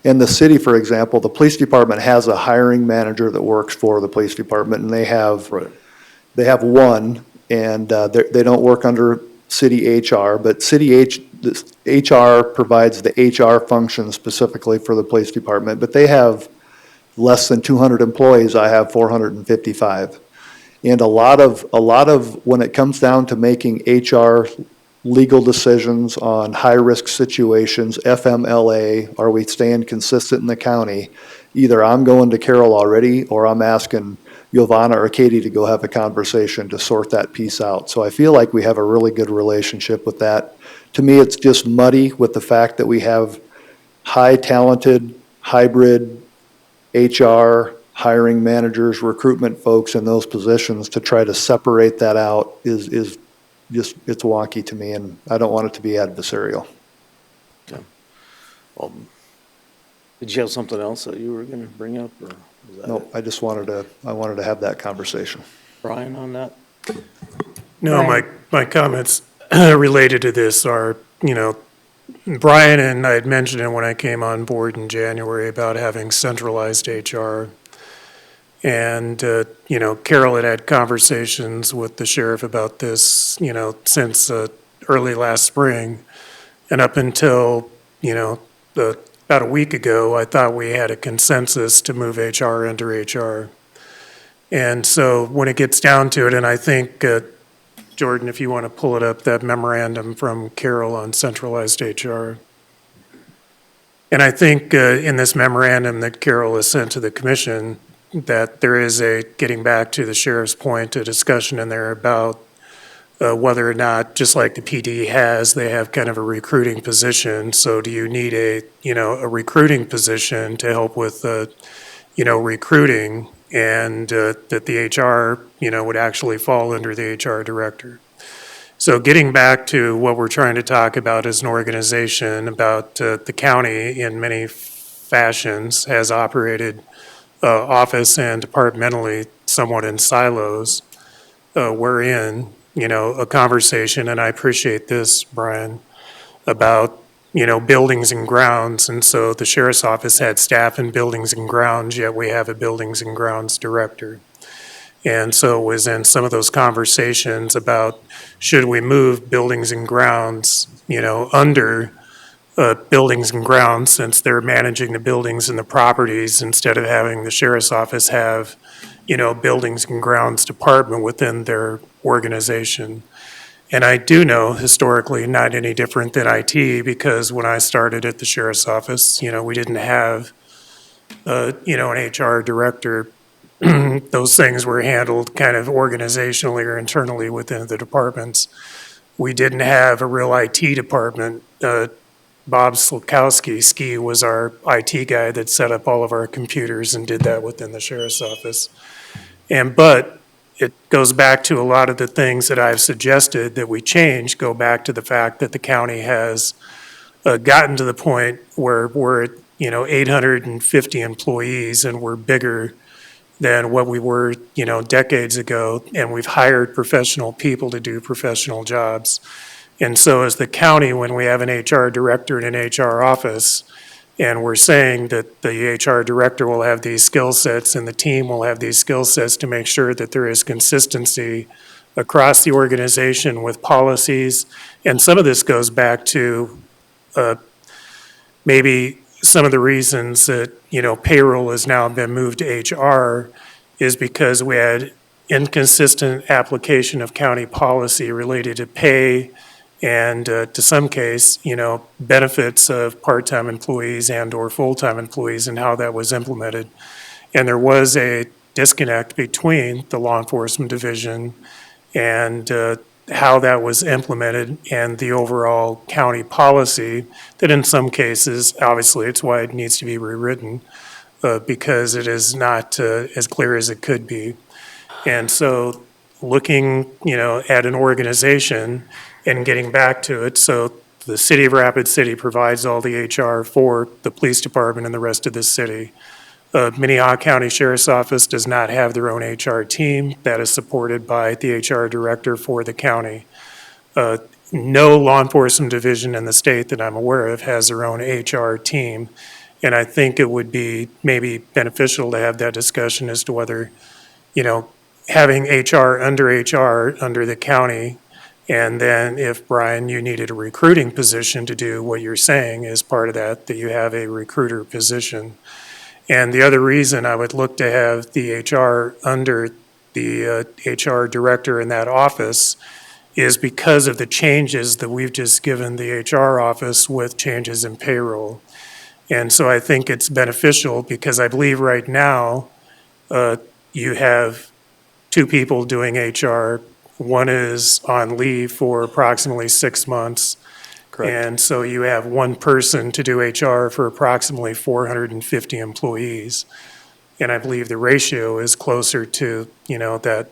In the city, for example, the police department has a hiring manager that works for the police department, and they have one, and they don't work under city HR, but the HR provides the HR function specifically for the police department, but they have less than 200 employees. I have 455. And a lot of, when it comes down to making HR legal decisions on high-risk situations, FMLA, are we staying consistent in the county? Either I'm going to Carol already, or I'm asking Giovanna or Katie to go have a conversation to sort that piece out. So I feel like we have a really good relationship with that. To me, it's just muddy with the fact that we have high talented, hybrid HR, hiring managers, recruitment folks in those positions. To try to separate that out is just, it's wonky to me, and I don't want it to be adversarial. Okay. Did you have something else that you were going to bring up, or was that Nope, it? I wanted to have that conversation. Brian, on that? No, my comments related to this are, Brian and I had mentioned it when I came on board in January about having centralized HR. And, Carol had conversations with the sheriff about this, since early last spring. And up until, about a week ago, I thought we had a consensus to move HR under HR. And so when it gets down to it, and I think, Jordan, if you want to pull it up, that memorandum from Carol on centralized HR. And I think in this memorandum that Carol has sent to the commission, that there is getting back to the sheriff's point, a discussion in there about whether or not, just like the PD has, they have kind of a recruiting position. So do you need a recruiting position to help with, recruiting, and that the HR, would actually fall under the HR director. So getting back to what we're trying to talk about as an organization, about the county in many fashions has operated office and departmentally somewhat in silos. We're in, a conversation, and I appreciate this, Brian, about, buildings and grounds. And so the sheriff's office had staff in buildings and grounds, yet we have a buildings and grounds director. And so it was in some of those conversations about, should we move buildings and grounds, under buildings and grounds, since they're managing the buildings and the properties, instead of having the sheriff's office have, buildings and grounds department within their organization. And I do know historically not any different than IT, because when I started at the sheriff's office, we didn't have, an HR director. Those things were handled kind of organizationally or internally within the departments. We didn't have a real IT department. Bob Slukowski, Ski, was our IT guy that set up all of our computers and did that within the sheriff's office. But it goes back to a lot of the things that I've suggested that we change, go back to the fact that the county has gotten to the point where we're at, 850 employees and we're bigger than what we were, decades ago, and we've hired professional people to do professional jobs. And so as the county, when we have an HR director and an HR office, and we're saying that the HR director will have these skill sets and the team will have these skill sets to make sure that there is consistency across the organization with policies. And some of this goes back to maybe some of the reasons that, payroll has now been moved to HR is because we had inconsistent application of county policy related to pay and to some case, benefits of part-time employees and/or full-time employees and how that was implemented. And there was a disconnect between the law enforcement division and how that was implemented and the overall county policy that in some cases, obviously, it's why it needs to be rewritten because it is not as clear as it could be. And so looking, at an organization and getting back to it, so the city of Rapid City provides all the HR for the police department and the rest of the city. Minnehaha County Sheriff's Office does not have their own HR team. That is supported by the HR director for the county. No law enforcement division in the state that I'm aware of has their own HR team. And I think it would be maybe beneficial to have that discussion as to whether, having HR under the county, and then if, Brian, you needed a recruiting position to do what you're saying as part of that you have a recruiter position. And the other reason I would look to have the HR under the HR director in that office is because of the changes that we've just given the HR office with changes in payroll. And so I think it's beneficial because I believe right now you have two people doing HR. One is on leave for approximately 6 months. Correct. And so you have one person to do HR for approximately 450 employees. And I believe the ratio is closer to, that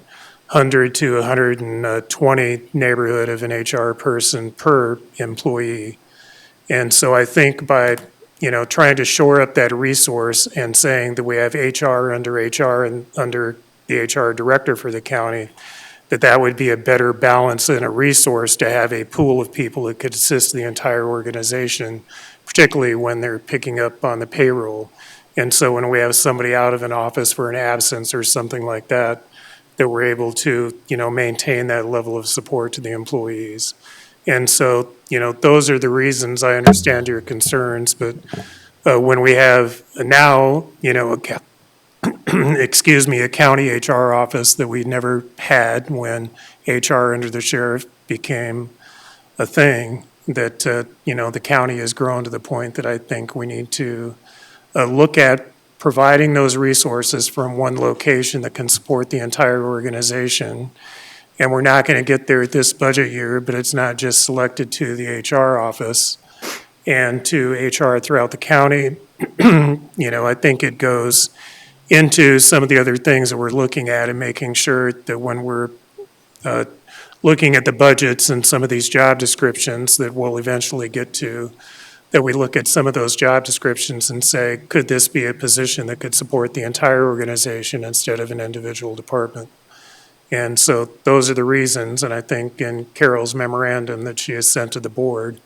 100 to 120 neighborhood of an HR person per employee. And so I think by, trying to shore up that resource and saying that we have HR and under the HR director for the county, that would be a better balance and a resource to have a pool of people that could assist the entire organization, particularly when they're picking up on the payroll. And so when we have somebody out of an office for an absence or something like that, that we're able to, maintain that level of support to the employees. And so, those are the reasons. I understand your concerns, but when we have now, a county HR office that we never had when HR under the sheriff became a thing, that, the county has grown to the point that I think we need to look at providing those resources from one location that can support the entire organization. And we're not going to get there at this budget year, but it's not just selected to the HR office and to HR throughout the county. I think it goes into some of the other things that we're looking at and making sure that when we're looking at the budgets and some of these job descriptions that we'll eventually get to, that we look at some of those job descriptions and say, could this be a position that could support the entire organization instead of an individual department? And so those are the reasons, and I think in Carol's memorandum that she has sent to the board,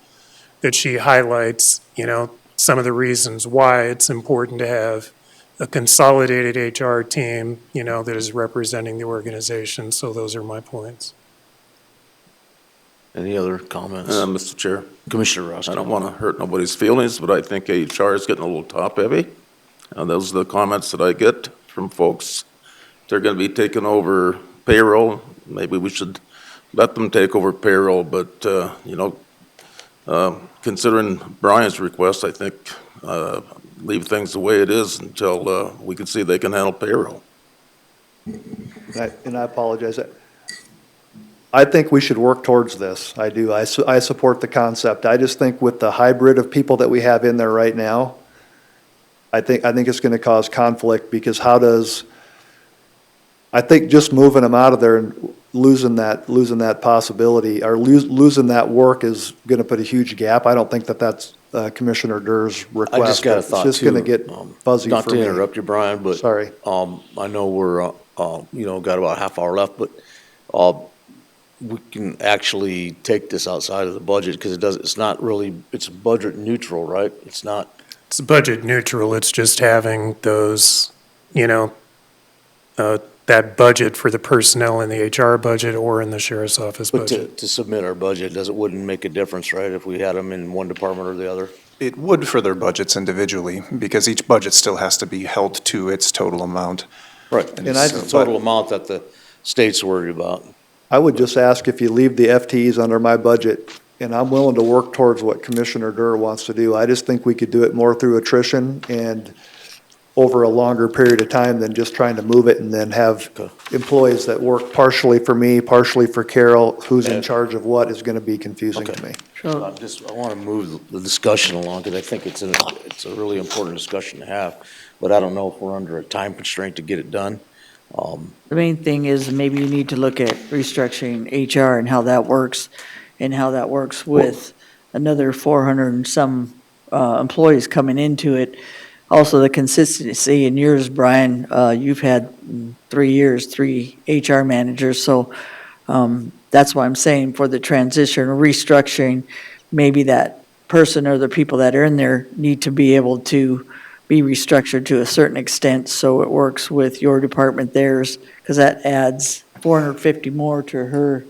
that she highlights, some of the reasons why it's important to have a consolidated HR team, that is representing the organization. So those are my points. Any other comments? Mr. Chair, Commissioner Ross. I don't want to hurt nobody's feelings, but I think HR is getting a little top-heavy. And those are the comments that I get from folks. They're going to be taking over payroll. Maybe we should let them take over payroll, but, considering Brian's request, I think leave things the way it is until we can see they can handle payroll. And I apologize. I think we should work towards this. I do. I support the concept. I just think with the hybrid of people that we have in there right now, I think it's going to cause conflict because how does I think just moving them out of there and losing that possibility, or losing that work is gonna put a huge gap. I don't think that that's Commissioner Durr's request. I just got a thought too. It's just gonna get fuzzy for me. Not to interrupt you, Brian, but. Sorry. I know we're, got about a half hour left, but, we can actually take this outside of the budget, because it's not really, it's budget neutral, right? It's not. It's budget neutral, it's just having those, that budget for the personnel in the HR budget or in the sheriff's office But budget. to submit our budget, it wouldn't make a difference, right, if we had them in one department or the other? It would for their budgets individually, because each budget still has to be held to its total amount. Right, and that's the so- total amount that the state's worried about. I would just ask if you leave the FTEs under my budget, and I'm willing to work towards what Commissioner Durr wants to do. I just think we could do it more through attrition and over a longer period of time than just trying to move it and then have employees that work partially for me, partially for Carol, who's in charge of what is gonna be confusing to me. I want to move the discussion along, because I think it's a really important discussion to have, but I don't know if we're under a time constraint to get it done. The main thing is maybe you need to look at restructuring HR and how that works, with another 400 and some employees coming into it. Also, the consistency in yours, Brian, you've had 3 years, 3 HR managers, so that's why I'm saying for the transition or restructuring, maybe that person or the people that are in there need to be able to be restructured to a certain extent so it works with your department, theirs, because that adds 450 more to her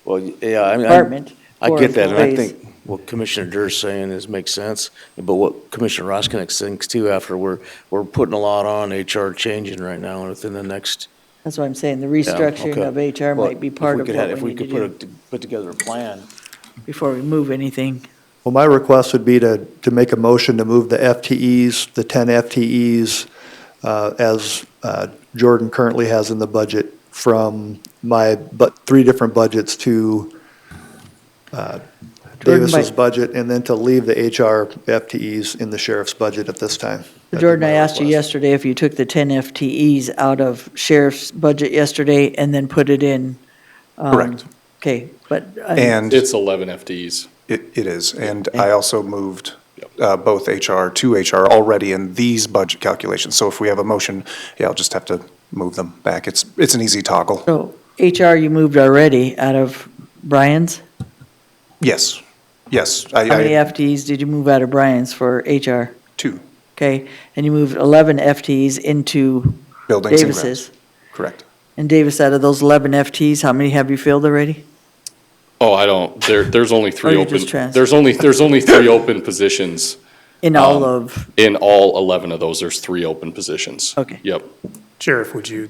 Well, yeah, I mean, department. I for get that, and I employees. think what Commissioner Durr's saying makes sense, but what Commissioner Roskinek thinks too, after we're putting a lot on HR changing right now, and within the next. That's why I'm saying the restructuring okay. of HR Well, might be part of what If we we need could to do put together a plan. before we move anything. Well, my request would be to make a motion to move the FTEs, the 10 FTEs, as Jordan currently has in the budget, from my 3 different budgets to Davis's budget, and then to leave the HR FTEs in the sheriff's budget at this time. Jordan, I asked you yesterday if you took the 10 FTEs out of sheriff's budget yesterday and then put it in. Correct. Okay, but. And It's 11 FTEs. it is, and I also moved both HR to HR already in these budget calculations. So if we have a motion, I'll just have to move them back. It's an easy toggle. So HR you moved already out of Brian's? Yes, yes. How many FTEs did you move out of Brian's for HR? 2. Okay, and you moved 11 FTEs into Buildings and grounds. Davis's. Correct. And Davis, out of those 11 FTEs, how many have you filled already? Oh, I don't, there's only 3 you open, just transferred? there's only 3 open positions. In all of, In all 11 of those, there's 3 open positions. Okay. Yep. Sheriff, would you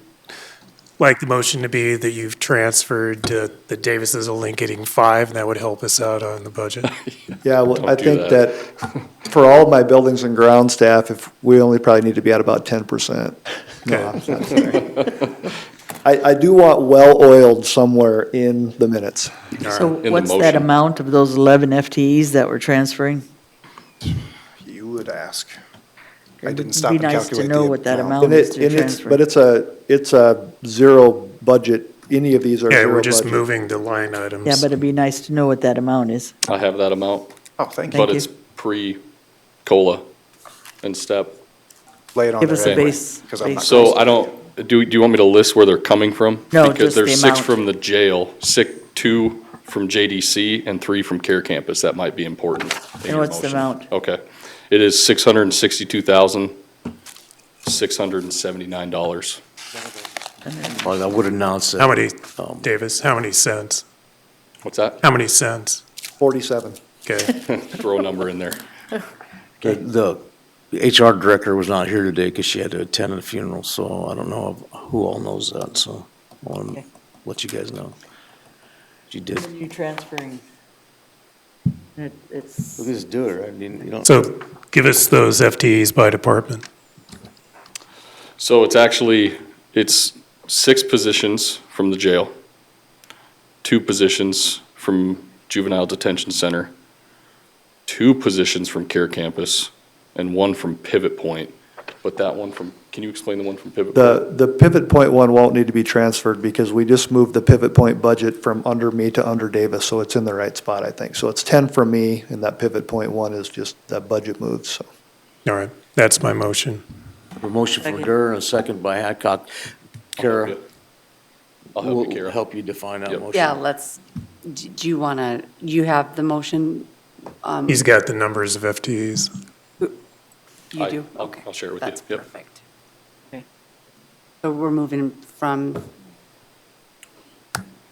like the motion to be that you've transferred to the Davises only getting 5, and that would help us out on the budget? Yeah, well, Don't I do think that. that for all of my buildings and ground staff, if we only probably need to be at about 10%. No, Okay. I'm sorry. I do want well-oiled somewhere in the minutes. so In the what's that motion. amount of those 11 FTEs that we're transferring? You would ask. I It didn't would stop be and nice to calculate know the what that amount. amount is to But transfer. it's a zero budget, any of these are Yeah, zero we're just budget. moving the line items. Yeah, but it'd be nice to know what that amount is. I have that amount, Oh, thank you. Thank but you. it's pre-COLA and step. Lay it on Give there us a anyway, base. 'cause I'm not So close. I don't, do you want me to list where they're coming from? No, Because just the there's 6 amount. from the jail, 2 from JDC, and 3 from Care Campus. That might be important in And your what's the motion. amount? Okay. It is $662,679. I would announce that. How many, Davis, how many cents? What's that? How many cents? 47. Okay, Throw a number in there. The HR director was not here today because she had to attend a funeral, so I don't know who all knows that, so I want to let you guys know. She did. When you transferring, it's. We'll just do it, right? I mean, you don't. so give us those FTEs by department. So it's 6 positions from the jail, 2 positions from Juvenile Detention Center, 2 positions from Care Campus, and 1 from Pivot Point. But that one from, can you explain the one from Pivot Point? The pivot point one won't need to be transferred because we just moved the pivot point budget from under me to under Davis, so it's in the right spot, I think. So it's 10 from me, and that pivot point one is just that budget move, so. All right, that's my motion. A motion for Gur and a second by Hadcock. Kara I'll help you, will Kara. help you define that Yep. motion. Yeah, do you want to, you have the motion? He's got the numbers of FTEs. You do? Okay. I'll share it with That's you. Yep. perfect. Okay. So we're moving from,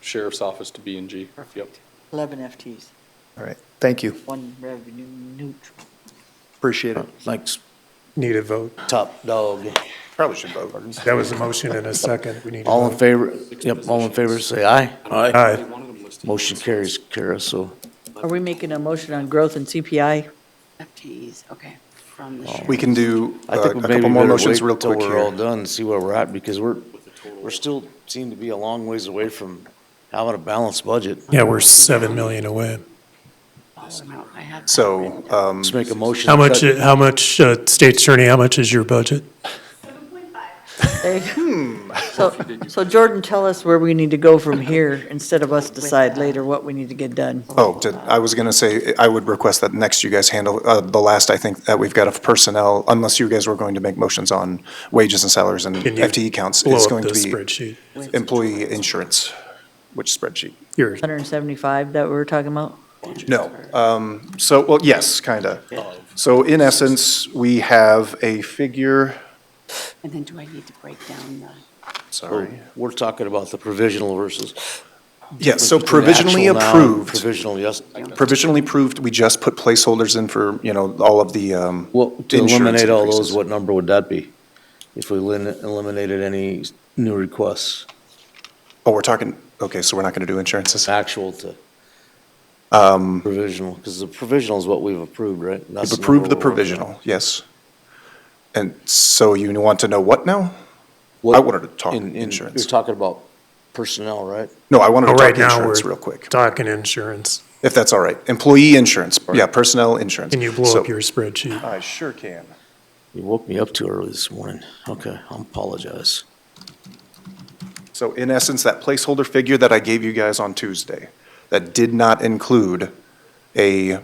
Sheriff's Office to B&G. Yep. 11 FTs, All right, thank you. one revenue neutral. Appreciate it. Thanks, Need a vote. top dog. Probably should vote. That was a motion and a second. We need to All in vote. favor, yep, all in favor, say aye. Aye. Motion carries, Kara, so. Are we making a motion on growth and CPI? FTEs, okay, from the sheriff. We can do I a think we maybe couple more better motions wait real till quick we're all here. done and see where we're at, because we're still seem to be a long ways away from having a balanced budget. Yeah, we're 7 million away. No, I have. So, Let's make a motion. How to much, cut- State Attorney, how much is your budget? So Jordan, tell us where we need to go from here instead of us decide later what we need to get done. I was going to say, I would request that next you guys handle, the last, I think, that we've got of personnel, unless you guys were going to make motions on wages and salaries and Can you FTE counts. blow It's up going the to be spreadsheet? employee insurance. Which spreadsheet? Yours. 175 that we were talking about? No. So, well, yes, kind of. So in essence, we have a figure, And then do I need to break down the? sorry. We're talking about the provisional versus. Yes, so between provisionally actual now and approved. Provisional, yes. Provisionally approved, we just put placeholders in for, all of the Well, to insurance eliminate all increases. those, what number would that be? If we eliminated any new requests, Oh, we're talking, okay, so we're not going to do insurances? actual to provisional, because the provisional is what we've approved, right? That's We've the approved the number we're working on. provisional, yes. And so you want to know what now? What- I wanted to talk You're insurance. talking about personnel, right? No, I wanted to Oh, talk right now, insurance we're real quick, talking insurance. if that's all right. Employee insurance, yeah, personnel insurance. Can you blow So- up your spreadsheet? I sure can. You woke me up too early this morning. Okay, I apologize. So in essence, that placeholder figure that I gave you guys on Tuesday, that did not include a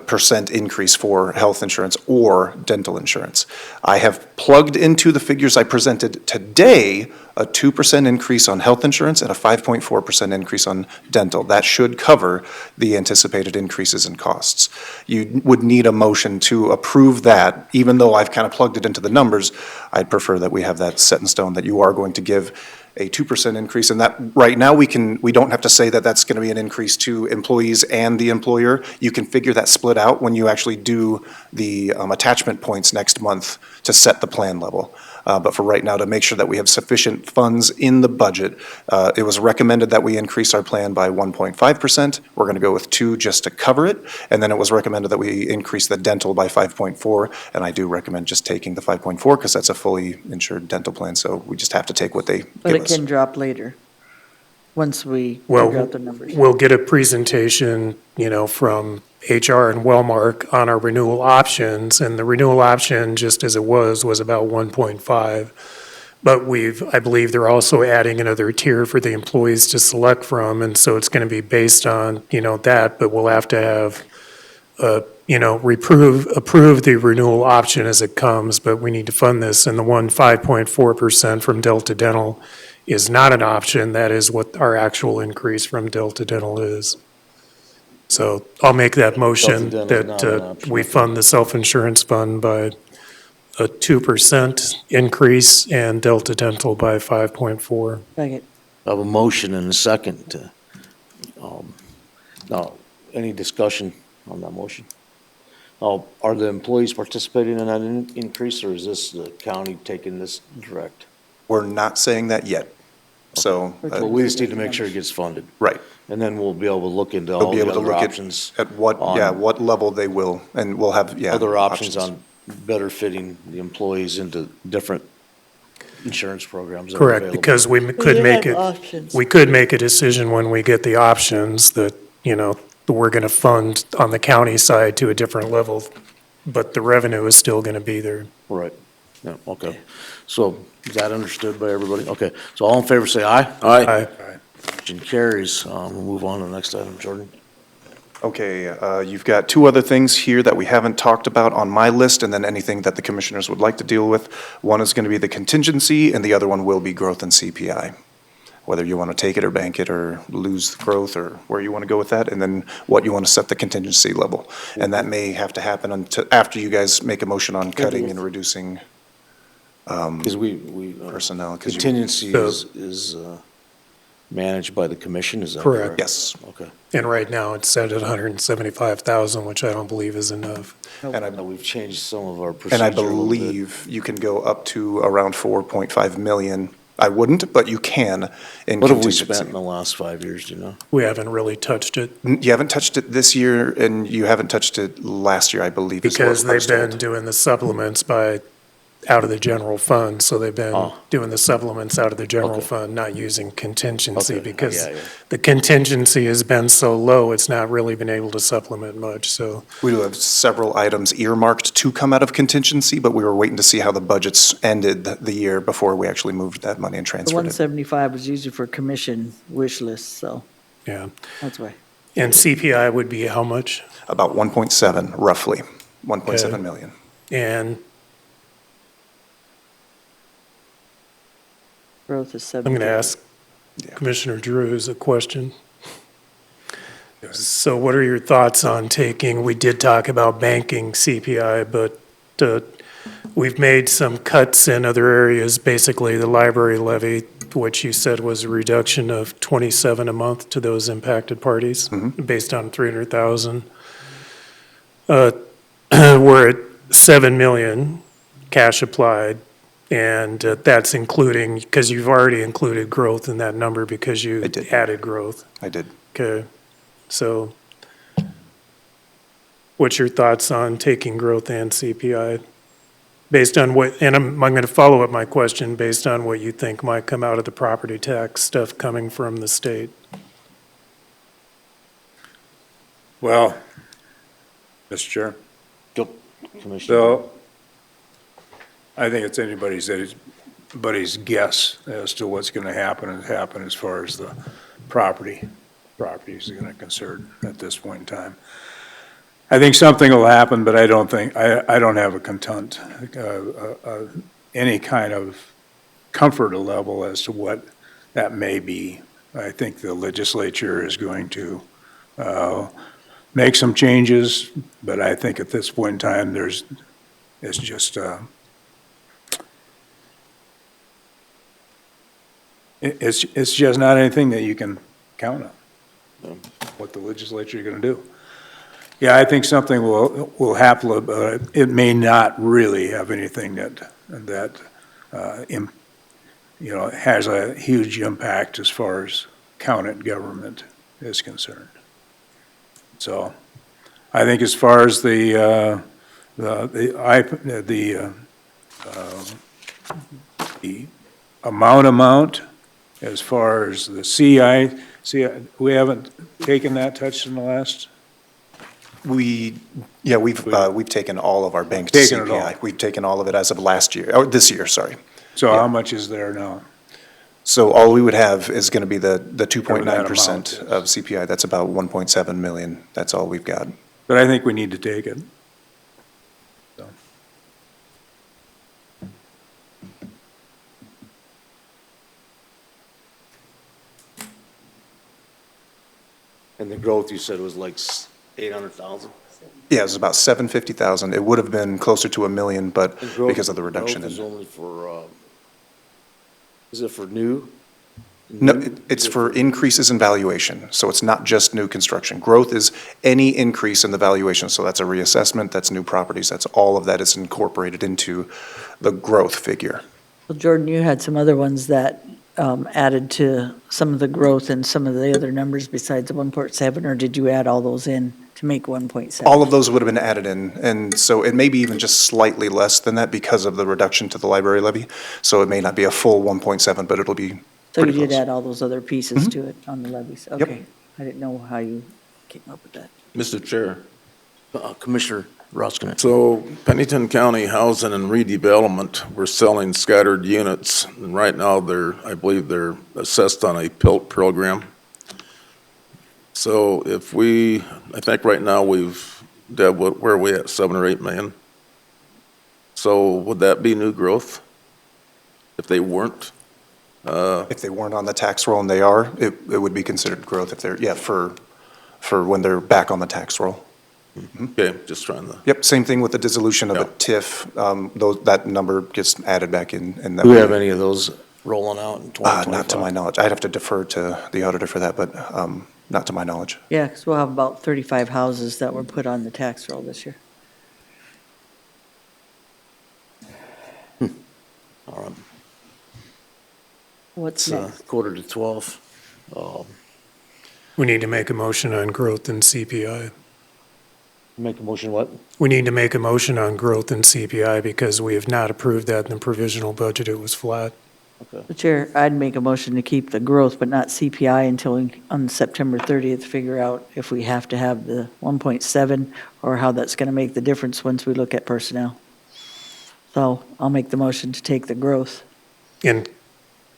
percent increase for health insurance or dental insurance. I have plugged into the figures I presented today, a 2% increase on health insurance and a 5.4% increase on dental. That should cover the anticipated increases in costs. You would need a motion to approve that, even though I've kind of plugged it into the numbers. I'd prefer that we have that set in stone, that you are going to give a 2% increase, and that, right now, we don't have to say that that's going to be an increase to employees and the employer. You can figure that split out when you actually do the attachment points next month to set the plan level. But for right now, to make sure that we have sufficient funds in the budget, it was recommended that we increase our plan by 1.5%. We're going to go with 2 just to cover it, and then it was recommended that we increase the dental by 5.4, and I do recommend just taking the 5.4 because that's a fully insured dental plan, so we just have to take what they But give it us. can drop later, once we Well, figure out the numbers. we'll get a presentation, from HR and Wellmark on our renewal options, and the renewal option, just as it was about 1.5. But I believe they're also adding another tier for the employees to select from, and so it's going to be based on, that, but we'll have to have, approve the renewal option as it comes, but we need to fund this, and the 5.4% from Delta Dental is not an option. That is what our actual increase from Delta Dental is. So I'll make that motion Delta Dental's that not an option. we fund the self-insurance fund by a 2% increase and Delta Dental by 5.4. Second. I have a motion and a second to, now, any discussion on that motion? Are the employees participating in that increase, or is this the county taking this direct? We're not saying that yet, so. But we just need to make sure it gets funded. Right. And then we'll be able to look into We'll all be the able to other look options. at what level they will, and we'll have, Other options on better fitting the employees into different insurance programs that are Correct, available. because we could make it, Options. we could make a decision when we get the options that, we're going to fund on the county side to a different level, but the revenue is still going to be there. Right. Yeah, okay. So is that understood by everybody? Okay, so all in favor say aye. Aye. Motion carries. We'll move on to the next item, Jordan. Okay, you've got two other things here that we haven't talked about on my list, and then anything that the commissioners would like to deal with. One is going to be the contingency, and the other one will be growth and CPI. Whether you want to take it or bank it or lose growth or where you want to go with that, and then what you want to set the contingency level. And that may have to happen until, after you guys make a motion on cutting and reducing Because we personnel. 'Cause you- contingency is managed by the commission, is that Correct. correct? Yes. Okay. And right now, it's set at 175,000, which I don't believe is enough. And we've changed some of our And procedure I a little bit. believe you can go up to around 4.5 million. I wouldn't, but you can in What have we contingency. spent in the last 5 years, do you know? We haven't really touched it You haven't touched it this year, and you haven't touched it last year, I believe. is what because I was they've told. been doing the supplements out of the general fund. So they've been Oh. doing the supplements out of the general Okay. fund, not using contingency Okay. because Yeah, yeah. the contingency has been so low, it's not really been able to supplement much, so. We do have several items earmarked to come out of contingency, but we were waiting to see how the budgets ended the year before we actually moved that money and The transferred it. 175 was usually for commission wish lists, so Yeah. that's why. And CPI would be how much? About 1.7, roughly, 1.7 million. And Growth is I'm 7. going to ask Commissioner Drews a question. So what are your thoughts on taking, we did talk about banking CPI, but we've made some cuts in other areas, basically the library levy, which you said was a reduction of 27 a month to those impacted parties, based on 300,000. We're at 7 million cash applied. And that's including, because you've already included growth in that number because you added growth. I did. Okay, so what's your thoughts on taking growth and CPI? Based on what, and I'm going to follow up my question based on what you think might come out of the property tax stuff coming from the state. Well, Mr. Chair. Go, Commissioner. So, I think it's anybody's guess as to what's going to happen as far as the properties are going to concern at this point in time. I think something will happen, but I don't have any kind of comfort level as to what that may be. I think the legislature is going to make some changes, but I think at this point in time, it's just it's just not anything that you can count on, what the legislature is going to do. Yeah, I think something will happen, but it may not really have anything that has a huge impact as far as county government is concerned. So, I think as far as the amount, as far as the CI, we haven't taken that touch in the last? We've taken all of our banked Taken it CPI. all. We've taken all of it as of last year, or this year, sorry. So how much is there now? So all we would have is going to be the Whatever that 2.9% amount is. of CPI. That's about 1.7 million. That's all we've got. But I think we need to take it. So. And the growth you said was like 800,000? Yeah, it was about 750,000. It would have been closer to 1 million, but And growth- because of the reduction growth is in. only for, is it for new? No, it's for increases in valuation, so it's not just new construction. Growth is any increase in the valuation, so that's a reassessment, that's new properties, that's all of that is incorporated into the growth figure. Well, Jordan, you had some other ones that added to some of the growth and some of the other numbers besides the 1.7, or did you add all those in to make 1.7? All of those would have been added in, and so it may be even just slightly less than that because of the reduction to the library levy. So it may not be a full 1.7, but it'll be So you pretty did close. add all those other pieces to it on the levies? Okay. I didn't know how you came up with that. Mr. Chair, Commissioner Roskinek. So Pennington County Housing and Redevelopment, we're selling scattered units, and right now I believe they're assessed on a PILT program. So I think right now Deb, where are we at, 7 or 8 million? So would that be new growth if they weren't? If they weren't on the tax roll and they are, it would be considered growth if they're, yeah, for when they're back on the tax roll. Okay, just trying to. Yep, same thing with the dissolution of the TIF, that number gets added back in. And Do we have any of those rolling out in 2025? Not to my knowledge. I'd have to defer to the auditor for that, but not to my knowledge. Yeah, because we'll have about 35 houses that were put on the tax roll this year. All right. What's It's next? 11:45. We need to make a motion on growth and CPI. Make a motion what? We need to make a motion on growth and CPI because we have not approved that in the provisional budget. It was flat. The Chair, I'd make a motion to keep the growth, but not CPI until on September 30th, figure out if we have to have the 1.7 or how that's going to make the difference once we look at personnel. So I'll make the motion to take the growth. And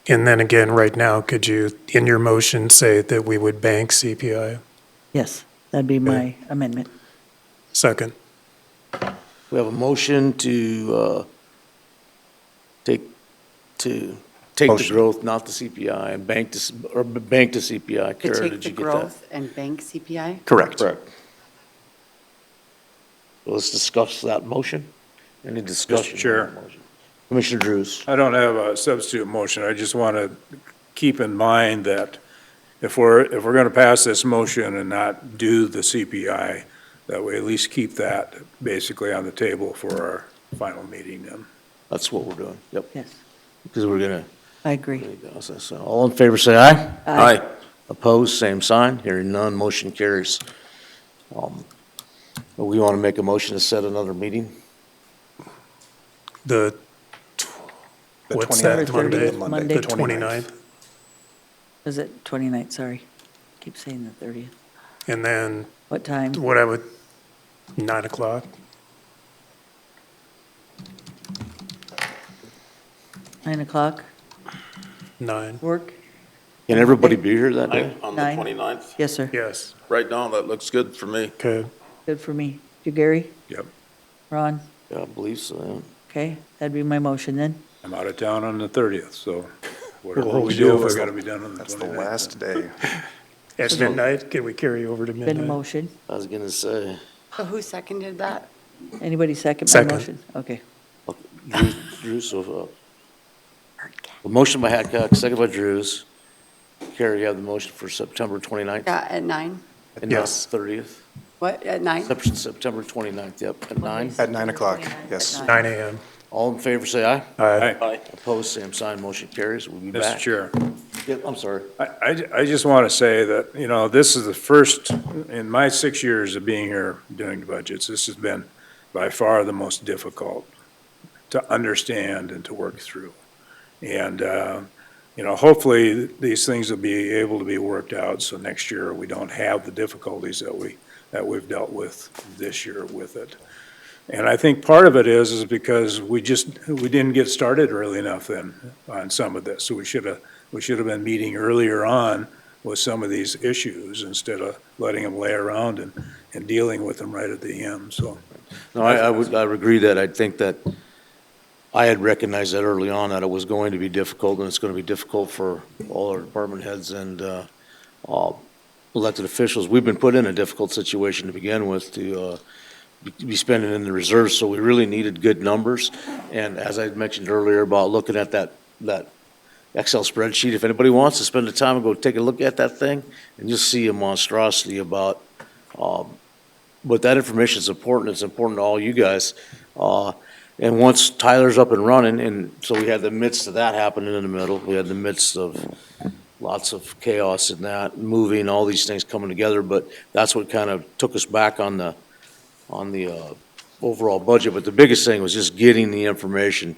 then again, right now, could you, in your motion, say that we would bank CPI? Yes, that'd be my amendment. Second. We have a motion to take the Motion. growth, not the CPI, and bank to CPI. To Kara, take did the you get that? growth and bank CPI? Correct. Correct. Let's discuss that motion. Any discussion? on Chair. that motion? Commissioner Drews. I don't have a substitute motion. I just want to keep in mind that if we're going to pass this motion and not do the CPI, that we at least keep that basically on the table for our final meeting then. That's what we're doing. Yep. Yes, Because we're gonna. I agree. So all in favor, say aye. Aye. Opposed, same sign. Hearing none, motion carries. We want to make a motion to set another meeting? The What's 29th, that, Monday? Monday. The 29th? Is it 29th, sorry. Keep saying the 30th. And then What time? what I would, 9 o'clock? Nine o'clock, 9? work? Can everybody be here that day? On the 9? 29th? Yes, sir. Yes. Right now, that looks good for me. Okay. Good for me. You, Gary? Yep. Ron? Yeah, I believe so. Okay, that'd be my motion then. I'm out of town on the 30th, so whatever Well, we we do, do I is got to be done on the 29th. That's the last day. At midnight, can we carry over to Been a midnight? motion. I was gonna say, So who seconded that? Anybody second my Second. motion? Okay. Drews, so, the motion by Hadcock, second by Drews. Carrie, you have the motion for September 29th Yeah, at 9? and not Yes. 30th? What, at 9? September 29th, yep, at 9. At 9 o'clock, yes. 9 a.m. All in favor, say aye. Aye. Opposed, same sign, motion carries. We'll be Mr. back. Chair. Yep, I'm sorry. I just want to say that, this is the first, in my 6 years of being here doing the budgets, this has been by far the most difficult to understand and to work through. And, hopefully these things will be able to be worked out, so next year we don't have the difficulties that we've dealt with this year with it. And I think part of it is because we didn't get started early enough then on some of this. So we should have been meeting earlier on with some of these issues instead of letting them lay around and dealing with them right at the end, so. No, I would agree that I think that I had recognized that early on that it was going to be difficult, and it's going to be difficult for all our department heads and elected officials. We've been put in a difficult situation to begin with to be spending in the reserves, so we really needed good numbers. And as I mentioned earlier about looking at that Excel spreadsheet, if anybody wants to spend the time and go take a look at that thing, and you'll see a monstrosity about, but that information is important. It's important to all you guys. And once Tyler's up and running, and so we had the midst of that happening in the middle, we had the midst of lots of chaos in that, moving, all these things coming together, but that's what kind of took us back on the overall budget. But the biggest thing was just getting the information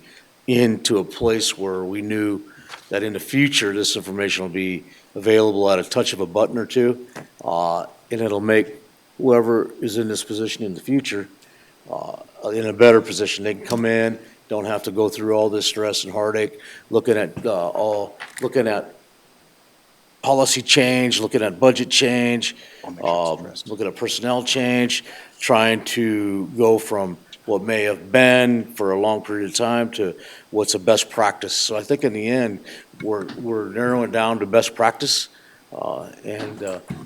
into a place where we knew that in the future, this information will be available at a touch of a button or two, and it'll make whoever is in this position in the future, in a better position. They can come in, don't have to go through all this stress and heartache, looking at policy change, looking at budget change, looking at personnel change, trying to go from what may have been for a long period of time to what's a best practice. So I think in the end, we're narrowing down to best practice, and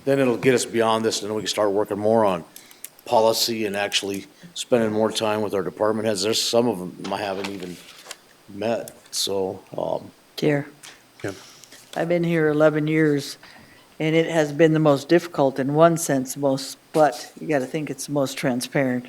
then it'll get us beyond this, and then we can start working more on policy and actually spending more time with our department heads. There's some of them I haven't even met, so. Chair. I've been here 11 years, and it has been the most difficult in one sense, but you got to think it's the most transparent.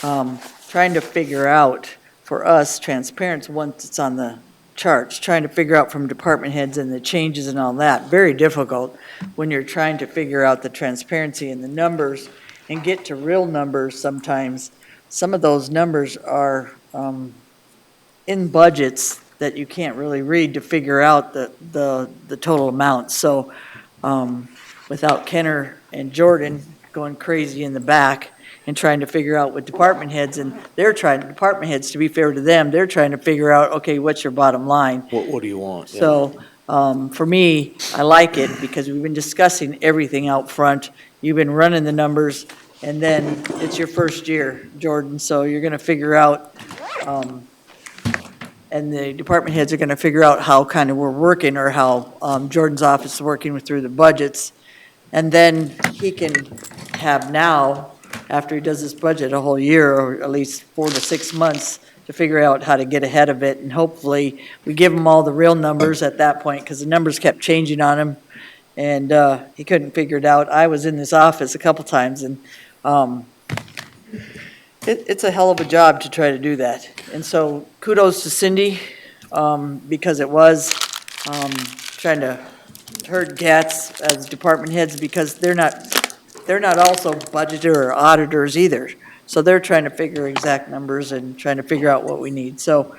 Trying to figure out, for us, transparency, once it's on the charts, trying to figure out from department heads and the changes and all that, very difficult when you're trying to figure out the transparency and the numbers and get to real numbers sometimes. Some of those numbers are in budgets that you can't really read to figure out the total amount. So without Kenner and Jordan going crazy in the back and trying to figure out what department heads, and department heads, to be fair to them, they're trying to figure out, okay, what's your bottom line? What do you want? Yeah. So for me, I like it because we've been discussing everything out front. You've been running the numbers, and then it's your first year, Jordan, so you're going to figure out, and the department heads are going to figure out how kind of we're working, or how Jordan's office is working through the budgets. And then he can have now, after he does this budget, a whole year, or at least 4 to 6 months, to figure out how to get ahead of it. And hopefully, we give him all the real numbers at that point, because the numbers kept changing on him, and he couldn't figure it out. I was in this office a couple times, and it's a hell of a job to try to do that. And so kudos to Cindy, because it was trying to herd cats as department heads, because they're not also budgeter or auditors either. So they're trying to figure exact numbers and trying to figure out what we need. So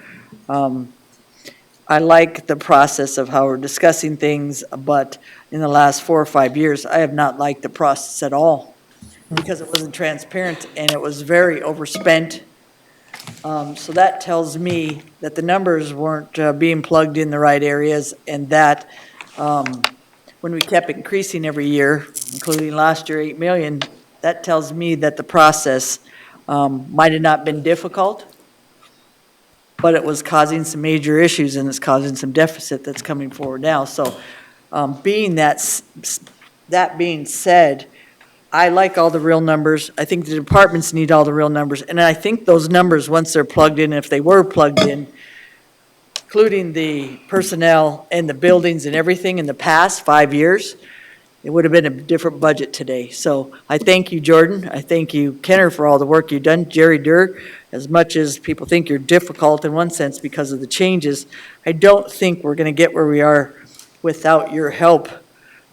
I like the process of how we're discussing things, but in the last 4 or 5 years, I have not liked the process at all, because it wasn't transparent and it was very overspent. So that tells me that the numbers weren't being plugged in the right areas, and that when we kept increasing every year, including last year, 8 million, that tells me that the process might have not been difficult, but it was causing some major issues, and it's causing some deficit that's coming forward now. So that being said, I like all the real numbers. I think the departments need all the real numbers. And I think those numbers, once they're plugged in, if they were plugged in, including the personnel and the buildings and everything in the past 5 years, it would have been a different budget today. So I thank you, Jordan. I thank you, Kenner, for all the work you've done. Jerry Durr, as much as people think you're difficult in one sense because of the changes, I don't think we're going to get where we are without your help.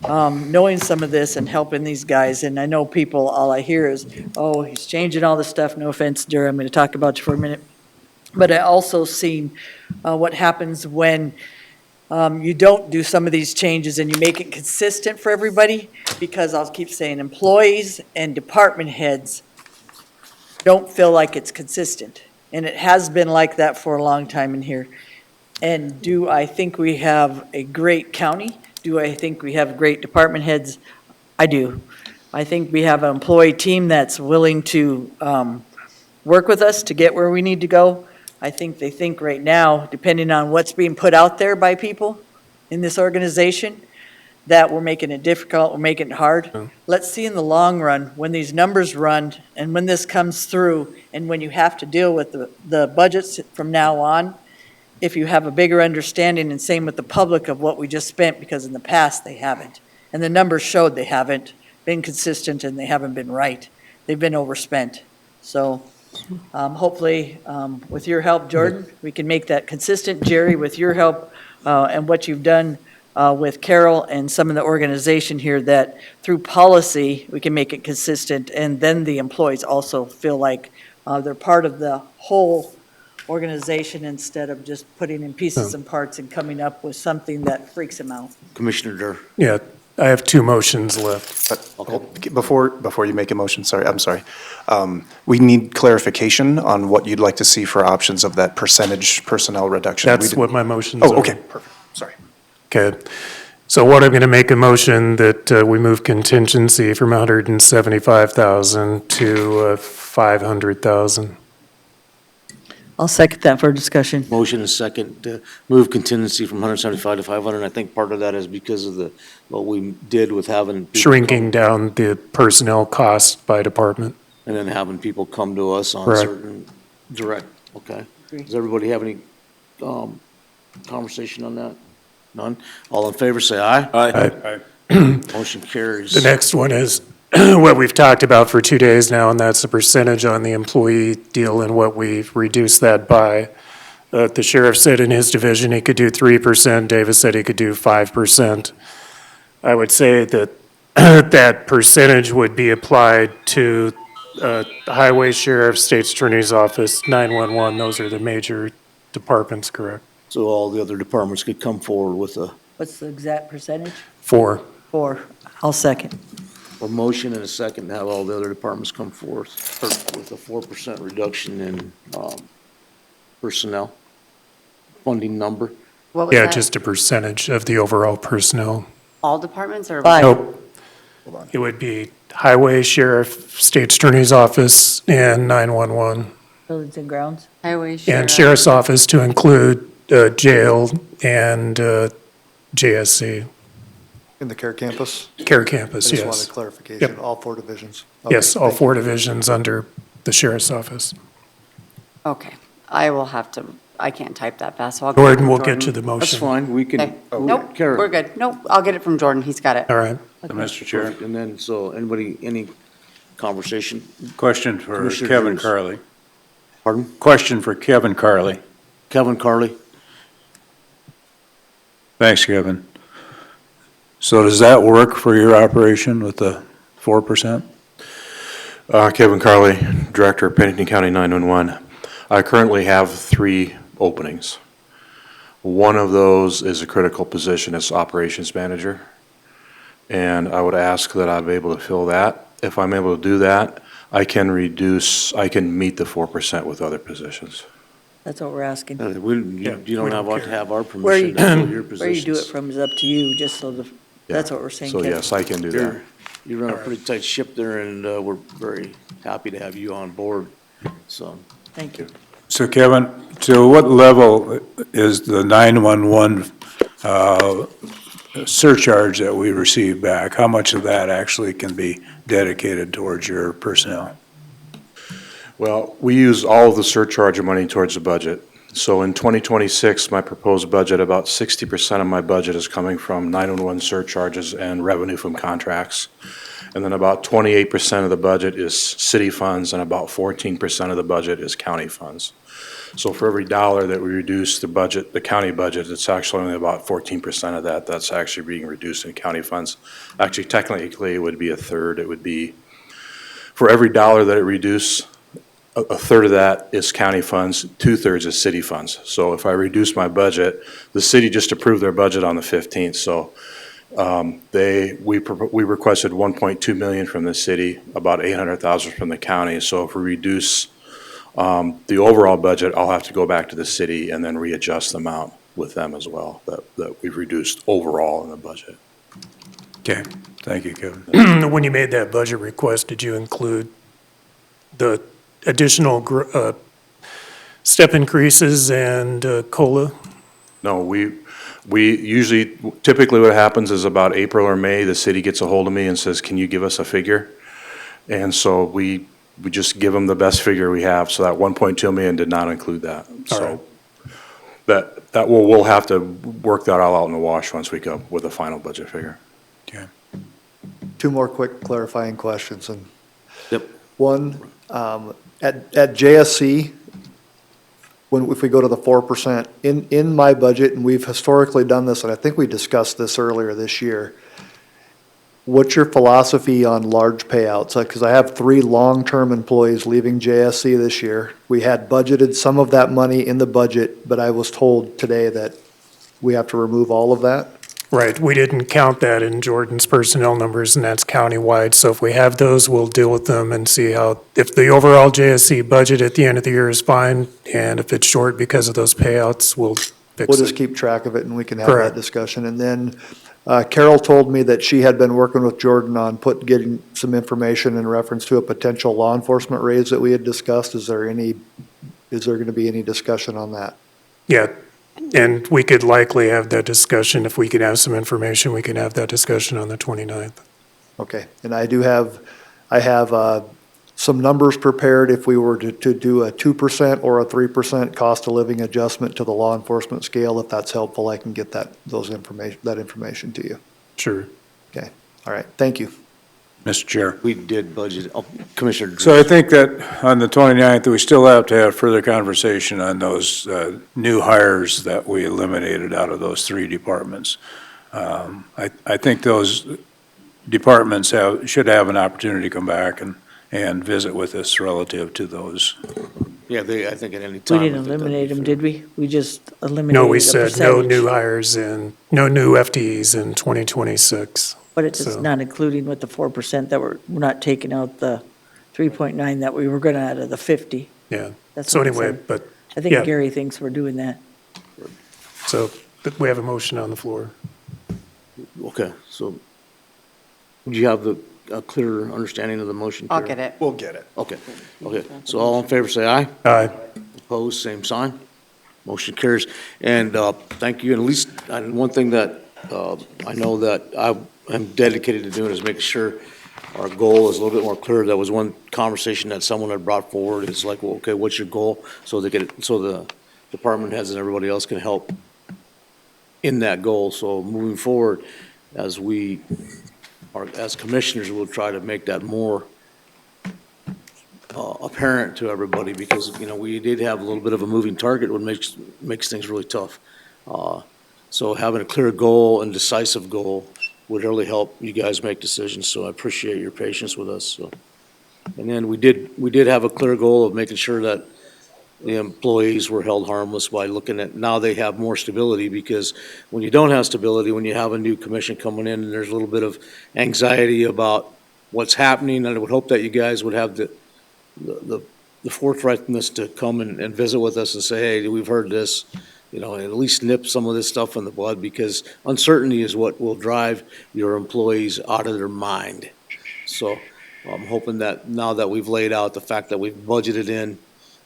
Knowing some of this and helping these guys, and I know people, all I hear is, oh, he's changing all this stuff, no offense, Durr, I'm going to talk about you for a minute. But I also seen what happens when you don't do some of these changes and you make it consistent for everybody, because I'll keep saying employees and department heads don't feel like it's consistent. And it has been like that for a long time in here. And do I think we have a great county? Do I think we have great department heads? I do. I think we have an employee team that's willing to work with us to get where we need to go. I think they think right now, depending on what's being put out there by people in this organization, that we're making it difficult, we're making it hard. Yeah. Let's see in the long run, when these numbers run and when this comes through, and when you have to deal with the budgets from now on, if you have a bigger understanding, and same with the public, of what we just spent, because in the past they haven't. And the numbers showed they haven't been consistent and they haven't been right. They've been overspent. So hopefully, with your help, Jordan, we can make that consistent. Jerry, with your help and what you've done with Carol and some of the organization here, that through policy, we can make it consistent. And then the employees also feel like they're part of the whole organization, instead of just putting in pieces and parts and coming up with something that freaks them out. Commissioner Durr. Yeah, I have two motions left. Before you make a motion, I'm sorry. We need clarification on what you'd like to see for options of that percentage personnel reduction. That's what my motions are. Oh, okay, perfect, sorry. Okay. So what I'm going to make a motion that we move contingency from 175,000 to 500,000. I'll second that for discussion. Motion is second to move contingency from 175 to 500. I think part of that is because of what we did with having. people Shrinking down the personnel cost by department. And then having people come to us on Correct. certain direct, okay? Does everybody have any conversation on that? None? All in favor, say aye. Aye. Motion carries. The next one is what we've talked about for 2 days now, and that's the percentage on the employee deal and what we've reduced that by. The sheriff said in his division he could do 3%, Davis said he could do 5%. I would say that that percentage would be applied to the highway sheriff, state's attorney's office, 911, those are the major departments, correct? So all the other departments could come forward with What's the exact percentage? 4. 4. I'll second. a motion and a second to have all the other departments come forth with a 4% reduction in personnel funding number. What was Yeah, that? just a percentage of the overall personnel. All departments or? Nope. It would be highway, sheriff, state's attorney's office, and 911. Buildings and grounds? Highway, And sheriff's office to include jail and JSC, In the care campus? care campus, I just yes. wanted clarification, Yep. all 4 divisions. Yes, Okay, all thank 4 you. divisions under the sheriff's office. Okay, I will have to, I can't type that fast, so I'll. get it Gordon from will get Jordan. you the motion. That's fine, we can. Okay. Nope, we're good. Nope, I'll get it from Jordan, he's got it. All right. Mr. Chair, Perfect. And then, so anybody, any conversation? question for Commissioner Kevin Drews. Carley. Pardon? Question for Kevin Carley. Kevin Carley? Thanks, Kevin. So does that work for your operation with the 4%? Kevin Carley, Director of Pennington County 911. I currently have 3 openings. One of those is a critical position as Operations Manager, and I would ask that I be able to fill that. If I'm able to do that, I can meet the 4% with other positions. That's what we're asking. You don't have to have our Where you, permission to fill your where you do it positions. from is up to you, just so that's what we're saying, So Kevin. yes, I can do that. You run a pretty tight ship there, and we're very happy to have you on board, so. Thank you. So Kevin, to what level is the 911 surcharge that we receive back? How much of that actually can be dedicated towards your personnel? Well, we use all of the surcharge money towards the budget. So in 2026, my proposed budget, about 60% of my budget is coming from 911 surcharges and revenue from contracts. And then about 28% of the budget is city funds, and about 14% of the budget is county funds. So for every dollar that we reduce the budget, the county budget, it's actually only about 14% of that that's actually being reduced in county funds. Actually, technically, it would be a third. It would be, for every dollar that it reduces, a third of that is county funds, 2/3 is city funds. So if I reduce my budget, the city just approved their budget on the 15th, so we requested 1.2 million from the city, about 800,000 from the county. So if we reduce the overall budget, I'll have to go back to the city and then readjust the amount with them as well, that we've reduced overall in the budget. Okay, thank you, Kevin. When you made that budget request, did you include the additional step increases and COLA? No, we usually, typically what happens is about April or May, the city gets a hold of me and says, can you give us a figure? And so we just give them the best figure we have, so that 1.2 million did not include that. So we'll have to work that all out in the wash once we go with a final budget figure. Okay. 2 more quick clarifying questions. And Yep. One, at JSC, if we go to the 4%, in my budget, and we've historically done this, and I think we discussed this earlier this year, what's your philosophy on large payouts? Because I have 3 long-term employees leaving JSC this year. We had budgeted some of that money in the budget, but I was told today that we have to remove all of that. Right, we didn't count that in Jordan's personnel numbers, and that's countywide. So if we have those, we'll deal with them and see how, if the overall JSC budget at the end of the year is fine, and if it's short because of those payouts, we'll fix We'll just it. keep track of it and we can have that Correct. discussion. And then Carol told me that she had been working with Jordan on getting some information in reference to a potential law enforcement raise that we had discussed. Is there going to be any discussion on that? Yeah, and we could likely have that discussion. If we can have some information, we can have that discussion on the 29th. Okay, and I have some numbers prepared if we were to do a 2% or a 3% cost of living adjustment to the law enforcement scale. If that's helpful, I can get that information to you. Sure. Okay, all right, thank you. Mr. Chair. We did budget, Commissioner. So I think that on the 29th, we still have to have further conversation on those new hires that we eliminated out of those 3 departments. I think those departments should have an opportunity to come back and visit with us relative to those. Yeah, I think at any time. We didn't eliminate them, did we? We just eliminated No, we the said no percentage. new hires and no new FTEs in 2026. But it's So- not including with the 4% that we're not taking out the 3.9 that we were gonna out of the 50. Yeah, That's so what I anyway, said. but, I think yeah. Gary thinks we're doing that. so but we have a motion on the floor. Okay, so do you have a clearer understanding of the motion? I'll Carol? get it. We'll get it. Okay, so all in favor, say aye. Aye. Opposed, same sign. Motion carries. And thank you, and at least, one thing that I know that I'm dedicated to doing is making sure our goal is a little bit more clear. That was one conversation that someone had brought forward, is like, well, okay, what's your goal? So the department heads and everybody else can help in that goal. So moving forward, as commissioners, we'll try to make that more apparent to everybody, because, we did have a little bit of a moving target, which makes things really tough. So having a clear goal and decisive goal would really help you guys make decisions, so I appreciate your patience with us, so. And then we did have a clear goal of making sure that the employees were held harmless by looking at, now they have more stability, because when you don't have stability, when you have a new commission coming in, and there's a little bit of anxiety about what's happening, and I would hope that you guys would have the forthrightness to come and visit with us and say, hey, we've heard this, and at least nip some of this stuff in the bud, because uncertainty is what will drive your employees out of their mind. So I'm hoping that now that we've laid out the fact that we've budgeted in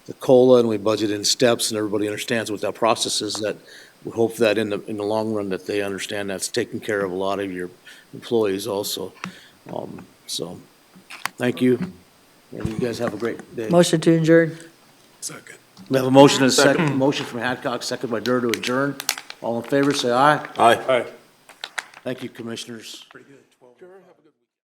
the COLA and we budgeted in steps, and everybody understands what that process is, that we hope that in the long run that they understand that's taking care of a lot of your employees also. So, thank you, and you guys have a great day. Motion to adjourn. Second. We have a motion and a second, motion from Hadcock, second by Durr to adjourn. All in favor, say aye. Aye. Thank you, commissioners. Pretty good.